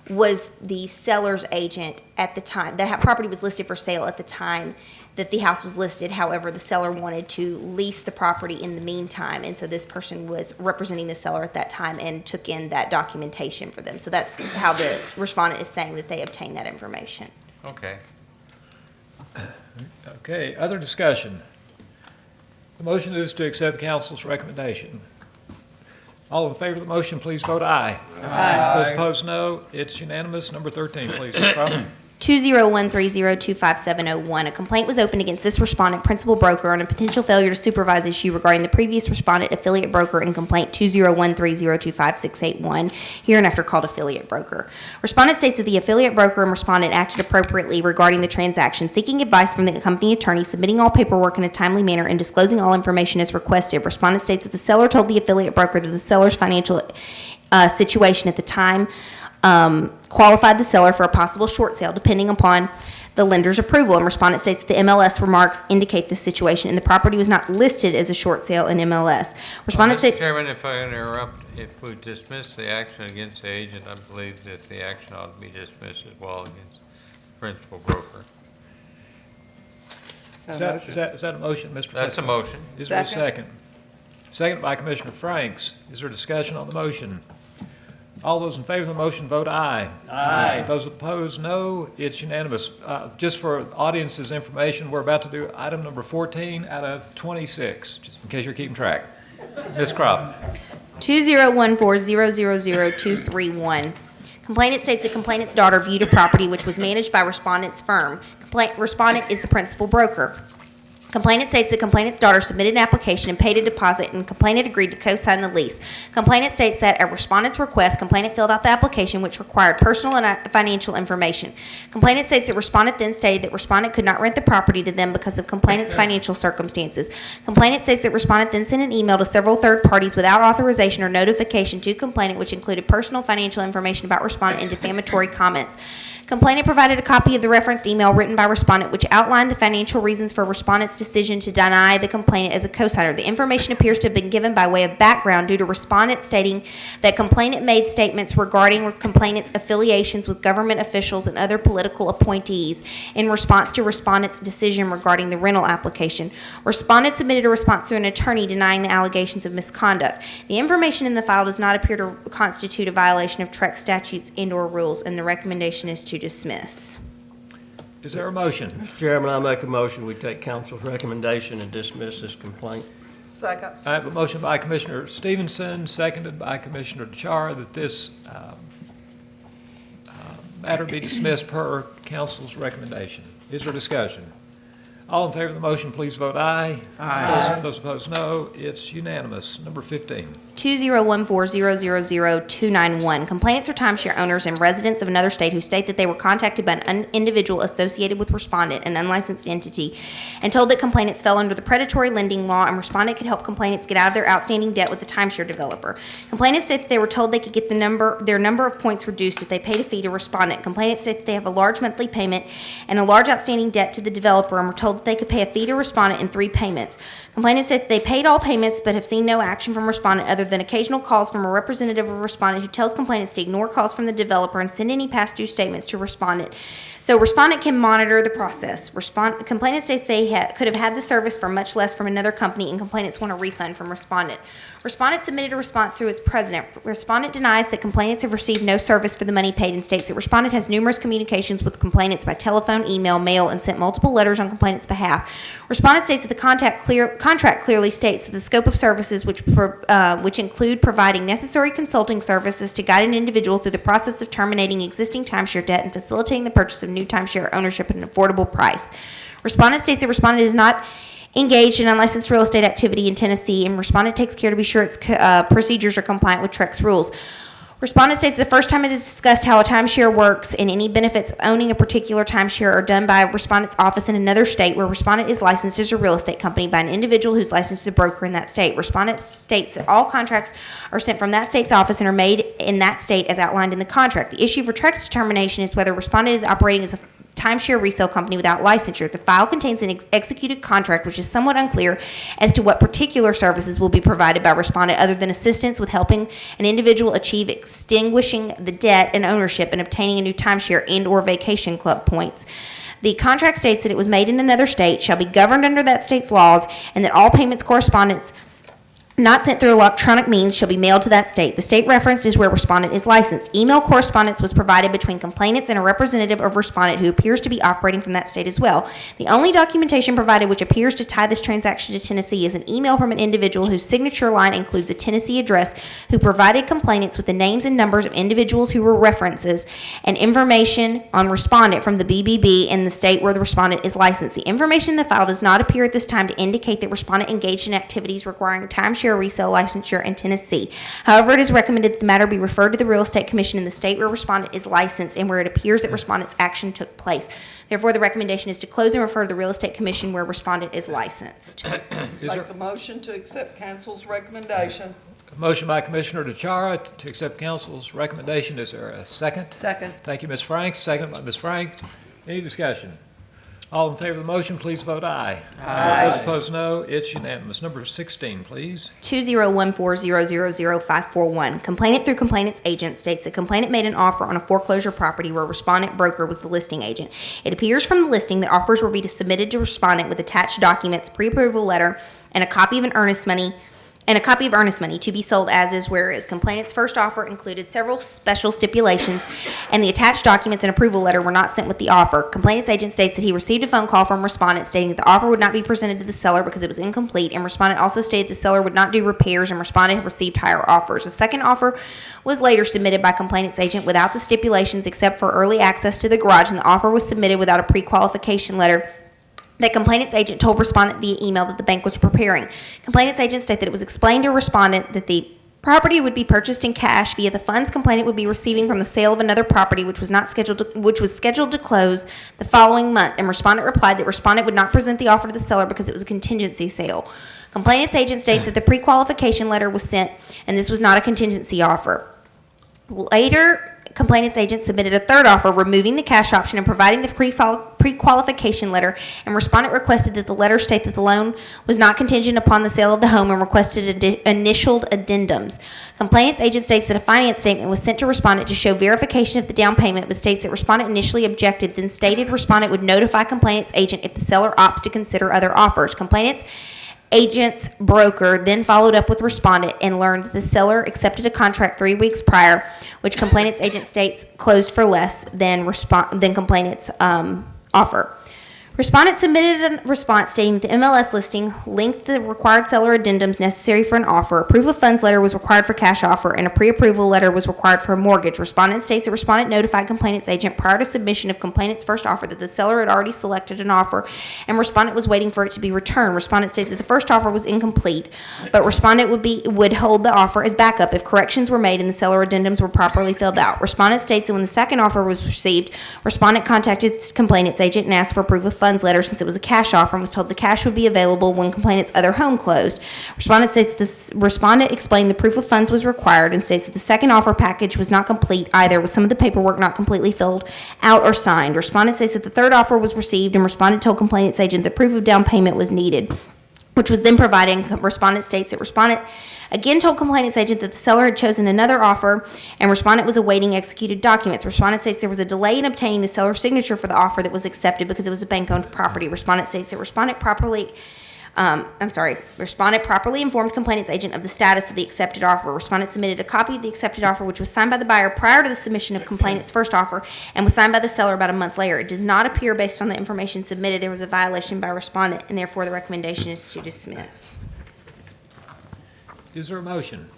was the seller's agent at the time. The property was listed for sale at the time that the house was listed. However, the seller wanted to lease the property in the meantime, and so this person was representing the seller at that time and took in that documentation for them. So that's how the respondent is saying that they obtained that information. Okay. Okay, other discussion? The motion is to accept council's recommendation. All in favor of the motion, please vote aye. Aye. Those opposed, no. It's unanimous. Number 13, please, Ms. Crawford. 20130257001. A complaint was opened against this respondent, principal broker, on a potential failure to supervise issue regarding the previous respondent, affiliate broker, in complaint 20130256881, hereinafter called affiliate broker. Respondent states that the affiliate broker and respondent acted appropriately regarding the transaction, seeking advice from the company attorney, submitting all paperwork in a timely manner, and disclosing all information as requested. Respondent states that the seller told the affiliate broker that the seller's financial situation at the time qualified the seller for a possible short sale depending upon the lender's approval, and respondent states that the MLS remarks indicate this situation and the property was not listed as a short sale in MLS. Respondent Mr. states... Chairman, if I interrupt, if we dismiss the action against the agent, I believe that the action ought to be dismissed as well against the principal broker. Is that a motion, Mr. That's a Flitcroft? motion. Is there a second? Second by Commissioner Franks. Is there discussion on the motion? All those in favor of the motion, vote aye. Aye. Those opposed, no. It's unanimous. Just for the audience's information, we're about to do item number 14 out of 26, just in case you're keeping track. Ms. Croft. 20140000231. Complainant states that complainant's daughter viewed a property which was managed by respondent's firm. Respondent is the principal broker. Complainant states that complainant's daughter submitted an application and paid a deposit, and complainant agreed to co-sign the lease. Complainant states that at respondent's request, complainant filled out the application, which required personal and financial information. Complainant states that respondent then stated that respondent could not rent the property to them because of complainant's financial circumstances. Complainant states that respondent then sent an email to several third parties without authorization or notification to complainant, which included personal financial information about respondent and defamatory comments. Complainant provided a copy of the referenced email written by respondent, which outlined the financial reasons for respondent's decision to deny the complainant as a cosigner. The information appears to have been given by way of background due to respondent stating that complainant made statements regarding complainant's affiliations with government officials and other political appointees in response to respondent's decision regarding the rental application. Respondent submitted a response through an attorney denying the allegations of misconduct. The information in the file does not appear to constitute a violation of TREC statutes and/or rules, and the recommendation is to dismiss. Is there a motion? Mr. Chairman, I make a motion, we take council's recommendation and dismiss this complaint. Second. I have a motion by Commissioner Stevenson, seconded by Commissioner DeChara, that this matter be dismissed per council's recommendation. Is there discussion? All in favor of the motion, please vote aye. Aye. Those opposed, no. It's unanimous. Number 15. 20140000291. Complainants are timeshare owners and residents of another state who state that they were contacted by an individual associated with respondent, an unlicensed entity, and told that complainants fell under the predatory lending law and respondent could help complainants get out of their outstanding debt with the timeshare developer. Complainants state that they were told they could get their number of points reduced if they paid a fee to respondent. Complainants state that they have a large monthly payment and a large outstanding debt to the developer and were told that they could pay a fee to respondent in 3 payments. Complainants said they paid all payments but have seen no action from respondent other than occasional calls from a representative of respondent who tells complainants to ignore calls from the developer and send any past due statements to respondent. So respondent can monitor the process. Complainant states they could have had the service for much less from another company, and complainants want a refund from respondent. Respondent submitted a response through its president. Respondent denies that complainants have received no service for the money paid and states that respondent has numerous communications with complainants by telephone, email, mail, and sent multiple letters on complainant's behalf. Respondent states that the contract clearly states that the scope of services which include providing necessary consulting services to guide an individual through the process of terminating existing timeshare debt and facilitating the purchase of new timeshare ownership at an affordable price. Respondent states that respondent is not engaged in unlicensed real estate activity in Tennessee, and respondent takes care to be sure its procedures are compliant with TREC's rules. Respondent states the first time it is discussed how a timeshare works and any benefits of owning a particular timeshare are done by a respondent's office in another state where respondent is licensed as a real estate company by an individual who's licensed as a broker in that state. Respondent states that all contracts are sent from that state's office and are made in that state as outlined in the contract. The issue for TREC's determination is whether respondent is operating as a timeshare resale company without licensure. The file contains an executed contract which is somewhat unclear as to what particular services will be provided by respondent other than assistance with helping an individual achieve extinguishing the debt and ownership and obtaining a new timeshare and or vacation club points. The contract states that it was made in another state, shall be governed under that state's laws, and that all payments correspondence not sent through electronic means shall be mailed to that state. The state referenced is where respondent is licensed. Email correspondence was provided between complainants and a representative of respondent who appears to be operating from that state as well. The only documentation provided which appears to tie this transaction to Tennessee is an email from an individual whose signature line includes a Tennessee address who provided complainants with the names and numbers of individuals who were references and information on respondent from the BBB in the state where the respondent is licensed. The information in the file does not appear at this time to indicate that respondent engaged in activities requiring timeshare resale licensure in Tennessee. However, it is recommended that the matter be referred to the Real Estate Commission in the state where respondent is licensed and where it appears that respondent's action took place. Therefore, the recommendation is to close and refer to the Real Estate Commission where respondent is licensed. Is there Make a motion to accept council's recommendation. a motion by Commissioner DeChara to accept council's recommendation? Is there a second? Second. Thank you, Ms. Frank. Second by Ms. Frank. Any discussion? All in favor of the motion, please vote aye. Aye. Those opposed, no. It's unanimous. Number 16, please. 20140000541. Complainant through complainant's agent states that complainant made an offer on a foreclosure property where respondent broker was the listing agent. It appears from the listing that offers will be submitted to respondent with attached documents, pre-approval letter, and a copy of earnest money to be sold as is where is. Complainant's first offer included several special stipulations, and the attached documents and approval letter were not sent with the offer. Complainant's agent states that he received a phone call from respondent stating that the offer would not be presented to the seller because it was incomplete, and respondent also stated the seller would not do repairs, and respondent had received higher offers. A second offer was later submitted by complainant's agent without the stipulations except for early access to the garage, and the offer was submitted without a pre-qualification letter that complainant's agent told respondent via email that the bank was preparing. Complainant's agent stated that it was explained to respondent that the property would be purchased in cash via the funds complainant would be receiving from the sale of another property which was scheduled to close the following month, and respondent replied that respondent would not present the offer to the seller because it was a contingency sale. Complainant's agent states that the pre-qualification letter was sent and this was not a contingency offer. Later, complainant's agent submitted a third offer removing the cash option and providing the pre-qualification letter, and respondent requested that the letter state that the loan was not contingent upon the sale of the home and requested initialed addendums. Complainant's agent states that a finance statement was sent to respondent to show verification of the down payment, but states that respondent initially objected, then stated respondent would notify complainant's agent if the seller opts to consider other offers. Complainant's agent's broker then followed up with respondent and learned that the seller accepted a contract 3 weeks prior, which complainant's agent states closed for less than complainant's offer. Respondent submitted a response stating that the MLS listing linked the required seller addendums necessary for an offer. A proof of funds letter was required for cash offer, and a pre-approval letter was required for a mortgage. Respondent states that respondent notified complainant's agent prior to submission of complainant's first offer that the seller had already selected an offer, and respondent was waiting for it to be returned. Respondent states that the first offer was incomplete, but respondent would hold the offer as backup if corrections were made and the seller addendums were properly filled out. Respondent states that when the second offer was received, respondent contacted complainant's agent and asked for a proof of funds letter since it was a cash offer and was told the cash would be available when complainant's other home closed. Respondent states the respondent explained the proof of funds was required and states that the second offer package was not complete either, with some of the paperwork not completely filled out or signed. Respondent says that the third offer was received and respondent told complainant's agent that proof of down payment was needed, which was then provided. Respondent states that respondent again told complainant's agent that the seller had chosen another offer and respondent was awaiting executed documents. Respondent states there was a delay in obtaining the seller's signature for the offer that was accepted because it was a bank-owned property. Respondent states that respondent properly informed complainant's agent of the status of the accepted offer. Respondent submitted a copy of the accepted offer, which was signed by the buyer prior to the submission of complainant's first offer and was signed by the seller about a month later. It does not appear, based on the information submitted, there was a violation by respondent, and therefore the recommendation is to dismiss. Is there a motion?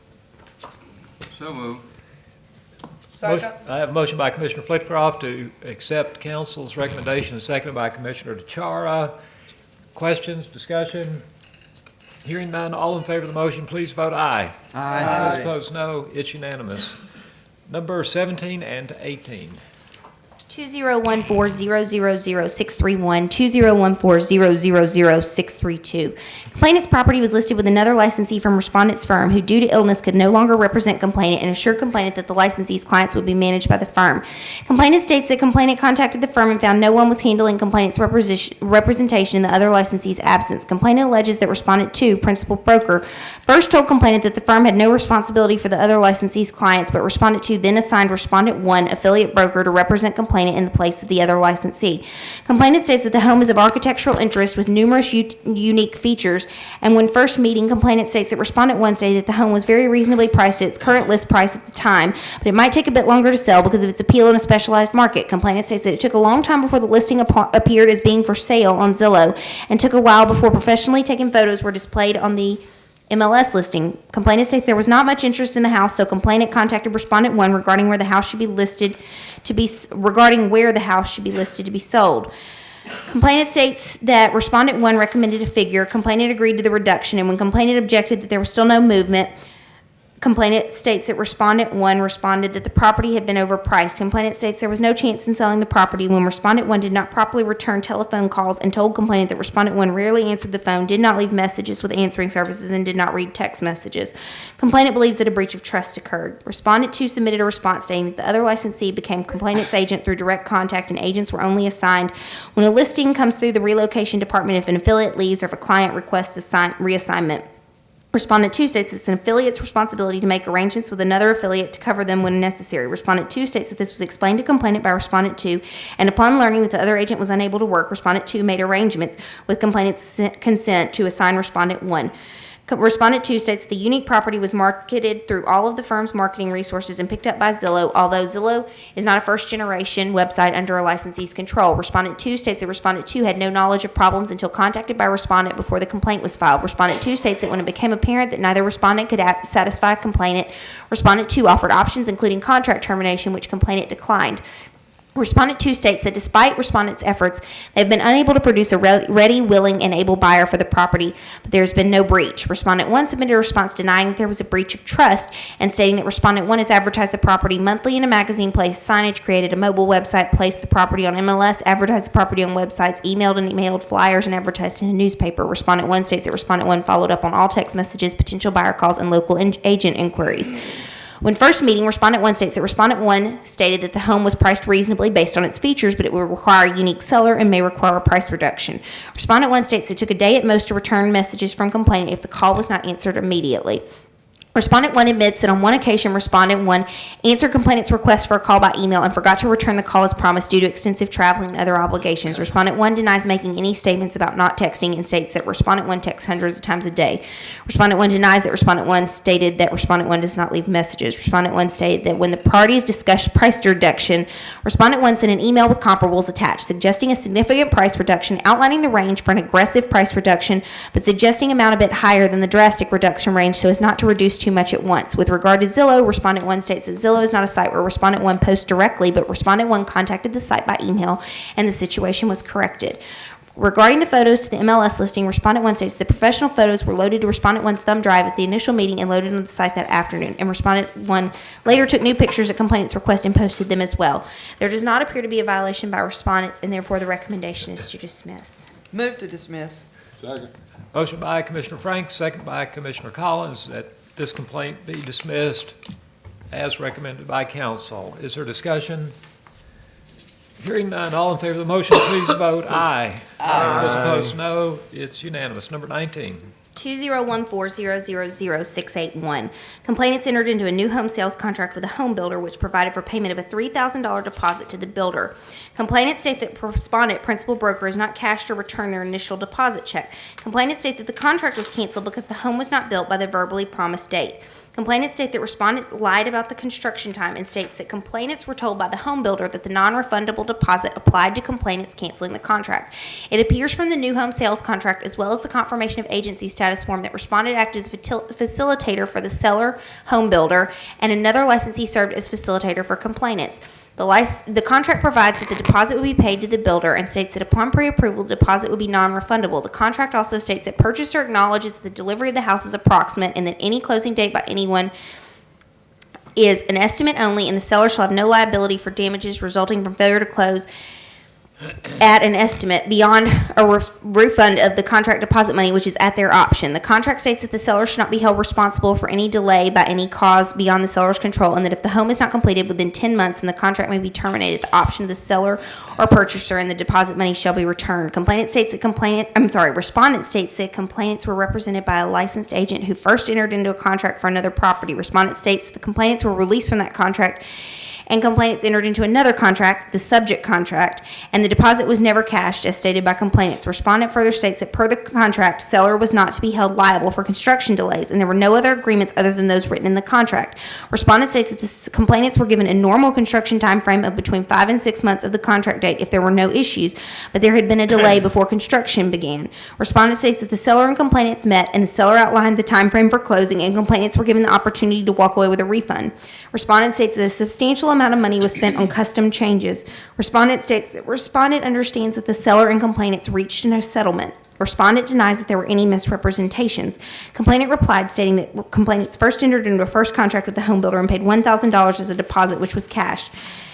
So moved. Motion- I have a motion by Commissioner Flitcroft to accept council's recommendation, seconded by Commissioner DeChara. Questions, discussion? Hearing none, all in favor of the motion, please vote aye. Aye. Those opposed, no. It's unanimous. Number 17 and 18. 2014-000-631, 2014-000-632. Complainant's property was listed with another licensee from respondent's firm who, due to illness, could no longer represent complainant and assured complainant that the licensee's clients would be managed by the firm. Complainant states that complainant contacted the firm and found no one was handling complainant's representation in the other licensee's absence. Complainant alleges that respondent 2, principal broker, first told complainant that the firm had no responsibility for the other licensee's clients, but respondent 2 then assigned respondent 1, affiliate broker, to represent complainant in the place of the other licensee. Complainant states that the home is of architectural interest with numerous unique features, and when first meeting, complainant states that respondent 1 stated that the home was very reasonably priced at its current list price at the time, but it might take a bit longer to sell because of its appeal in a specialized market. Complainant states that it took a long time before the listing appeared as being for sale on Zillow, and took a while before professionally taken photos were displayed on the MLS listing. Complainant states there was not much interest in the house, so complainant contacted respondent 1 regarding where the house should be listed to be sold. Complainant states that respondent 1 recommended a figure. Complainant agreed to the reduction, and when complainant objected that there was still no movement, complainant states that respondent 1 responded that the property had been overpriced. Complainant states there was no chance in selling the property when respondent 1 did not properly return telephone calls and told complainant that respondent 1 rarely answered the phone, did not leave messages with answering services, and did not read text messages. Complainant believes that a breach of trust occurred. Respondent 2 submitted a response stating that the other licensee became complainant's agent through direct contact, and agents were only assigned when a listing comes through the relocation department if an affiliate leaves or if a client requests reassignment. Respondent 2 states it's an affiliate's responsibility to make arrangements with another affiliate to cover them when necessary. Respondent 2 states that this was explained to complainant by Respondent 2, and upon learning that the other agent was unable to work, Respondent 2 made arrangements with complainant's consent to assign Respondent 1. Respondent 2 states that the unique property was marketed through all of the firm's marketing resources and picked up by Zillow, although Zillow is not a first-generation website under a licensee's control. Respondent 2 states that Respondent 2 had no knowledge of problems until contacted by Respondent before the complaint was filed. Respondent 2 states that when it became apparent that neither Respondent could satisfy a complainant, Respondent 2 offered options including contract termination, which complainant declined. Respondent 2 states that despite Respondent's efforts, they've been unable to produce a ready, willing, and able buyer for the property, but there's been no breach. Respondent 1 submitted a response denying that there was a breach of trust and stating that Respondent 1 has advertised the property monthly in a magazine, placed signage, created a mobile website, placed the property on MLS, advertised the property on websites, emailed flyers, and advertised in a newspaper. Respondent 1 states that Respondent 1 followed up on all text messages, potential buyer calls, and local agent inquiries. When first meeting, Respondent 1 states that Respondent 1 stated that the home was priced reasonably based on its features, but it would require a unique seller and may require a price reduction. Respondent 1 states it took a day at most to return messages from complainant if the call was not answered immediately. Respondent 1 admits that on one occasion, Respondent 1 answered complainant's request for a call by email and forgot to return the call as promised due to extensive traveling and other obligations. Respondent 1 denies making any statements about not texting and states that Respondent 1 texts hundreds of times a day. Respondent 1 denies that Respondent 1 stated that Respondent 1 does not leave messages. Respondent 1 stated that when the parties discussed price reduction, Respondent 1 sent an email with comparables attached, suggesting a significant price reduction, outlining the range for an aggressive price reduction, but suggesting amount a bit higher than the drastic reduction range so as not to reduce too much at once. With regard to Zillow, Respondent 1 states that Zillow is not a site where Respondent 1 posts directly, but Respondent 1 contacted the site by email and the situation was corrected. Regarding the photos to the MLS listing, Respondent 1 states the professional photos were loaded to Respondent 1's thumb drive at the initial meeting and loaded on the site that afternoon, and Respondent 1 later took new pictures at complainant's request and posted them as well. There does not appear to be a violation by respondents, and therefore the recommendation is to dismiss. Move to dismiss. Second. Motion by Commissioner Franks, second by Commissioner Collins, that this complaint be dismissed as recommended by council. Is there discussion? Hearing none, all in favor of the motion, please vote aye. Aye. Those opposed, no. It's unanimous. Number 19. 20140000681. Complainants entered into a new home sales contract with a home builder which provided for payment of a $3,000 deposit to the builder. Complainants state that respondent principal broker has not cashed or returned their initial deposit check. Complainants state that the contract was canceled because the home was not built by the verbally promised date. Complainants state that respondent lied about the construction time and states that complainants were told by the home builder that the non-refundable deposit applied to complainants canceling the contract. It appears from the new home sales contract as well as the confirmation of agency status form that respondent acted as facilitator for the seller, home builder, and another licensee served as facilitator for complainants. The contract provides that the deposit will be paid to the builder and states that upon pre-approval, the deposit will be non-refundable. The contract also states that purchaser acknowledges the delivery of the house is approximate and that any closing date by anyone is an estimate only, and the seller shall have no liability for damages resulting from failure to close at an estimate beyond a refund of the contract deposit money, which is at their option. The contract states that the seller should not be held responsible for any delay by any cause beyond the seller's control, and that if the home is not completed within 10 months, then the contract may be terminated at the option of the seller or purchaser, and the deposit money shall be returned. Respondent states that complainants were represented by a licensed agent who first entered into a contract for another property. Respondent states that the complainants were released from that contract and complainants entered into another contract, the subject contract, and the deposit was never cashed as stated by complainants. Respondent further states that per the contract, seller was not to be held liable for construction delays, and there were no other agreements other than those written in the contract. Respondent states that the complainants were given a normal construction time frame of between 5 and 6 months of the contract date if there were no issues, but there had been a delay before construction began. Respondent states that the seller and complainants met, and the seller outlined the time frame for closing, and complainants were given the opportunity to walk away with a refund. Respondent states that a substantial amount of money was spent on custom changes. Respondent states that respondent understands that the seller and complainants reached a settlement. Respondent denies that there were any misrepresentations. Complainant replied stating that complainants first entered into a first contract with the home builder and paid $1,000 as a deposit, which was cashed.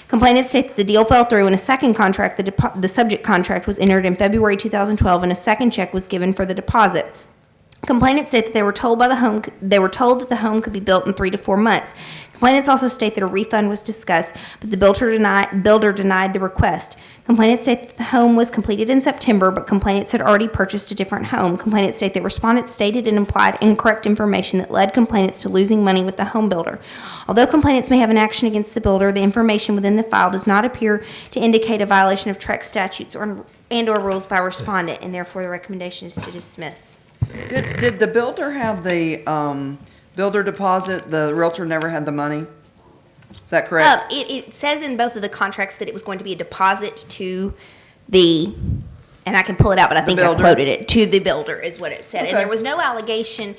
Complainants state that the deal fell through, and a second contract, the subject contract, was entered in February 2012, and a second check was given for the deposit. Complainants state that they were told that the home could be built in 3 to 4 months. Complainants also state that a refund was discussed, but the builder denied the request. Complainants state that the home was completed in September, but complainants had already purchased a different home. Complainants state that respondents stated and implied incorrect information that led complainants to losing money with the home builder. Although complainants may have an action against the builder, the information within the file does not appear to indicate a violation of TREC statutes or rules by respondent, and therefore the recommendation is to dismiss. Did the builder have the builder deposit? The realtor never had the money? Is that correct? It says in both of the contracts that it was going to be a deposit to the, and I can pull it out, but I think I quoted it, to the builder is what it said. Okay. And there was no allegation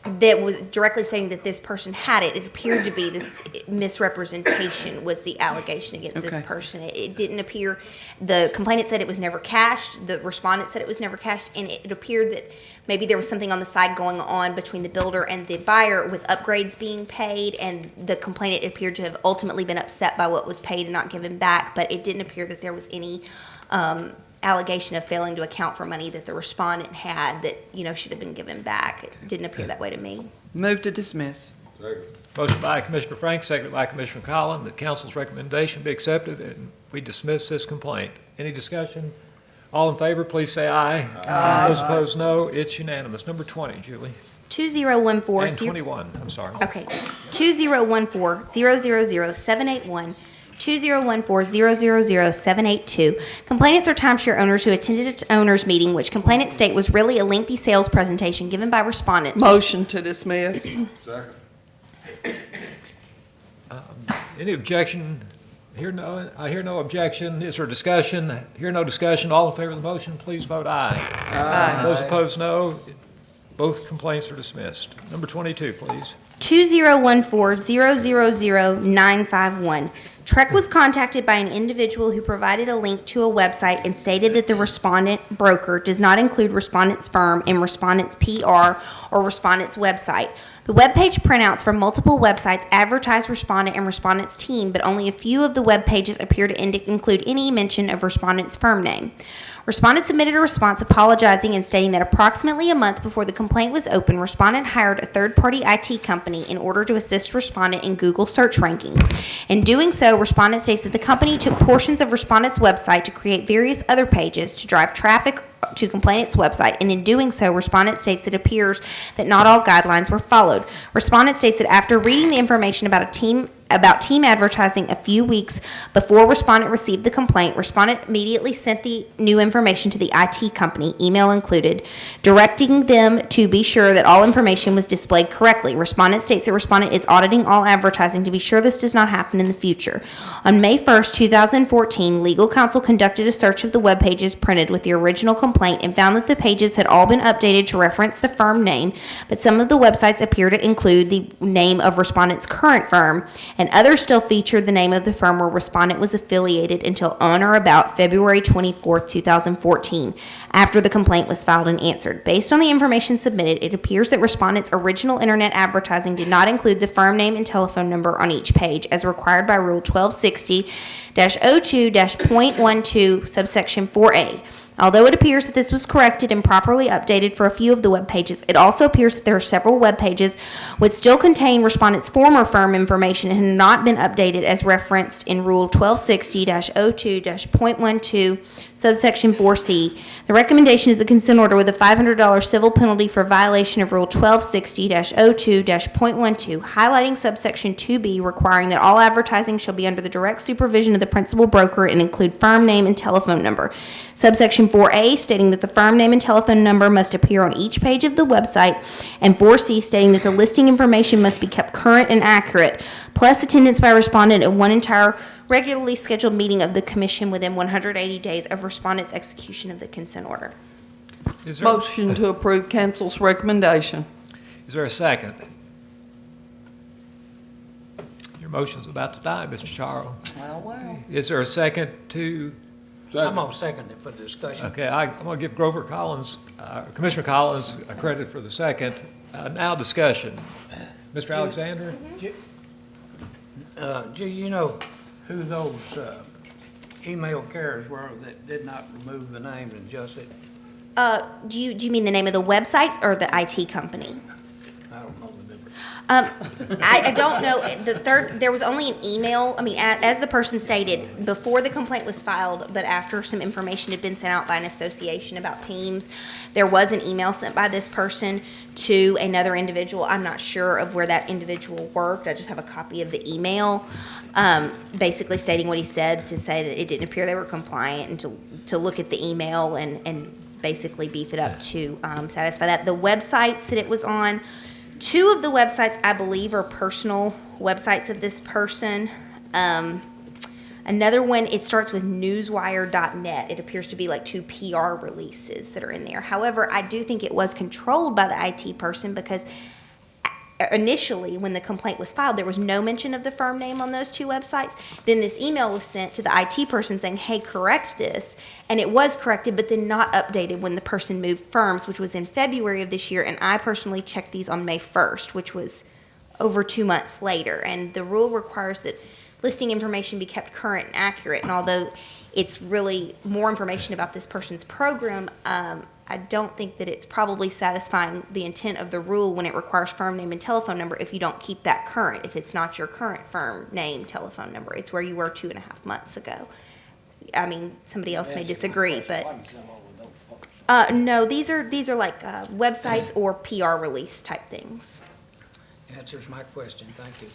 that was directly saying that this person had it. It appeared to be that misrepresentation was the allegation against this person. It didn't appear, the complainant said it was never cashed, the respondent said it was never cashed, and it appeared that maybe there was something on the side going on between the builder and the buyer with upgrades being paid, and the complainant appeared to have ultimately been upset by what was paid and not given back, but it didn't appear that there was any allegation of failing to account for money that the respondent had that, should have been given back. It didn't appear that way to me. Move to dismiss. Second. Motion by Commissioner Frank, seconded by Commissioner Collins, that council's recommendation be accepted and we dismiss this complaint. Any discussion? All in favor, please say aye. Aye. Those opposed, no. It's unanimous. Number 20, Julie. 2014 And 21, I'm sorry. Okay, 2014-000-781, 2014-000-782. Complainants are timeshare owners who attended an owners meeting, which complainants state was really a lengthy sales presentation given by respondents. Motion to dismiss. Second. Any objection? I hear no objection. Is there discussion? Hear no discussion. All in favor of the motion, please vote aye. Aye. Those opposed, no. Both complaints are dismissed. Number 22, please. 2014-000-951. Trek was contacted by an individual who provided a link to a website and stated that the respondent broker does not include respondent's firm in respondent's PR or respondent's website. The webpage printouts from multiple websites advertise respondent and respondent's team, but only a few of the web pages appear to include any mention of respondent's firm name. Respondent submitted a response apologizing and stating that approximately a month before the complaint was opened, respondent hired a third-party IT company in order to assist respondent in Google search rankings. In doing so, respondent states that the company took portions of respondent's website to create various other pages to drive traffic to complainant's website, and in doing so, respondent states it appears that not all guidelines were followed. Respondent states that after reading the information about team advertising a few weeks before respondent received the complaint, respondent immediately sent the new information to the IT company, email included, directing them to be sure that all information was displayed correctly. Respondent states that respondent is auditing all advertising to be sure this does not happen in the future. On May 1st, 2014, legal counsel conducted a search of the web pages printed with the original complaint and found that the pages had all been updated to reference the firm name, but some of the websites appear to include the name of respondent's current firm, and others still featured the name of the firm where respondent was affiliated until on or about February 24, 2014, after the complaint was filed and answered. Based on the information submitted, it appears that respondent's original internet advertising did not include the firm name and telephone number on each page, as required by Rule 1260-02-.12, subsection 4A. Although it appears that this was corrected and properly updated for a few of the web pages, it also appears that there are several web pages which still contain respondent's former firm information and have not been updated as referenced in Rule 1260-02-.12, subsection 4C. The recommendation is a consent order with a $500 civil penalty for violation of Rule 1260-02-.12, highlighting subsection 2B, requiring that all advertising shall be under the direct supervision of the principal broker and include firm name and telephone number. Subsection 4A, stating that the firm name and telephone number must appear on each page of the website, and 4C, stating that the listing information must be kept current and accurate, plus attendance by respondent at one entire regularly scheduled meeting of the commission within 180 days of respondent's execution of the consent order. Is there, Motion to approve council's recommendation. is there a second? Your motion's about to die, Mr. Charles. Well. Is there a second to? I'm gonna second it for discussion. Okay, I'm going to give Grover Collins, Commissioner Collins, a credit for the second. Now discussion. Mr. Alexander? Do you know who those email carriers were that did not remove the names and just said, Do you mean the name of the website or the IT company? I don't know the difference? I don't know. There was only an email. I mean, as the person stated, before the complaint was filed, but after some information had been sent out by an association about teams, there was an email sent by this person to another individual. I'm not sure of where that individual worked. I just have a copy of the email, basically stating what he said, to say that it didn't appear they were compliant, and to look at the email and basically beef it up to satisfy that. The websites that it was on, two of the websites, I believe, are personal websites of this person. Another one, it starts with newswire.net. It appears to be like two PR releases that are in there. However, I do think it was controlled by the IT person, because initially, when the complaint was filed, there was no mention of the firm name on those two websites. Then this email was sent to the IT person saying, hey, correct this. And it was corrected, but then not updated when the person moved firms, which was in February of this year. And I personally checked these on May 1st, which was over 2 months later. And the rule requires that listing information be kept current and accurate. And although it's really more information about this person's program, I don't think that it's probably satisfying the intent of the rule when it requires firm name and telephone number if you don't keep that current, if it's not your current firm name, telephone number. It's where you were 2.5 months ago. I mean, somebody else may disagree, but No, these are like websites or PR release type things. Answers my question, thank you.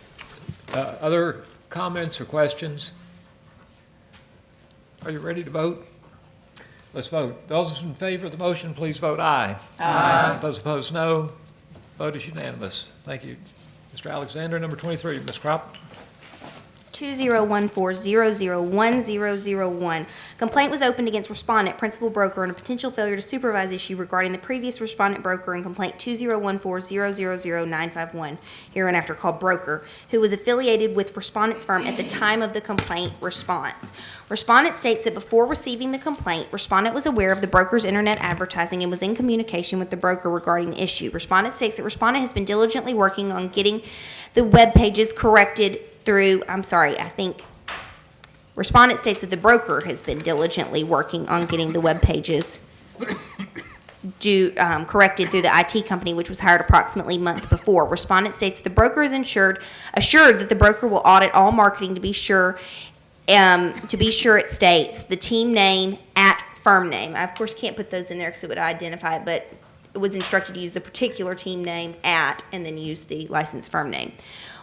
Other comments or questions? Are you ready to vote? Let's vote. Those in favor of the motion, please vote aye. Aye. Those opposed, no. Vote is unanimous. Thank you. Mr. Alexander, number 23, Ms. Crop. 201400101. Complaint was opened against respondent, principal broker, on a potential failure to supervise issue regarding the previous respondent broker in complaint 20140000951, hereinafter called broker, who was affiliated with respondent's firm at the time of the complaint response. Respondent states that before receiving the complaint, respondent was aware of the broker's internet advertising and was in communication with the broker regarding the issue. Respondent states that respondent has been diligently working on getting the web pages corrected through, respondent states that the broker has been diligently working on getting the web pages corrected through the IT company, which was hired approximately a month before. Respondent states that the broker is assured that the broker will audit all marketing to be sure it states the team name at firm name. I, of course, can't put those in there because it would identify it, but it was instructed to use the particular team name at and then use the licensed firm name.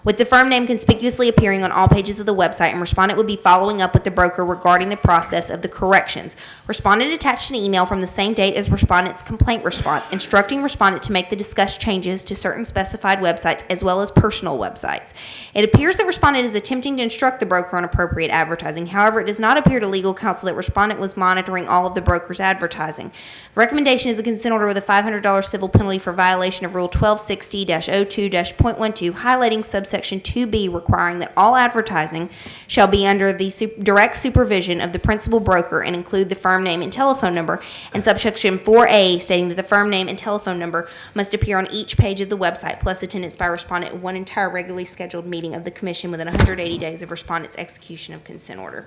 With the firm name conspicuously appearing on all pages of the website, and respondent would be following up with the broker regarding the process of the corrections. Respondent attached an email from the same date as respondent's complaint response, instructing respondent to make the discussed changes to certain specified websites as well as personal websites. It appears that respondent is attempting to instruct the broker on appropriate advertising. However, it does not appear to legal counsel that respondent was monitoring all of the broker's advertising. The recommendation is a consent order with a $500 civil penalty for violation of Rule 1260-02-.12, highlighting subsection 2B, requiring that all advertising shall be under the direct supervision of the principal broker and include the firm name and telephone number, and subsection 4A, stating that the firm name and telephone number must appear on each page of the website, plus attendance by respondent at one entire regularly scheduled meeting of the commission within 180 days of respondent's execution of consent order.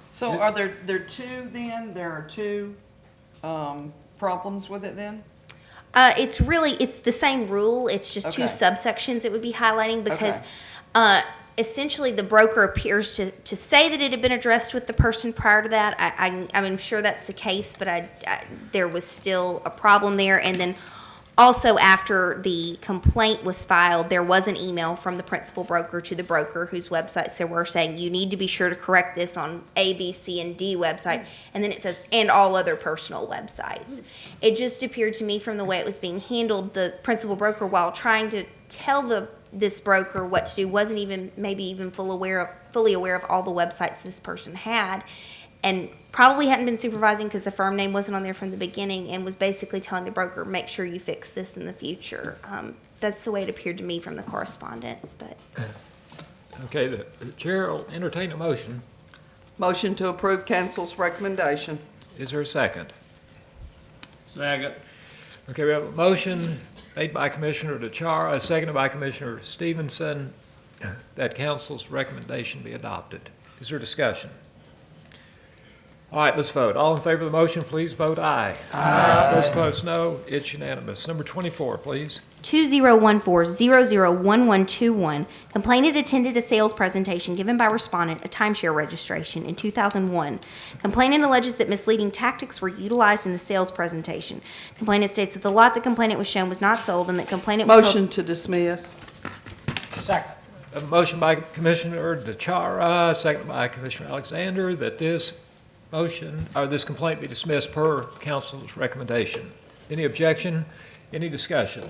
So are there two then? There are two problems with it then? It's the same rule. It's just two Okay. subsections it would be highlighting because Okay. essentially the broker appears to say that it had been addressed with the person prior to that. I'm sure that's the case, but there was still a problem there. And then also after the complaint was filed, there was an email from the principal broker to the broker whose websites there were saying, you need to be sure to correct this on A, B, C, and D website. And then it says, and all other personal websites. It just appeared to me from the way it was being handled, the principal broker, while trying to tell this broker what to do, wasn't even fully aware of all the websites this person had, and probably hadn't been supervising because the firm name wasn't on there from the beginning, and was basically telling the broker, make sure you fix this in the future. That's the way it appeared to me from the correspondence, but. Okay, the chair will entertain a motion. Motion to approve council's recommendation. Is there a second? Second. Okay, we have a motion made by Commissioner DeChara, seconded by Commissioner Stevenson, that council's recommendation be adopted. Is there discussion? All right, let's vote. All in favor of the motion, please vote aye. Aye. Those opposed, no. It's unanimous. Number 24, please. 201400121. Complainant attended a sales presentation given by respondent, a timeshare registration, in 2001. Complainant alleges that misleading tactics were utilized in the sales presentation. Complainant states that the lot the complainant was shown was not sold, and that complainant was Motion to dismiss. Second. A motion by Commissioner DeChara, seconded by Commissioner Alexander, that this motion, or this complaint be dismissed per council's recommendation. Any objection? Any discussion?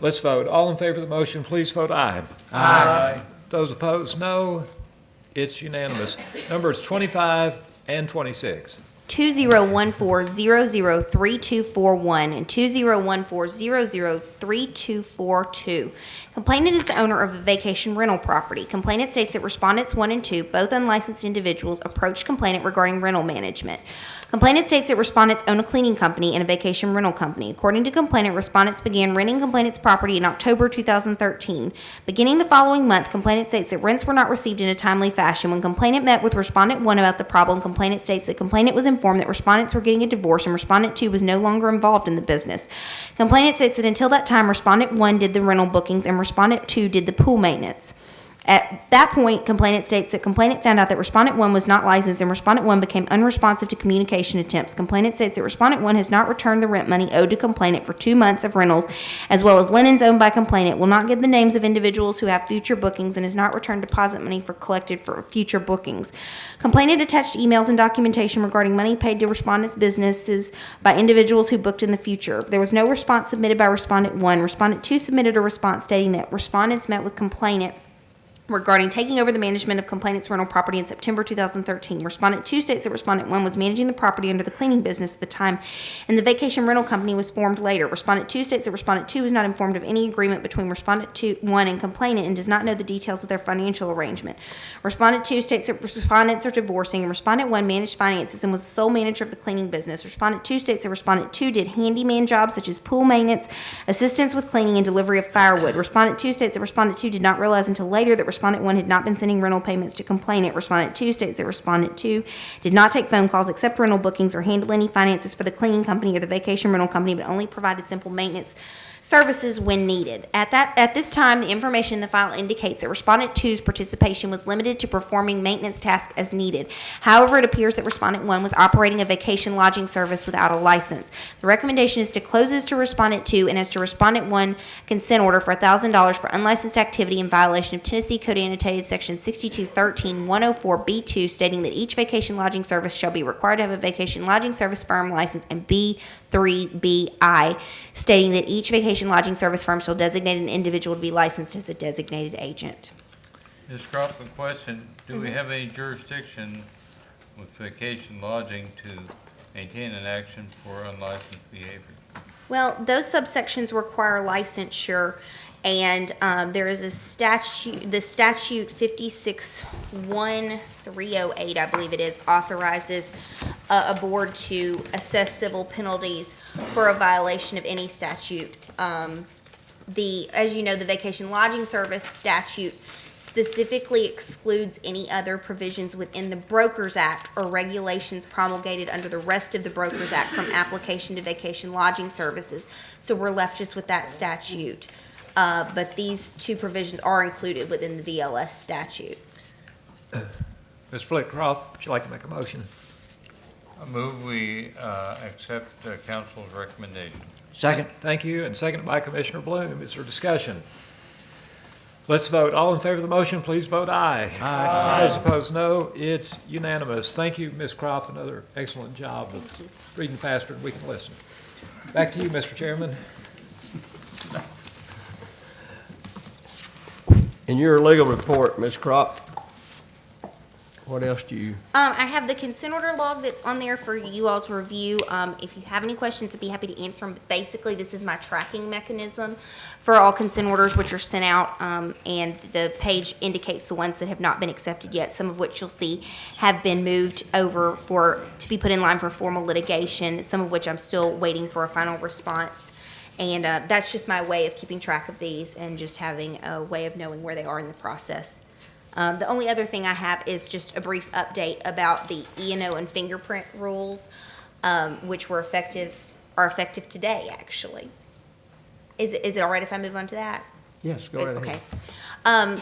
Let's vote. All in favor of the motion, please vote aye. Aye. Those opposed, no. It's unanimous. Numbers 25 and 26. 2014003241 and 2014003242. Complainant is the owner of a vacation rental property. Complainant states that respondents 1 and 2, both unlicensed individuals, approached complainant regarding rental management. Complainant states that respondents own a cleaning company and a vacation rental company. According to complainant, respondents began renting complainant's property in October 2013. Beginning the following month, complainant states that rents were not received in a timely fashion. When complainant met with respondent 1 about the problem, complainant states that complainant was informed that respondents were getting a divorce and respondent 2 was no longer involved in the business. Complainant states that until that time, respondent 1 did the rental bookings and respondent 2 did the pool maintenance. At that point, complainant states that complainant found out that Respondent 1 was not licensed and Respondent 1 became unresponsive to communication attempts. Complainant states that Respondent 1 has not returned the rent money owed to complainant for 2 months of rentals, as well as linens owned by complainant, will not give the names of individuals who have future bookings, and has not returned deposit money for collected for future bookings. Complainant attached emails and documentation regarding money paid to Respondent's businesses by individuals who booked in the future. There was no response submitted by Respondent 1. Respondent 2 submitted a response stating that respondents met with complainant regarding taking over the management of complainant's rental property in September 2013. Respondent 2 states that Respondent 1 was managing the property under the cleaning business at the time, and the vacation rental company was formed later. Respondent 2 states that Respondent 2 is not informed of any agreement between Respondent 1 and complainant and does not know the details of their financial arrangement. Respondent 2 states that respondents are divorcing, and Respondent 1 managed finances and was the sole manager of the cleaning business. Respondent 2 states that Respondent 2 did handyman jobs such as pool maintenance, assistance with cleaning, and delivery of firewood. Respondent 2 states that Respondent 2 did not realize until later that Respondent 1 had not been sending rental payments to complainant. Respondent 2 states that Respondent 2 did not take phone calls, accept rental bookings, or handle any finances for the cleaning company or the vacation rental company, but only provided simple maintenance services when needed. At this time, the information in the file indicates that Respondent 2's participation was limited to performing maintenance tasks as needed. However, it appears that Respondent 1 was operating a vacation lodging service without a license. The recommendation is to close as to Respondent 2 and as to Respondent 1 consent order for $1,000 for unlicensed activity in violation of Tennessee Code Annotated Section 6213-104B2, stating that each vacation lodging service shall be required to have a vacation lodging service firm license, and B3BI, stating that each vacation lodging service firm shall designate an individual to be licensed as a designated agent. Ms. Crawford, question, do we have any jurisdiction with vacation lodging to maintain an action for unlicensed behavior? Well, those subsections require licensure, and there is a statute, the statute 561308, I believe it is, authorizes a board to assess civil penalties for a violation of any statute. As you know, the vacation lodging service statute specifically excludes any other provisions within the Brokers Act or regulations promulgated under the rest of the Brokers Act from application to vacation lodging services. So we're left just with that statute. But these two provisions are included within the VLS statute. Mr. Flitcroft, would you like to make a motion? I move we accept council's recommendation. Second. Thank you, and seconded by Commissioner Bloom. Is there discussion? Let's vote. All in favor of the motion, please vote aye. Aye. Those opposed, no. It's unanimous. Thank you, Ms. Croft. Another excellent job of reading faster than we can listen. Back to you, Mr. Chairman. In your legal report, Ms. Croft, what else do you? I have the consent order log that's on there for you all's review. If you have any questions, I'd be happy to answer them. But basically, this is my tracking mechanism for all consent orders which are sent out, and the page indicates the ones that have not been accepted yet, some of which you'll see have been moved over to be put in line for formal litigation, some of which I'm still waiting for a final response. And that's just my way of keeping track of these and just having a way of knowing where they are in the process. The only other thing I have is just a brief update about the E&O and fingerprint rules, which are effective today, actually. Is it all right if I move on to that? Yes, go right ahead. Okay.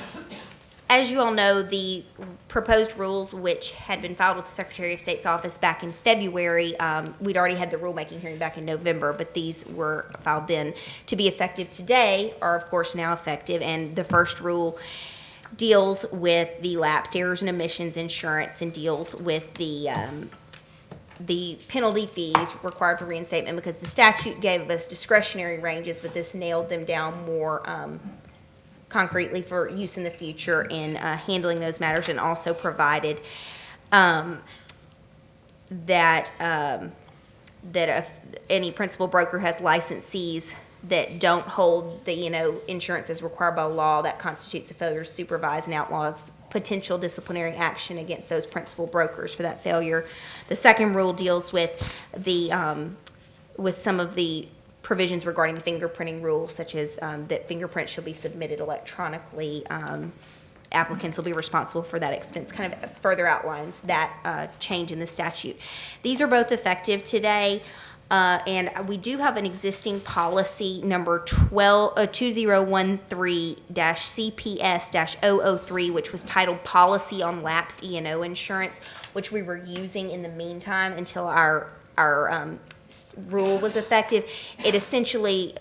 As you all know, the proposed rules, which had been filed with the Secretary of State's office back in February, we'd already had the rulemaking hearing back in November, but these were filed then to be effective today, are of course now effective, and the first rule deals with the lapsed errors and omissions insurance and deals with the penalty fees required for reinstatement, because the statute gave us discretionary ranges, but this nailed them down more concretely for use in the future in handling those matters, and also provided that if any principal broker has licensees that don't hold the insurance as required by law, that constitutes a failure to supervise and outlaws potential disciplinary action against those principal brokers for that failure. The second rule deals with some of the provisions regarding the fingerprinting rules, such as that fingerprints shall be submitted electronically. Applicants will be responsible for that expense. Kind of further outlines that change in the statute. These are both effective today. And we do have an existing policy number 2013-CPS-003, which was titled Policy on Lapsed E&O Insurance, which we were using in the meantime until our rule was effective. It essentially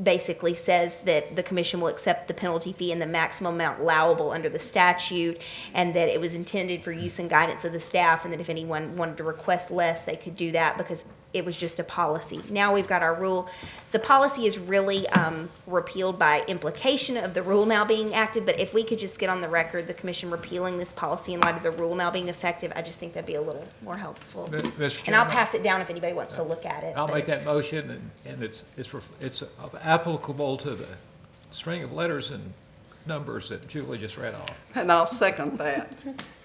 basically says that the commission will accept the penalty fee and the maximum amount allowable under the statute, and that it was intended for use and guidance of the staff, and that if anyone wanted to request less, they could do that because it was just a policy. Now we've got our rule. The policy is really repealed by implication of the rule now being active, but if we could just get on the record the commission repealing this policy in light of the rule now being effective, I just think that'd be a little more helpful. Mr. And I'll Chairman, pass it down if anybody wants to look at it. I'll but make that it's- motion, and it's applicable to the string of letters and numbers that Julie just read off. And I'll second that.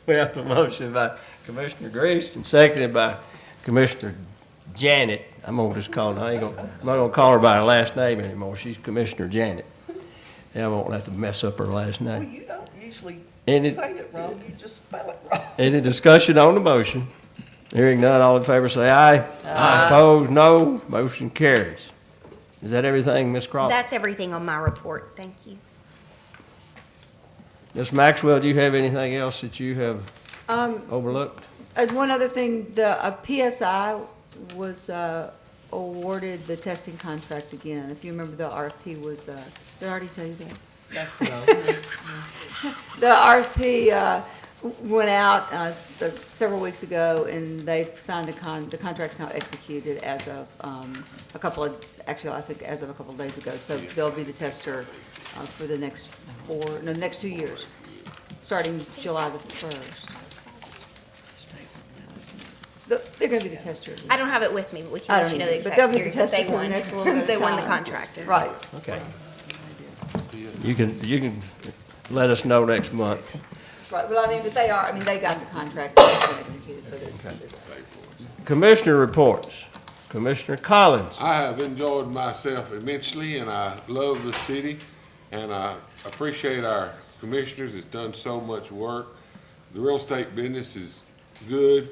We have a motion by Commissioner Grease and seconded by Commissioner Janet. I'm gonna just call her, I'm not gonna call her by her last name anymore. She's Commissioner Janet. And I won't have to mess up her last Well, name. you don't usually Any, say it wrong, you just spell it wrong. any discussion on the motion? Hearing none, all in favor say aye. Aye. Opposed, no. Motion carries. Is that everything, Ms. Crawford? That's everything on my report. Thank you. Ms. Maxwell, do you have anything else that you have Um, overlooked? One other thing, the PSI was awarded the testing contract again. If you remember, the RFP was, did I already tell you that? The RFP went out several weeks ago, and they've signed the contract's now executed as of a couple of days ago. So they'll be the tester for the next next 2 years, starting July the 1st. They're gonna be the tester. I don't have it with me, but we I can let don't you know the either, but exact they'll be the period that tester they for the won. next little bit of They won the time. contract. Right. Okay. You can let us know next month. Right, well, but they got the contract, it's been executed, so they're. Commissioner reports. Commissioner Collins. I have enjoyed myself immensely, and I love the city, and I appreciate our commissioners. It's done so much work. The real estate business is good.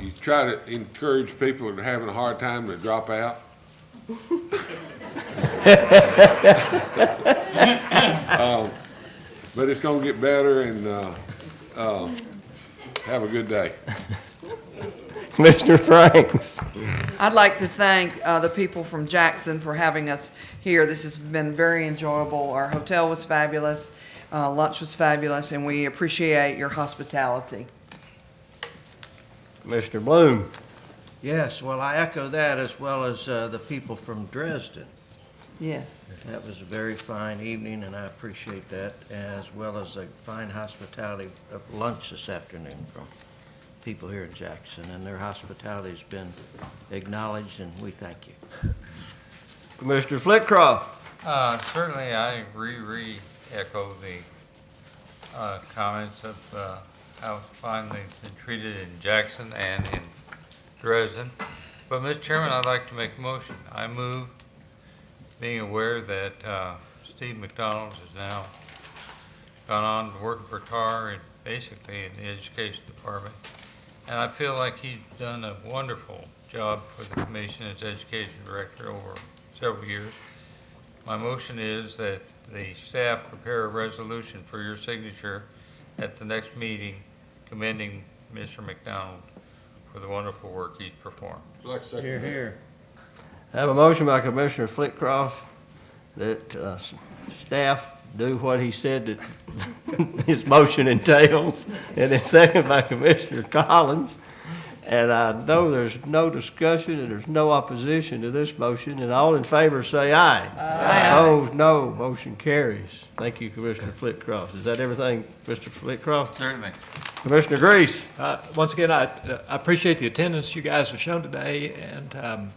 You try to encourage people that are having a hard time to drop out. But it's gonna get better, and have a good day. Commissioner Franks. I'd like to thank the people from Jackson for having us here. This has been very enjoyable. Our hotel was fabulous, lunch was fabulous, and we appreciate your hospitality. Commissioner Bloom. Yes, well, I echo that as well as the people from Dresden. Yes. That was a very fine evening, and I appreciate that, as well as a fine hospitality of lunch this afternoon from people here in Jackson, and their hospitality has been acknowledged, and we thank you. Commissioner Flitcroft. Certainly, I re-echo the comments of how fine they've been treated in Jackson and in Dresden. But, Mr. Chairman, I'd like to make a motion. I move, being aware that Steve McDonald has now gone on to working for TAR and basically in the education department. And I feel like he's done a wonderful job for the commission as education director over several years. My motion is that the staff prepare a resolution for your signature at the next meeting commending Mr. McDonald for the wonderful work he's performed. Hear, hear. I have a motion by Commissioner Flitcroft that staff do what he said that his motion entails, and then second by Commissioner Collins. And I know there's no discussion and there's no opposition to this motion, and all in favor say aye. Aye. Opposed, no. Motion carries. Thank you, Commissioner Flitcroft. Is that everything, Mr. Flitcroft? Certainly. Commissioner Grease. Once again, I appreciate the attendance you guys have shown today, and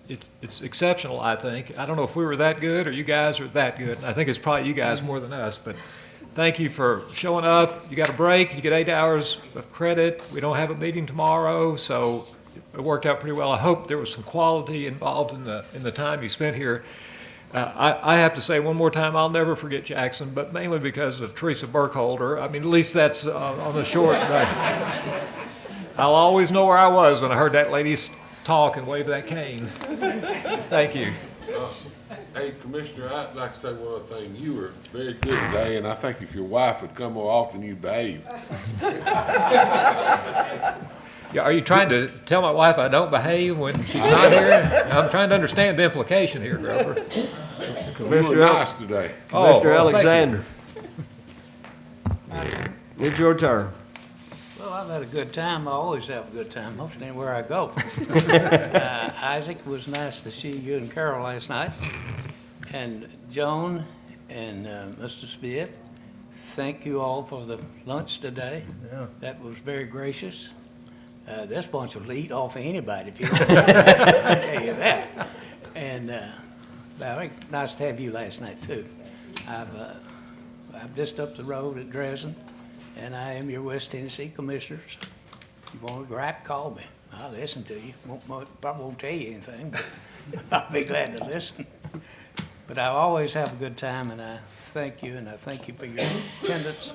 it's exceptional, I think. I don't know if we were that good or you guys are that good. I think it's probably you guys more than us, but thank you for showing up. You got a break, you get 8 hours of credit. We don't have a meeting tomorrow, so it worked out pretty well. I hope there was some quality involved in the time you spent here. I have to say one more time, I'll never forget Jackson, but mainly because of Teresa Burkholder. I mean, at least that's on the short, but I'll always know where I was when I heard that lady talk and wave that cane. Thank you. Hey, Commissioner, I'd like to say one other thing. You were very good today, and I think if your wife would come more often, you'd behave. Yeah, are you trying to tell my wife I don't behave when she's not here? I'm trying to understand the implication here, Grover. You were nice today. Oh, Mr. well, thank you. Alexander. It's your turn. Well, I've had a good time. I always have a good time, most anywhere I go. Isaac, it was nice to see you and Carol last night. And Joan and Mr. Smith, thank you all for the lunch today. Yeah. That was very gracious. This bunch will eat off of anybody if you don't. I tell you that. And Valerie, nice to have you last night too. I'm just up the road at Dresden, and I am your West Tennessee Commissioners. If you want to gripe, call me. I'll listen to you. Probably won't tell you anything, but I'll be glad to listen. But I always have a good time, and I thank you, and I thank you for your attendance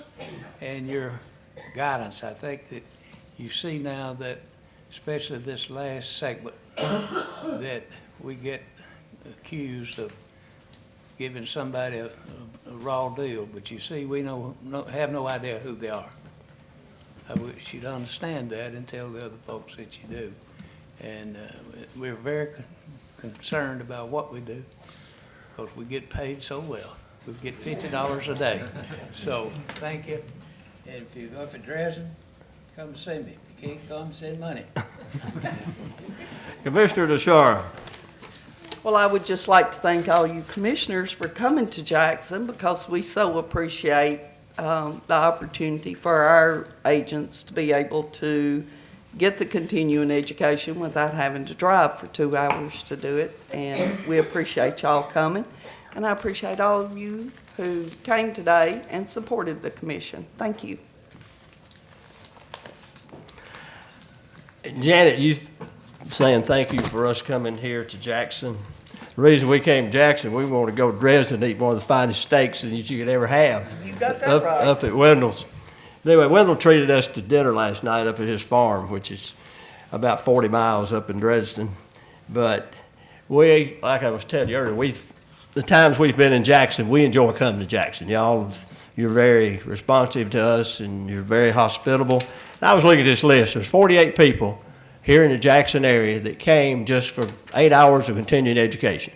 and your guidance. I think that you see now that, especially this last segment, that we get accused of giving somebody a raw deal, but you see, we have no idea who they are. I wish you'd understand that and tell the other folks that you do. And we're very concerned about what we do, because we get paid so well. We get $50 a day. So, thank you. And if you go up to Dresden, come see me. If you can't come, send money. Commissioner DeShara. Well, I would just like to thank all you commissioners for coming to Jackson, because we so appreciate the opportunity for our agents to be able to get the continuing education without having to drive for 2 hours to do it. And we appreciate y'all coming. And I appreciate all of you who came today and supported the commission. Thank you. Janet, you saying thank you for us coming here to Jackson. The reason we came to Jackson, we want to go to Dresden and eat one of the finest steaks that you could ever have. You got that right. Up at Wendell's. Anyway, Wendell treated us to dinner last night up at his farm, which is about 40 miles up in Dresden. But we, like I was telling you earlier, the times we've been in Jackson, we enjoy coming to Jackson. Y'all, you're very responsive to us, and you're very hospitable. And I was looking at this list. There's 48 people here in the Jackson area that came just for 8 hours of continuing education.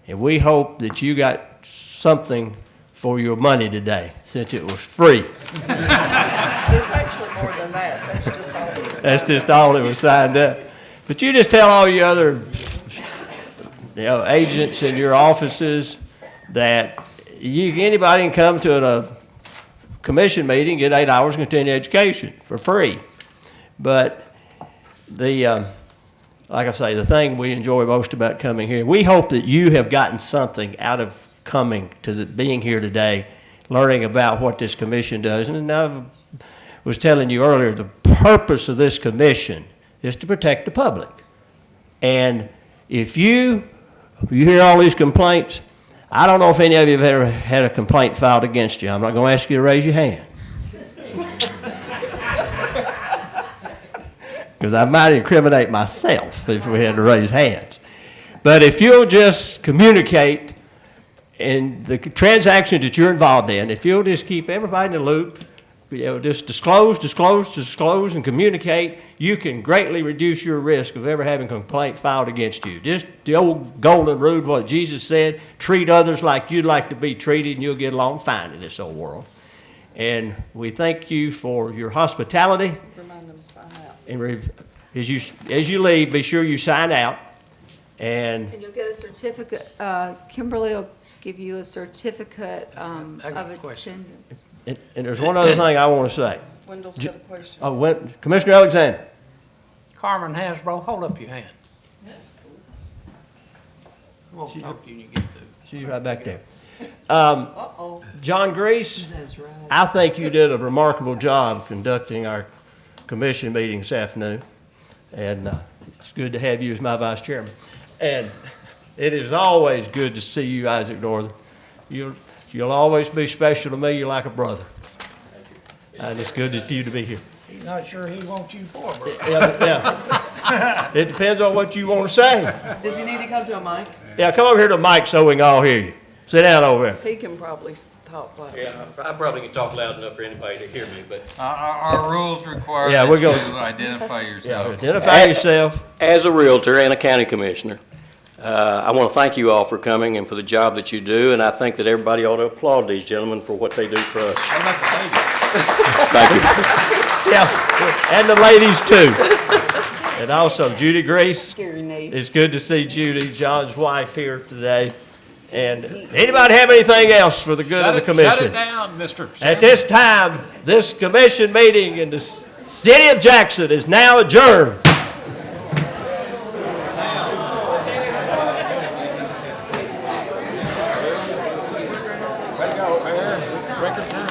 And we hope that you got something for your money today, since it was free. There's actually more than that. That's just all that was signed up. But you just tell all your other agents in your offices that anybody can come to a commission meeting, get 8 hours of continuing education for free. But like I say, the thing we enjoy most about coming here, we hope that you have gotten something out of coming to being here today, learning about what this commission does. And I was telling you earlier, the purpose of this commission is to protect the public. And if you hear all these complaints, I don't know if any of you have ever had a complaint filed against you. I'm not going to ask you to raise your hand, because I might incriminate myself if we had to raise hands. But if you'll just communicate in the transactions that you're involved in, if you'll just keep everybody in the loop, just disclose, and communicate, you can greatly reduce your risk of ever having a complaint filed against you. Just the old golden rule, what Jesus said, treat others like you'd like to be treated, and you'll get along fine in this old world. And we thank you for your hospitality. Remind them to sign out. And as you leave, be sure you sign out. And And you'll get a certificate, Kimberly will give you a certificate I got of a question. attendance. and there's one other thing I want to say. Wendell's got a question. Commissioner Alexander. Carmen Hasbro, hold up your hand. We'll talk to you when you get through. She's right back there. Uh-oh. John Grease, I think you did a remarkable job conducting our commission meeting this afternoon. And it's good to have you as my vice chairman. And it is always good to see you, Isaac Northern. You'll always be special to me. You're like a brother. And it's good for you to be here. He's not sure he wants you for, bro. Yeah. It depends on what you want to say. Does he need to come to a mic? Yeah, come over here to Mike so we can all hear you. Sit down over there. He can probably talk loud. Yeah, I probably can talk loud enough for anybody to hear me, but Our rules require Yeah, that we're you gonna- identify Yeah, yourself. identify yourself. as a Realtor and a county commissioner, I want to thank you all for coming and for the job that you do, and I think that everybody ought to applaud these gentlemen for what they do for us. What about the ladies? Thank you. Yeah, and the ladies too. And also Judy Grace. Scary niece. It's good to see Judy, John's wife, here today. And anybody have anything else for the good of the Shut it commission? down, Mr. At this time, this commission meeting in the city of Jackson is now adjourned. Record time.